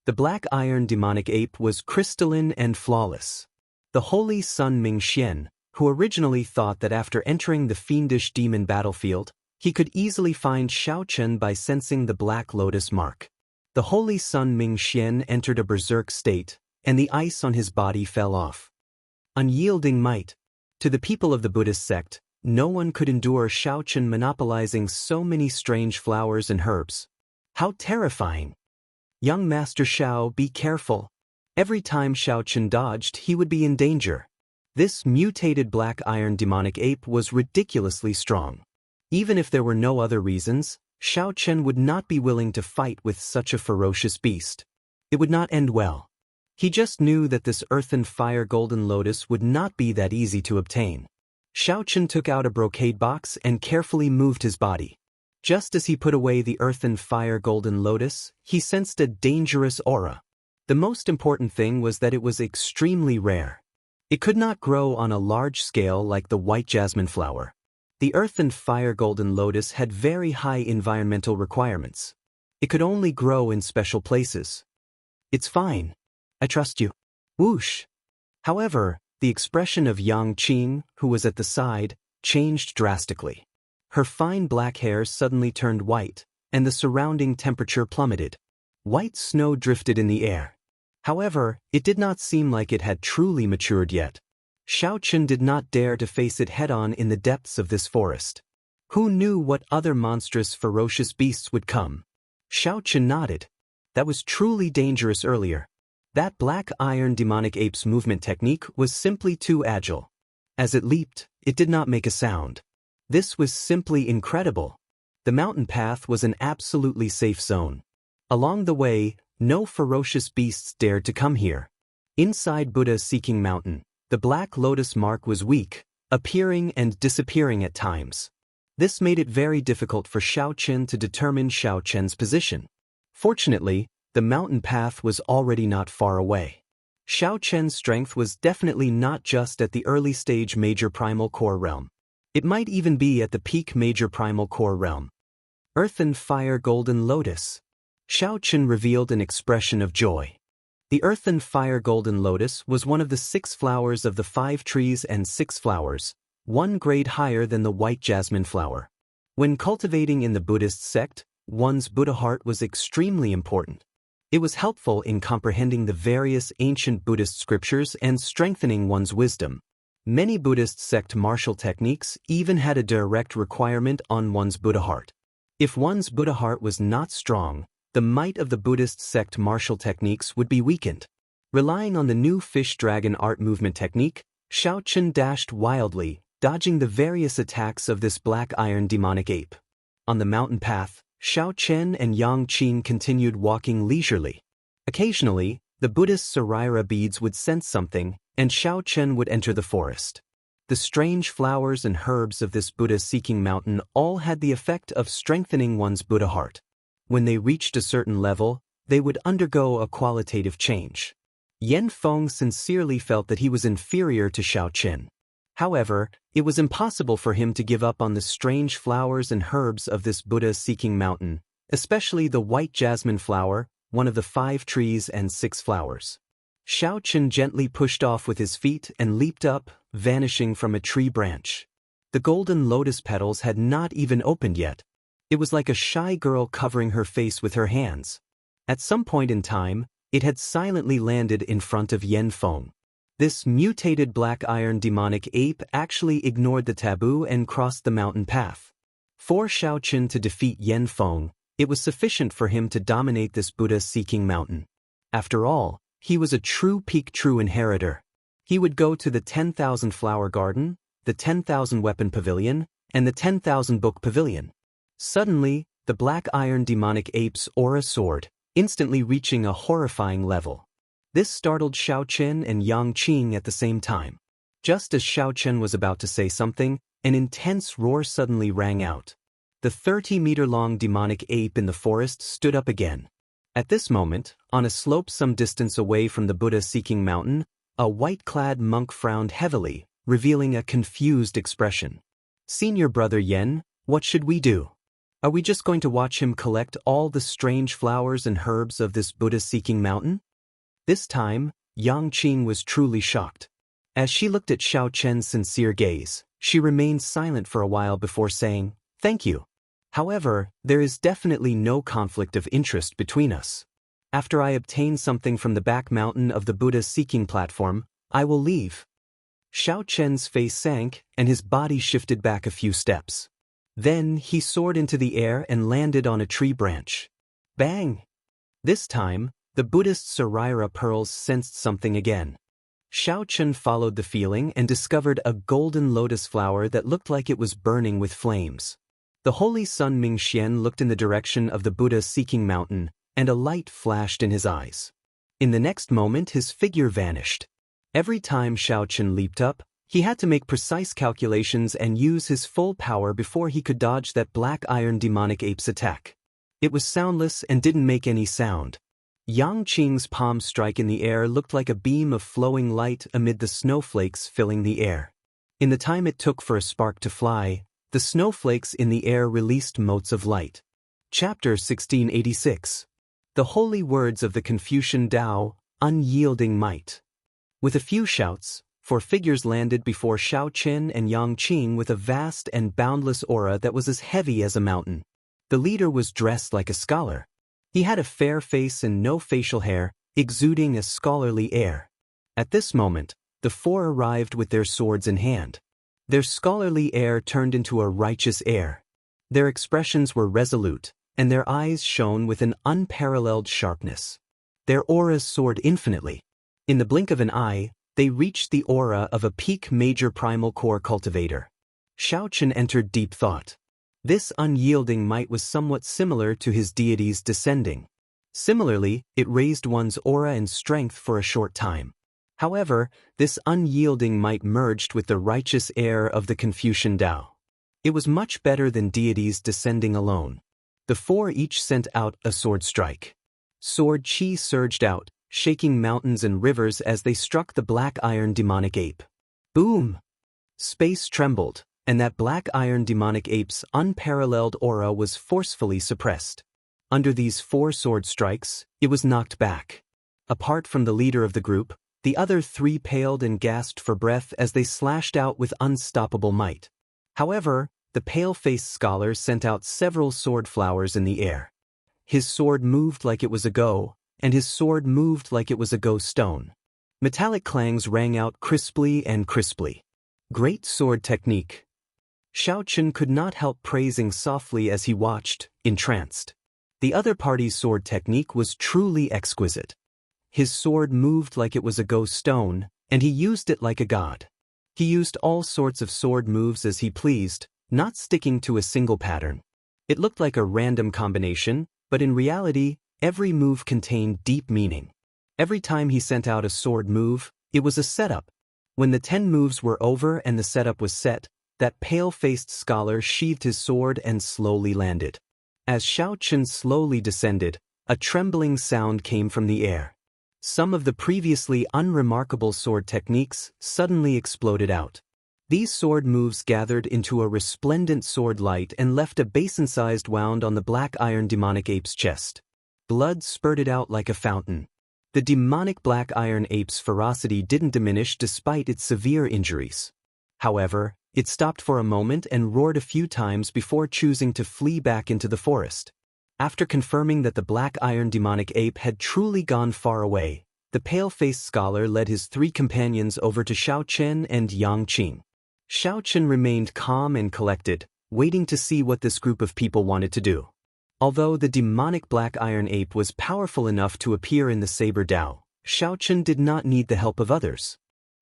The black iron demonic ape was crystalline and flawless. The holy son Mingxian, who originally thought that after entering the fiendish demon battlefield, he could easily find Xiao Chen by sensing the black lotus mark. The holy son Mingxian entered a berserk state, and the ice on his body fell off. Unyielding might. To the people of the Buddhist sect, no one could endure Xiao Chen monopolizing so many strange flowers and herbs. How terrifying! Young Master Xiao, be careful. Every time Xiao Chen dodged, he would be in danger. This mutated black iron demonic ape was ridiculously strong. Even if there were no other reasons, Xiao Chen would not be willing to fight with such a ferocious beast. It would not end well. He just knew that this earth and fire golden lotus would not be that easy to obtain. Xiao Chen took out a brocade box and carefully moved his body. Just as he put away the earth and fire golden lotus, he sensed a dangerous aura. The most important thing was that it was extremely rare. It could not grow on a large scale like the white jasmine flower. The earth and fire golden lotus had very high environmental requirements. It could only grow in special places. It's fine. I trust you. Whoosh. However, the expression of Xianxia, who was at the side, changed drastically. Her fine black hair suddenly turned white, and the surrounding temperature plummeted. White snow drifted in the air. However, it did not seem like it had truly matured yet. Xiaochen did not dare to face it head-on in the depths of this forest. Who knew what other monstrous, ferocious beasts would come? Xiaochen nodded. That was truly dangerous earlier. That black iron demonic ape's movement technique was simply too agile. As it leaped, it did not make a sound. This was simply incredible. The mountain path was an absolutely safe zone. Along the way, no ferocious beasts dared to come here. Inside Buddha's Seeking Mountain, the black lotus mark was weak, appearing and disappearing at times. This made it very difficult for Xiaochen to determine Xiaochen's position. Fortunately, the mountain path was already not far away. Xiaochen's strength was definitely not just at the early stage major primal core realm. It might even be at the peak major primal core realm. Earth and Fire Golden Lotus. Xiaochen revealed an expression of joy. The Earth and Fire Golden Lotus was one of the 6 flowers of the 5 trees and 6 flowers, 1 grade higher than the white jasmine flower. When cultivating in the Buddhist sect, one's Buddha heart was extremely important. It was helpful in comprehending the various ancient Buddhist scriptures and strengthening one's wisdom. Many Buddhist sect martial techniques even had a direct requirement on one's Buddha heart. If one's Buddha heart was not strong, the might of the Buddhist sect martial techniques would be weakened. Relying on the new fish dragon art movement technique, Xiaochen dashed wildly, dodging the various attacks of this black iron demonic ape. On the mountain path, Xiaochen and Yangqing continued walking leisurely. Occasionally, the Buddhist Sarira beads would sense something, and Xiaochen would enter the forest. The strange flowers and herbs of this Buddha-seeking mountain all had the effect of strengthening one's Buddha heart. When they reached a certain level, they would undergo a qualitative change. Yan Feng sincerely felt that he was inferior to Xiaochen. However, it was impossible for him to give up on the strange flowers and herbs of this Buddha-seeking mountain, especially the white jasmine flower, one of the 5 trees and 6 flowers. Xiaochen gently pushed off with his feet and leaped up, vanishing from a tree branch. The golden lotus petals had not even opened yet. It was like a shy girl covering her face with her hands. At some point in time, it had silently landed in front of Yan Feng. This mutated black iron demonic ape actually ignored the taboo and crossed the mountain path. For Xiaochen to defeat Yan Feng, it was sufficient for him to dominate this Buddha-seeking mountain. After all, he was a true peak true inheritor. He would go to the 10,000 flower garden, the 10,000 weapon pavilion, and the 10,000 book pavilion. Suddenly, the black iron demonic ape's aura soared, instantly reaching a horrifying level. This startled Xiaochen and Yangqing at the same time. Just as Xiaochen was about to say something, an intense roar suddenly rang out. The 30-meter-long demonic ape in the forest stood up again. At this moment, on a slope some distance away from the Buddha-seeking mountain, a white-clad monk frowned heavily, revealing a confused expression. "Senior brother Yen, what should we do? Are we just going to watch him collect all the strange flowers and herbs of this Buddha-seeking mountain?" This time, Yangqing was truly shocked. As she looked at Xiaochen's sincere gaze, she remained silent for a while before saying, "Thank you. However, there is definitely no conflict of interest between us. After I obtain something from the back mountain of the Buddha-seeking platform, I will leave." Xiaochen's face sank, and his body shifted back a few steps. Then he soared into the air and landed on a tree branch. Bang! This time, the Buddhist Sarira pearls sensed something again. Xiaochen followed the feeling and discovered a golden lotus flower that looked like it was burning with flames. The holy sun Mingxian looked in the direction of the Buddha-seeking mountain, and a light flashed in his eyes. In the next moment his figure vanished. Every time Xiaochen leaped up, He had to make precise calculations and use his full power before he could dodge that black iron demonic ape's attack. It was soundless and didn't make any sound. Yang Qing's palm strike in the air looked like a beam of flowing light amid the snowflakes filling the air. In the time it took for a spark to fly, the snowflakes in the air released motes of light. Chapter 1686. The Holy Words of the Confucian Tao, Unyielding Might. With a few shouts, 4 figures landed before Xiao Qin and Yang Qing with a vast and boundless aura that was as heavy as a mountain. The leader was dressed like a scholar. He had a fair face and no facial hair, exuding a scholarly air. At this moment, the 4 arrived with their swords in hand. Their scholarly air turned into a righteous air. Their expressions were resolute, and their eyes shone with an unparalleled sharpness. Their auras soared infinitely. In the blink of an eye, they reached the aura of a peak major primal core cultivator. Xiao Qin entered deep thought. This unyielding might was somewhat similar to his deity's descending. Similarly, it raised one's aura and strength for a short time. However, this unyielding might merged with the righteous air of the Confucian Tao. It was much better than deities descending alone. The 4 each sent out a sword strike. Sword chi surged out, shaking mountains and rivers as they struck the black iron demonic ape. Boom! Space trembled, and that black iron demonic ape's unparalleled aura was forcefully suppressed. Under these 4 sword strikes, it was knocked back. Apart from the leader of the group, the other 3 paled and gasped for breath as they slashed out with unstoppable might. However, the pale-faced scholar sent out several sword flowers in the air. His sword moved like it was a go, and his sword moved like it was a go stone. Metallic clangs rang out crisply and crisply. Great sword technique. Xiao Qin could not help praising softly as he watched, entranced. The other party's sword technique was truly exquisite. His sword moved like it was a go stone, and he used it like a god. He used all sorts of sword moves as he pleased, not sticking to a single pattern. It looked like a random combination, but in reality, every move contained deep meaning. Every time he sent out a sword move, it was a setup. When the 10 moves were over and the setup was set, that pale-faced scholar sheathed his sword and slowly landed. As Xiao Qin slowly descended, a trembling sound came from the air. Some of the previously unremarkable sword techniques suddenly exploded out. These sword moves gathered into a resplendent sword light and left a basin-sized wound on the black iron demonic ape's chest. Blood spurted out like a fountain. The demonic black iron ape's ferocity didn't diminish despite its severe injuries. However, it stopped for a moment and roared a few times before choosing to flee back into the forest. After confirming that the black iron demonic ape had truly gone far away, the pale-faced scholar led his 3 companions over to Xiao Qin and Yang Qing. Xiao Qin remained calm and collected, waiting to see what this group of people wanted to do. Although the demonic black iron ape was powerful enough to appear in the saber Dao, Xiao Qin did not need the help of others.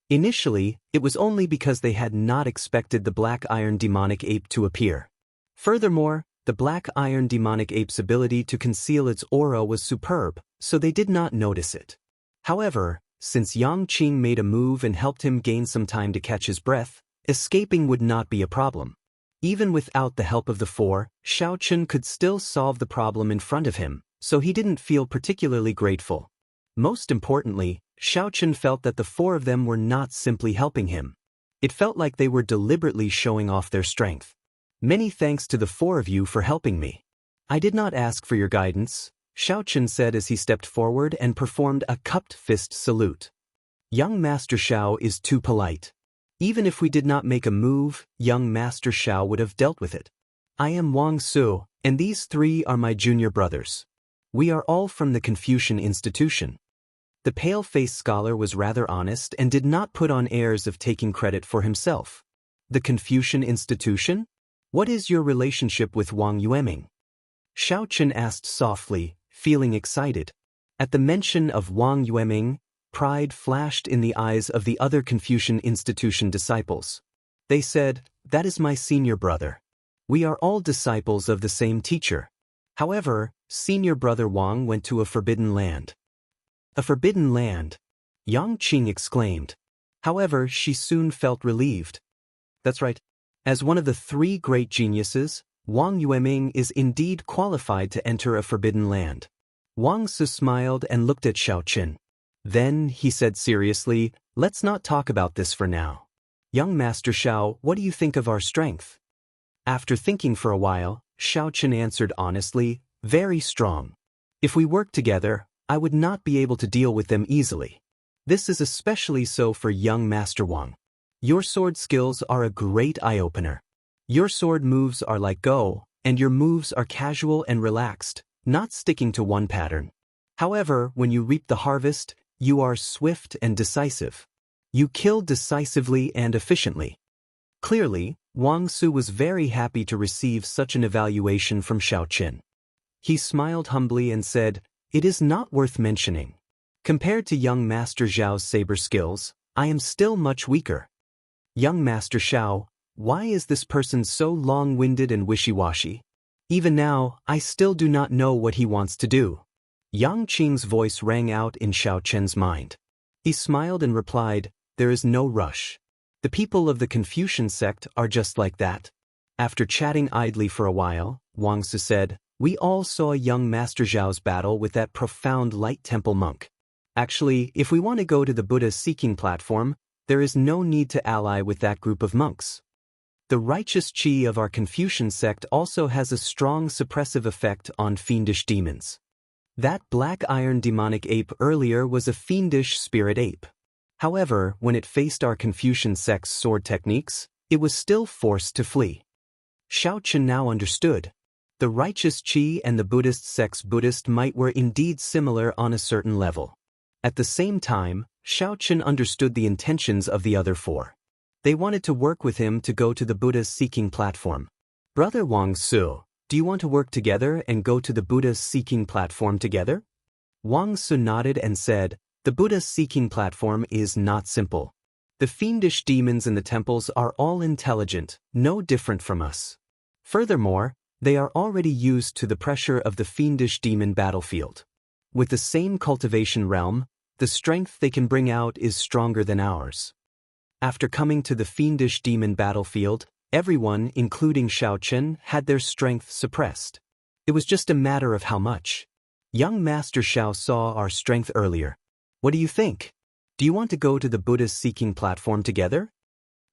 Initially, it was only because they had not expected the black iron demonic ape to appear. Furthermore, the black iron demonic ape's ability to conceal its aura was superb, so they did not notice it. However, since Yang Qing made a move and helped him gain some time to catch his breath, escaping would not be a problem. Even without the help of the 4, Xiao Qin could still solve the problem in front of him, so he didn't feel particularly grateful. Most importantly, Xiao Qin felt that the 4 of them were not simply helping him. It felt like they were deliberately showing off their strength. Many thanks to the 4 of you for helping me. I did not ask for your guidance, Xiao Qin said as he stepped forward and performed a cupped fist salute. Young Master Xiao is too polite. Even if we did not make a move, young Master Xiao would have dealt with it. I am Wang Su, and these 3 are my junior brothers. We are all from the Confucian institution. The pale-faced scholar was rather honest and did not put on airs of taking credit for himself. The Confucian institution? What is your relationship with Wang Yueming? Xiao Qin asked softly, feeling excited. At the mention of Wang Yueming, pride flashed in the eyes of the other Confucian institution disciples. They said, "That is my senior brother. We are all disciples of the same teacher." However, senior brother Wang went to a forbidden land. A forbidden land? Yang Qing exclaimed. However, she soon felt relieved. That's right. As one of the three great geniuses, Wang Yueming is indeed qualified to enter a forbidden land. Wang Su smiled and looked at Xiaoqun. Then, he said seriously, let's not talk about this for now. Young Master Xiao, what do you think of our strength? After thinking for a while, Xiaoqun answered honestly, very strong. If we work together, I would not be able to deal with them easily. This is especially so for young Master Wang. Your sword skills are a great eye-opener. Your sword moves are like Go, and your moves are casual and relaxed, not sticking to one pattern. However, when you reap the harvest, you are swift and decisive. You kill decisively and efficiently. Clearly, Wang Su was very happy to receive such an evaluation from Xiaoqun. He smiled humbly and said, "It is not worth mentioning. Compared to young Master Zhao's saber skills, I am still much weaker." Young Master Xiao, why is this person so long-winded and wishy-washy? Even now, I still do not know what he wants to do. Yang Qing's voice rang out in Xiaoqun's mind. He smiled and replied, "There is no rush. The people of the Confucian sect are just like that." After chatting idly for a while, Wang Su said, "We all saw young Master Zhao's battle with that profound light temple monk. Actually, if we want to go to the Buddha's seeking platform, there is no need to ally with that group of monks. The righteous qi of our Confucian sect also has a strong suppressive effect on fiendish demons. That black iron demonic ape earlier was a fiendish spirit ape. However, when it faced our Confucian sect's sword techniques, it was still forced to flee." Xiaoqun now understood. The righteous qi and the Buddhist sect's Buddhist might were indeed similar on a certain level. At the same time, Xiaoqun understood the intentions of the other four. They wanted to work with him to go to the Buddha's seeking platform. "Brother Wang Su, do you want to work together and go to the Buddha's seeking platform together?" Wang Su nodded and said, "The Buddha's seeking platform is not simple. The fiendish demons in the temples are all intelligent, no different from us. Furthermore, they are already used to the pressure of the fiendish demon battlefield. With the same cultivation realm, the strength they can bring out is stronger than ours." After coming to the fiendish demon battlefield, everyone, including Xiaoqun, had their strength suppressed. It was just a matter of how much. Young Master Xiao saw our strength earlier. What do you think? Do you want to go to the Buddha's seeking platform together?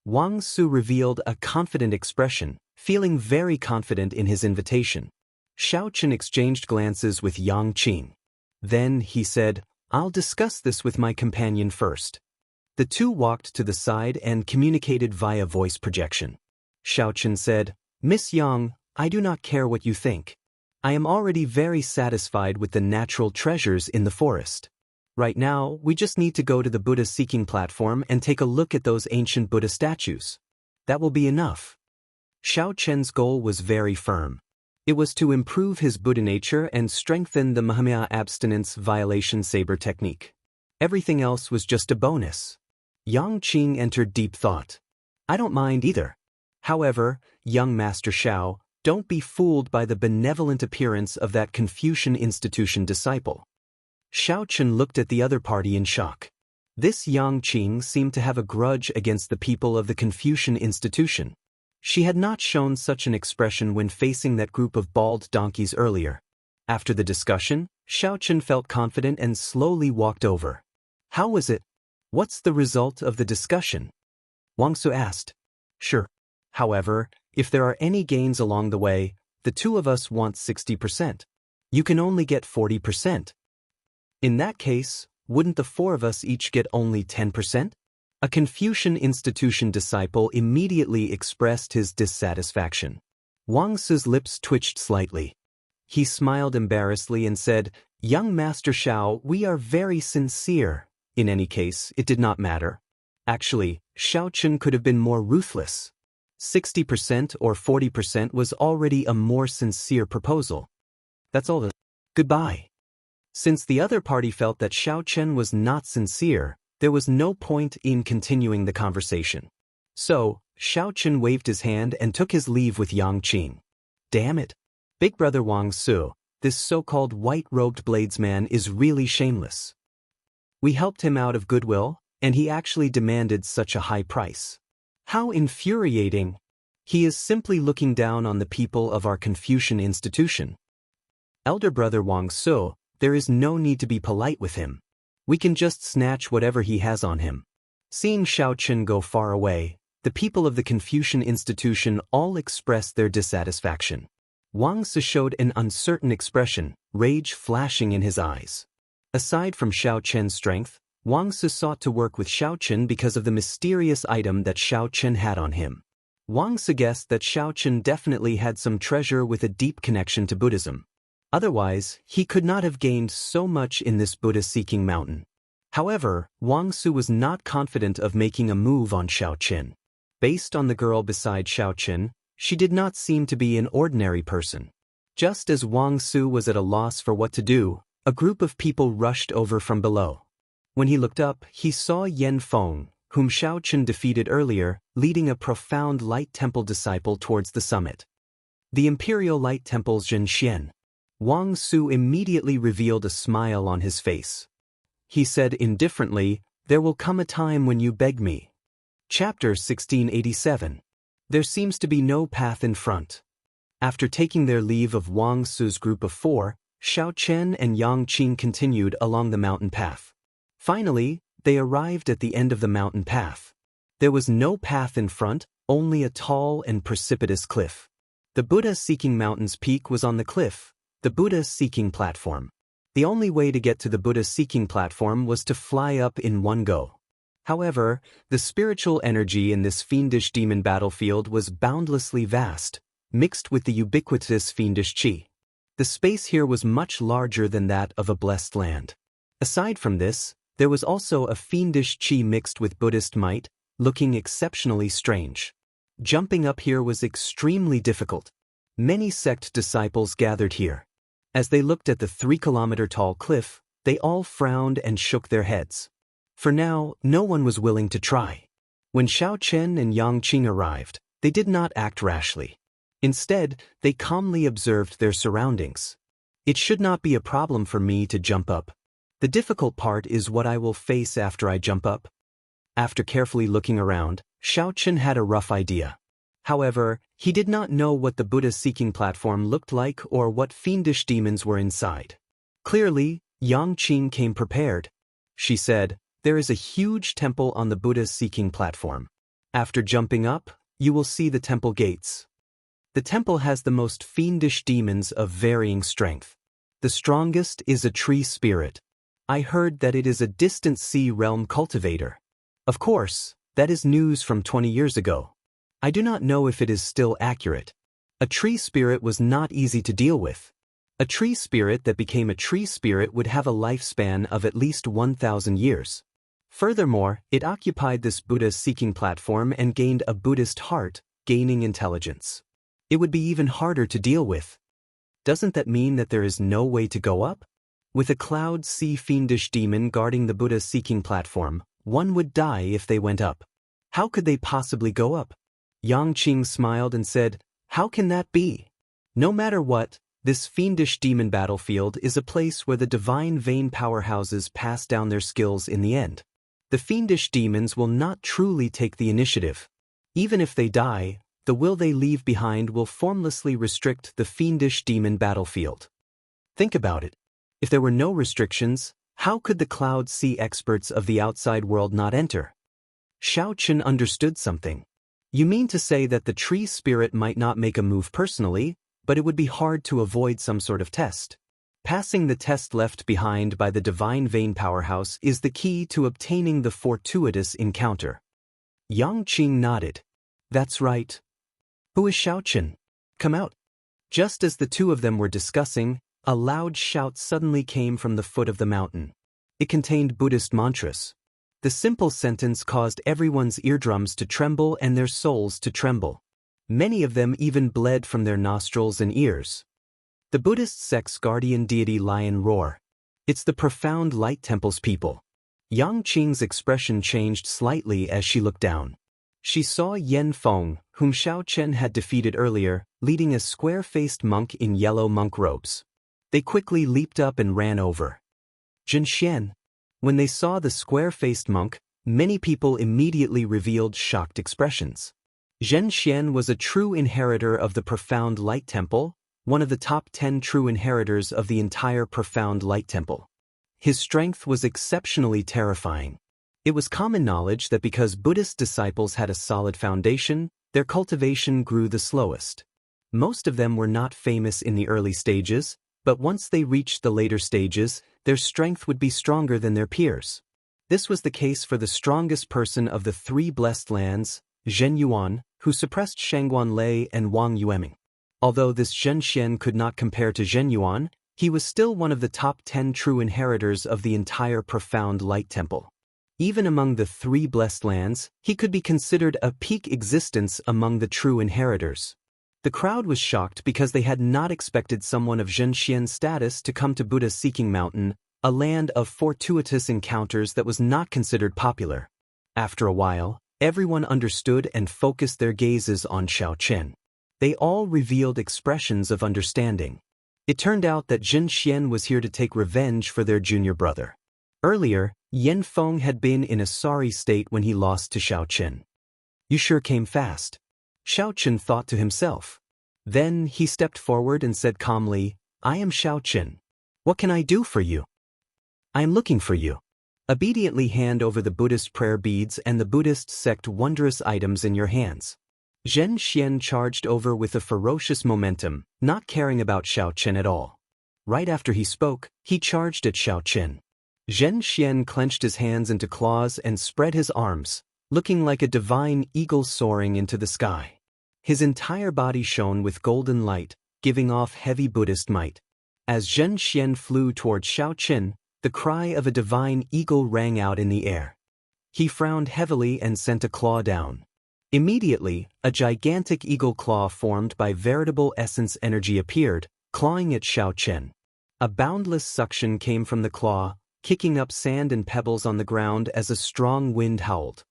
Wang Su revealed a confident expression, feeling very confident in his invitation. Xiaoqun exchanged glances with Yang Qing. Then, he said, "I'll discuss this with my companion first." The two walked to the side and communicated via voice projection. Xiaoqun said, "Miss Yang, I do not care what you think. I am already very satisfied with the natural treasures in the forest. Right now, we just need to go to the Buddha's seeking platform and take a look at those ancient Buddha statues. That will be enough." Xiaoqun's goal was very firm. It was to improve his Buddha nature and strengthen the Mahamaya abstinence violation saber technique. Everything else was just a bonus. Yang Qing entered deep thought. "I don't mind either. However, young Master Xiao, don't be fooled by the benevolent appearance of that Confucian institution disciple." Xiaoqun looked at the other party in shock. This Yang Qing seemed to have a grudge against the people of the Confucian institution. She had not shown such an expression when facing that group of bald donkeys earlier. After the discussion, Xiaoqun felt confident and slowly walked over. "How was it? What's the result of the discussion?" Wang Su asked. "Sure. However, if there are any gains along the way, the two of us want 60%. You can only get 40%. In that case, wouldn't the four of us each get only 10%? A Confucian institution disciple immediately expressed his dissatisfaction. Wang Su's lips twitched slightly. He smiled embarrassedly and said, "Young Master Xiao, we are very sincere. In any case, it did not matter. Actually, Xiaoqun could have been more ruthless. 60% or 40% was already a more sincere proposal. That's all. Goodbye." Since the other party felt that Xiaoqun was not sincere, there was no point in continuing the conversation. So, Xiaoqun waved his hand and took his leave with Yang Qing. "Damn it. Big brother Wang Su, this so-called white-robed bladesman is really shameless. We helped him out of goodwill, and he actually demanded such a high price. How infuriating! He is simply looking down on the people of our Confucian institution. Elder brother Wang Su, there is no need to be polite with him. We can just snatch whatever he has on him. Seeing Xiao Chen go far away, the people of the Confucian institution all expressed their dissatisfaction. Wang Su showed an uncertain expression, rage flashing in his eyes. Aside from Xiao Chen's strength, Wang Su sought to work with Xiao Chen because of the mysterious item that Xiao Chen had on him. Wang Su guessed that Xiao Chen definitely had some treasure with a deep connection to Buddhism. Otherwise, he could not have gained so much in this Buddha-seeking mountain. However, Wang Su was not confident of making a move on Xiao Chen. Based on the girl beside Xiao Chen, she did not seem to be an ordinary person. Just as Wang Su was at a loss for what to do, a group of people rushed over from below. When he looked up, he saw Yan Feng, whom Xiao Chen defeated earlier, leading a profound light temple disciple towards the summit. The Imperial Light Temple's Xianxia. Wang Su immediately revealed a smile on his face. He said indifferently, "There will come a time when you beg me." Chapter 1687. There seems to be no path in front. After taking their leave of Wang Su's group of 4, Xiao Chen and Yang Qing continued along the mountain path. Finally, they arrived at the end of the mountain path. There was no path in front, only a tall and precipitous cliff. The Buddha-seeking mountain's peak was on the cliff, the Buddha-seeking platform. The only way to get to the Buddha-seeking platform was to fly up in one go. However, the spiritual energy in this fiendish demon battlefield was boundlessly vast, mixed with the ubiquitous fiendish qi. The space here was much larger than that of a blessed land. Aside from this, there was also a fiendish qi mixed with Buddhist might, looking exceptionally strange. Jumping up here was extremely difficult. Many sect disciples gathered here. As they looked at the 3-kilometer-tall cliff, they all frowned and shook their heads. For now, no one was willing to try. When Xiao Chen and Yang Qing arrived, they did not act rashly. Instead, they calmly observed their surroundings. It should not be a problem for me to jump up. The difficult part is what I will face after I jump up. After carefully looking around, Xiao Chen had a rough idea. However, he did not know what the Buddha-seeking platform looked like or what fiendish demons were inside. Clearly, Yang Qing came prepared. She said, "There is a huge temple on the Buddha-seeking platform. After jumping up, you will see the temple gates. The temple has the most fiendish demons of varying strength. The strongest is a tree spirit. I heard that it is a distant sea realm cultivator. Of course, that is news from 20 years ago. I do not know if it is still accurate. A tree spirit was not easy to deal with. A tree spirit that became a tree spirit would have a lifespan of at least 1,000 years. Furthermore, it occupied this Buddha-seeking platform and gained a Buddhist heart, gaining intelligence. It would be even harder to deal with. Doesn't that mean that there is no way to go up? With a cloud sea fiendish demon guarding the Buddha-seeking platform, one would die if they went up. How could they possibly go up?" Yang Qing smiled and said, "How can that be? No matter what, this fiendish demon battlefield is a place where the divine vein powerhouses pass down their skills in the end. The fiendish demons will not truly take the initiative. Even if they die, the will they leave behind will formlessly restrict the fiendish demon battlefield. Think about it. If there were no restrictions, how could the Cloud Sea experts of the outside world not enter?" Xiao Chen understood something. "You mean to say that the tree spirit might not make a move personally, but it would be hard to avoid some sort of test. Passing the test left behind by the divine vein powerhouse is the key to obtaining the fortuitous encounter." Yang Qing nodded. "That's right. Who is Xiao Chen? Come out." Just as the two of them were discussing, a loud shout suddenly came from the foot of the mountain. It contained Buddhist mantras. The simple sentence caused everyone's eardrums to tremble and their souls to tremble. Many of them even bled from their nostrils and ears. The Buddhist sect's guardian deity Lion Roar. It's the profound light temple's people. Yang Qing's expression changed slightly as she looked down. She saw Yan Feng, whom Xiao Chen had defeated earlier, leading a square-faced monk in yellow monk robes. They quickly leaped up and ran over. Xianxia. When they saw the square-faced monk, Many people immediately revealed shocked expressions. Xianxia was a true inheritor of the Profound Light Temple, one of the top 10 true inheritors of the entire Profound Light Temple. His strength was exceptionally terrifying. It was common knowledge that because Buddhist disciples had a solid foundation, their cultivation grew the slowest. Most of them were not famous in the early stages, but once they reached the later stages, their strength would be stronger than their peers. This was the case for the strongest person of the three blessed lands, Zhen Yuan, who suppressed Shangguan Lei and Wang Yueming. Although this Xianxia could not compare to Zhen Yuan, he was still one of the top 10 true inheritors of the entire Profound Light Temple. Even among the three blessed lands, he could be considered a peak existence among the true inheritors. The crowd was shocked because they had not expected someone of Xianxia's status to come to Buddha-seeking mountain, a land of fortuitous encounters that was not considered popular. After a while, everyone understood and focused their gazes on Xiaochen. They all revealed expressions of understanding. It turned out that Xianxia was here to take revenge for their junior brother. Earlier, Yan Feng had been in a sorry state when he lost to Xiaochen. "You sure came fast," Xiaochen thought to himself. Then he stepped forward and said calmly, "I am Xiaochen. What can I do for you?" "I am looking for you. Obediently hand over the Buddhist prayer beads and the Buddhist sect wondrous items in your hands." Xianxia charged over with a ferocious momentum, not caring about Xiaochen at all. Right after he spoke, he charged at Xiaochen. Xianxia clenched his hands into claws and spread his arms, looking like a divine eagle soaring into the sky. His entire body shone with golden light, giving off heavy Buddhist might. As Xianxia flew toward Xiaochen, the cry of a divine eagle rang out in the air. He frowned heavily and sent a claw down. Immediately, a gigantic eagle claw formed by veritable essence energy appeared, clawing at Xiaochen. A boundless suction came from the claw, kicking up sand and pebbles on the ground as a strong wind howled.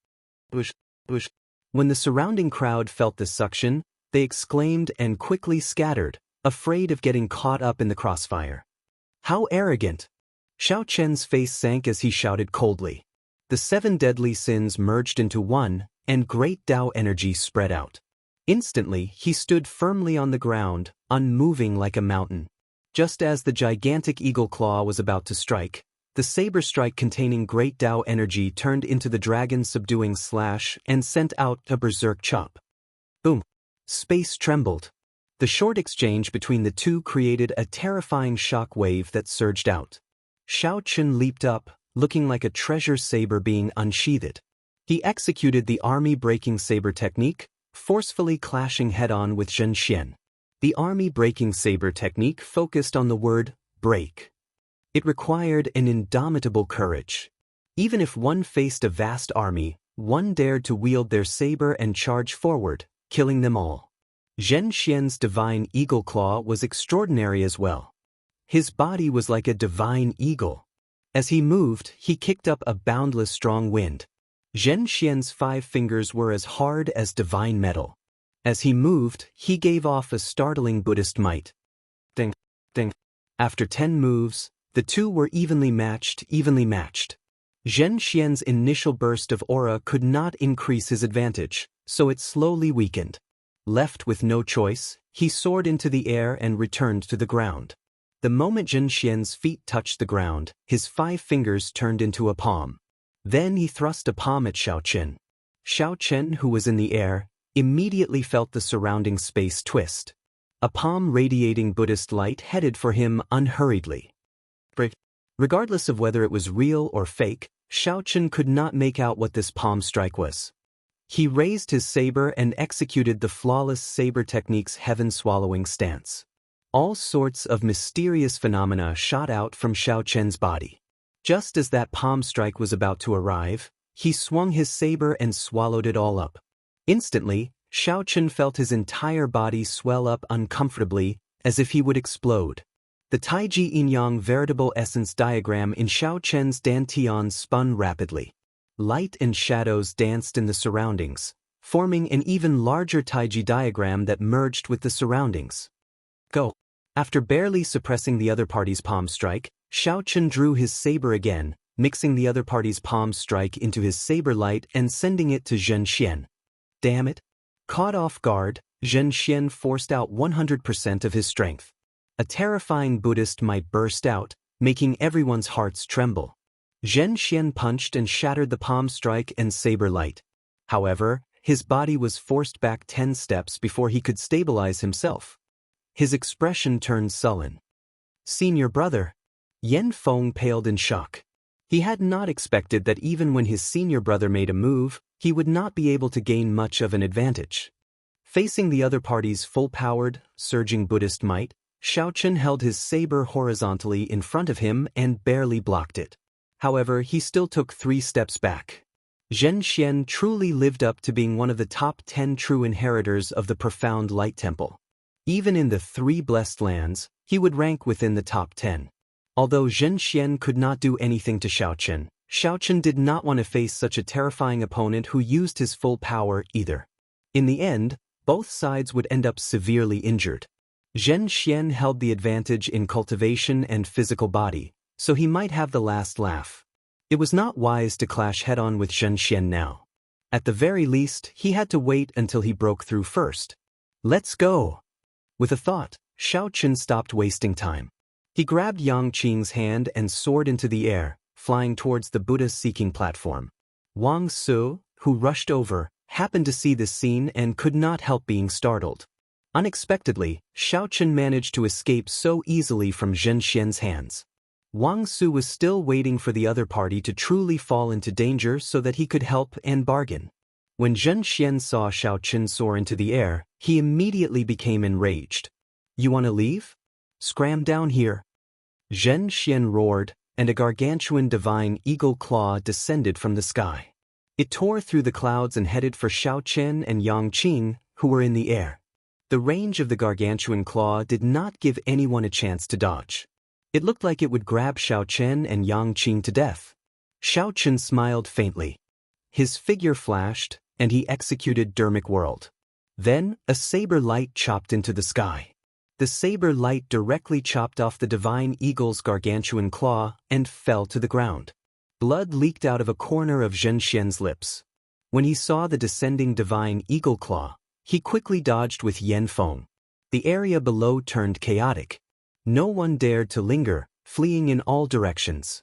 "Bush, bush." When the surrounding crowd felt the suction, they exclaimed and quickly scattered, afraid of getting caught up in the crossfire. "How arrogant!" Xiaochen's face sank as he shouted coldly. The 7 deadly sins merged into one, and great Tao energy spread out. Instantly, he stood firmly on the ground, unmoving like a mountain. Just as the gigantic eagle claw was about to strike, the saber strike containing great Tao energy turned into the dragon subduing slash and sent out a berserk chop. Boom! Space trembled. The short exchange between the two created a terrifying shock wave that surged out. Xiaochen leaped up, looking like a treasure saber being unsheathed. He executed the army-breaking saber technique, forcefully clashing head-on with Xianxia. The army-breaking saber technique focused on the word break. It required an indomitable courage. Even if one faced a vast army, one dared to wield their saber and charge forward, killing them all. Xianxia's divine eagle claw was extraordinary as well. His body was like a divine eagle. As he moved, he kicked up a boundless strong wind. Xianxia's 5 fingers were as hard as divine metal. As he moved, he gave off a startling Buddhist might. Ding, ding. After 10 moves, the two were evenly matched. Xianxia's initial burst of aura could not increase his advantage, so it slowly weakened. Left with no choice, he soared into the air and returned to the ground. The moment Xianxia's feet touched the ground, his 5 fingers turned into a palm. Then he thrust a palm at Xiaochen. Xiaochen, who was in the air, immediately felt the surrounding space twist. A palm radiating Buddhist light headed for him unhurriedly. Regardless of whether it was real or fake, Xiaochen could not make out what this palm strike was. He raised his saber and executed the flawless saber technique's heaven-swallowing stance. All sorts of mysterious phenomena shot out from Xiaochen's body. Just as that palm strike was about to arrive, he swung his saber and swallowed it all up. Instantly, Xiaochen felt his entire body swell up uncomfortably, as if he would explode. The Taiji Yin-Yang veritable essence diagram in Xiaochen's dantian spun rapidly. Light and shadows danced in the surroundings, forming an even larger Taiji diagram that merged with the surroundings. Go! After barely suppressing the other party's palm strike, Xiaochen drew his saber again, mixing the other party's palm strike into his saber light and sending it to Xianxia. Damn it! Caught off guard, Xianxia forced out 100% of his strength. A terrifying Buddhist might burst out, making everyone's hearts tremble. Xianxia punched and shattered the palm strike and saber light. However, his body was forced back 10 steps before he could stabilize himself. His expression turned sullen. "Senior brother." Yan Feng paled in shock. He had not expected that even when his senior brother made a move, he would not be able to gain much of an advantage. Facing the other party's full-powered, surging Buddhist might, Xiaochen held his saber horizontally in front of him and barely blocked it. However, he still took 3 steps back. Xianxia truly lived up to being one of the top 10 true inheritors of the profound Light Temple. Even in the 3 blessed lands, he would rank within the top 10. Although Xianxia could not do anything to Xiaochen, Xiaochen did not want to face such a terrifying opponent who used his full power either. In the end, both sides would end up severely injured. Xianxia held the advantage in cultivation and physical body, so he might have the last laugh. It was not wise to clash head-on with Xianxia now. At the very least, he had to wait until he broke through first. "Let's go!" With a thought, Xiaochen stopped wasting time. He grabbed Yang Qing's hand and soared into the air, flying towards the Buddha-seeking platform. Wang Su, who rushed over, happened to see this scene and could not help being startled. Unexpectedly, Xiaochen managed to escape so easily from Xianxia's hands. Wang Su was still waiting for the other party to truly fall into danger so that he could help and bargain. When Xianxia saw Xiaochen soar into the air, he immediately became enraged. "You want to leave? Scram down here." Xianxia roared, and a gargantuan divine eagle claw descended from the sky. It tore through the clouds and headed for Xiaochen and Yang Qing, who were in the air. The range of the gargantuan claw did not give anyone a chance to dodge. It looked like it would grab Xiaochen and Yang Qing to death. Xiaochen smiled faintly. His figure flashed, and he executed Dermic World. Then, a saber light chopped into the sky. The saber light directly chopped off the divine eagle's gargantuan claw and fell to the ground. Blood leaked out of a corner of Xianxia's lips. When he saw the descending divine eagle claw, he quickly dodged with Yan Feng. The area below turned chaotic. No one dared to linger, fleeing in all directions.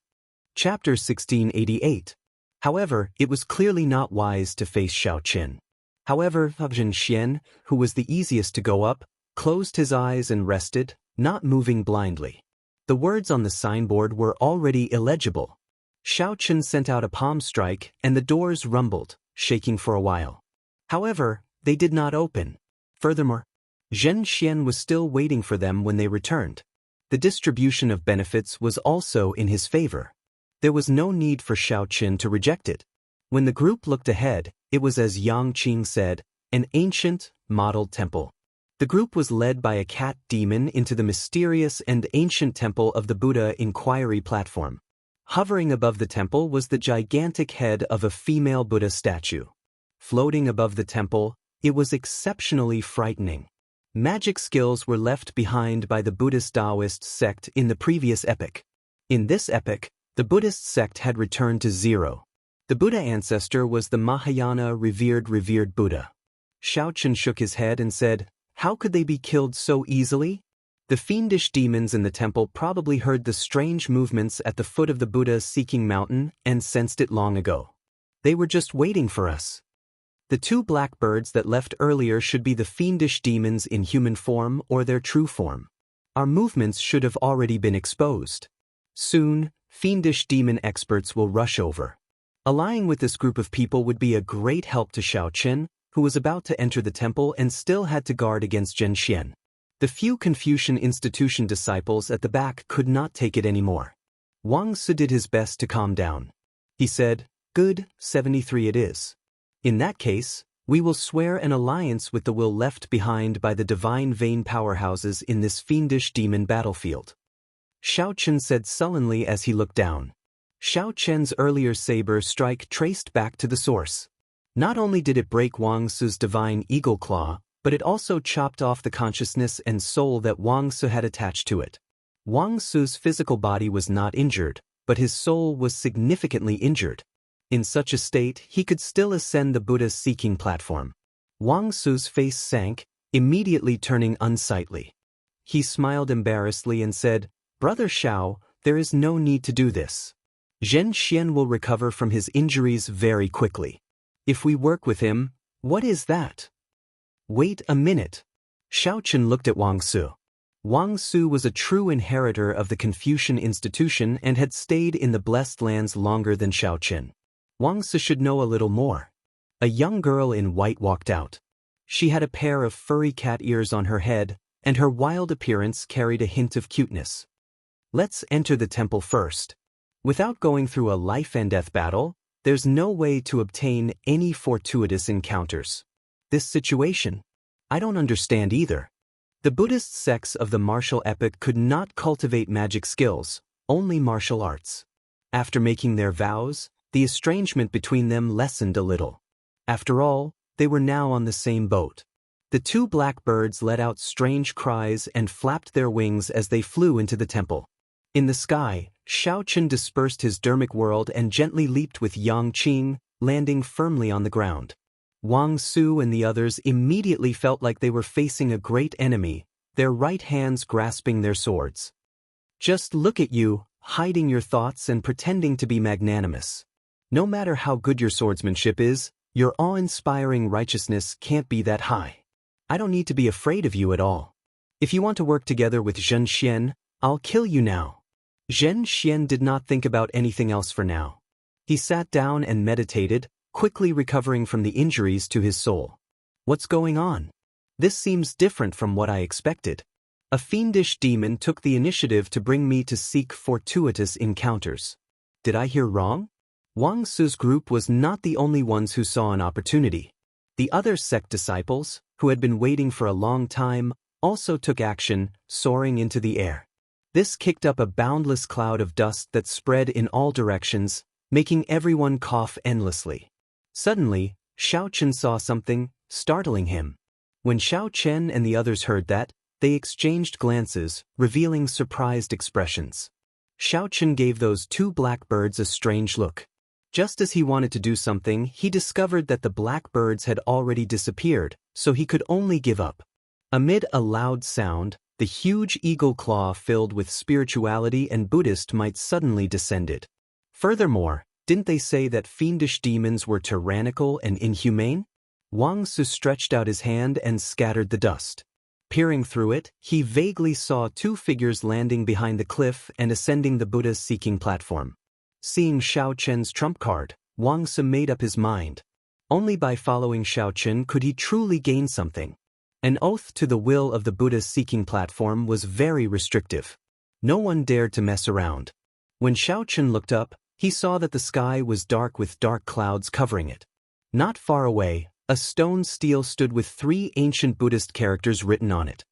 Chapter 1688. However, it was clearly not wise to face Xiaochen. However, Xianxian, who was the easiest to go up, closed his eyes and rested, not moving blindly. The words on the signboard were already illegible. Xiaochen sent out a palm strike, and the doors rumbled, shaking for a while. However, they did not open. Furthermore, Xianxian was still waiting for them when they returned. The distribution of benefits was also in his favor. There was no need for Xiaochen to reject it. When the group looked ahead, it was as Yang Qing said, an ancient, modeled temple. The group was led by a cat demon into the mysterious and ancient temple of the Buddha Inquiry platform. Hovering above the temple was the gigantic head of a female Buddha statue. Floating above the temple, it was exceptionally frightening. Magic skills were left behind by the Buddhist Taoist sect in the previous epoch. In this epoch, the Buddhist sect had returned to 0. The Buddha ancestor was the Mahayana revered Buddha. Xiaochen shook his head and said, "How could they be killed so easily?" The fiendish demons in the temple probably heard the strange movements at the foot of the Buddha-seeking mountain and sensed it long ago. They were just waiting for us. The 2 black birds that left earlier should be the fiendish demons in human form or their true form. Our movements should have already been exposed. Soon, fiendish demon experts will rush over. Allying with this group of people would be a great help to Xiaochen, who was about to enter the temple and still had to guard against Xianxian. The few Confucian institution disciples at the back could not take it anymore. Wang Su did his best to calm down. He said, "Good, 73 it is. In that case, we will swear an alliance with the will left behind by the divine vein powerhouses in this fiendish demon battlefield." Xiaochen said sullenly as he looked down. Xiaochen's earlier saber strike traced back to the source. Not only did it break Wang Su's divine eagle claw, but it also chopped off the consciousness and soul that Wang Su had attached to it. Wang Su's physical body was not injured, but his soul was significantly injured. In such a state, he could still ascend the Buddha's seeking platform. Wang Su's face sank, immediately turning unsightly. He smiled embarrassedly and said, "Brother Xiao, there is no need to do this. Xianxia will recover from his injuries very quickly. If we work with him, what is that?" "Wait a minute." Xiaochen looked at Wang Su. Wang Su was a true inheritor of the Confucian institution and had stayed in the Blessed Lands longer than Xiaochen. Wang Su should know a little more. A young girl in white walked out. She had a pair of furry cat ears on her head, and her wild appearance carried a hint of cuteness. "Let's enter the temple first. Without going through a life-and-death battle, there's no way to obtain any fortuitous encounters. This situation? I don't understand either." The Buddhist sects of the martial epoch could not cultivate magic skills, only martial arts. After making their vows, the estrangement between them lessened a little. After all, they were now on the same boat. The two black birds let out strange cries and flapped their wings as they flew into the temple. In the sky, Xiaochen dispersed his dermic world and gently leaped with Yang Qing, landing firmly on the ground. Wang Su and the others immediately felt like they were facing a great enemy, their right hands grasping their swords. "Just look at you, hiding your thoughts and pretending to be magnanimous. No matter how good your swordsmanship is, your awe-inspiring righteousness can't be that high. I don't need to be afraid of you at all. If you want to work together with Xianxia, I'll kill you now." Xianxia did not think about anything else for now. He sat down and meditated, quickly recovering from the injuries to his soul. "What's going on? This seems different from what I expected. A fiendish demon took the initiative to bring me to seek fortuitous encounters. Did I hear wrong?" Wang Su's group was not the only ones who saw an opportunity. The other sect disciples, who had been waiting for a long time, also took action, soaring into the air. This kicked up a boundless cloud of dust that spread in all directions, making everyone cough endlessly. Suddenly, Xiaochen saw something, startling him. When Xiaochen and the others heard that, they exchanged glances, revealing surprised expressions. Xiaochen gave those two black birds a strange look. Just as he wanted to do something, he discovered that the black birds had already disappeared, so he could only give up. Amid a loud sound, the huge eagle claw filled with spirituality and Buddhist might suddenly descended. Furthermore, didn't they say that fiendish demons were tyrannical and inhumane? Wang Su stretched out his hand and scattered the dust. Peering through it, he vaguely saw two figures landing behind the cliff and ascending the Buddha's seeking platform. Seeing Xiaochen's trump card, Wang Su made up his mind. Only by following Xiaochen could he truly gain something. An oath to the will of the Buddha's seeking platform was very restrictive. No one dared to mess around. When Xiaochen looked up, he saw that the sky was dark with dark clouds covering it. Not far away, a stone stele stood with 3 ancient Buddhist characters written on it.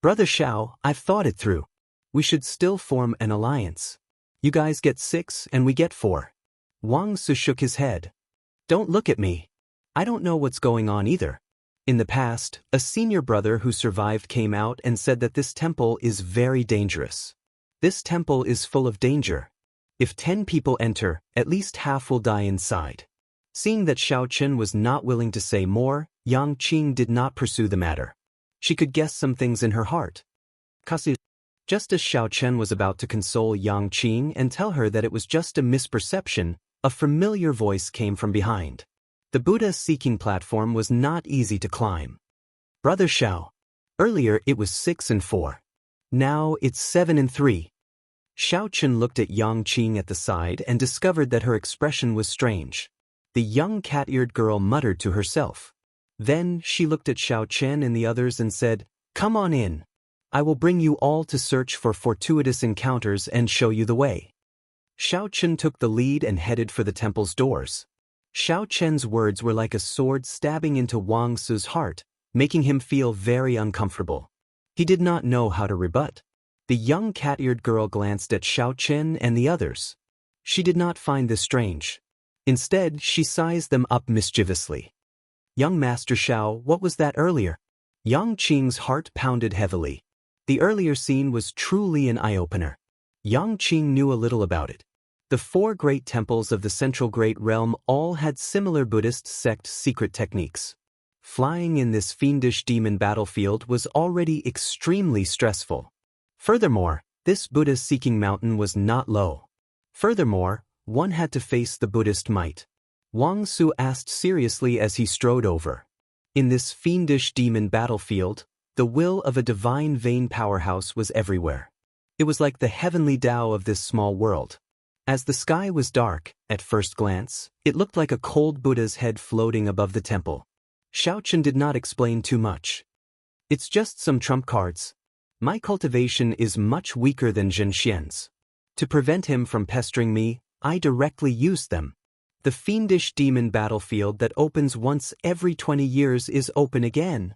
"Brother Xiao, I've thought it through. We should still form an alliance. You guys get 6 and we get 4. Wang Su shook his head. "Don't look at me. I don't know what's going on either." In the past, a senior brother who survived came out and said that this temple is very dangerous. This temple is full of danger. If 10 people enter, at least half will die inside. Seeing that Xiaochen was not willing to say more, Yang Qing did not pursue the matter. She could guess some things in her heart. Just as Xiaochen was about to console Yang Qing and tell her that it was just a misperception, a familiar voice came from behind. The Buddha's seeking platform was not easy to climb. "Brother Xiao, earlier it was 6 and 4. Now it's 7 and 3. Xiaochen looked at Yang Qing at the side and discovered that her expression was strange. The young cat-eared girl muttered to herself. Then she looked at Xiaochen and the others and said, "Come on in. I will bring you all to search for fortuitous encounters and show you the way." Xiaochen took the lead and headed for the temple's doors. Xiaochen's words were like a sword stabbing into Wang Su's heart, making him feel very uncomfortable. He did not know how to rebut. The young cat-eared girl glanced at Xiaochen and the others. She did not find this strange. Instead, she sized them up mischievously. "Young Master Xiao, what was that earlier?" Yang Qing's heart pounded heavily. The earlier scene was truly an eye-opener. Yang Qing knew a little about it. The 4 great temples of the Central Great Realm all had similar Buddhist sect secret techniques. Flying in this fiendish demon battlefield was already extremely stressful. Furthermore, this Buddha-seeking mountain was not low. Furthermore, one had to face the Buddhist might. Wang Su asked seriously as he strode over. In this fiendish demon battlefield, the will of a divine vein powerhouse was everywhere. It was like the heavenly Tao of this small world. As the sky was dark, at first glance, it looked like a cold Buddha's head floating above the temple. Xiaochen did not explain too much. It's just some trump cards. My cultivation is much weaker than Xianxia's. To prevent him from pestering me, I directly used them. The fiendish demon battlefield that opens once every 20 years is open again.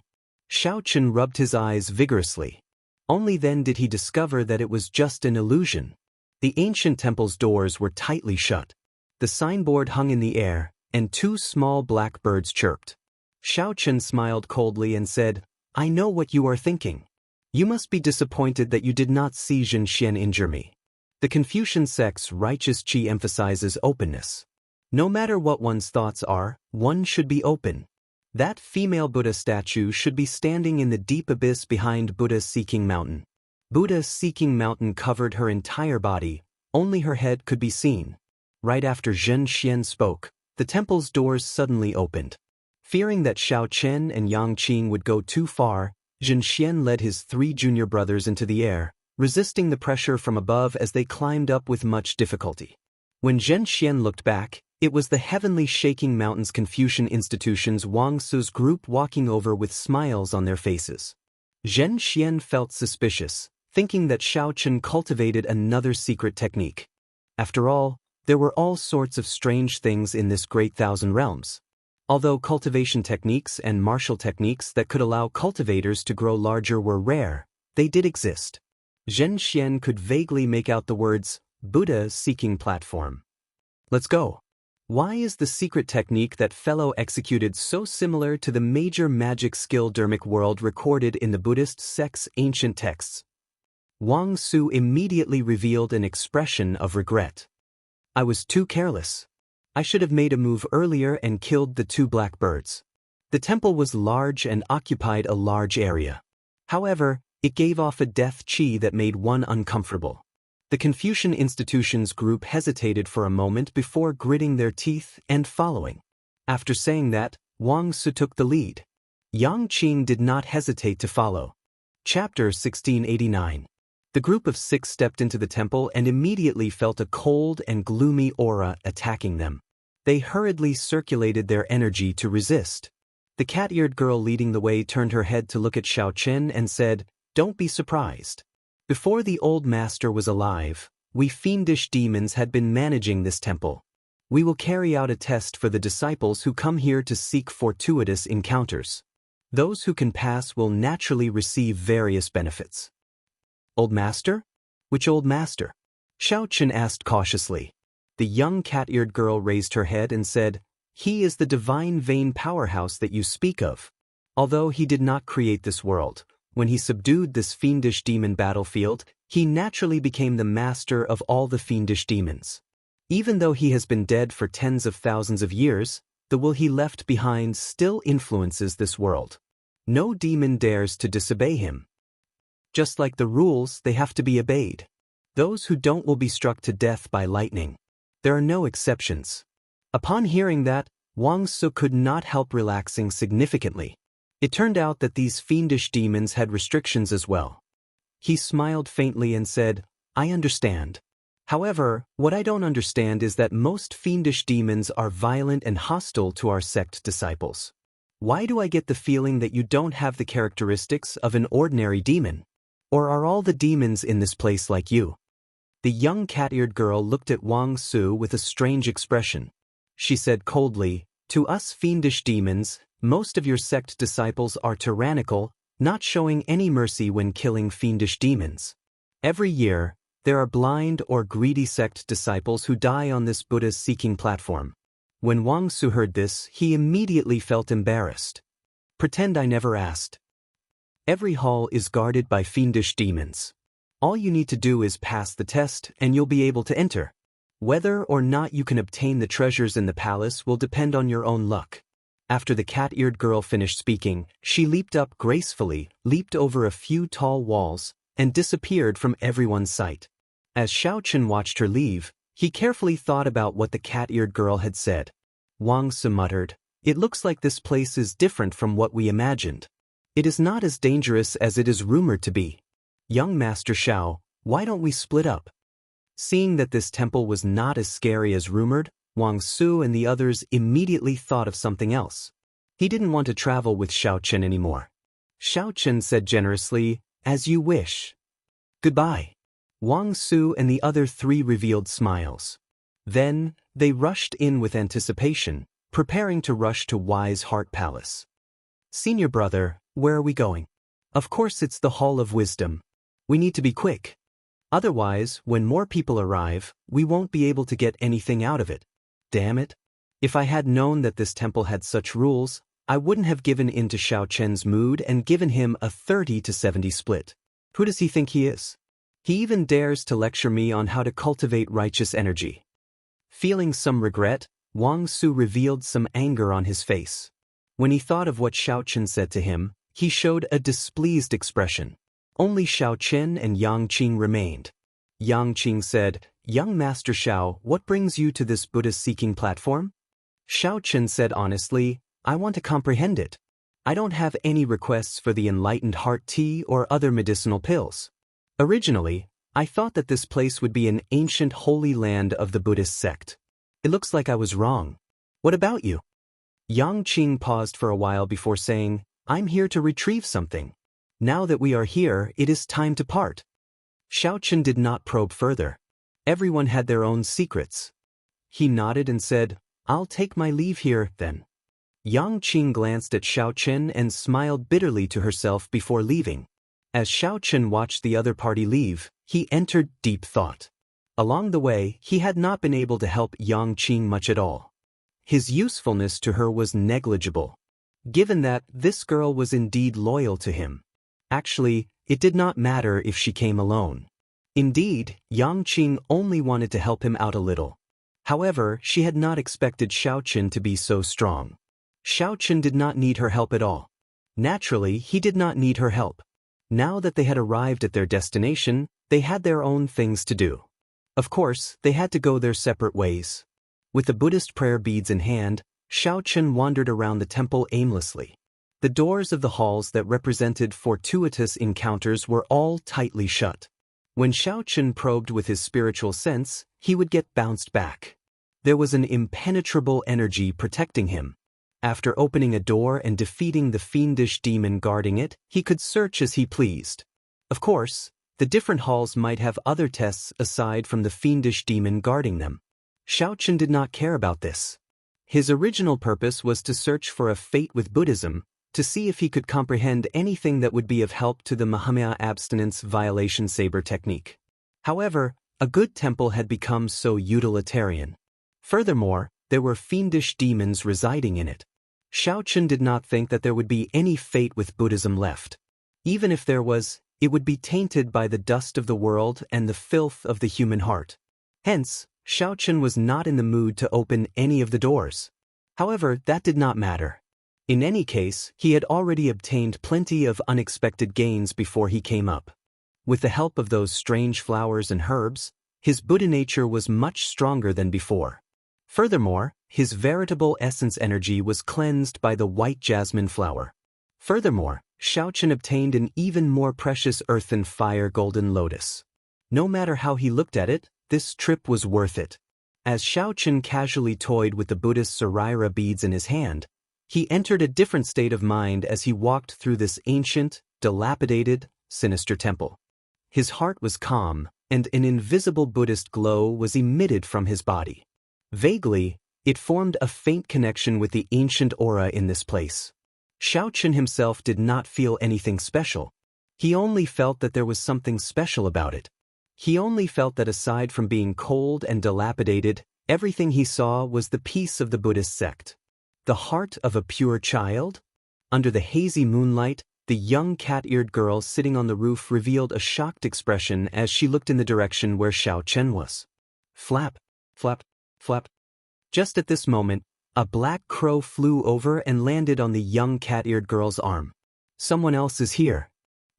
Xiaochen rubbed his eyes vigorously. Only then did he discover that it was just an illusion. The ancient temple's doors were tightly shut. The signboard hung in the air, and 2 small black birds chirped. Xiaochen smiled coldly and said, I know what you are thinking. You must be disappointed that you did not see Xianxia injure me. The Confucian sect's righteous qi emphasizes openness. No matter what one's thoughts are, one should be open. That female Buddha statue should be standing in the deep abyss behind Buddha's Seeking Mountain. Buddha's Seeking Mountain covered her entire body, only her head could be seen. Right after Xianxia spoke, the temple's doors suddenly opened. Fearing that Xiaochen and Yangqing would go too far, Xianxia led his 3 junior brothers into the air, resisting the pressure from above as they climbed up with much difficulty. When Xianxia looked back, it was the heavenly shaking mountains Confucian institution's Wang Su's group walking over with smiles on their faces. Xianxia felt suspicious, thinking that Xiaochen cultivated another secret technique. After all, there were all sorts of strange things in this great thousand realms. Although cultivation techniques and martial techniques that could allow cultivators to grow larger were rare, they did exist. Xianxia could vaguely make out the words, Buddha Seeking Platform. Let's go. Why is the secret technique that fellow executed so similar to the major magic skill Dermic world recorded in the Buddhist sect's ancient texts? Wang Su immediately revealed an expression of regret. I was too careless. I should have made a move earlier and killed the 2 black birds. The temple was large and occupied a large area. However, it gave off a death qi that made one uncomfortable. The Confucian institution's group hesitated for a moment before gritting their teeth and following. After saying that, Wang Su took the lead. Yangqing did not hesitate to follow. Chapter 1689. The group of 6 stepped into the temple and immediately felt a cold and gloomy aura attacking them. They hurriedly circulated their energy to resist. The cat-eared girl leading the way turned her head to look at Xiaochen and said, Don't be surprised. Before the old master was alive, we fiendish demons had been managing this temple. We will carry out a test for the disciples who come here to seek fortuitous encounters. Those who can pass will naturally receive various benefits. Old master? Which old master? Xiaochen asked cautiously. The young cat-eared girl raised her head and said, He is the divine vein powerhouse that you speak of. Although he did not create this world, when he subdued this fiendish demon battlefield, he naturally became the master of all the fiendish demons. Even though he has been dead for tens of thousands of years, the will he left behind still influences this world. No demon dares to disobey him. Just like the rules, they have to be obeyed. Those who don't will be struck to death by lightning. There are no exceptions. Upon hearing that, Wang Su could not help relaxing significantly. It turned out that these fiendish demons had restrictions as well. He smiled faintly and said, I understand. However, what I don't understand is that most fiendish demons are violent and hostile to our sect disciples. Why do I get the feeling that you don't have the characteristics of an ordinary demon? Or are all the demons in this place like you? The young cat-eared girl looked at Wang Su with a strange expression. She said coldly, To us fiendish demons, most of your sect disciples are tyrannical, not showing any mercy when killing fiendish demons. Every year, there are blind or greedy sect disciples who die on this Buddha's seeking platform. When Wang Su heard this, he immediately felt embarrassed. Pretend I never asked. Every hall is guarded by fiendish demons. All you need to do is pass the test and you'll be able to enter. Whether or not you can obtain the treasures in the palace will depend on your own luck. After the cat-eared girl finished speaking, she leaped up gracefully, leaped over a few tall walls, and disappeared from everyone's sight. As Xiaochen watched her leave, he carefully thought about what the cat-eared girl had said. Wang Su muttered, "It looks like this place is different from what we imagined. It is not as dangerous as it is rumored to be. Young Master Xiao, why don't we split up?" Seeing that this temple was not as scary as rumored, Wang Su and the others immediately thought of something else. He didn't want to travel with Xiaochen anymore. Xiaochen said generously, "As you wish. Goodbye." Wang Su and the other three revealed smiles. Then, they rushed in with anticipation, preparing to rush to Wise Heart Palace. "Senior brother, where are we going?" "Of course it's the Hall of Wisdom. We need to be quick. Otherwise, when more people arrive, we won't be able to get anything out of it. Damn it. If I had known that this temple had such rules, I wouldn't have given in to Xiaochen's mood and given him a 30-70 split. Who does he think he is? He even dares to lecture me on how to cultivate righteous energy." Feeling some regret, Wang Su revealed some anger on his face. When he thought of what Xiaochen said to him, he showed a displeased expression. Only Xiaochen and Yang Qing remained. Yang Qing said, "Young Master Xiao, what brings you to this Buddhist-seeking platform?" Xiaochen said honestly, "I want to comprehend it. I don't have any requests for the enlightened heart tea or other medicinal pills. Originally, I thought that this place would be an ancient holy land of the Buddhist sect. It looks like I was wrong. What about you?" Yang Qing paused for a while before saying, "I'm here to retrieve something. Now that we are here, it is time to part." Xiaochen did not probe further. Everyone had their own secrets. He nodded and said, "I'll take my leave here, then." Yang Qing glanced at Xiaochen and smiled bitterly to herself before leaving. As Xiaochen watched the other party leave, he entered deep thought. Along the way, he had not been able to help Yang Qing much at all. His usefulness to her was negligible, given that this girl was indeed loyal to him. Actually, it did not matter if she came alone. Indeed, Yang Qing only wanted to help him out a little. However, she had not expected Xiaochen to be so strong. Xiaochen did not need her help at all. Naturally, he did not need her help. Now that they had arrived at their destination, they had their own things to do. Of course, they had to go their separate ways. With the Buddhist prayer beads in hand, Xiaochen wandered around the temple aimlessly. The doors of the halls that represented fortuitous encounters were all tightly shut. When Xiaochen probed with his spiritual sense, he would get bounced back. There was an impenetrable energy protecting him. After opening a door and defeating the fiendish demon guarding it, he could search as he pleased. Of course, the different halls might have other tests aside from the fiendish demon guarding them. Xiaochen did not care about this. His original purpose was to search for a fate with Buddhism, to see if he could comprehend anything that would be of help to the Mahamaya abstinence violation saber technique. However, a good temple had become so utilitarian. Furthermore, there were fiendish demons residing in it. Xiaochen did not think that there would be any fate with Buddhism left. Even if there was, it would be tainted by the dust of the world and the filth of the human heart. Hence, Xiaochen was not in the mood to open any of the doors. However, that did not matter. In any case, he had already obtained plenty of unexpected gains before he came up. With the help of those strange flowers and herbs, his Buddha nature was much stronger than before. Furthermore, his veritable essence energy was cleansed by the white jasmine flower. Furthermore, Xiaochen obtained an even more precious earth and fire golden lotus. No matter how he looked at it, this trip was worth it. As Xiaochen casually toyed with the Buddhist Saraira beads in his hand, he entered a different state of mind as he walked through this ancient, dilapidated, sinister temple. His heart was calm, and an invisible Buddhist glow was emitted from his body. Vaguely, it formed a faint connection with the ancient aura in this place. Xiaochen himself did not feel anything special. He only felt that there was something special about it. He only felt that aside from being cold and dilapidated, everything he saw was the peace of the Buddhist sect. The heart of a pure child? Under the hazy moonlight, the young cat-eared girl sitting on the roof revealed a shocked expression as she looked in the direction where Xiaochen was. Flap, flap, flap. Just at this moment, a black crow flew over and landed on the young cat-eared girl's arm. Someone else is here.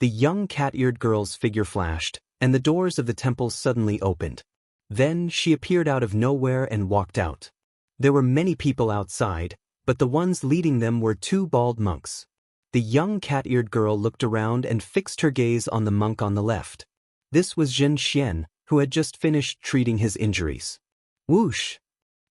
The young cat-eared girl's figure flashed, and the doors of the temple suddenly opened. Then she appeared out of nowhere and walked out. There were many people outside, but the ones leading them were two bald monks. The young cat-eared girl looked around and fixed her gaze on the monk on the left. This was Xianxia, who had just finished treating his injuries. Whoosh!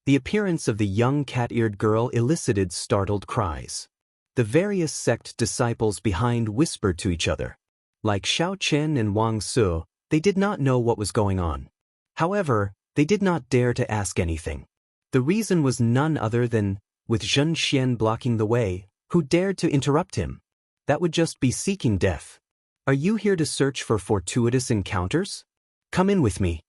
The appearance of the young cat-eared girl elicited startled cries. The various sect disciples behind whispered to each other. Like Xiaochen and Wang Su, they did not know what was going on. However, they did not dare to ask anything. The reason was none other than, with Xianxia blocking the way, who dared to interrupt him? That would just be seeking death. Are you here to search for fortuitous encounters? Come in with me.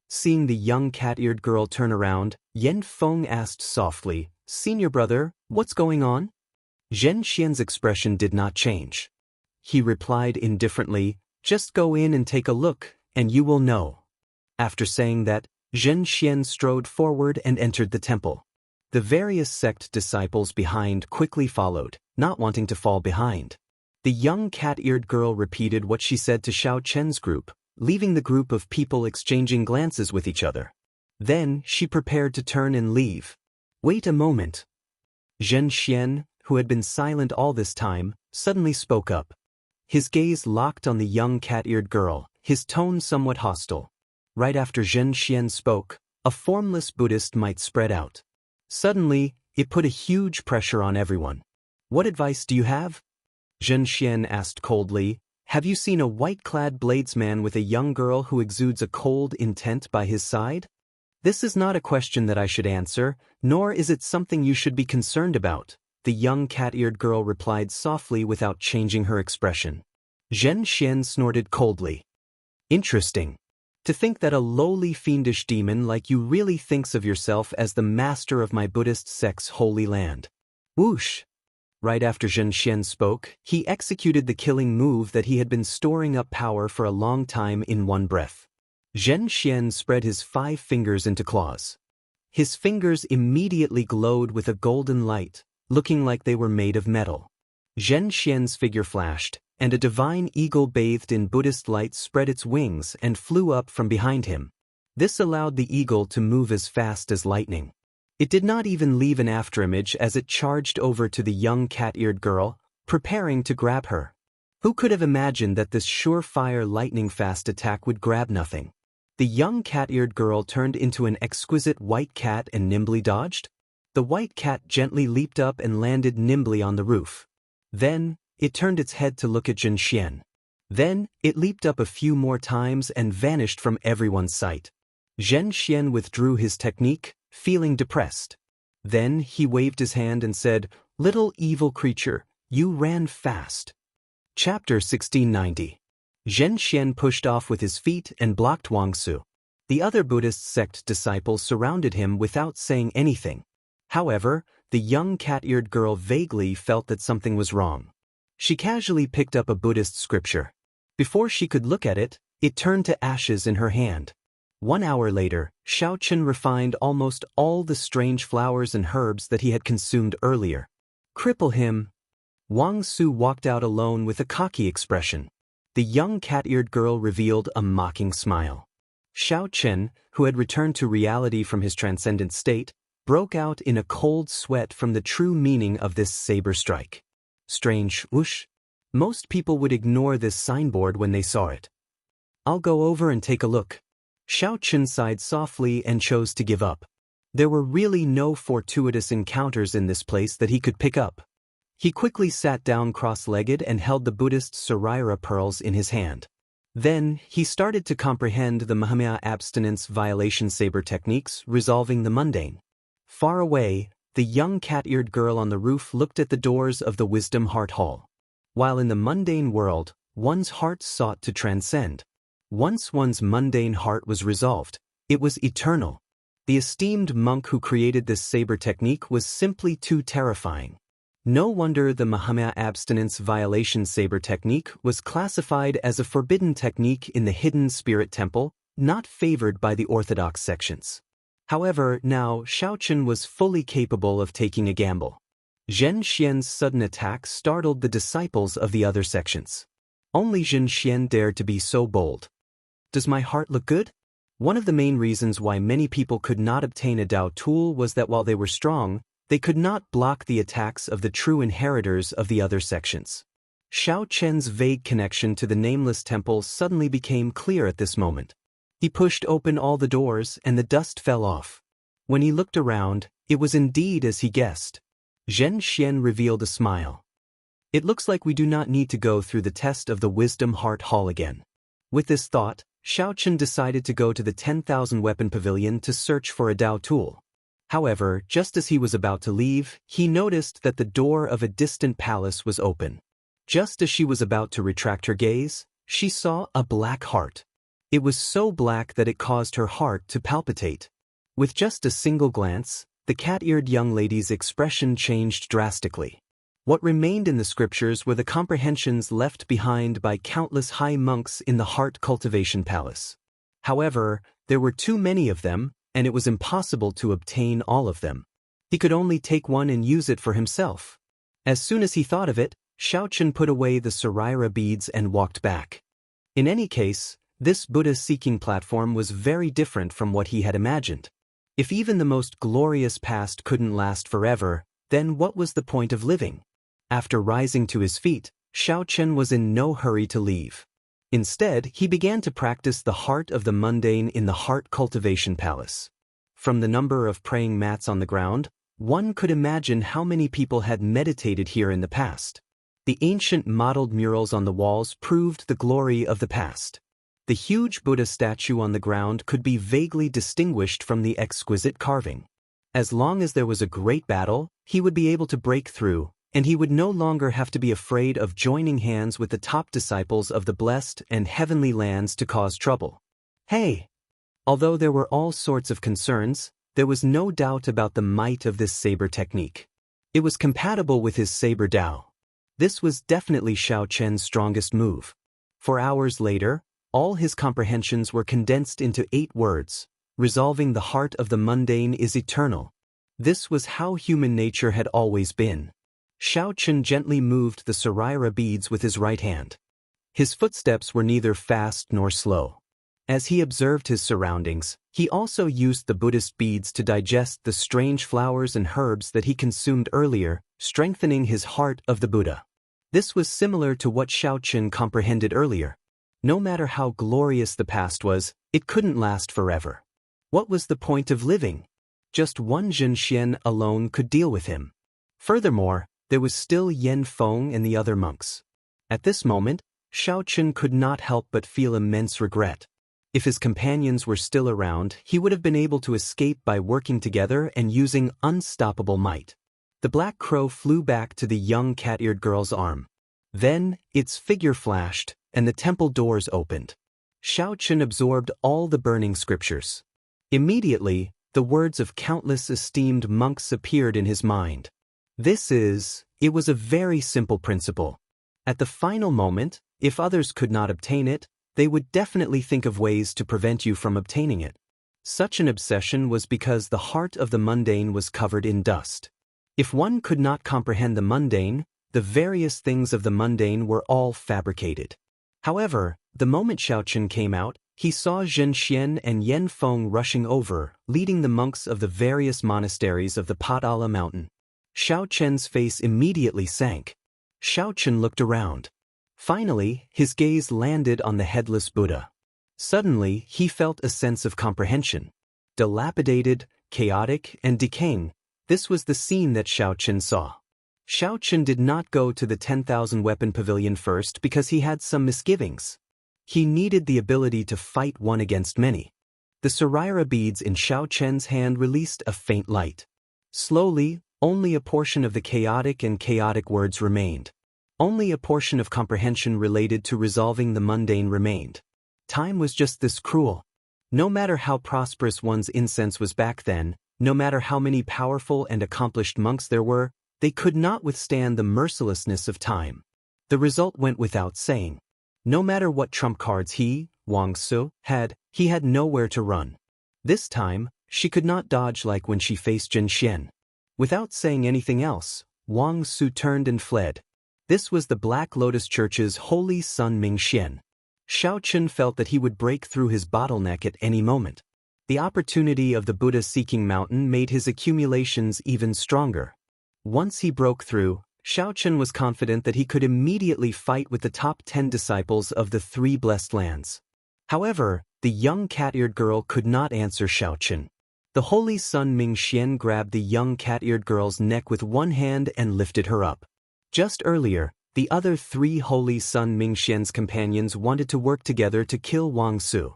Seeing the young cat-eared girl turn around, Yan Feng asked softly, Senior brother, what's going on? Xianxia's expression did not change. He replied indifferently, just go in and take a look, and you will know. After saying that, Xianxia strode forward and entered the temple. The various sect disciples behind quickly followed, not wanting to fall behind. The young cat-eared girl repeated what she said to Xiaochen's group, leaving the group of people exchanging glances with each other. Then she prepared to turn and leave. Wait a moment. Xianxia, who had been silent all this time, suddenly spoke up. His gaze locked on the young cat-eared girl, his tone somewhat hostile. Right after Xianxia spoke, a formless Buddhist might spread out. Suddenly, it put a huge pressure on everyone. What advice do you have? Xianxia asked coldly. Have you seen a white-clad bladesman with a young girl who exudes a cold intent by his side? This is not a question that I should answer, nor is it something you should be concerned about, the young cat-eared girl replied softly without changing her expression. Xianxia snorted coldly. Interesting. To think that a lowly fiendish demon like you really thinks of yourself as the master of my Buddhist sect's holy land. Whoosh! Right after Xianxia spoke, he executed the killing move that he had been storing up power for a long time in one breath. Xianxia spread his 5 fingers into claws. His fingers immediately glowed with a golden light, looking like they were made of metal. Xianxia's figure flashed, and a divine eagle bathed in Buddhist light spread its wings and flew up from behind him. This allowed the eagle to move as fast as lightning. It did not even leave an afterimage as it charged over to the young cat-eared girl, preparing to grab her. Who could have imagined that this surefire lightning-fast attack would grab nothing? The young cat-eared girl turned into an exquisite white cat and nimbly dodged. The white cat gently leaped up and landed nimbly on the roof. Then, it turned its head to look at Xianxia. Then, it leaped up a few more times and vanished from everyone's sight. Xianxia withdrew his technique, feeling depressed. Then, he waved his hand and said, Little evil creature, you ran fast. Chapter 1690. Xianxia pushed off with his feet and blocked Wang Su. The other Buddhist sect disciples surrounded him without saying anything. However, the young cat-eared girl vaguely felt that something was wrong. She casually picked up a Buddhist scripture. Before she could look at it, it turned to ashes in her hand. 1 hour later, Xiaochen refined almost all the strange flowers and herbs that he had consumed earlier. Cripple him. Wang Su walked out alone with a cocky expression. The young cat-eared girl revealed a mocking smile. Xiaochen, who had returned to reality from his transcendent state, broke out in a cold sweat from the true meaning of this saber strike. Strange, whoosh. Most people would ignore this signboard when they saw it. I'll go over and take a look. Xiaochen sighed softly and chose to give up. There were really no fortuitous encounters in this place that he could pick up. He quickly sat down cross-legged and held the Buddhist Saraira pearls in his hand. Then, he started to comprehend the Mahamaya abstinence violation saber techniques, resolving the mundane. Far away, the young cat-eared girl on the roof looked at the doors of the Wisdom Heart Hall. While in the mundane world, one's heart sought to transcend. Once one's mundane heart was resolved, it was eternal. The esteemed monk who created this saber technique was simply too terrifying. No wonder the Mahamaya abstinence violation saber technique was classified as a forbidden technique in the hidden spirit temple, not favored by the orthodox sections. However, now Xiaochen was fully capable of taking a gamble. Xianxia's sudden attack startled the disciples of the other sections. Only Xianxia dared to be so bold. Does my heart look good? One of the main reasons why many people could not obtain a Dao tool was that while they were strong, they could not block the attacks of the true inheritors of the other sections. Xiaochen's vague connection to the nameless temple suddenly became clear at this moment. He pushed open all the doors and the dust fell off. When he looked around, it was indeed as he guessed. Xianxia revealed a smile. It looks like we do not need to go through the test of the Wisdom Heart Hall again. With this thought, Xiaochen decided to go to the 10,000 weapon pavilion to search for a Dao tool. However, just as he was about to leave, he noticed that the door of a distant palace was open. Just as she was about to retract her gaze, she saw a black heart. It was so black that it caused her heart to palpitate. With just a single glance, the cat-eared young lady's expression changed drastically. What remained in the scriptures were the comprehensions left behind by countless high monks in the Heart Cultivation Palace. However, there were too many of them, and it was impossible to obtain all of them. He could only take one and use it for himself. As soon as he thought of it, Xiaochen put away the Saraira beads and walked back. In any case, this Buddha-seeking platform was very different from what he had imagined. If even the most glorious past couldn't last forever, then what was the point of living? After rising to his feet, Xiaochen was in no hurry to leave. Instead, he began to practice the heart of the mundane in the Heart Cultivation Palace. From the number of praying mats on the ground, one could imagine how many people had meditated here in the past. The ancient modeled murals on the walls proved the glory of the past. The huge Buddha statue on the ground could be vaguely distinguished from the exquisite carving. As long as there was a great battle, he would be able to break through, and he would no longer have to be afraid of joining hands with the top disciples of the blessed and heavenly lands to cause trouble. Hey! Although there were all sorts of concerns, there was no doubt about the might of this saber technique. It was compatible with his saber Dao. This was definitely Xiaochen's strongest move. 4 hours later, all his comprehensions were condensed into 8 words, resolving the heart of the mundane is eternal. This was how human nature had always been. Xiaochen gently moved the Saraira beads with his right hand. His footsteps were neither fast nor slow. As he observed his surroundings, he also used the Buddhist beads to digest the strange flowers and herbs that he consumed earlier, strengthening his heart of the Buddha. This was similar to what Xiaochen comprehended earlier. No matter how glorious the past was, it couldn't last forever. What was the point of living? Just one Xianxian alone could deal with him. Furthermore, there was still Yan Feng and the other monks. At this moment, Xiaochen could not help but feel immense regret. If his companions were still around, he would have been able to escape by working together and using unstoppable might. The black crow flew back to the young cat-eared girl's arm. Then, its figure flashed, and the temple doors opened. Xiaochen absorbed all the burning scriptures. Immediately, the words of countless esteemed monks appeared in his mind. It was a very simple principle. At the final moment, if others could not obtain it, they would definitely think of ways to prevent you from obtaining it. Such an obsession was because the heart of the mundane was covered in dust. If one could not comprehend the mundane, the various things of the mundane were all fabricated. However, the moment Xiaochen came out, he saw Xianxian and Yan Feng rushing over, leading the monks of the various monasteries of the Padala mountain. Xiaochen's face immediately sank. Xiaochen looked around. Finally, his gaze landed on the headless Buddha. Suddenly, he felt a sense of comprehension. Dilapidated, chaotic, and decaying, this was the scene that Xiaochen saw. Xiaochen did not go to the 10,000 weapon pavilion first because he had some misgivings. He needed the ability to fight one against many. The Saraira beads in Xiaochen's hand released a faint light. Slowly, only a portion of the chaotic words remained. Only a portion of comprehension related to resolving the mundane remained. Time was just this cruel. No matter how prosperous one's incense was back then, no matter how many powerful and accomplished monks there were, they could not withstand the mercilessness of time. The result went without saying. No matter what trump cards he, Wuxia, had, he had nowhere to run. This time, She could not dodge like when she faced Xianxia. Without saying anything else, Wang Su turned and fled. This was the Black Lotus Church's holy son Mingxian. Xiaochen felt that he would break through his bottleneck at any moment. The opportunity of the Buddha-seeking mountain made his accumulations even stronger. Once he broke through, Xiaochen was confident that he could immediately fight with the top 10 disciples of the three blessed lands. However, the young cat-eared girl could not answer Xiaochen. The holy son Mingxian grabbed the young cat-eared girl's neck with one hand and lifted her up. Just earlier, the other three holy son Mingxian's companions wanted to work together to kill Wang Su.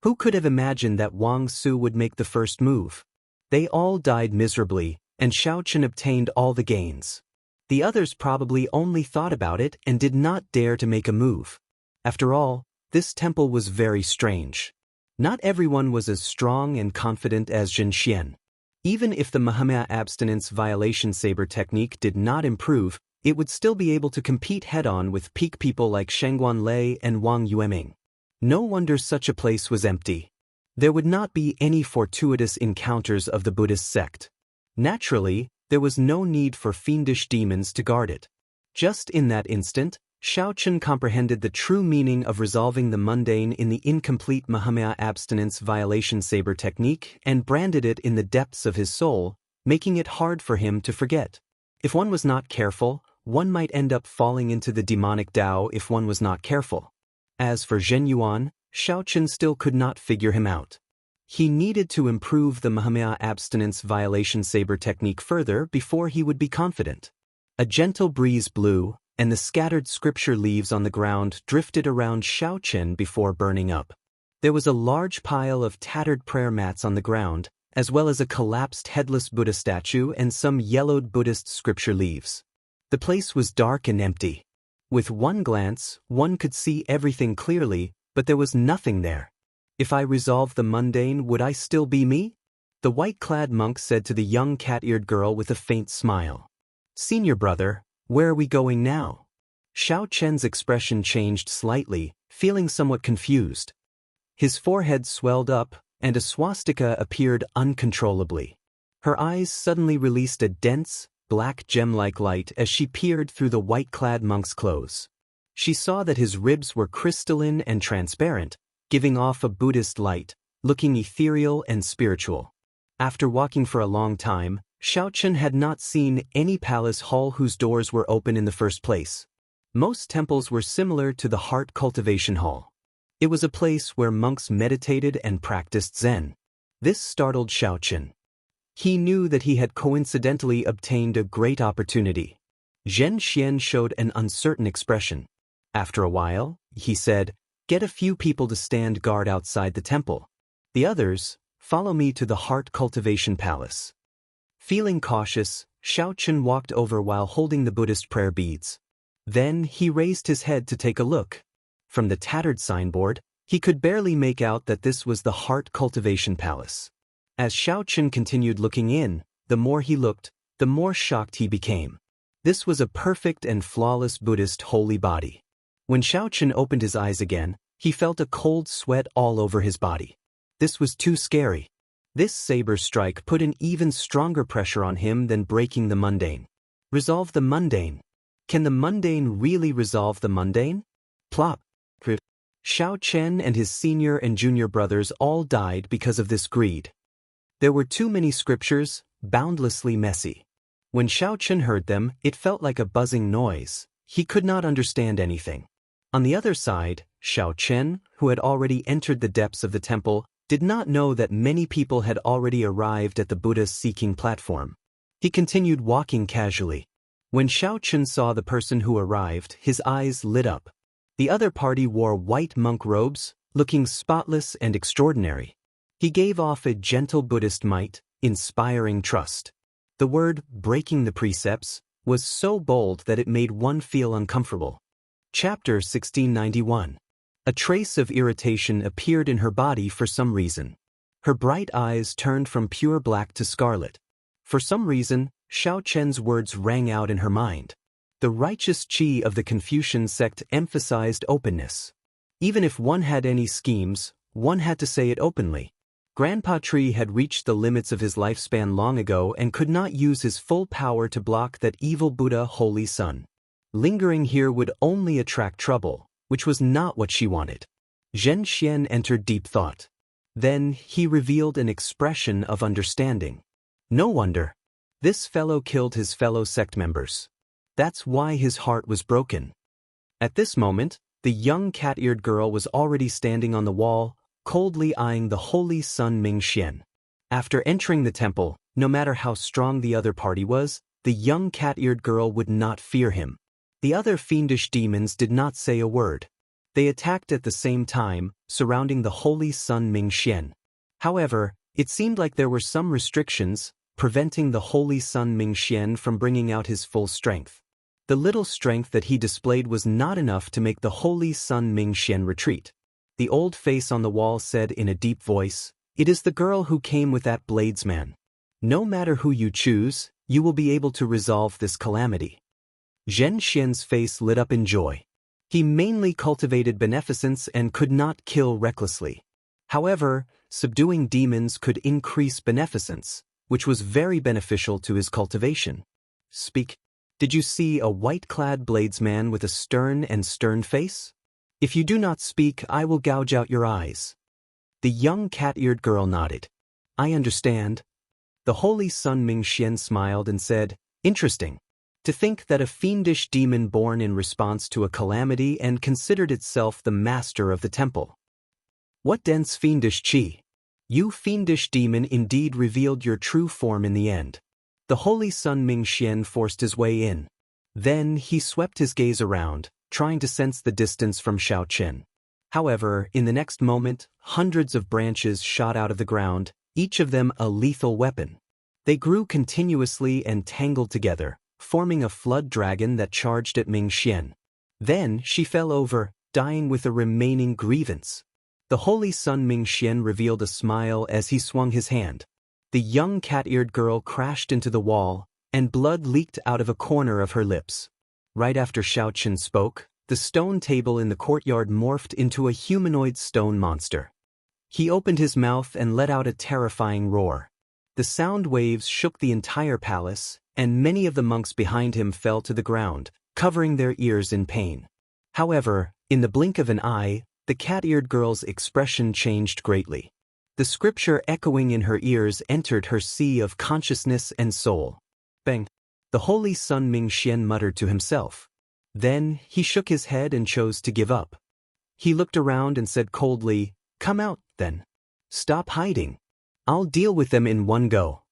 Who could have imagined that Wang Su would make the first move? They all died miserably, and Xiaochen obtained all the gains. The others probably only thought about it and did not dare to make a move. After all, this temple was very strange. Not everyone was as strong and confident as Xianxia. Even if the Mahamaya abstinence violation saber technique did not improve, it would still be able to compete head-on with peak people like Shangguan Lei and Wang Yueming. No wonder such a place was empty. There would not be any fortuitous encounters of the Buddhist sect. Naturally, there was no need for fiendish demons to guard it. Just in that instant, Xiaochen comprehended the true meaning of resolving the mundane in the incomplete Mahamaya abstinence violation saber technique and branded it in the depths of his soul, making it hard for him to forget. If one was not careful, one might end up falling into the demonic Tao if one was not careful. As for Zhen Yuan, Xiaochen still could not figure him out. He needed to improve the Mahamaya abstinence violation saber technique further before he would be confident. A gentle breeze blew, and the scattered scripture leaves on the ground drifted around Xiaochen before burning up. There was a large pile of tattered prayer mats on the ground, as well as a collapsed headless Buddha statue and some yellowed Buddhist scripture leaves. The place was dark and empty. With one glance, one could see everything clearly, but there was nothing there. If I resolved the mundane, would I still be me? The white-clad monk said to the young cat-eared girl with a faint smile. Senior brother, where are we going now? Xiaochen's expression changed slightly, feeling somewhat confused. His forehead swelled up, and a swastika appeared uncontrollably. Her eyes suddenly released a dense, black gem-like light as she peered through the white-clad monk's clothes. She saw that his ribs were crystalline and transparent, giving off a Buddhist light, looking ethereal and spiritual. After walking for a long time, Xiaochen had not seen any palace hall whose doors were open in the first place. Most temples were similar to the Heart Cultivation Hall. It was a place where monks meditated and practiced Zen. This startled Xiaochen. He knew that he had coincidentally obtained a great opportunity. Zhen Xian showed an uncertain expression. After a while, he said, "Get a few people to stand guard outside the temple. The others, follow me to the Heart Cultivation Palace." Feeling cautious, Xiaochen walked over while holding the Buddhist prayer beads. Then he raised his head to take a look. From the tattered signboard, he could barely make out that this was the Heart Cultivation Palace. As Xiaochen continued looking in, the more he looked, the more shocked he became. This was a perfect and flawless Buddhist holy body. When Xiaochen opened his eyes again, he felt a cold sweat all over his body. This was too scary. This saber strike put an even stronger pressure on him than breaking the mundane. Resolve the mundane. Can the mundane really resolve the mundane? Plop. Xiaochen and his senior and junior brothers all died because of this greed. There were too many scriptures, boundlessly messy. When Xiaochen heard them, it felt like a buzzing noise. He could not understand anything. On the other side, Xiaochen, who had already entered the depths of the temple, did not know that many people had already arrived at the Buddha-seeking platform. He continued walking casually. When Xiaochen saw the person who arrived, his eyes lit up. The other party wore white monk robes, looking spotless and extraordinary. He gave off a gentle Buddhist might, inspiring trust. The word, breaking the precepts, was so bold that it made one feel uncomfortable. Chapter 1691. A trace of irritation appeared in her body for some reason. Her bright eyes turned from pure black to scarlet. For some reason, Xiaochen's words rang out in her mind. The righteous qi of the Confucian sect emphasized openness. Even if one had any schemes, one had to say it openly. Grandpa Tree had reached the limits of his lifespan long ago and could not use his full power to block that evil Buddha Holy Sun. Lingering here would only attract trouble, which was not what she wanted. Xianxia entered deep thought. Then he revealed an expression of understanding. No wonder. This fellow killed his fellow sect members. That's why his heart was broken. At this moment, the young cat-eared girl was already standing on the wall, coldly eyeing the holy sun Mingxian. After entering the temple, no matter how strong the other party was, the young cat-eared girl would not fear him. The other fiendish demons did not say a word. They attacked at the same time, surrounding the holy sun Mingxian. However, it seemed like there were some restrictions, preventing the holy sun Mingxian from bringing out his full strength. The little strength that he displayed was not enough to make the holy sun Mingxian retreat. The old face on the wall said in a deep voice, "It is the girl who came with that bladesman. No matter who you choose, you will be able to resolve this calamity." Xianxia's face lit up in joy. He mainly cultivated beneficence and could not kill recklessly. However, subduing demons could increase beneficence, which was very beneficial to his cultivation. Speak. Did you see a white-clad bladesman with a stern face? If you do not speak, I will gouge out your eyes. The young cat-eared girl nodded. I understand. The holy sun Mingxian smiled and said, Interesting. To think that a fiendish demon born in response to a calamity and considered itself the master of the temple. What dense fiendish chi! You fiendish demon indeed revealed your true form in the end. The holy sun Mingxian forced his way in. Then he swept his gaze around, trying to sense the distance from Xiaochen. However, in the next moment, hundreds of branches shot out of the ground, each of them a lethal weapon. They grew continuously and tangled together, forming a flood dragon that charged at Mingxian. Then she fell over, dying with a remaining grievance. The holy sun Mingxian revealed a smile as he swung his hand. The young cat-eared girl crashed into the wall, and blood leaked out of a corner of her lips. Right after Xiaochen spoke, the stone table in the courtyard morphed into a humanoid stone monster. He opened his mouth and let out a terrifying roar. The sound waves shook the entire palace, and many of the monks behind him fell to the ground, covering their ears in pain. However, in the blink of an eye, the cat-eared girl's expression changed greatly. The scripture echoing in her ears entered her sea of consciousness and soul. Bang! The holy sun Mingxian muttered to himself. Then he shook his head and chose to give up. He looked around and said coldly, Come out, then. Stop hiding. I'll deal with them in one go.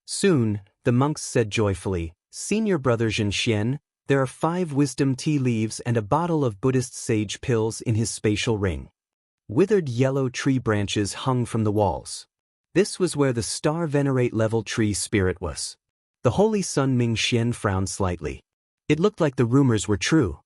Soon, the monks said joyfully, Senior Brother Xianxia, there are 5 wisdom tea leaves and a bottle of Buddhist sage pills in his spatial ring. Withered yellow tree branches hung from the walls. This was where the star venerate level tree spirit was. The holy sun Mingxian frowned slightly. It looked like the rumors were true.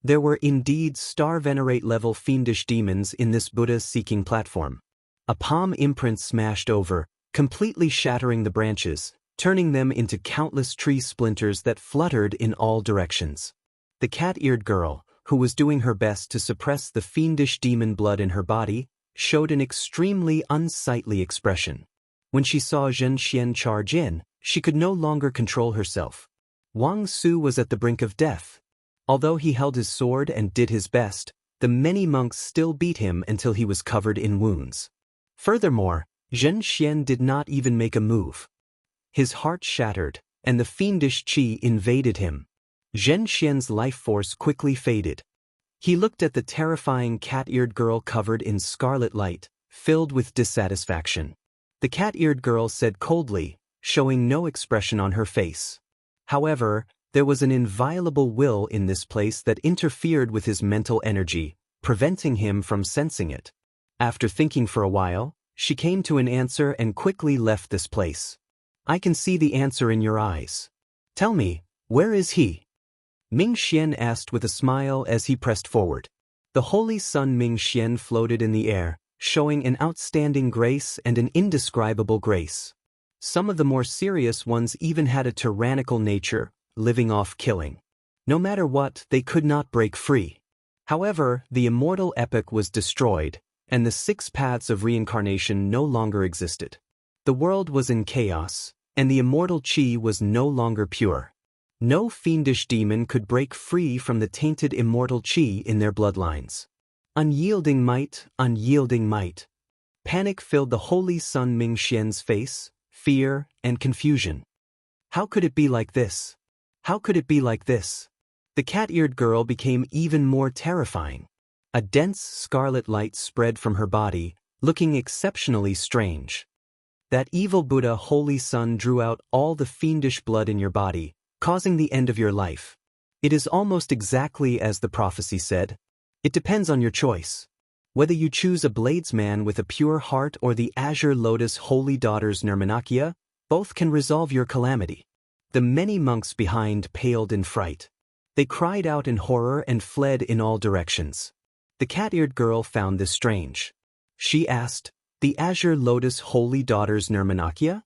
There were indeed star venerate level fiendish demons in this Buddha-seeking platform. A palm imprint smashed over, completely shattering the branches, turning them into countless tree splinters that fluttered in all directions. The cat-eared girl, who was doing her best to suppress the fiendish demon blood in her body, showed an extremely unsightly expression. When she saw Xianxia charge in, she could no longer control herself. Wang Su was at the brink of death. Although he held his sword and did his best, the many monks still beat him until he was covered in wounds. Furthermore, Xianxia did not even make a move. His heart shattered, and the fiendish qi invaded him. Xianxia's life force quickly faded. He looked at the terrifying cat-eared girl covered in scarlet light, filled with dissatisfaction. The cat-eared girl said coldly, showing no expression on her face. However, there was an inviolable will in this place that interfered with his mental energy, preventing him from sensing it. After thinking for a while, she came to an answer and quickly left this place. I can see the answer in your eyes. Tell me, where is he? Mingxian asked with a smile as he pressed forward. The holy sun Mingxian floated in the air, showing an outstanding grace and an indescribable grace. Some of the more serious ones even had a tyrannical nature, living off killing. No matter what, they could not break free. However, the immortal epic was destroyed, and the 6 paths of reincarnation no longer existed. The world was in chaos, and the immortal qi was no longer pure. No fiendish demon could break free from the tainted immortal qi in their bloodlines. Unyielding might, unyielding might. Panic filled the holy Sun Mingxian's face, fear and confusion. How could it be like this? How could it be like this? The cat-eared girl became even more terrifying. A dense scarlet light spread from her body, looking exceptionally strange. That evil Buddha holy sun drew out all the fiendish blood in your body, causing the end of your life. It is almost exactly as the prophecy said. It depends on your choice. Whether you choose a bladesman with a pure heart or the azure lotus holy daughters Nirmanakia, both can resolve your calamity. The many monks behind paled in fright. They cried out in horror and fled in all directions. The cat-eared girl found this strange. She asked, "The azure lotus holy daughters Nirmanakia?"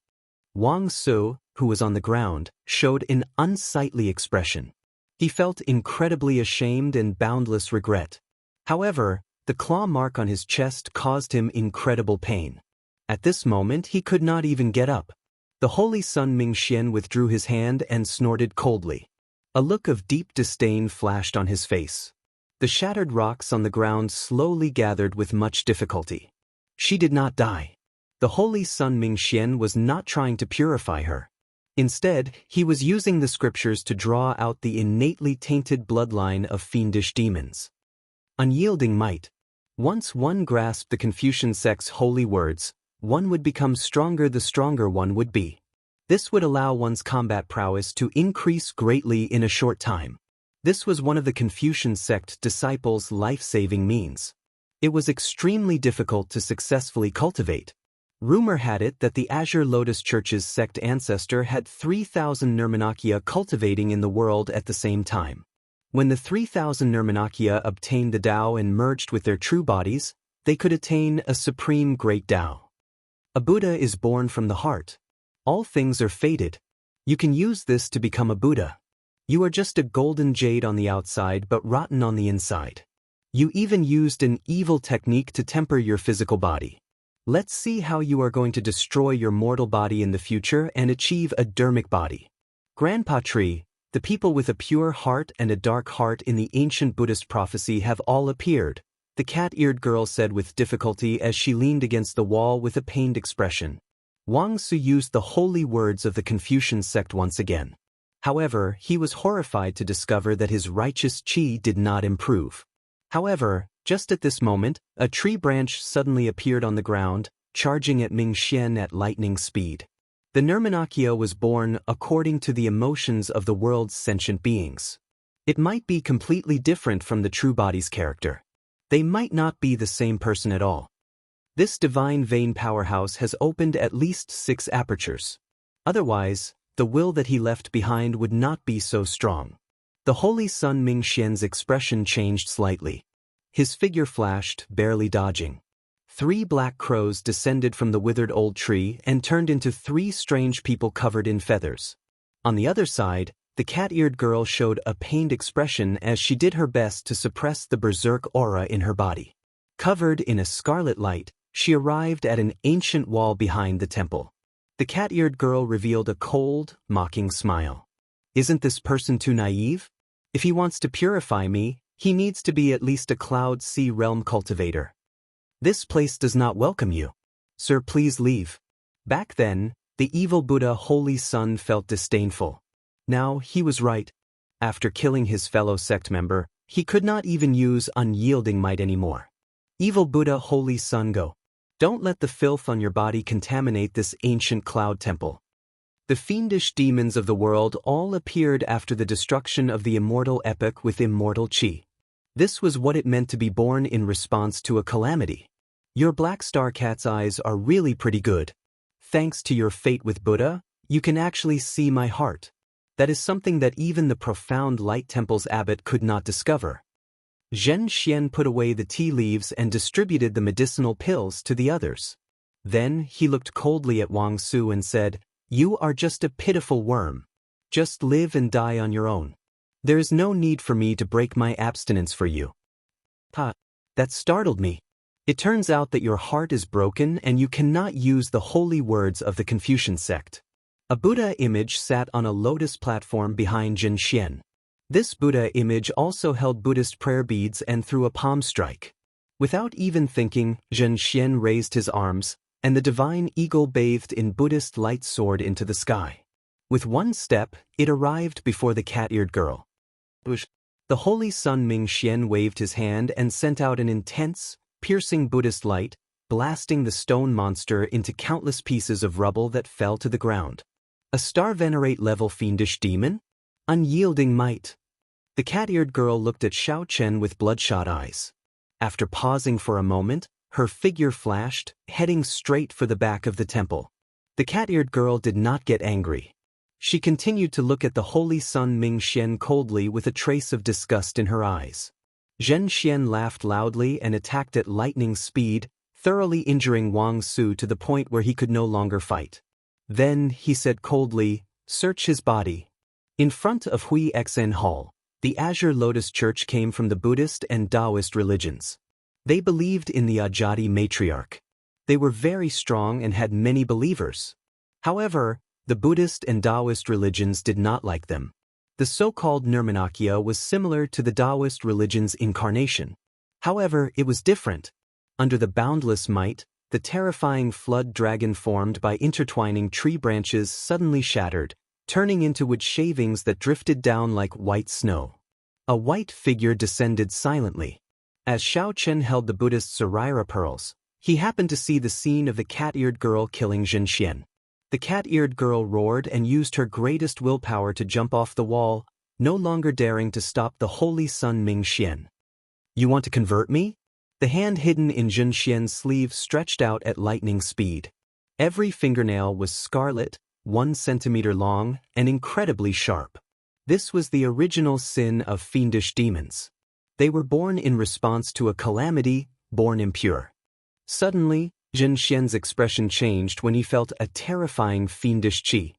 Wang Su, who was on the ground, showed an unsightly expression. He felt incredibly ashamed and boundless regret. However, the claw mark on his chest caused him incredible pain. At this moment he could not even get up. The holy Sun Mingxian withdrew his hand and snorted coldly. A look of deep disdain flashed on his face. The shattered rocks on the ground slowly gathered with much difficulty. She did not die. The holy Sun Mingxian was not trying to purify her. Instead, he was using the scriptures to draw out the innately tainted bloodline of fiendish demons. Unyielding might. Once one grasped the Confucian sect's holy words, one would become stronger the stronger one would be. This would allow one's combat prowess to increase greatly in a short time. This was one of the Confucian sect disciples' life-saving means. It was extremely difficult to successfully cultivate. Rumor had it that the Azure Lotus Church's sect ancestor had 3,000 Nirmanakia cultivating in the world at the same time. When the 3,000 Nirmanakia obtained the Tao and merged with their true bodies, they could attain a supreme great Tao. A Buddha is born from the heart. All things are fated. You can use this to become a Buddha. You are just a golden jade on the outside but rotten on the inside. You even used an evil technique to temper your physical body. Let's see how you are going to destroy your mortal body in the future and achieve a dharmic body. Grandpatri, the people with a pure heart and a dark heart in the ancient Buddhist prophecy have all appeared, the cat-eared girl said with difficulty as she leaned against the wall with a pained expression. Wang Su used the holy words of the Confucian sect once again. However, he was horrified to discover that his righteous qi did not improve. However, just at this moment, a tree branch suddenly appeared on the ground, charging at Mingxian at lightning speed. The Nirmanakia was born according to the emotions of the world's sentient beings. It might be completely different from the true body's character. They might not be the same person at all. This divine vein powerhouse has opened at least 6 apertures. Otherwise, the will that he left behind would not be so strong. The holy Sun Mingxian's expression changed slightly. His figure flashed, barely dodging. 3 black crows descended from the withered old tree and turned into 3 strange people covered in feathers. On the other side, the cat-eared girl showed a pained expression as she did her best to suppress the berserk aura in her body. Covered in a scarlet light, she arrived at an ancient wall behind the temple. The cat-eared girl revealed a cold, mocking smile. Isn't this person too naive? If he wants to purify me, he needs to be at least a Cloud Sea realm cultivator. This place does not welcome you. Sir, please leave. Back then, the evil Buddha Holy Sun felt disdainful. Now, he was right. After killing his fellow sect member, he could not even use unyielding might anymore. Evil Buddha Holy Sun, go. Don't let the filth on your body contaminate this ancient cloud temple. The fiendish demons of the world all appeared after the destruction of the immortal epoch with immortal qi. This was what it meant to be born in response to a calamity. Your black star cat's eyes are really pretty good. Thanks to your fate with Buddha, you can actually see my heart. That is something that even the profound Light Temple's abbot could not discover. Xianxia put away the tea leaves and distributed the medicinal pills to the others. Then he looked coldly at Wang Su and said, "You are just a pitiful worm. Just live and die on your own. There is no need for me to break my abstinence for you." Ha! That startled me. It turns out that your heart is broken and you cannot use the holy words of the Confucian sect. A Buddha image sat on a lotus platform behind Xianxia. This Buddha image also held Buddhist prayer beads and threw a palm strike. Without even thinking, Xianxia raised his arms, and the divine eagle bathed in Buddhist light soared into the sky. With one step, it arrived before the cat-eared girl. The holy sun Ming-Xian waved his hand and sent out an intense, piercing Buddhist light, blasting the stone monster into countless pieces of rubble that fell to the ground. A star venerate-level fiendish demon? Unyielding might. The cat-eared girl looked at Xiao Chen with bloodshot eyes. After pausing for a moment, her figure flashed, heading straight for the back of the temple. The cat-eared girl did not get angry. She continued to look at the holy sun Ming-Xian coldly with a trace of disgust in her eyes. Xianxia laughed loudly and attacked at lightning speed, thoroughly injuring Wang Su to the point where he could no longer fight. Then, he said coldly, "Search his body." In front of Hui Xen Hall, the Azure Lotus Church came from the Buddhist and Taoist religions. They believed in the Ajati matriarch. They were very strong and had many believers. However, the Buddhist and Taoist religions did not like them. The so-called Nirmanakya was similar to the Taoist religion's incarnation. However, it was different. Under the boundless might, the terrifying flood dragon formed by intertwining tree branches suddenly shattered, turning into wood shavings that drifted down like white snow. A white figure descended silently. As Xiao Chen held the Buddhist Sarira pearls, he happened to see the scene of the cat-eared girl killing Xianxia. The cat-eared girl roared and used her greatest willpower to jump off the wall, no longer daring to stop the holy sun Ming-Xian. "You want to convert me?" The hand hidden in Xianxian's sleeve stretched out at lightning speed. Every fingernail was scarlet, 1 centimeter long, and incredibly sharp. This was the original sin of fiendish demons. They were born in response to a calamity, born impure. Suddenly, Xianxian's expression changed when he felt a terrifying fiendish qi.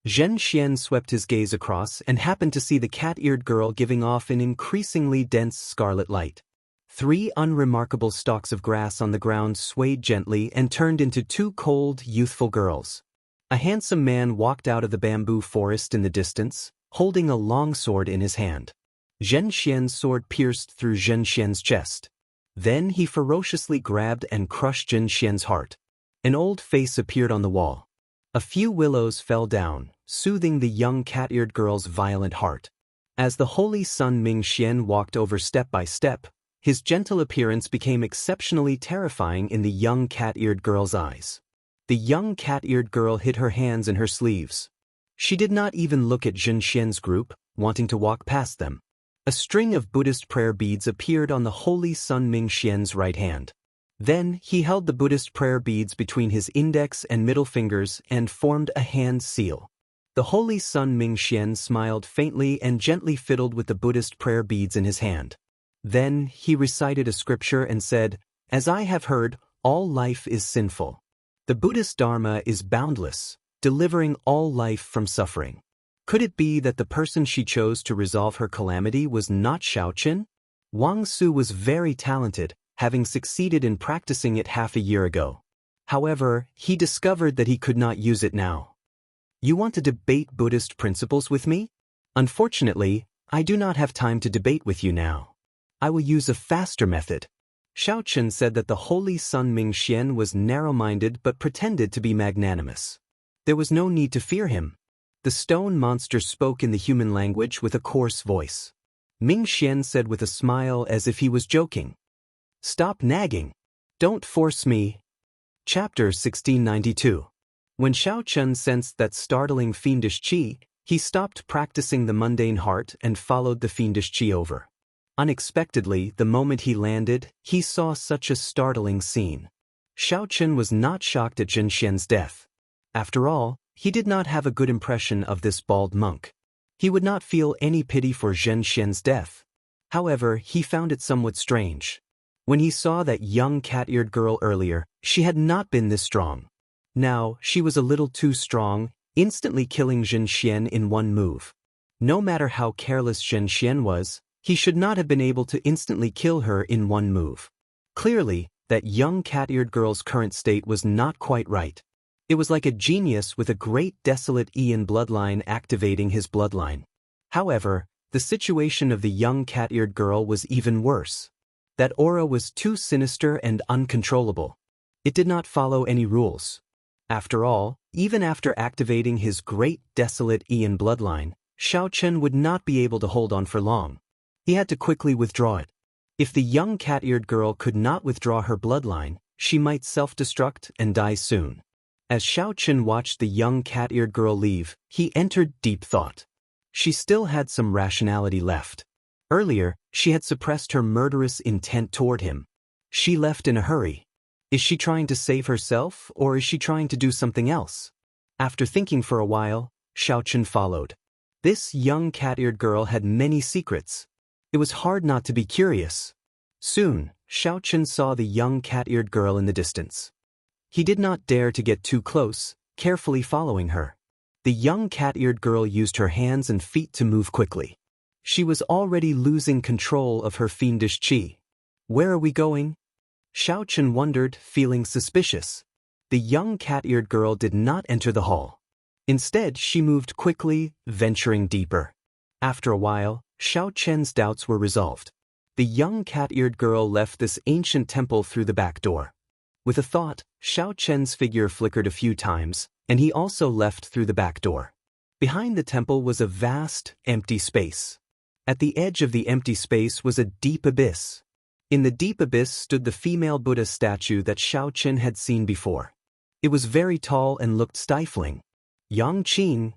Xianxian swept his gaze across and happened to see the cat-eared girl giving off an increasingly dense scarlet light. 3 unremarkable stalks of grass on the ground swayed gently and turned into 2 cold, youthful girls. A handsome man walked out of the bamboo forest in the distance, holding a long sword in his hand. Xianxian's sword pierced through Xianxian's chest. Then he ferociously grabbed and crushed Xianxian's heart. An old face appeared on the wall. A few willows fell down, soothing the young cat-eared girl's violent heart. As the holy sun Ming-Xian walked over step by step, his gentle appearance became exceptionally terrifying in the young cat-eared girl's eyes. The young cat-eared girl hid her hands in her sleeves. She did not even look at Xianxian's group, wanting to walk past them. A string of Buddhist prayer beads appeared on the holy sun Ming-Xian's right hand. Then, he held the Buddhist prayer beads between his index and middle fingers and formed a hand seal. The holy sun Ming-Xian smiled faintly and gently fiddled with the Buddhist prayer beads in his hand. Then, he recited a scripture and said, "As I have heard, all life is sinful. The Buddhist Dharma is boundless, delivering all life from suffering." Could it be that the person she chose to resolve her calamity was not Xiao Chen? Wang Su was very talented, having succeeded in practicing it half a year ago. However, he discovered that he could not use it now. "You want to debate Buddhist principles with me? Unfortunately, I do not have time to debate with you now. I will use a faster method." Xiao Chen said that the holy sun Ming-Xian was narrow-minded but pretended to be magnanimous. There was no need to fear him. The stone monster spoke in the human language with a coarse voice. Ming-Xian said with a smile as if he was joking, "Stop nagging. Don't force me." Chapter 1692. When Xiao Chen sensed that startling fiendish qi, he stopped practicing the mundane heart and followed the fiendish qi over. Unexpectedly, the moment he landed, he saw such a startling scene. Xiao Chen was not shocked at Xianxian's death. After all, he did not have a good impression of this bald monk. He would not feel any pity for Xianxian's death. However, he found it somewhat strange. When he saw that young cat-eared girl earlier, she had not been this strong. Now, she was a little too strong, instantly killing Xianxian in one move. No matter how careless Xianxian was, he should not have been able to instantly kill her in one move. Clearly, That young cat-eared girl's current state was not quite right. It was like a genius with a great desolate Ian bloodline activating his bloodline. However, the situation of the young cat-eared girl was even worse. That aura was too sinister and uncontrollable. It did not follow any rules. After all, even after activating his great desolate Ian bloodline, Xiaochen would not be able to hold on for long. He had to quickly withdraw it. If the young cat-eared girl could not withdraw her bloodline, she might self-destruct and die soon. As Xiaochen watched the young cat-eared girl leave, he entered deep thought. She still had some rationality left. Earlier, she had suppressed her murderous intent toward him. She left in a hurry. Is she trying to save herself, or is she trying to do something else? After thinking for a while, Xiaochen followed. This young cat-eared girl had many secrets. It was hard not to be curious. Soon, Xiaochen saw the young cat-eared girl in the distance. He did not dare to get too close, carefully following her. The young cat-eared girl used her hands and feet to move quickly. She was already losing control of her fiendish qi. Where are we going? Xiaochen wondered, feeling suspicious. The young cat-eared girl did not enter the hall. Instead, she moved quickly, venturing deeper. After a while, Xiaochen's doubts were resolved. The young cat-eared girl left this ancient temple through the back door. With a thought, Xiaochen's figure flickered a few times, and he also left through the back door. Behind the temple was a vast, empty space. At the edge of the empty space was a deep abyss. In the deep abyss stood the female Buddha statue that Xiaochen had seen before. It was very tall and looked stifling. Yang Qing!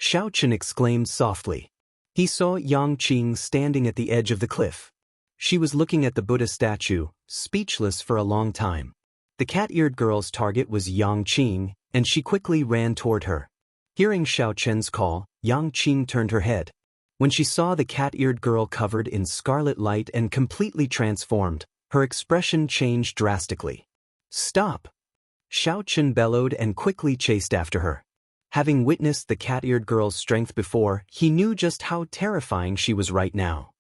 Xiaochen exclaimed softly. He saw Yang Qing standing at the edge of the cliff. She was looking at the Buddha statue, speechless for a long time. The cat-eared girl's target was Yang Qing, and she quickly ran toward her. Hearing Xiaochen's call, Yang Qing turned her head. When she saw the cat-eared girl covered in scarlet light and completely transformed, her expression changed drastically. "Stop!" Xiaochen bellowed and quickly chased after her. Having witnessed the cat-eared girl's strength before, he knew just how terrifying she was right now.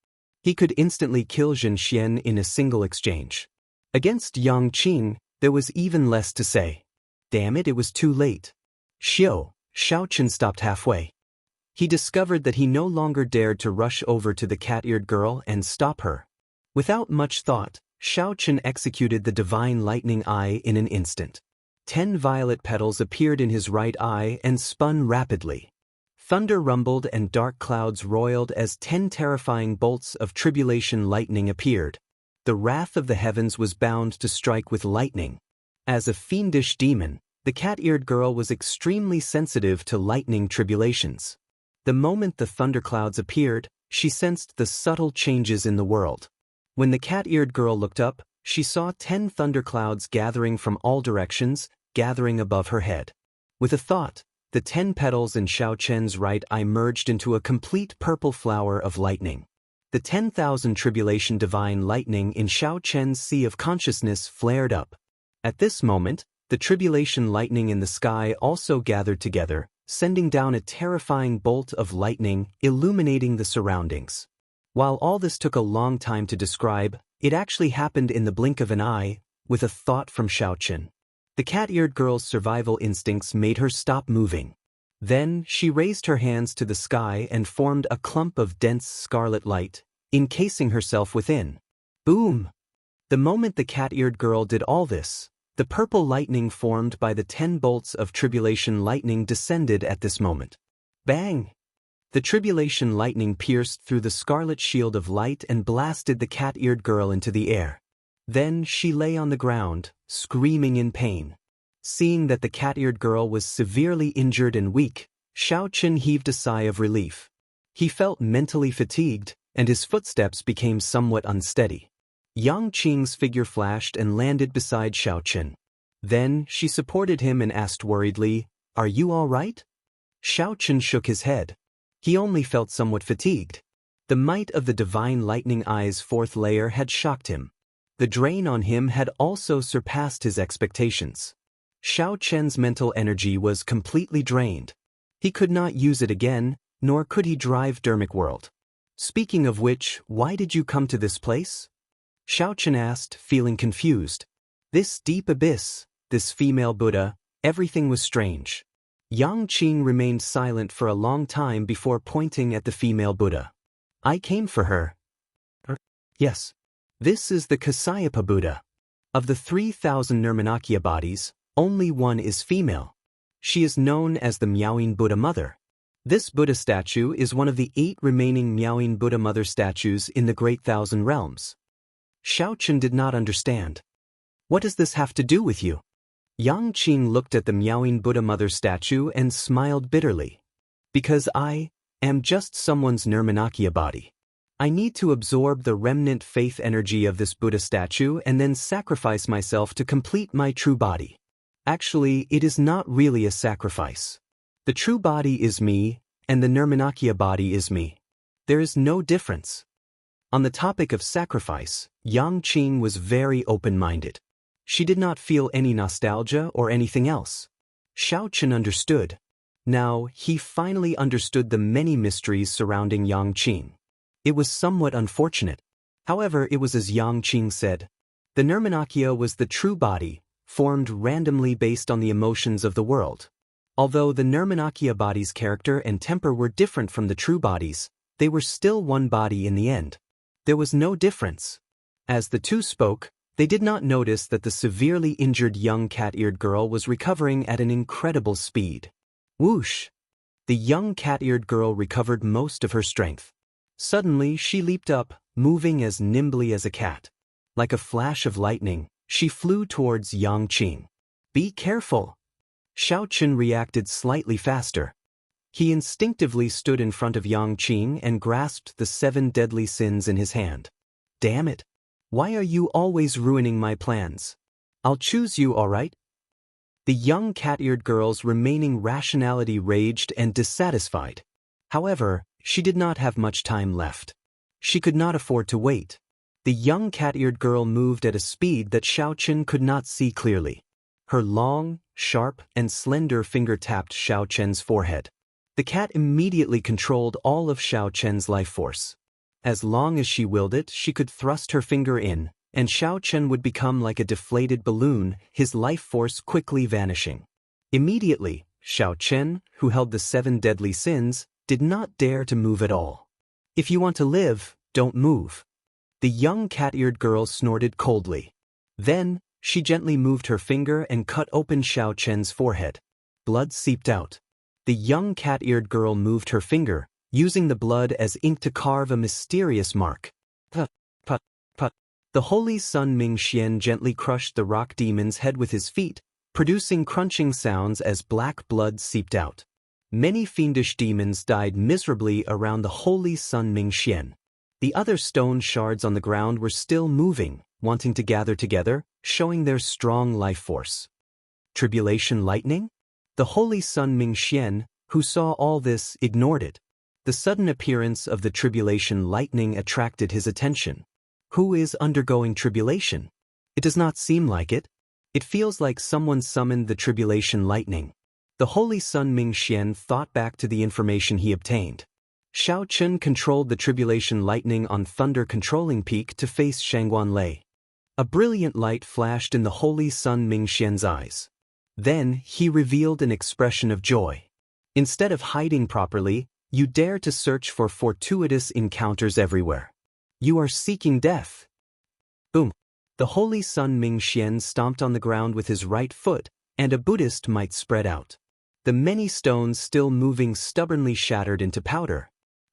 He could instantly kill Xianxia in a single exchange. Against Yang Qing, there was even less to say. Damn it, it was too late. Xiaochen stopped halfway. He discovered that he no longer dared to rush over to the cat-eared girl and stop her. Without much thought, Xiaochen executed the divine lightning eye in an instant. 10 violet petals appeared in his right eye and spun rapidly. Thunder rumbled and dark clouds roiled as 10 terrifying bolts of tribulation lightning appeared. The wrath of the heavens was bound to strike with lightning. As a fiendish demon, the cat-eared girl was extremely sensitive to lightning tribulations. The moment the thunderclouds appeared, she sensed the subtle changes in the world. When the cat-eared girl looked up, she saw 10 thunderclouds gathering from all directions, gathering above her head. With a thought, the 10 petals in Xiaochen's right eye merged into a complete purple flower of lightning. The 10,000 tribulation divine lightning in Xiaochen's sea of consciousness flared up. At this moment, the tribulation lightning in the sky also gathered together, sending down a terrifying bolt of lightning, illuminating the surroundings. While all this took a long time to describe, it actually happened in the blink of an eye, with a thought from Xiaochen. The cat-eared girl's survival instincts made her stop moving. Then, she raised her hands to the sky and formed a clump of dense scarlet light, encasing herself within. Boom! The moment the cat-eared girl did all this, the purple lightning formed by the 10 bolts of tribulation lightning descended at this moment. Bang! The tribulation lightning pierced through the scarlet shield of light and blasted the cat-eared girl into the air. Then she lay on the ground, screaming in pain. Seeing that the cat-eared girl was severely injured and weak, Xiaochen heaved a sigh of relief. He felt mentally fatigued, and his footsteps became somewhat unsteady. Yang Qing's figure flashed and landed beside Xiaochen. Then, she supported him and asked worriedly, "Are you all right?" Xiaochen shook his head. He only felt somewhat fatigued. The might of the divine lightning eye's 4th layer had shocked him. The drain on him had also surpassed his expectations. Xiaochen's mental energy was completely drained. He could not use it again, nor could he drive Dermic World. Speaking of which, why did you come to this place? Xiaochen asked, feeling confused. This deep abyss, this female Buddha, everything was strange. Yang Qing remained silent for a long time before pointing at the female Buddha. I came for her. Yes. This is the Kasyapa Buddha. Of the 3,000 Nirmanakya bodies, only one is female. She is known as the Miaoying Buddha Mother. This Buddha statue is one of the 8 remaining Miaoying Buddha Mother statues in the Great Thousand Realms. Xiaochen did not understand. What does this have to do with you? Yang Qing looked at the Miaoying Buddha Mother statue and smiled bitterly. Because I am just someone's Nirmanakya body. I need to absorb the remnant faith energy of this Buddha statue and then sacrifice myself to complete my true body. Actually, it is not really a sacrifice. The true body is me, and the Nirmanakya body is me. There is no difference. On the topic of sacrifice, Yang Qing was very open-minded. She did not feel any nostalgia or anything else. Xiaochen understood. Now, he finally understood the many mysteries surrounding Yang Qing. It was somewhat unfortunate. However, it was as Yang Qing said. The Nirmanakya was the true body, formed randomly based on the emotions of the world. Although the Nirmanakya body's character and temper were different from the true bodies, they were still one body in the end. There was no difference. As the two spoke, they did not notice that the severely injured young cat-eared girl was recovering at an incredible speed. Whoosh! The young cat-eared girl recovered most of her strength. Suddenly, she leaped up, moving as nimbly as a cat. Like a flash of lightning, she flew towards Yang Qing. Be careful! Xiaochen reacted slightly faster. He instinctively stood in front of Yang Qing and grasped the 7 deadly sins in his hand. Damn it! Why are you always ruining my plans? I'll choose you, all right? The young cat-eared girl's remaining rationality raged and dissatisfied. However, she did not have much time left. She could not afford to wait. The young cat-eared girl moved at a speed that Xiaochen could not see clearly. Her long, sharp, and slender finger tapped Xiaochen's forehead. The cat immediately controlled all of Xiaochen's life force. As long as she willed it, she could thrust her finger in, and Xiaochen would become like a deflated balloon, his life force quickly vanishing. Immediately, Xiaochen, who held the 7 deadly sins, did not dare to move at all. If you want to live, don't move. The young cat-eared girl snorted coldly. Then, she gently moved her finger and cut open Xiaochen's forehead. Blood seeped out. The young cat-eared girl moved her finger, using the blood as ink to carve a mysterious mark. Put, put, put. The holy Sun Mingxian gently crushed the rock demon's head with his feet, producing crunching sounds as black blood seeped out. Many fiendish demons died miserably around the holy Sun Mingxian. The other stone shards on the ground were still moving, wanting to gather together, showing their strong life force. Tribulation lightning? The holy Sun Mingxian, who saw all this, ignored it. The sudden appearance of the tribulation lightning attracted his attention. Who is undergoing tribulation? It does not seem like it. It feels like someone summoned the tribulation lightning. The holy Sun Mingxian thought back to the information he obtained. Xiaochen controlled the tribulation lightning on Thunder Controlling Peak to face Shangguan Lei. A brilliant light flashed in the holy Sun Mingxian's eyes. Then, he revealed an expression of joy. Instead of hiding properly, you dare to search for fortuitous encounters everywhere. You are seeking death. Boom. The holy Sun Mingxian stomped on the ground with his right foot, and a Buddhist might spread out. The many stones still moving stubbornly shattered into powder.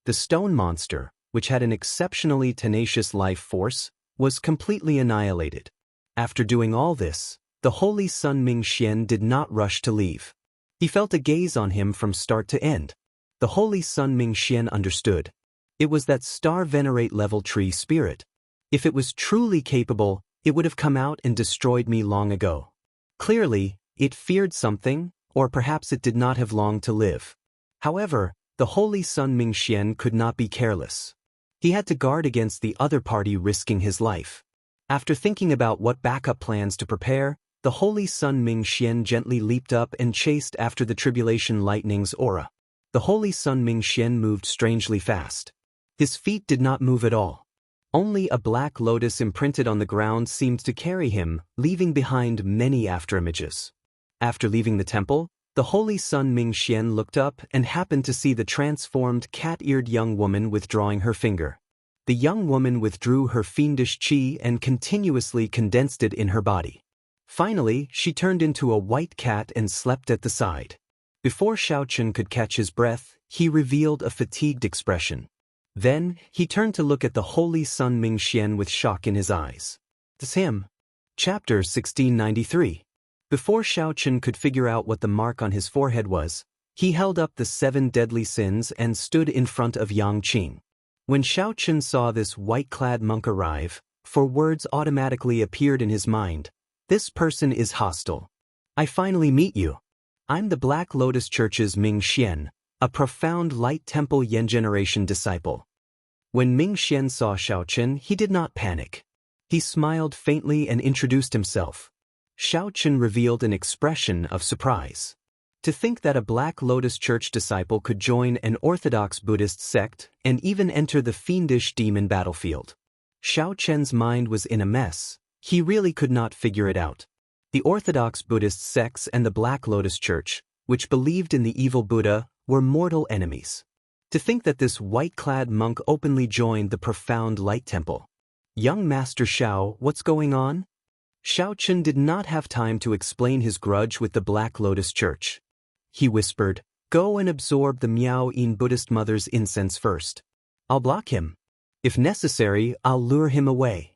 The stone monster, which had an exceptionally tenacious life force, was completely annihilated. After doing all this, the holy Sun Mingxian did not rush to leave. He felt a gaze on him from start to end. The holy Sun Mingxian understood. It was that star venerate level tree spirit. If it was truly capable, it would have come out and destroyed me long ago. Clearly, it feared something, or perhaps it did not have long to live. However, the holy Sun Mingxian could not be careless. He had to guard against the other party risking his life. After thinking about what backup plans to prepare, the holy Sun Mingxian gently leaped up and chased after the tribulation lightning's aura. The holy Sun Mingxian moved strangely fast. His feet did not move at all. Only a black lotus imprinted on the ground seemed to carry him, leaving behind many afterimages. After leaving the temple, the holy Sun Mingxian looked up and happened to see the transformed cat-eared young woman withdrawing her finger. The young woman withdrew her fiendish qi and continuously condensed it in her body. Finally, she turned into a white cat and slept at the side. Before Xiaochen could catch his breath, he revealed a fatigued expression. Then, he turned to look at the holy Sun Mingxian with shock in his eyes. "It's him." Chapter 1693. Before Xiaochen could figure out what the mark on his forehead was, he held up the 7 deadly sins and stood in front of Yang Qing. When Xiaochen saw this white-clad monk arrive, 4 words automatically appeared in his mind. "This person is hostile. I finally meet you. I'm the Black Lotus Church's Ming Xian, a profound Light Temple Yen generation disciple." When Ming Xian saw Xiaochen, he did not panic. He smiled faintly and introduced himself. Xiaochen revealed an expression of surprise. To think that a Black Lotus Church disciple could join an Orthodox Buddhist sect and even enter the fiendish demon battlefield. Xiaochen's mind was in a mess. He really could not figure it out. The Orthodox Buddhist sects and the Black Lotus Church, which believed in the evil Buddha, were mortal enemies. To think that this white-clad monk openly joined the profound Light Temple. "Young Master Xiao, what's going on?" Xiaochen did not have time to explain his grudge with the Black Lotus Church. He whispered, "Go and absorb the Miao-yin Buddhist mother's incense first. I'll block him. If necessary, I'll lure him away."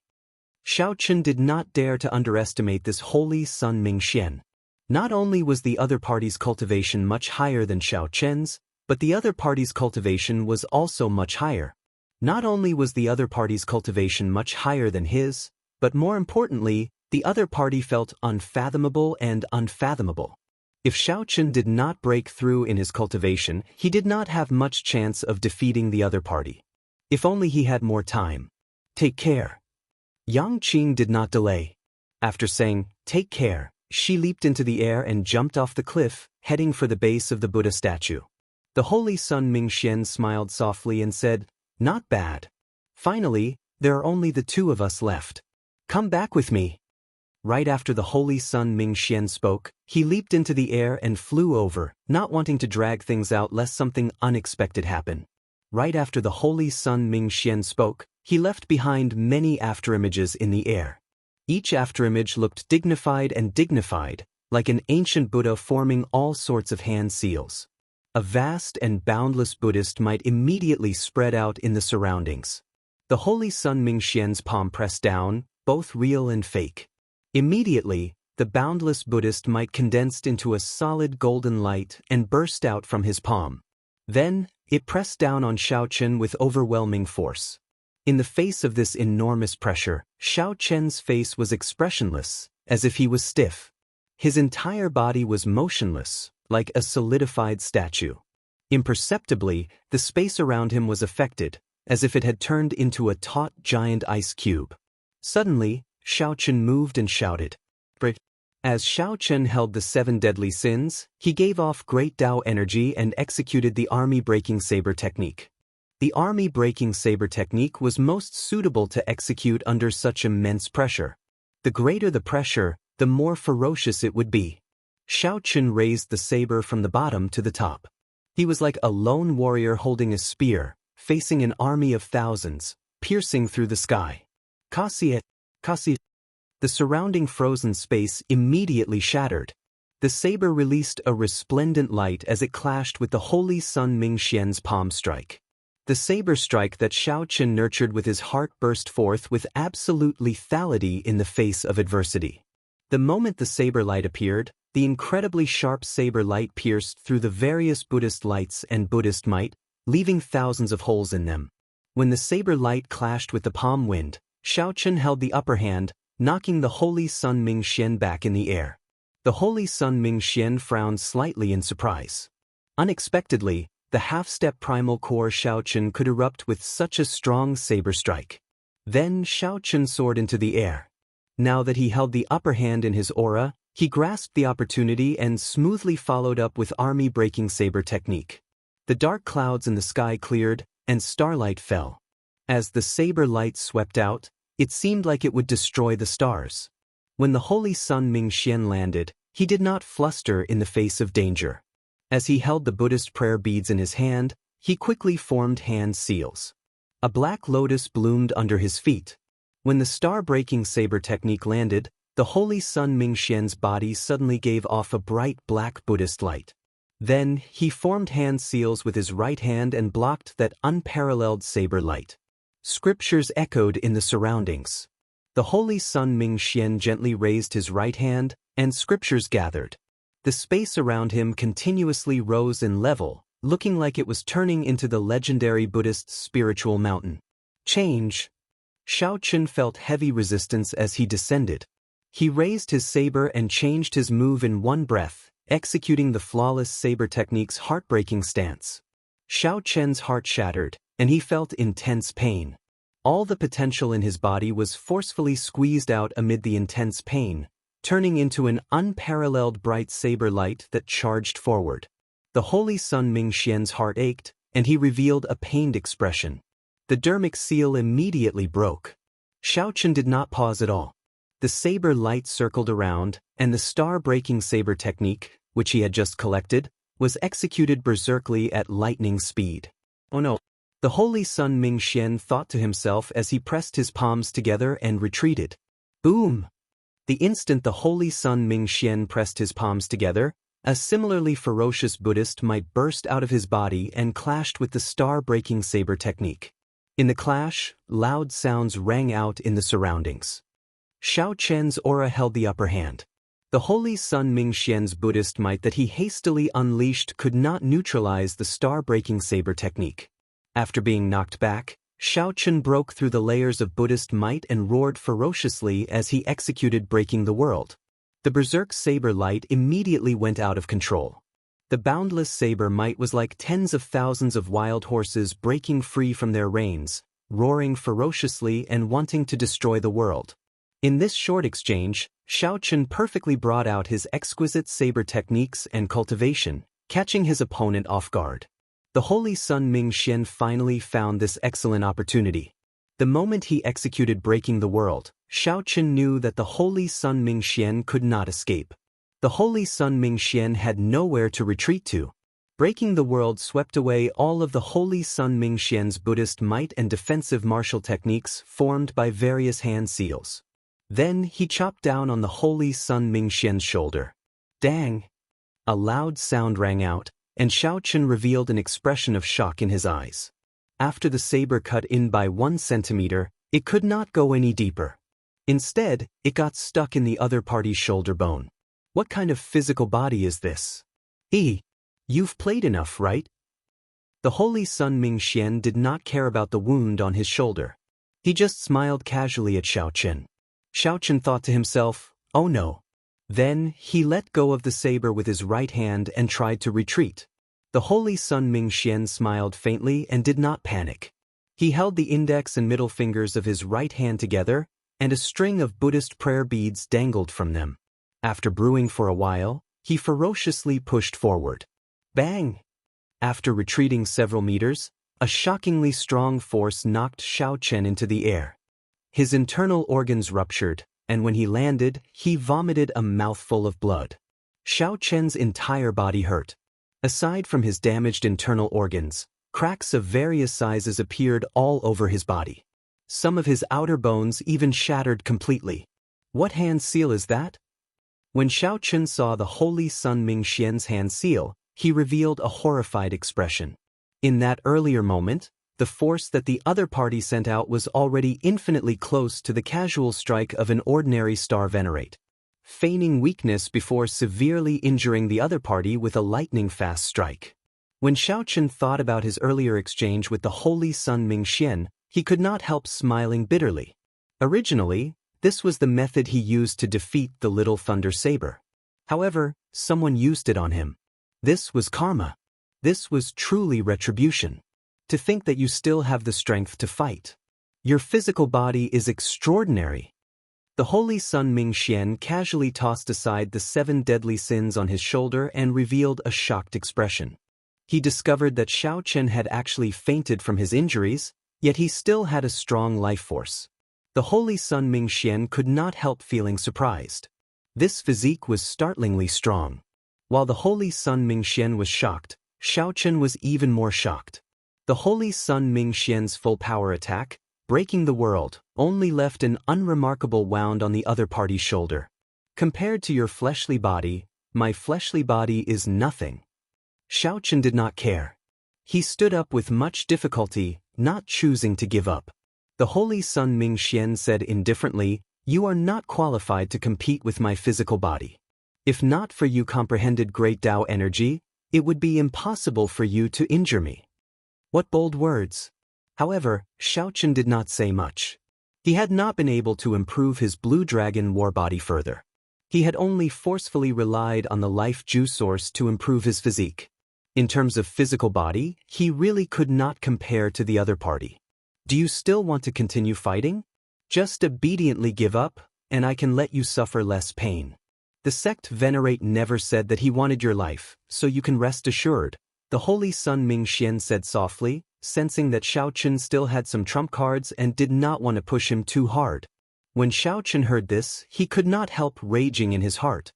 Xiaochen did not dare to underestimate this holy Sun Mingxian. Not only was the other party's cultivation much higher than Xiaochen's, but the other party's cultivation was also much higher. Not only was the other party's cultivation much higher than his, but more importantly, the other party felt unfathomable and unfathomable. If Xiaochen did not break through in his cultivation, he did not have much chance of defeating the other party. If only he had more time. "Take care." Yang Qing did not delay. After saying, "Take care," she leaped into the air and jumped off the cliff, heading for the base of the Buddha statue. The holy Sun Mingxian smiled softly and said, "Not bad. Finally, there are only the 2 of us left. Come back with me." Right after the holy Sun Mingxian spoke, he leaped into the air and flew over, not wanting to drag things out lest something unexpected happen. Right after the holy Sun Mingxian spoke, he left behind many afterimages in the air. Each afterimage looked dignified, like an ancient Buddha forming all sorts of hand seals. A vast and boundless Buddhist might immediately spread out in the surroundings. The holy Sun Mingxian's palm pressed down, both real and fake. Immediately, the boundless Buddhist might condensed into a solid golden light and burst out from his palm. Then, it pressed down on Xiaochen with overwhelming force. In the face of this enormous pressure, Xiaochen's face was expressionless, as if he was stiff. His entire body was motionless, like a solidified statue. Imperceptibly, the space around him was affected, as if it had turned into a taut giant ice cube. Suddenly, Xiaochen moved and shouted. As Xiaochen held the 7 deadly sins, he gave off great Tao energy and executed the army-breaking saber technique. The army-breaking saber technique was most suitable to execute under such immense pressure. The greater the pressure, the more ferocious it would be. Xiaochen raised the saber from the bottom to the top. He was like a lone warrior holding a spear, facing an army of thousands, piercing through the sky. Kasi. The surrounding frozen space immediately shattered. The saber released a resplendent light as it clashed with the holy Sun Mingxian's palm strike. The saber strike that Xiaochen nurtured with his heart burst forth with absolute lethality in the face of adversity. The moment the saber light appeared, the incredibly sharp saber light pierced through the various Buddhist lights and Buddhist might, leaving thousands of holes in them. When the saber light clashed with the palm wind, Xiaochen held the upper hand, knocking the holy Sun Mingxian back in the air. The holy Sun Mingxian frowned slightly in surprise. Unexpectedly, the half-step primal core Xiaochen could erupt with such a strong saber strike. Then Xiaochen soared into the air. Now that he held the upper hand in his aura, he grasped the opportunity and smoothly followed up with army-breaking saber technique. The dark clouds in the sky cleared, and starlight fell. As the saber light swept out, it seemed like it would destroy the stars. When the holy Sun Mingxian landed, he did not fluster in the face of danger. As he held the Buddhist prayer beads in his hand, he quickly formed hand seals. A black lotus bloomed under his feet. When the star-breaking saber technique landed, the holy Sun Mingxian's body suddenly gave off a bright black Buddhist light. Then, he formed hand seals with his right hand and blocked that unparalleled saber light. Scriptures echoed in the surroundings. The holy Sun Mingxian gently raised his right hand, and scriptures gathered. The space around him continuously rose in level, looking like it was turning into the legendary Buddhist spiritual mountain. Change. Xiaoqun felt heavy resistance as he descended. He raised his saber and changed his move in one breath, executing the flawless saber technique's heartbreaking stance. Xiaoqun's heart shattered, and he felt intense pain. All the potential in his body was forcefully squeezed out amid the intense pain, turning into an unparalleled bright saber light that charged forward. The holy Sun Mingxian's heart ached, and he revealed a pained expression. The dermic seal immediately broke. Xiaoqun did not pause at all. The saber light circled around, and the star-breaking saber technique, which he had just collected, was executed berserkly at lightning speed. Oh no! The holy Sun Mingxian thought to himself as he pressed his palms together and retreated. Boom! The instant the holy Sun Mingxian pressed his palms together, a similarly ferocious Buddhist might burst out of his body and clashed with the star-breaking saber technique. In the clash, loud sounds rang out in the surroundings. Xiaoqun's aura held the upper hand. The holy Sun Mingxian's Buddhist might that he hastily unleashed could not neutralize the star-breaking saber technique. After being knocked back, Xiaoqun broke through the layers of Buddhist might and roared ferociously as he executed breaking the world. The berserk saber light immediately went out of control. The boundless saber might was like tens of thousands of wild horses breaking free from their reins, roaring ferociously and wanting to destroy the world. In this short exchange, Xiaoqun perfectly brought out his exquisite saber techniques and cultivation, catching his opponent off guard. The holy Sun Mingxian finally found this excellent opportunity. The moment he executed breaking the world, Xiaoqun knew that the holy Sun Mingxian could not escape. The holy Sun Mingxian had nowhere to retreat to. Breaking the world swept away all of the holy Sun Mingxian's Buddhist might and defensive martial techniques formed by various hand seals. Then he chopped down on the holy Sun Mingxian's shoulder. Dang! A loud sound rang out, and Xiaoqun revealed an expression of shock in his eyes. After the saber cut in by 1 centimeter, it could not go any deeper. Instead, it got stuck in the other party's shoulder bone. What kind of physical body is this? You've played enough, right? The holy Sun Mingxian did not care about the wound on his shoulder. He just smiled casually at Xiaoqun. Xiaoqun thought to himself, oh no. Then, he let go of the saber with his right hand and tried to retreat. The holy Sun Mingxian smiled faintly and did not panic. He held the index and middle fingers of his right hand together, and a string of Buddhist prayer beads dangled from them. After brewing for a while, he ferociously pushed forward. Bang! After retreating several meters, a shockingly strong force knocked Xiaoqun into the air. His internal organs ruptured, and when he landed, he vomited a mouthful of blood. Xiaoqun's entire body hurt. Aside from his damaged internal organs, cracks of various sizes appeared all over his body. Some of his outer bones even shattered completely. What hand seal is that? When Xiaoqun saw the holy Sun Mingxian's hand seal, he revealed a horrified expression. In that earlier moment, the force that the other party sent out was already infinitely close to the casual strike of an ordinary star venerate, feigning weakness before severely injuring the other party with a lightning-fast strike. When Xiaoqun thought about his earlier exchange with the holy Sun Mingxian, he could not help smiling bitterly. Originally, this was the method he used to defeat the Little Thunder Saber. However, someone used it on him. This was karma. This was truly retribution. To think that you still have the strength to fight. Your physical body is extraordinary. The holy Sun Mingxian casually tossed aside the 7 deadly sins on his shoulder and revealed a shocked expression. He discovered that Xiaoqun had actually fainted from his injuries, Yet he still had a strong life force. The Holy Sun Mingxian could not help feeling surprised. This physique was startlingly strong. While the Holy Sun Mingxian was shocked, Xiaochen was even more shocked. The Holy Sun Mingxian's full power attack, breaking the world, only left an unremarkable wound on the other party's shoulder. Compared to your fleshly body, my fleshly body is nothing. Xiaochen did not care. He stood up with much difficulty, not choosing to give up. The Holy Sun Mingxian said indifferently, "You are not qualified to compete with my physical body. If not for you comprehended great Tao energy, it would be impossible for you to injure me." What bold words! However, Xiaochen did not say much. He had not been able to improve his blue dragon war body further. He had only forcefully relied on the life juice source to improve his physique. In terms of physical body, he really could not compare to the other party. Do you still want to continue fighting? Just obediently give up, and I can let you suffer less pain. The sect venerate never said that he wanted your life, so you can rest assured, the Holy Sun Mingxian said softly, sensing that Xiaochen still had some trump cards and did not want to push him too hard. When Xiaochen heard this, he could not help raging in his heart.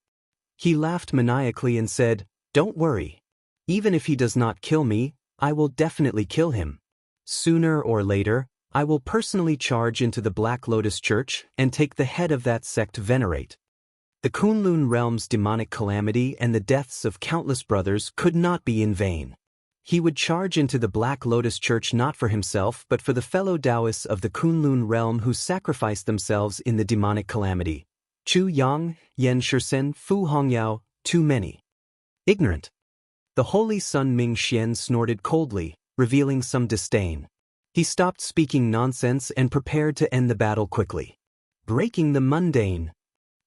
He laughed maniacally and said, "Don't worry. Even if he does not kill me, I will definitely kill him. Sooner or later, I will personally charge into the Black Lotus Church and take the head of that sect venerate." The Kunlun realm's demonic calamity and the deaths of countless brothers could not be in vain. He would charge into the Black Lotus Church not for himself but for the fellow Taoists of the Kunlun realm who sacrificed themselves in the demonic calamity. Chu Yang, Yan Shisen, Fu Hongyao, too many. Ignorant. The Holy Sun Mingxian snorted coldly, revealing some disdain. He stopped speaking nonsense and prepared to end the battle quickly. Breaking the mundane.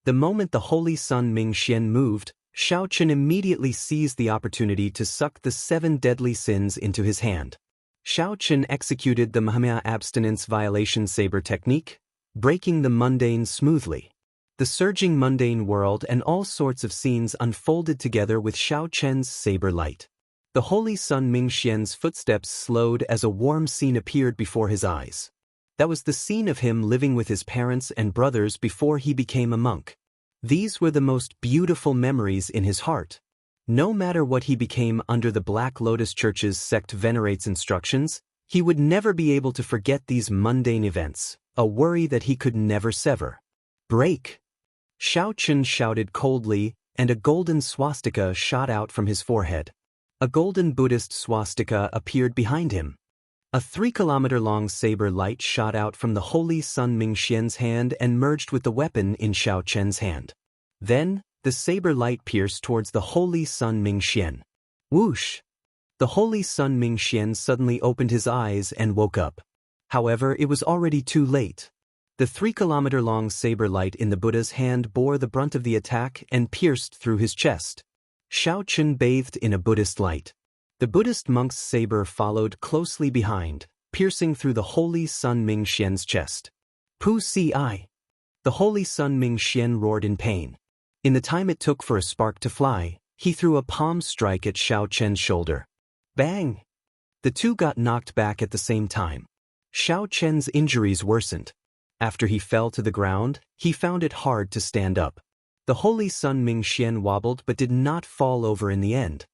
The moment the Holy Sun Mingxian moved, Xiaochen immediately seized the opportunity to suck the 7 deadly sins into his hand. Xiaochen executed the Mahamaya abstinence violation saber technique, breaking the mundane smoothly. The surging mundane world and all sorts of scenes unfolded together with Xiaochen's saber light. The Holy Sun Mingxian's footsteps slowed as a warm scene appeared before his eyes. That was the scene of him living with his parents and brothers before he became a monk. These were the most beautiful memories in his heart. No matter what he became under the Black Lotus Church's sect venerates instructions, he would never be able to forget these mundane events, a worry that he could never sever. Break! Xiaochen shouted coldly, and a golden swastika shot out from his forehead. A golden Buddhist swastika appeared behind him. A 3-kilometer-long saber light shot out from the Holy Sun Mingxian's hand and merged with the weapon in Xiaochen's hand. Then, the saber light pierced towards the Holy Sun Mingxian. Whoosh! The Holy Sun Mingxian suddenly opened his eyes and woke up. However, it was already too late. The 3-kilometer-long saber light in the Buddha's hand bore the brunt of the attack and pierced through his chest. Xiaochen bathed in a Buddhist light. The Buddhist monk's saber followed closely behind, piercing through the Holy Sun Mingxian's chest. Pu Si. The Holy Sun Mingxian roared in pain. In the time it took for a spark to fly, he threw a palm strike at Xiaochen's shoulder. Bang! The two got knocked back at the same time. Xiaochen's injuries worsened. After he fell to the ground, he found it hard to stand up. The Holy Sun Mingxian wobbled but did not fall over in the end.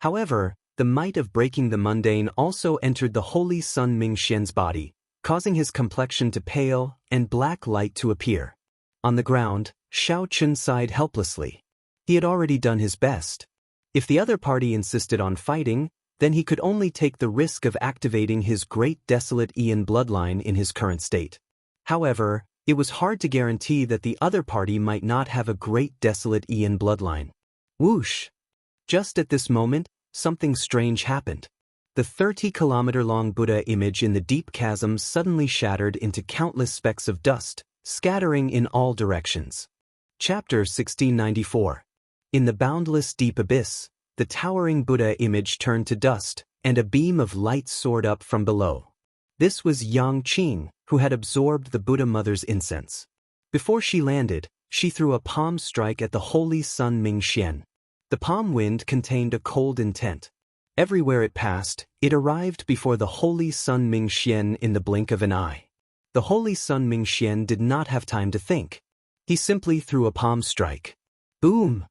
However, the might of breaking the mundane also entered the Holy Sun Mingxian's body, causing his complexion to pale and black light to appear. On the ground, Xiaochen sighed helplessly. He had already done his best. If the other party insisted on fighting, then he could only take the risk of activating his great desolate Ian bloodline in his current state. However, it was hard to guarantee that the other party might not have a great desolate Ian bloodline. Whoosh! Just at this moment, something strange happened. The 30-kilometer-long Buddha image in the deep chasm suddenly shattered into countless specks of dust, scattering in all directions. Chapter 1694. In the boundless deep abyss, the towering Buddha image turned to dust, and a beam of light soared up from below. This was Yang Qing, who had absorbed the Buddha Mother's incense. Before she landed, she threw a palm strike at the Holy Sun Mingxian. The palm wind contained a cold intent. Everywhere it passed, it arrived before the Holy Sun Mingxian in the blink of an eye. The Holy Sun Mingxian did not have time to think. He simply threw a palm strike. Boom!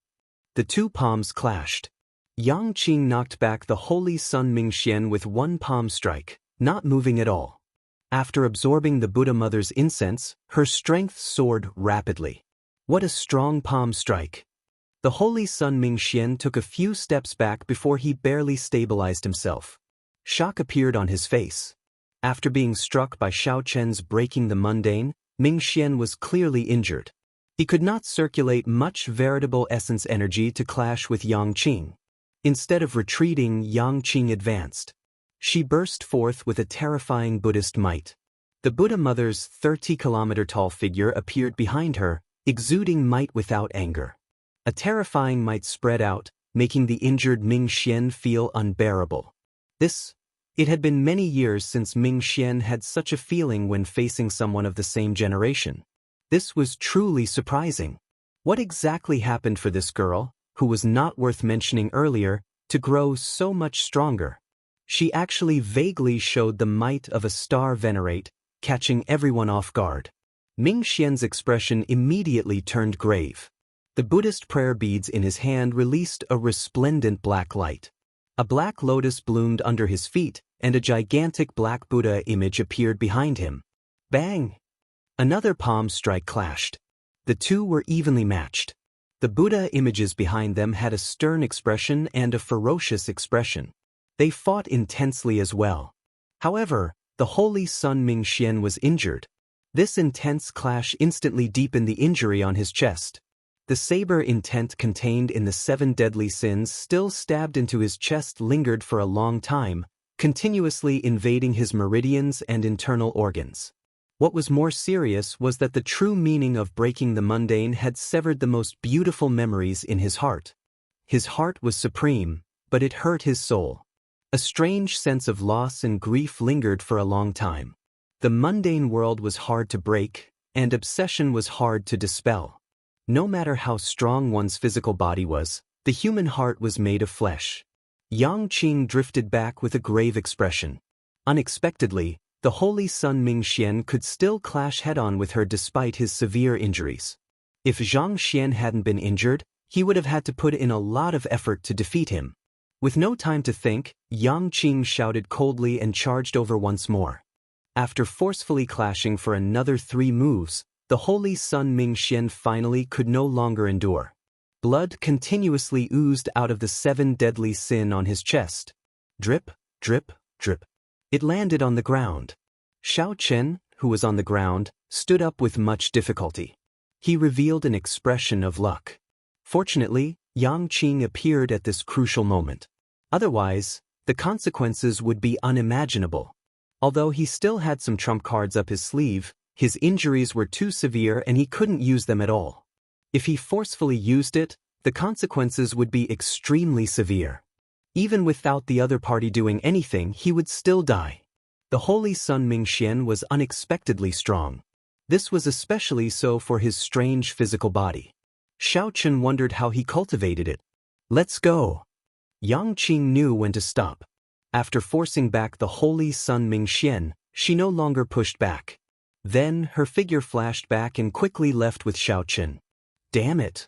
The two palms clashed. Yang Qing knocked back the Holy Sun Mingxian with one palm strike, not moving at all. After absorbing the Buddha Mother's incense, her strength soared rapidly. What a strong palm strike! The Holy Sun Mingxian took a few steps back before he barely stabilized himself. Shock appeared on his face. After being struck by Xiao Chen's breaking the mundane, Mingxian was clearly injured. He could not circulate much veritable essence energy to clash with Yang Qing. Instead of retreating, Yang Qing advanced. She burst forth with a terrifying Buddhist might. The Buddha Mother's 30-kilometer-tall figure appeared behind her, exuding might without anger. A terrifying might spread out, making the injured Mingxian feel unbearable. It had been many years since Mingxian had such a feeling when facing someone of the same generation. This was truly surprising. What exactly happened for this girl, who was not worth mentioning earlier, to grow so much stronger? She actually vaguely showed the might of a star venerate, catching everyone off guard. Mingxian's expression immediately turned grave. The Buddhist prayer beads in his hand released a resplendent black light. A black lotus bloomed under his feet, and a gigantic black Buddha image appeared behind him. Bang! Another palm strike clashed. The two were evenly matched. The Buddha images behind them had a stern expression and a ferocious expression. They fought intensely as well. However, the Holy Sun Mingxian was injured. This intense clash instantly deepened the injury on his chest. The saber intent contained in the 7 deadly sins still stabbed into his chest lingered for a long time, continuously invading his meridians and internal organs. What was more serious was that the true meaning of breaking the mundane had severed the most beautiful memories in his heart. His heart was supreme, but it hurt his soul. A strange sense of loss and grief lingered for a long time. The mundane world was hard to break, and obsession was hard to dispel. No matter how strong one's physical body was, the human heart was made of flesh. Yang Qing drifted back with a grave expression. Unexpectedly, the Holy Sun Mingxian could still clash head-on with her despite his severe injuries. If Zhang Xian hadn't been injured, he would have had to put in a lot of effort to defeat him. With no time to think, Yang Qing shouted coldly and charged over once more. After forcefully clashing for another 3 moves, the Holy Sun Mingxian finally could no longer endure. Blood continuously oozed out of the 7 deadly sin on his chest. Drip, drip, drip. It landed on the ground. Xiao Chen, who was on the ground, stood up with much difficulty. He revealed an expression of luck. Fortunately, Yang Qing appeared at this crucial moment. Otherwise, the consequences would be unimaginable. Although he still had some trump cards up his sleeve, his injuries were too severe and he couldn't use them at all. If he forcefully used it, the consequences would be extremely severe. Even without the other party doing anything, he would still die. The Holy Sun Mingxian was unexpectedly strong. This was especially so for his strange physical body. Xiao Chen wondered how he cultivated it. Let's go. Yang Qing knew when to stop. After forcing back the Holy Sun Mingxian, she no longer pushed back. Then, her figure flashed back and quickly left with Xiao Chen. Damn it!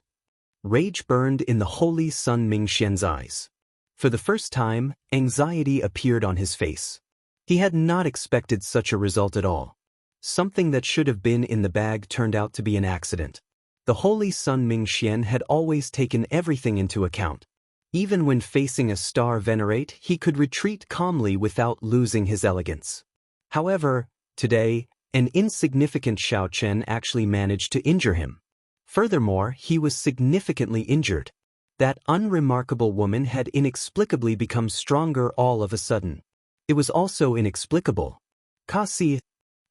Rage burned in the Holy Sun Mingxian's eyes. For the first time, anxiety appeared on his face. He had not expected such a result at all. Something that should have been in the bag turned out to be an accident. The Holy Sun Mingxian had always taken everything into account. Even when facing a star venerate, he could retreat calmly without losing his elegance. However, today, an insignificant Xiao Chen actually managed to injure him. Furthermore, he was significantly injured. That unremarkable woman had inexplicably become stronger all of a sudden. It was also inexplicable. Kasi,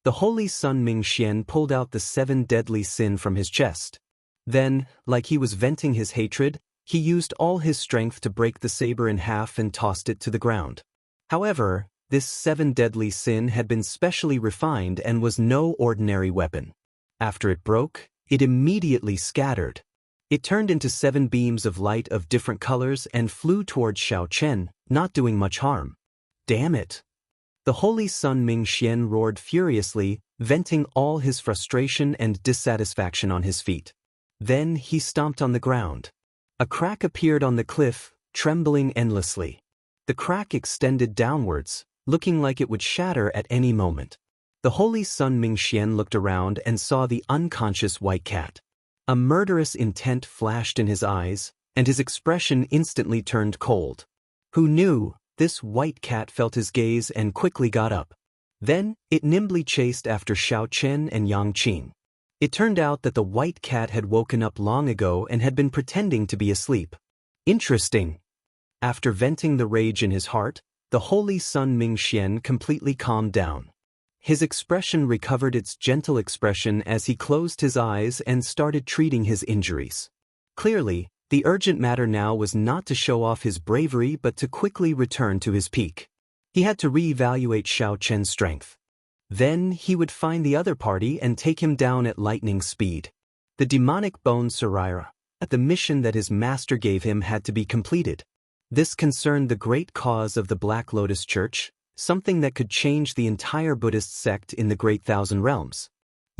the Holy Sun Mingxian pulled out the 7 deadly sin from his chest. Then, like he was venting his hatred, he used all his strength to break the saber in half and tossed it to the ground. However, this 7 deadly sin had been specially refined and was no ordinary weapon. After it broke, it immediately scattered. It turned into 7 beams of light of different colors and flew towards Xiao Chen, not doing much harm. Damn it! The Holy Sun Mingxian roared furiously, venting all his frustration and dissatisfaction on his feet. Then he stomped on the ground. A crack appeared on the cliff, trembling endlessly. The crack extended downwards, looking like it would shatter at any moment. The Holy Sun Mingxian looked around and saw the unconscious white cat. A murderous intent flashed in his eyes, and his expression instantly turned cold. Who knew? This white cat felt his gaze and quickly got up. Then, it nimbly chased after Xiaochen and Yangqing. It turned out that the white cat had woken up long ago and had been pretending to be asleep. Interesting. After venting the rage in his heart, the Holy Sun Mingxian completely calmed down. His expression recovered its gentle expression as he closed his eyes and started treating his injuries. Clearly, the urgent matter now was not to show off his bravery but to quickly return to his peak. He had to re-evaluate Xiaochen's strength. Then he would find the other party and take him down at lightning speed. The demonic bone Saraira, the mission that his master gave him had to be completed. This concerned the great cause of the Black Lotus Church, something that could change the entire Buddhist sect in the Great Thousand Realms.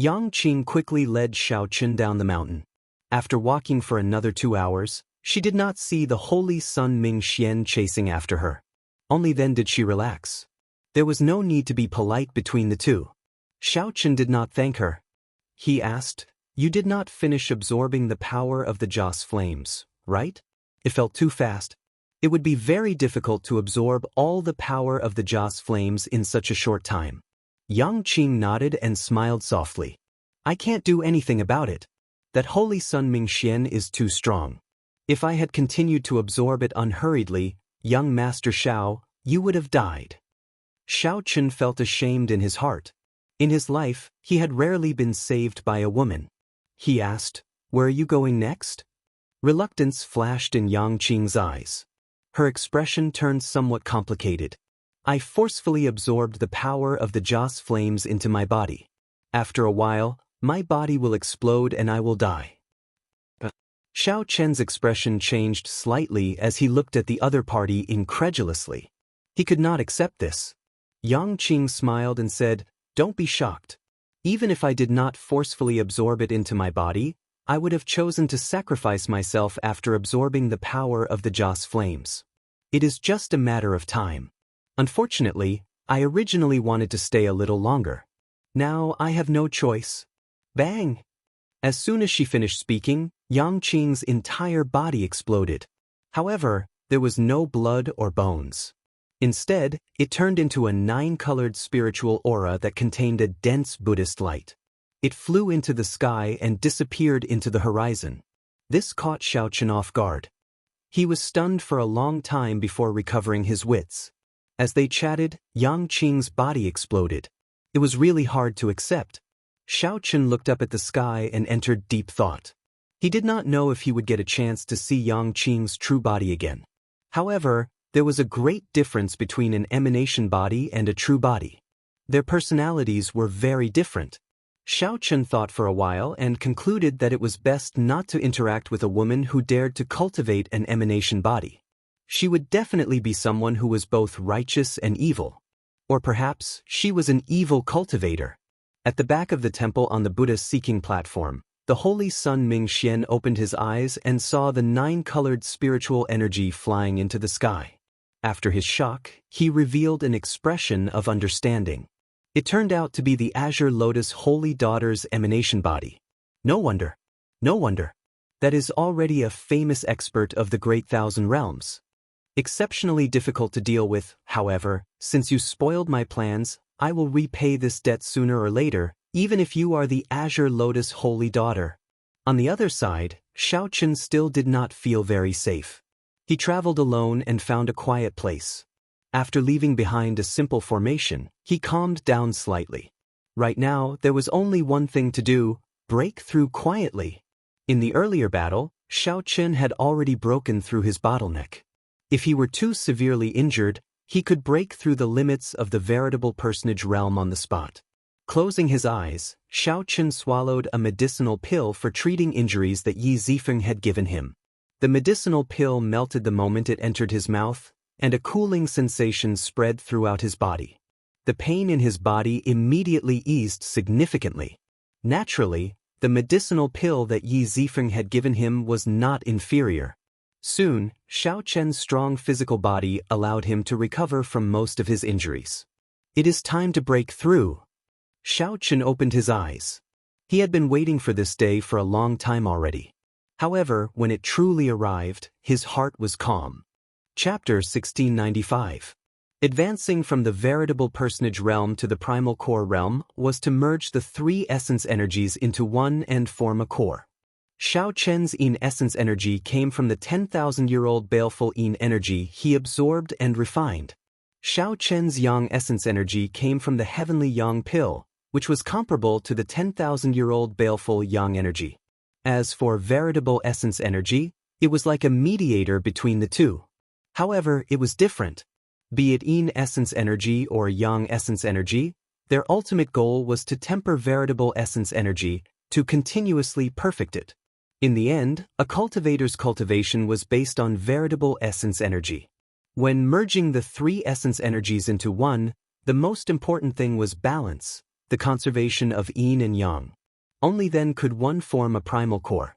Yangqing quickly led Xiaochen down the mountain. After walking for another 2 hours, she did not see the Holy Sun Mingxian chasing after her. Only then did she relax. There was no need to be polite between the two. Xiaochen did not thank her. He asked, "You did not finish absorbing the power of the Joss flames, right?" It felt too fast. It would be very difficult to absorb all the power of the Joss flames in such a short time. Yangqing nodded and smiled softly. "I can't do anything about it. That Holy Sun Mingxian is too strong. If I had continued to absorb it unhurriedly, young Master Xiao, you would have died." Xiaochen felt ashamed in his heart. In his life, he had rarely been saved by a woman. He asked, "Where are you going next?" Reluctance flashed in Yangqing's eyes. Her expression turned somewhat complicated. "I forcefully absorbed the power of the Joss flames into my body. After a while, my body will explode and I will die." Xiao Chen's expression changed slightly as he looked at the other party incredulously. He could not accept this. Yangqing smiled and said, "Don't be shocked. Even if I did not forcefully absorb it into my body, I would have chosen to sacrifice myself after absorbing the power of the Joss flames. It is just a matter of time. Unfortunately, I originally wanted to stay a little longer. Now I have no choice." Bang! As soon as she finished speaking, Yangqing's entire body exploded. However, there was no blood or bones. Instead, it turned into a 9-colored spiritual aura that contained a dense Buddhist light. It flew into the sky and disappeared into the horizon. This caught Xiaochen off guard. He was stunned for a long time before recovering his wits. As they chatted, Yangqing's body exploded. It was really hard to accept. Xiaochen looked up at the sky and entered deep thought. He did not know if he would get a chance to see Yangqing's true body again. However, there was a great difference between an emanation body and a true body. Their personalities were very different. Xiaochen thought for a while and concluded that it was best not to interact with a woman who dared to cultivate an emanation body. She would definitely be someone who was both righteous and evil. Or perhaps she was an evil cultivator. At the back of the temple on the Buddha-seeking platform, the Holy Sun Mingxian opened his eyes and saw the 9-colored spiritual energy flying into the sky. After his shock, he revealed an expression of understanding. It turned out to be the Azure Lotus Holy Daughter's emanation body. No wonder. No wonder. That is already a famous expert of the Great Thousand Realms. Exceptionally difficult to deal with, however, since you spoiled my plans, I will repay this debt sooner or later, even if you are the Azure Lotus Holy Daughter. On the other side, Xiaochen still did not feel very safe. He traveled alone and found a quiet place. After leaving behind a simple formation, he calmed down slightly. Right now, there was only one thing to do: break through quietly. In the earlier battle, Xiaochen had already broken through his bottleneck. If he were too severely injured, he could break through the limits of the veritable personage realm on the spot. Closing his eyes, Xiaochen swallowed a medicinal pill for treating injuries that Yi Zifeng had given him. The medicinal pill melted the moment it entered his mouth, and a cooling sensation spread throughout his body. The pain in his body immediately eased significantly. Naturally, the medicinal pill that Yi Zifeng had given him was not inferior. Soon, Xiao Chen's strong physical body allowed him to recover from most of his injuries. It is time to break through. Xiao Chen opened his eyes. He had been waiting for this day for a long time already. However, when it truly arrived, his heart was calm. Chapter 1695. Advancing from the veritable personage realm to the primal core realm was to merge the three essence energies into one and form a core. Xiao Chen's Yin essence energy came from the 10,000-year-old baleful Yin energy he absorbed and refined. Xiao Chen's Yang essence energy came from the heavenly Yang pill, which was comparable to the 10,000-year-old baleful Yang energy. As for veritable essence energy, it was like a mediator between the two. However, it was different. Be it Yin essence energy or Yang essence energy, their ultimate goal was to temper veritable essence energy, to continuously perfect it. In the end, a cultivator's cultivation was based on veritable essence energy. When merging the three essence energies into one, the most important thing was balance, the conservation of Yin and Yang. Only then could one form a primal core.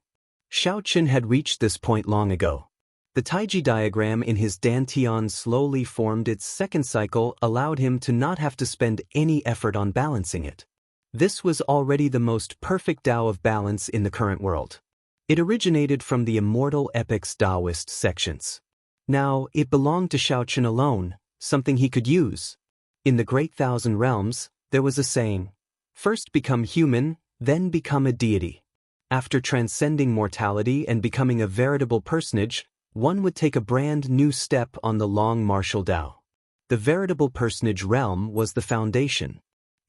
Xiao Chen had reached this point long ago. The Taiji diagram in his Dantian slowly formed its second cycle, allowed him to not have to spend any effort on balancing it. This was already the most perfect Tao of balance in the current world. It originated from the immortal epics Taoist sections. Now, it belonged to Xiao Chen alone, something he could use. In the Great Thousand Realms, there was a saying, "First become human, then become a deity." After transcending mortality and becoming a veritable personage, one would take a brand new step on the long martial Tao. The veritable personage realm was the foundation.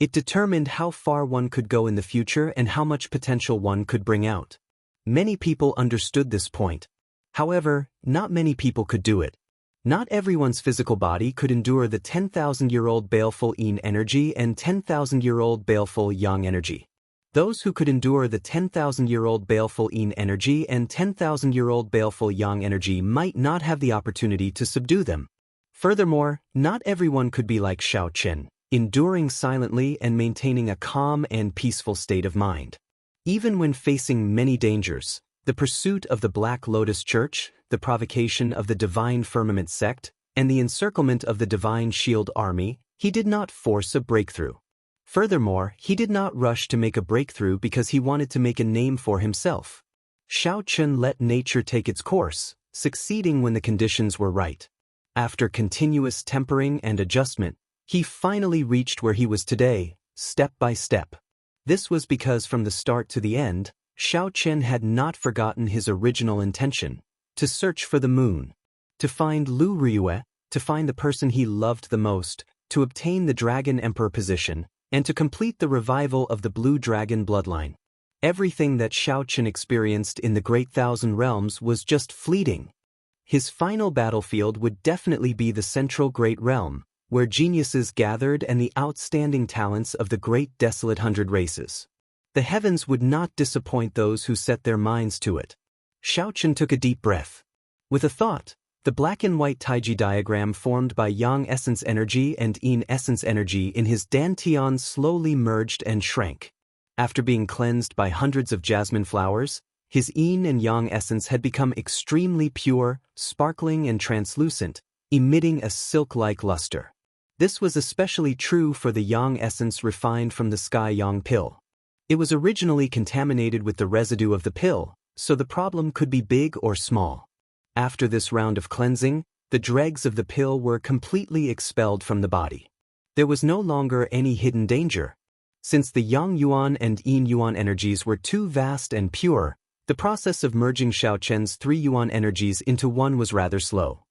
It determined how far one could go in the future and how much potential one could bring out. Many people understood this point. However, not many people could do it. Not everyone's physical body could endure the 10,000-year-old baleful Yin energy and 10,000-year-old baleful Yang energy. Those who could endure the 10,000-year-old baleful Yin energy and 10,000-year-old baleful Yang energy might not have the opportunity to subdue them. Furthermore, not everyone could be like Xiao Chen, enduring silently and maintaining a calm and peaceful state of mind. Even when facing many dangers, the pursuit of the Black Lotus Church, the provocation of the Divine Firmament sect, and the encirclement of the Divine Shield Army, he did not force a breakthrough. Furthermore, he did not rush to make a breakthrough because he wanted to make a name for himself. Xiao Chen let nature take its course, succeeding when the conditions were right. After continuous tempering and adjustment, he finally reached where he was today, step by step. This was because from the start to the end, Xiao Chen had not forgotten his original intention, to search for the moon, to find Lu Ryue, to find the person he loved the most, to obtain the Dragon Emperor position, and to complete the revival of the Blue Dragon bloodline. Everything that Xiao Chen experienced in the Great Thousand Realms was just fleeting. His final battlefield would definitely be the Central Great Realm, where geniuses gathered and the outstanding talents of the Great Desolate Hundred Races. The heavens would not disappoint those who set their minds to it. Xiao Chen took a deep breath. With a thought, the black and white Taiji diagram formed by Yang essence energy and Yin essence energy in his Dantian slowly merged and shrank. After being cleansed by hundreds of jasmine flowers, his Yin and Yang essence had become extremely pure, sparkling and translucent, emitting a silk-like luster. This was especially true for the Yang essence refined from the Sky Yang pill. It was originally contaminated with the residue of the pill, so the problem could be big or small. After this round of cleansing, the dregs of the pill were completely expelled from the body. There was no longer any hidden danger. Since the Yang Yuan and Yin Yuan energies were too vast and pure, the process of merging Xiao Chen's three Yuan energies into one was rather slow.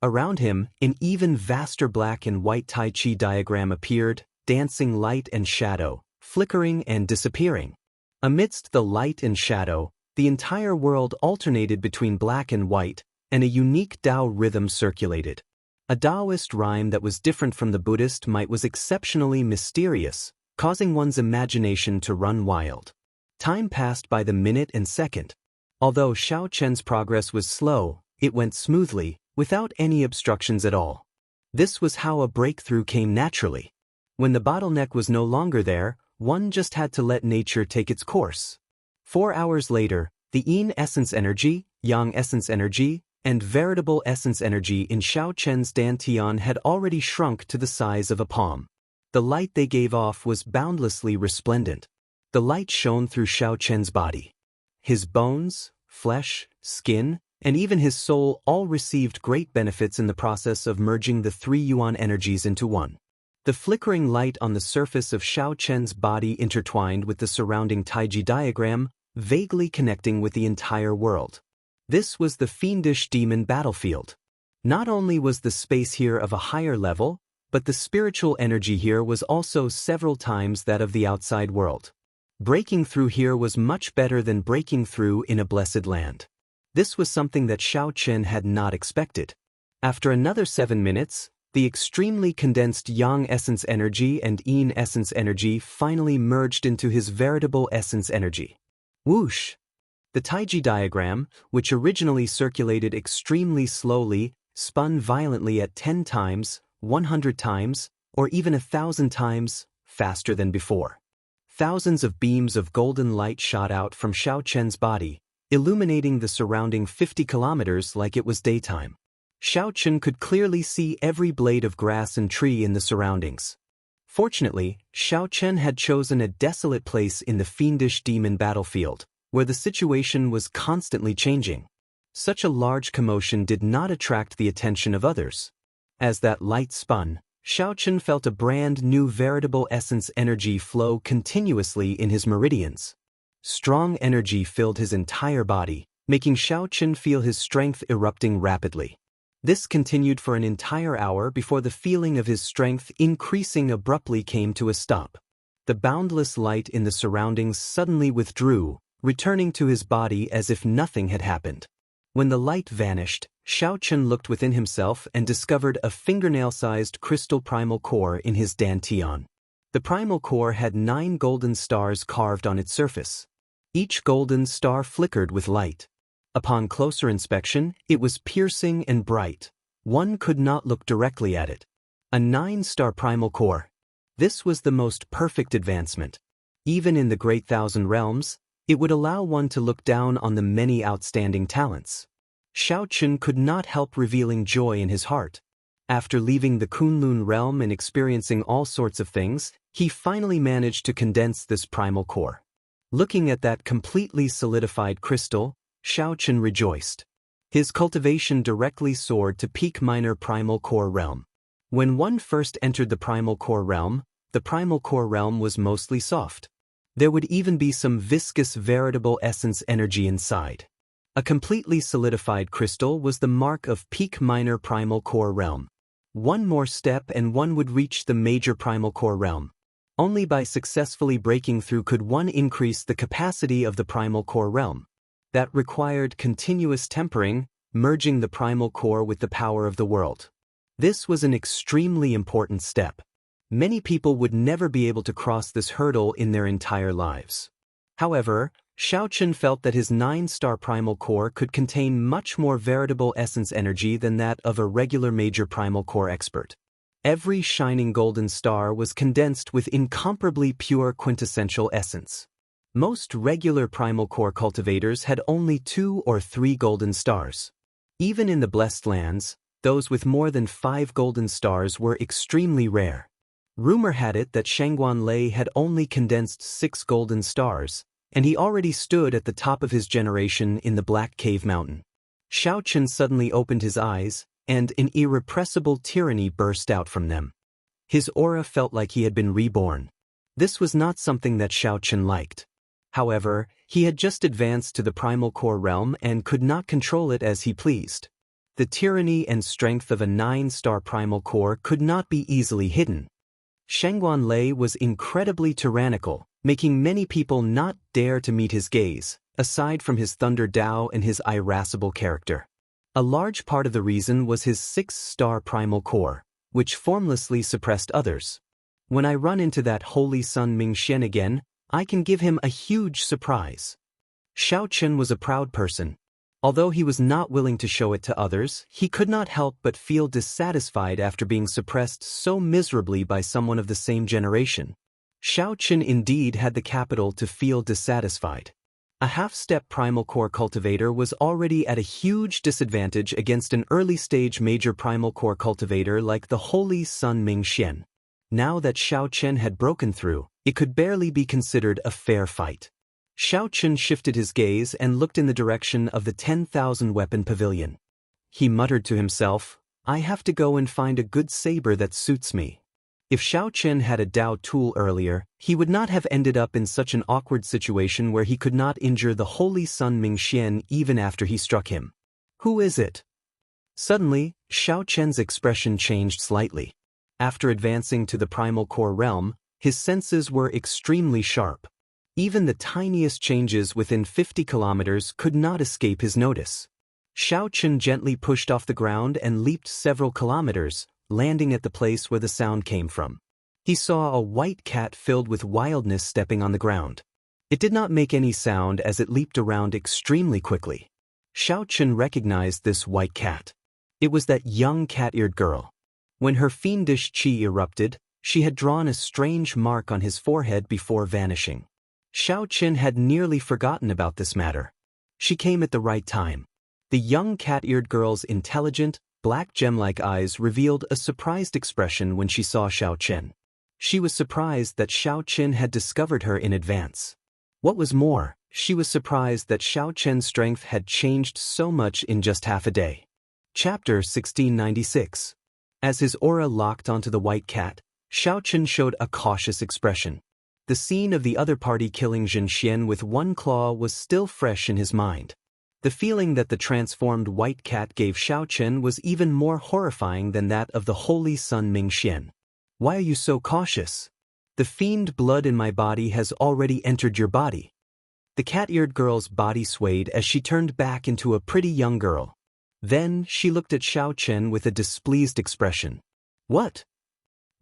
Around him, an even vaster black and white Tai Chi diagram appeared, dancing light and shadow, flickering and disappearing. Amidst the light and shadow, the entire world alternated between black and white, and a unique Tao rhythm circulated. A Taoist rhyme that was different from the Buddhist might was exceptionally mysterious, causing one's imagination to run wild. Time passed by the minute and second. Although Xiao Chen's progress was slow, it went smoothly, without any obstructions at all. This was how a breakthrough came naturally. When the bottleneck was no longer there, one just had to let nature take its course. 4 hours later, the Yin essence energy, Yang essence energy, and veritable essence energy in Xiaochen's dantian had already shrunk to the size of a palm. The light they gave off was boundlessly resplendent. The light shone through Xiaochen's body. His bones, flesh, skin, and even his soul all received great benefits in the process of merging the 3 yuan energies into one. The flickering light on the surface of Xiaochen's body intertwined with the surrounding Taiji diagram, vaguely connecting with the entire world. This was the fiendish demon battlefield. Not only was the space here of a higher level, but the spiritual energy here was also several times that of the outside world. Breaking through here was much better than breaking through in a blessed land. This was something that Xiaochen had not expected. After another 7 minutes, the extremely condensed Yang essence energy and Yin essence energy finally merged into his veritable essence energy. Whoosh! The Taiji diagram, which originally circulated extremely slowly, spun violently at 10 times, 100 times, or even 1,000 times, faster than before. Thousands of beams of golden light shot out from Xiaochen's body, illuminating the surrounding 50 kilometers like it was daytime. Xiaochen could clearly see every blade of grass and tree in the surroundings. Fortunately, Xiaochen had chosen a desolate place in the fiendish demon battlefield, where the situation was constantly changing. Such a large commotion did not attract the attention of others. As that light spun, Xiaochen felt a brand new veritable essence energy flow continuously in his meridians. Strong energy filled his entire body, making Xiaochen feel his strength erupting rapidly. This continued for an entire hour before the feeling of his strength increasing abruptly came to a stop. The boundless light in the surroundings suddenly withdrew, returning to his body as if nothing had happened. When the light vanished, Xiaochen looked within himself and discovered a fingernail-sized crystal primal core in his dantian. The primal core had 9 golden stars carved on its surface. Each golden star flickered with light. Upon closer inspection, it was piercing and bright. One could not look directly at it. A 9-star primal core. This was the most perfect advancement. Even in the Great Thousand Realms, it would allow one to look down on the many outstanding talents. Xiaochen could not help revealing joy in his heart. After leaving the Kunlun realm and experiencing all sorts of things, he finally managed to condense this primal core. Looking at that completely solidified crystal, Xiaochen rejoiced. His cultivation directly soared to peak minor primal core realm. When one first entered the primal core realm was mostly soft. There would even be some viscous veritable essence energy inside. A completely solidified crystal was the mark of peak minor primal core realm. One more step and one would reach the major primal core realm. Only by successfully breaking through could one increase the capacity of the primal core realm. That required continuous tempering, merging the primal core with the power of the world. This was an extremely important step. Many people would never be able to cross this hurdle in their entire lives. However, Xiaochen felt that his 9-star primal core could contain much more veritable essence energy than that of a regular major primal core expert. Every shining golden star was condensed with incomparably pure quintessential essence. Most regular primal core cultivators had only 2 or 3 golden stars. Even in the blessed lands, those with more than 5 golden stars were extremely rare. Rumor had it that Shangguan had only condensed 6 golden stars, and he already stood at the top of his generation in the Black Cave Mountain. Xiaochen suddenly opened his eyes, and an irrepressible tyranny burst out from them. His aura felt like he had been reborn. This was not something that Xiaochen liked. However, he had just advanced to the primal core realm and could not control it as he pleased. The tyranny and strength of a 9-star primal core could not be easily hidden. Shangguan was incredibly tyrannical, making many people not dare to meet his gaze, aside from his thunder Dao and his irascible character. A large part of the reason was his 6-star primal core, which formlessly suppressed others. When I run into that holy son Mingxian again, I can give him a huge surprise. Xiaochen was a proud person. Although he was not willing to show it to others, he could not help but feel dissatisfied after being suppressed so miserably by someone of the same generation. Xianxia indeed had the capital to feel dissatisfied. A half-step primal core cultivator was already at a huge disadvantage against an early-stage major primal core cultivator like the Holy Sun Mingxian. Now that Xianxia had broken through, it could barely be considered a fair fight. Xianxia shifted his gaze and looked in the direction of the 10,000-weapon pavilion. He muttered to himself, "I have to go and find a good saber that suits me." If Xianxia had a Dao tool earlier, he would not have ended up in such an awkward situation where he could not injure the Holy Sun Mingxian even after he struck him. "Who is it?" Suddenly, Xiaoqian's expression changed slightly. After advancing to the primal core realm, his senses were extremely sharp. Even the tiniest changes within 50 kilometers could not escape his notice. Xiaoqian gently pushed off the ground and leaped several kilometers, landing at the place where the sound came from. He saw a white cat filled with wildness stepping on the ground. It did not make any sound as it leaped around extremely quickly. Xiaoqian recognized this white cat. It was that young cat-eared girl. When her fiendish qi erupted, she had drawn a strange mark on his forehead before vanishing. Xiaoqian had nearly forgotten about this matter. She came at the right time. The young cat-eared girl's intelligent, black gem-like eyes revealed a surprised expression when she saw Xiaoqian. She was surprised that Xiaoqian had discovered her in advance. What was more, she was surprised that Xiaoqian's strength had changed so much in just half a day. Chapter 1696. As his aura locked onto the white cat, Xiaoqian showed a cautious expression. The scene of the other party killing Xianxia with one claw was still fresh in his mind. The feeling that the transformed white cat gave Xiaoqian was even more horrifying than that of the Holy Sun Mingxian. "Why are you so cautious? The fiend blood in my body has already entered your body." The cat-eared girl's body swayed as she turned back into a pretty young girl. Then she looked at Xiaoqian with a displeased expression. "What?"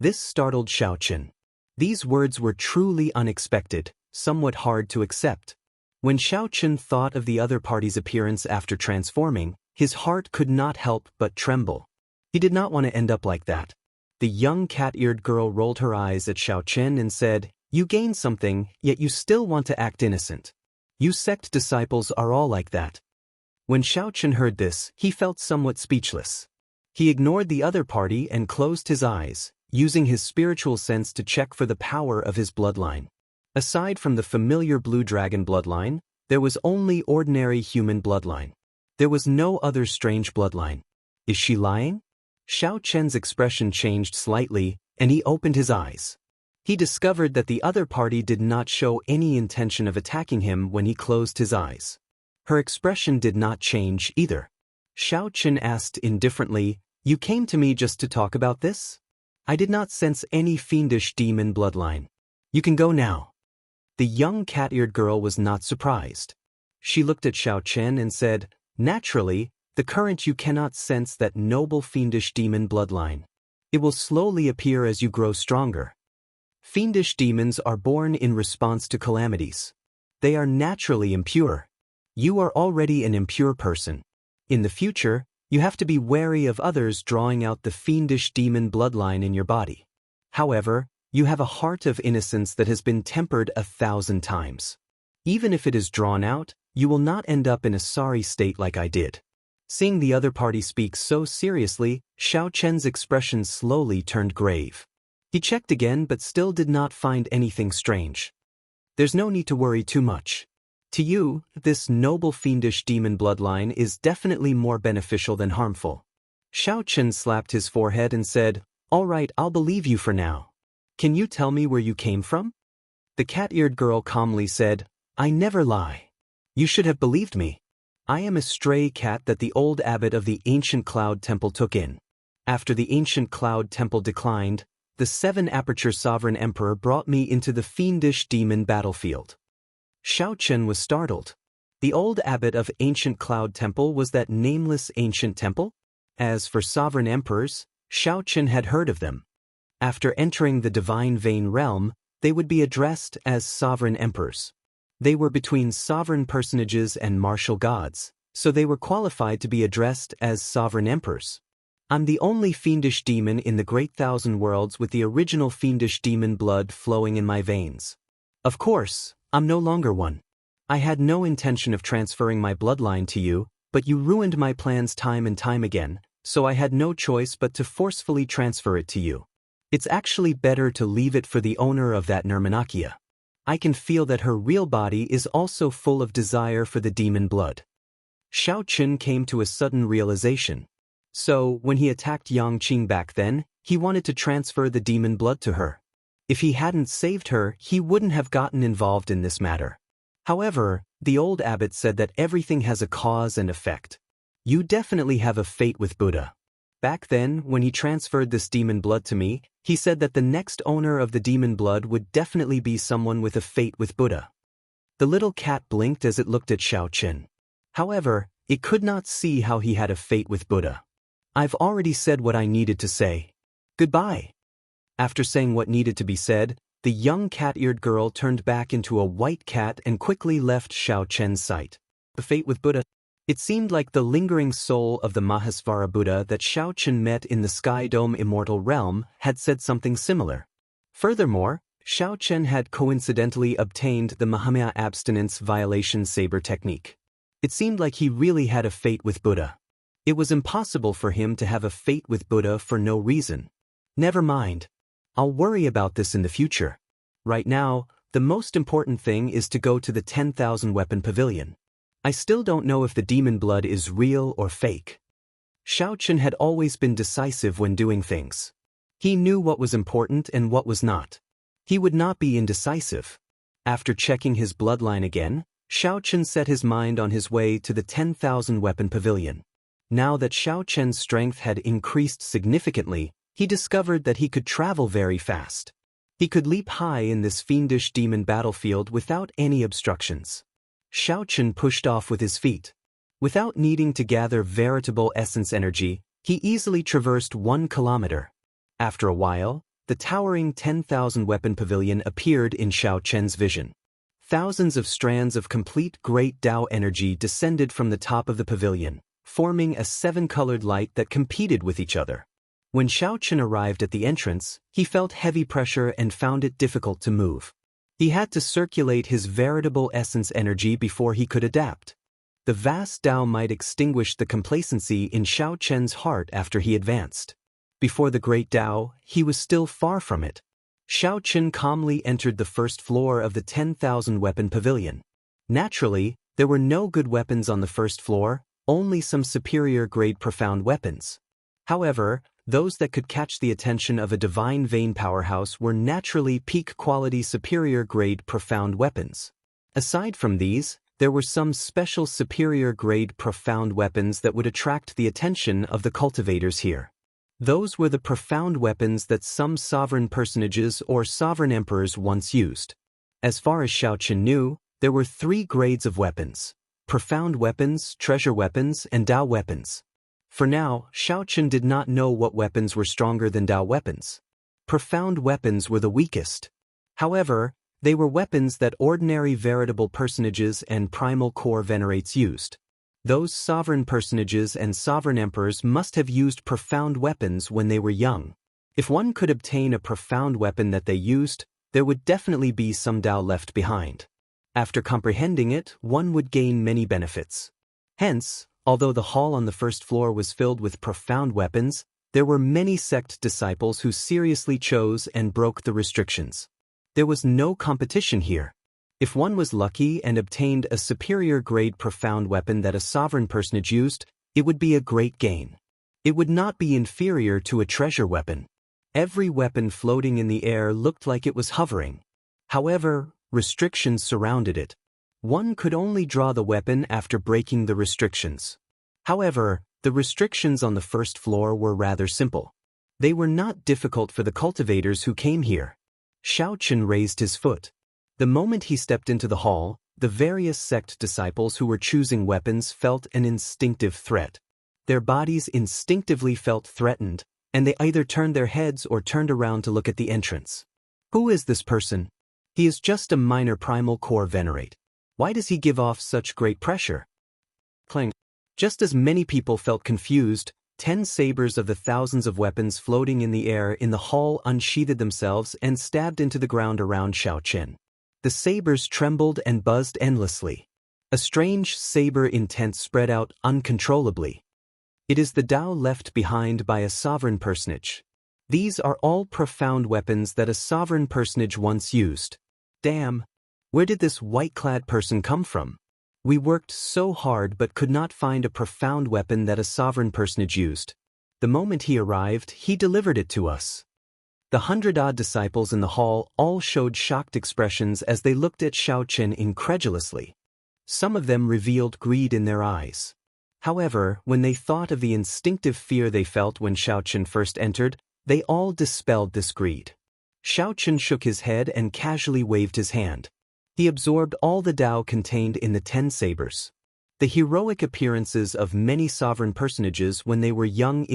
This startled Xiaoqian. These words were truly unexpected, somewhat hard to accept. When Xiaoqian thought of the other party's appearance after transforming, his heart could not help but tremble. He did not want to end up like that. The young cat-eared girl rolled her eyes at Xiaoqian and said, "You gained something, yet you still want to act innocent. You sect disciples are all like that." When Xiaoqian heard this, he felt somewhat speechless. He ignored the other party and closed his eyes, using his spiritual sense to check for the power of his bloodline. Aside from the familiar blue dragon bloodline, there was only ordinary human bloodline. There was no other strange bloodline. Is she lying? Xiaoqian's expression changed slightly, and he opened his eyes. He discovered that the other party did not show any intention of attacking him when he closed his eyes. Her expression did not change either. Xiaoqian asked indifferently, "You came to me just to talk about this? I did not sense any fiendish demon bloodline. You can go now." The young cat-eared girl was not surprised. She looked at Xiaoqian and said, "Naturally, the current you cannot sense that noble fiendish demon bloodline. It will slowly appear as you grow stronger. Fiendish demons are born in response to calamities. They are naturally impure. You are already an impure person. In the future, you have to be wary of others drawing out the fiendish demon bloodline in your body. However, you have a heart of innocence that has been tempered 1,000 times. Even if it is drawn out, you will not end up in a sorry state like I did." Seeing the other party speak so seriously, Xiaoqian's expression slowly turned grave. He checked again but still did not find anything strange. "There's no need to worry too much. To you, this noble fiendish demon bloodline is definitely more beneficial than harmful." Xiaoqian slapped his forehead and said, "All right, I'll believe you for now. Can you tell me where you came from?" The cat-eared girl calmly said, "I never lie. You should have believed me. I am a stray cat that the old abbot of the ancient Cloud Temple took in. After the ancient Cloud Temple declined, the 7-aperture sovereign emperor brought me into the fiendish demon battlefield." Xiaoqian was startled. The old abbot of ancient Cloud Temple was that nameless ancient temple? As for sovereign emperors, Xiaoqian had heard of them. After entering the divine vein realm, they would be addressed as sovereign emperors. They were between sovereign personages and martial gods, so they were qualified to be addressed as sovereign emperors. I'm the only fiendish demon in the great thousand worlds with the original fiendish demon blood flowing in my veins. Of course, I'm no longer one. I had no intention of transferring my bloodline to you, but you ruined my plans time and time again, so I had no choice but to forcefully transfer it to you. It's actually better to leave it for the owner of that Nirmanakia. I can feel that her real body is also full of desire for the demon blood. Xiaoqun came to a sudden realization. So, when he attacked Yangqing back then, he wanted to transfer the demon blood to her. If he hadn't saved her, he wouldn't have gotten involved in this matter. However, the old abbot said that everything has a cause and effect. You definitely have a fate with Buddha. Back then, when he transferred this demon blood to me, he said that the next owner of the demon blood would definitely be someone with a fate with Buddha. The little cat blinked as it looked at Xiaoqun. However, it could not see how he had a fate with Buddha. I've already said what I needed to say. Goodbye. After saying what needed to be said, the young cat-eared girl turned back into a white cat and quickly left Xiaoqun's sight. The fate with Buddha. It seemed like the lingering soul of the Mahasvara Buddha that Xiaoqun met in the Sky Dome Immortal Realm had said something similar. Furthermore, Xiaoqun had coincidentally obtained the Mahamaya abstinence violation saber technique. It seemed like he really had a fate with Buddha. It was impossible for him to have a fate with Buddha for no reason. Never mind. I'll worry about this in the future. Right now, the most important thing is to go to the 10,000 weapon pavilion. I still don't know if the demon blood is real or fake. Xiaoqun had always been decisive when doing things. He knew what was important and what was not. He would not be indecisive. After checking his bloodline again, Xiaoqun set his mind on his way to the 10,000 weapon pavilion. Now that Xiaoqun's strength had increased significantly, he discovered that he could travel very fast. He could leap high in this fiendish demon battlefield without any obstructions. Xiaoqun pushed off with his feet. Without needing to gather veritable essence energy, he easily traversed 1 kilometer. After a while, the towering 10,000 weapon pavilion appeared in Xiaoqun's vision. Thousands of strands of complete great Tao energy descended from the top of the pavilion, forming a 7-colored light that competed with each other. When Xiaoqun arrived at the entrance, he felt heavy pressure and found it difficult to move. He had to circulate his veritable essence energy before he could adapt. The vast Tao might extinguish the complacency in Xiaoqun's heart after he advanced. Before the great Tao, he was still far from it. Xiaoqun calmly entered the first floor of the 10,000 weapon pavilion. Naturally, there were no good weapons on the first floor, only some superior-grade profound weapons. However, those that could catch the attention of a divine vein powerhouse were naturally peak-quality superior-grade profound weapons. Aside from these, there were some special superior-grade profound weapons that would attract the attention of the cultivators here. Those were the profound weapons that some sovereign personages or sovereign emperors once used. As far as Xiaoqun knew, there were 3 grades of weapons: profound weapons, treasure weapons, and Tao weapons. For now, Xiaoqun did not know what weapons were stronger than Tao weapons. Profound weapons were the weakest. However, they were weapons that ordinary veritable personages and primal core venerates used. Those sovereign personages and sovereign emperors must have used profound weapons when they were young. If one could obtain a profound weapon that they used, there would definitely be some Tao left behind. After comprehending it, one would gain many benefits. Hence, although the hall on the first floor was filled with profound weapons, there were many sect disciples who seriously chose and broke the restrictions. There was no competition here. If one was lucky and obtained a superior-grade profound weapon that a sovereign personage used, it would be a great gain. It would not be inferior to a treasure weapon. Every weapon floating in the air looked like it was hovering. However, restrictions surrounded it. One could only draw the weapon after breaking the restrictions. However, the restrictions on the first floor were rather simple. They were not difficult for the cultivators who came here. Xiaoqun raised his foot. The moment he stepped into the hall, the various sect disciples who were choosing weapons felt an instinctive threat. Their bodies instinctively felt threatened, and they either turned their heads or turned around to look at the entrance. Who is this person? He is just a minor primal core venerate. Why does he give off such great pressure? Clang. Just as many people felt confused, 10 sabers of the thousands of weapons floating in the air in the hall unsheathed themselves and stabbed into the ground around Xiaoqin. The sabers trembled and buzzed endlessly. A strange saber intent spread out uncontrollably. It is the Tao left behind by a sovereign personage. These are all profound weapons that a sovereign personage once used. Damn! Where did this white-clad person come from? We worked so hard but could not find a profound weapon that a sovereign personage used. The moment he arrived, he delivered it to us. The 100-odd disciples in the hall all showed shocked expressions as they looked at Xiaoqin incredulously. Some of them revealed greed in their eyes. However, when they thought of the instinctive fear they felt when Xiaoqin first entered, they all dispelled this greed. Xiaoqin shook his head and casually waved his hand. He absorbed all the Tao contained in the 10 sabers. The heroic appearances of many sovereign personages when they were young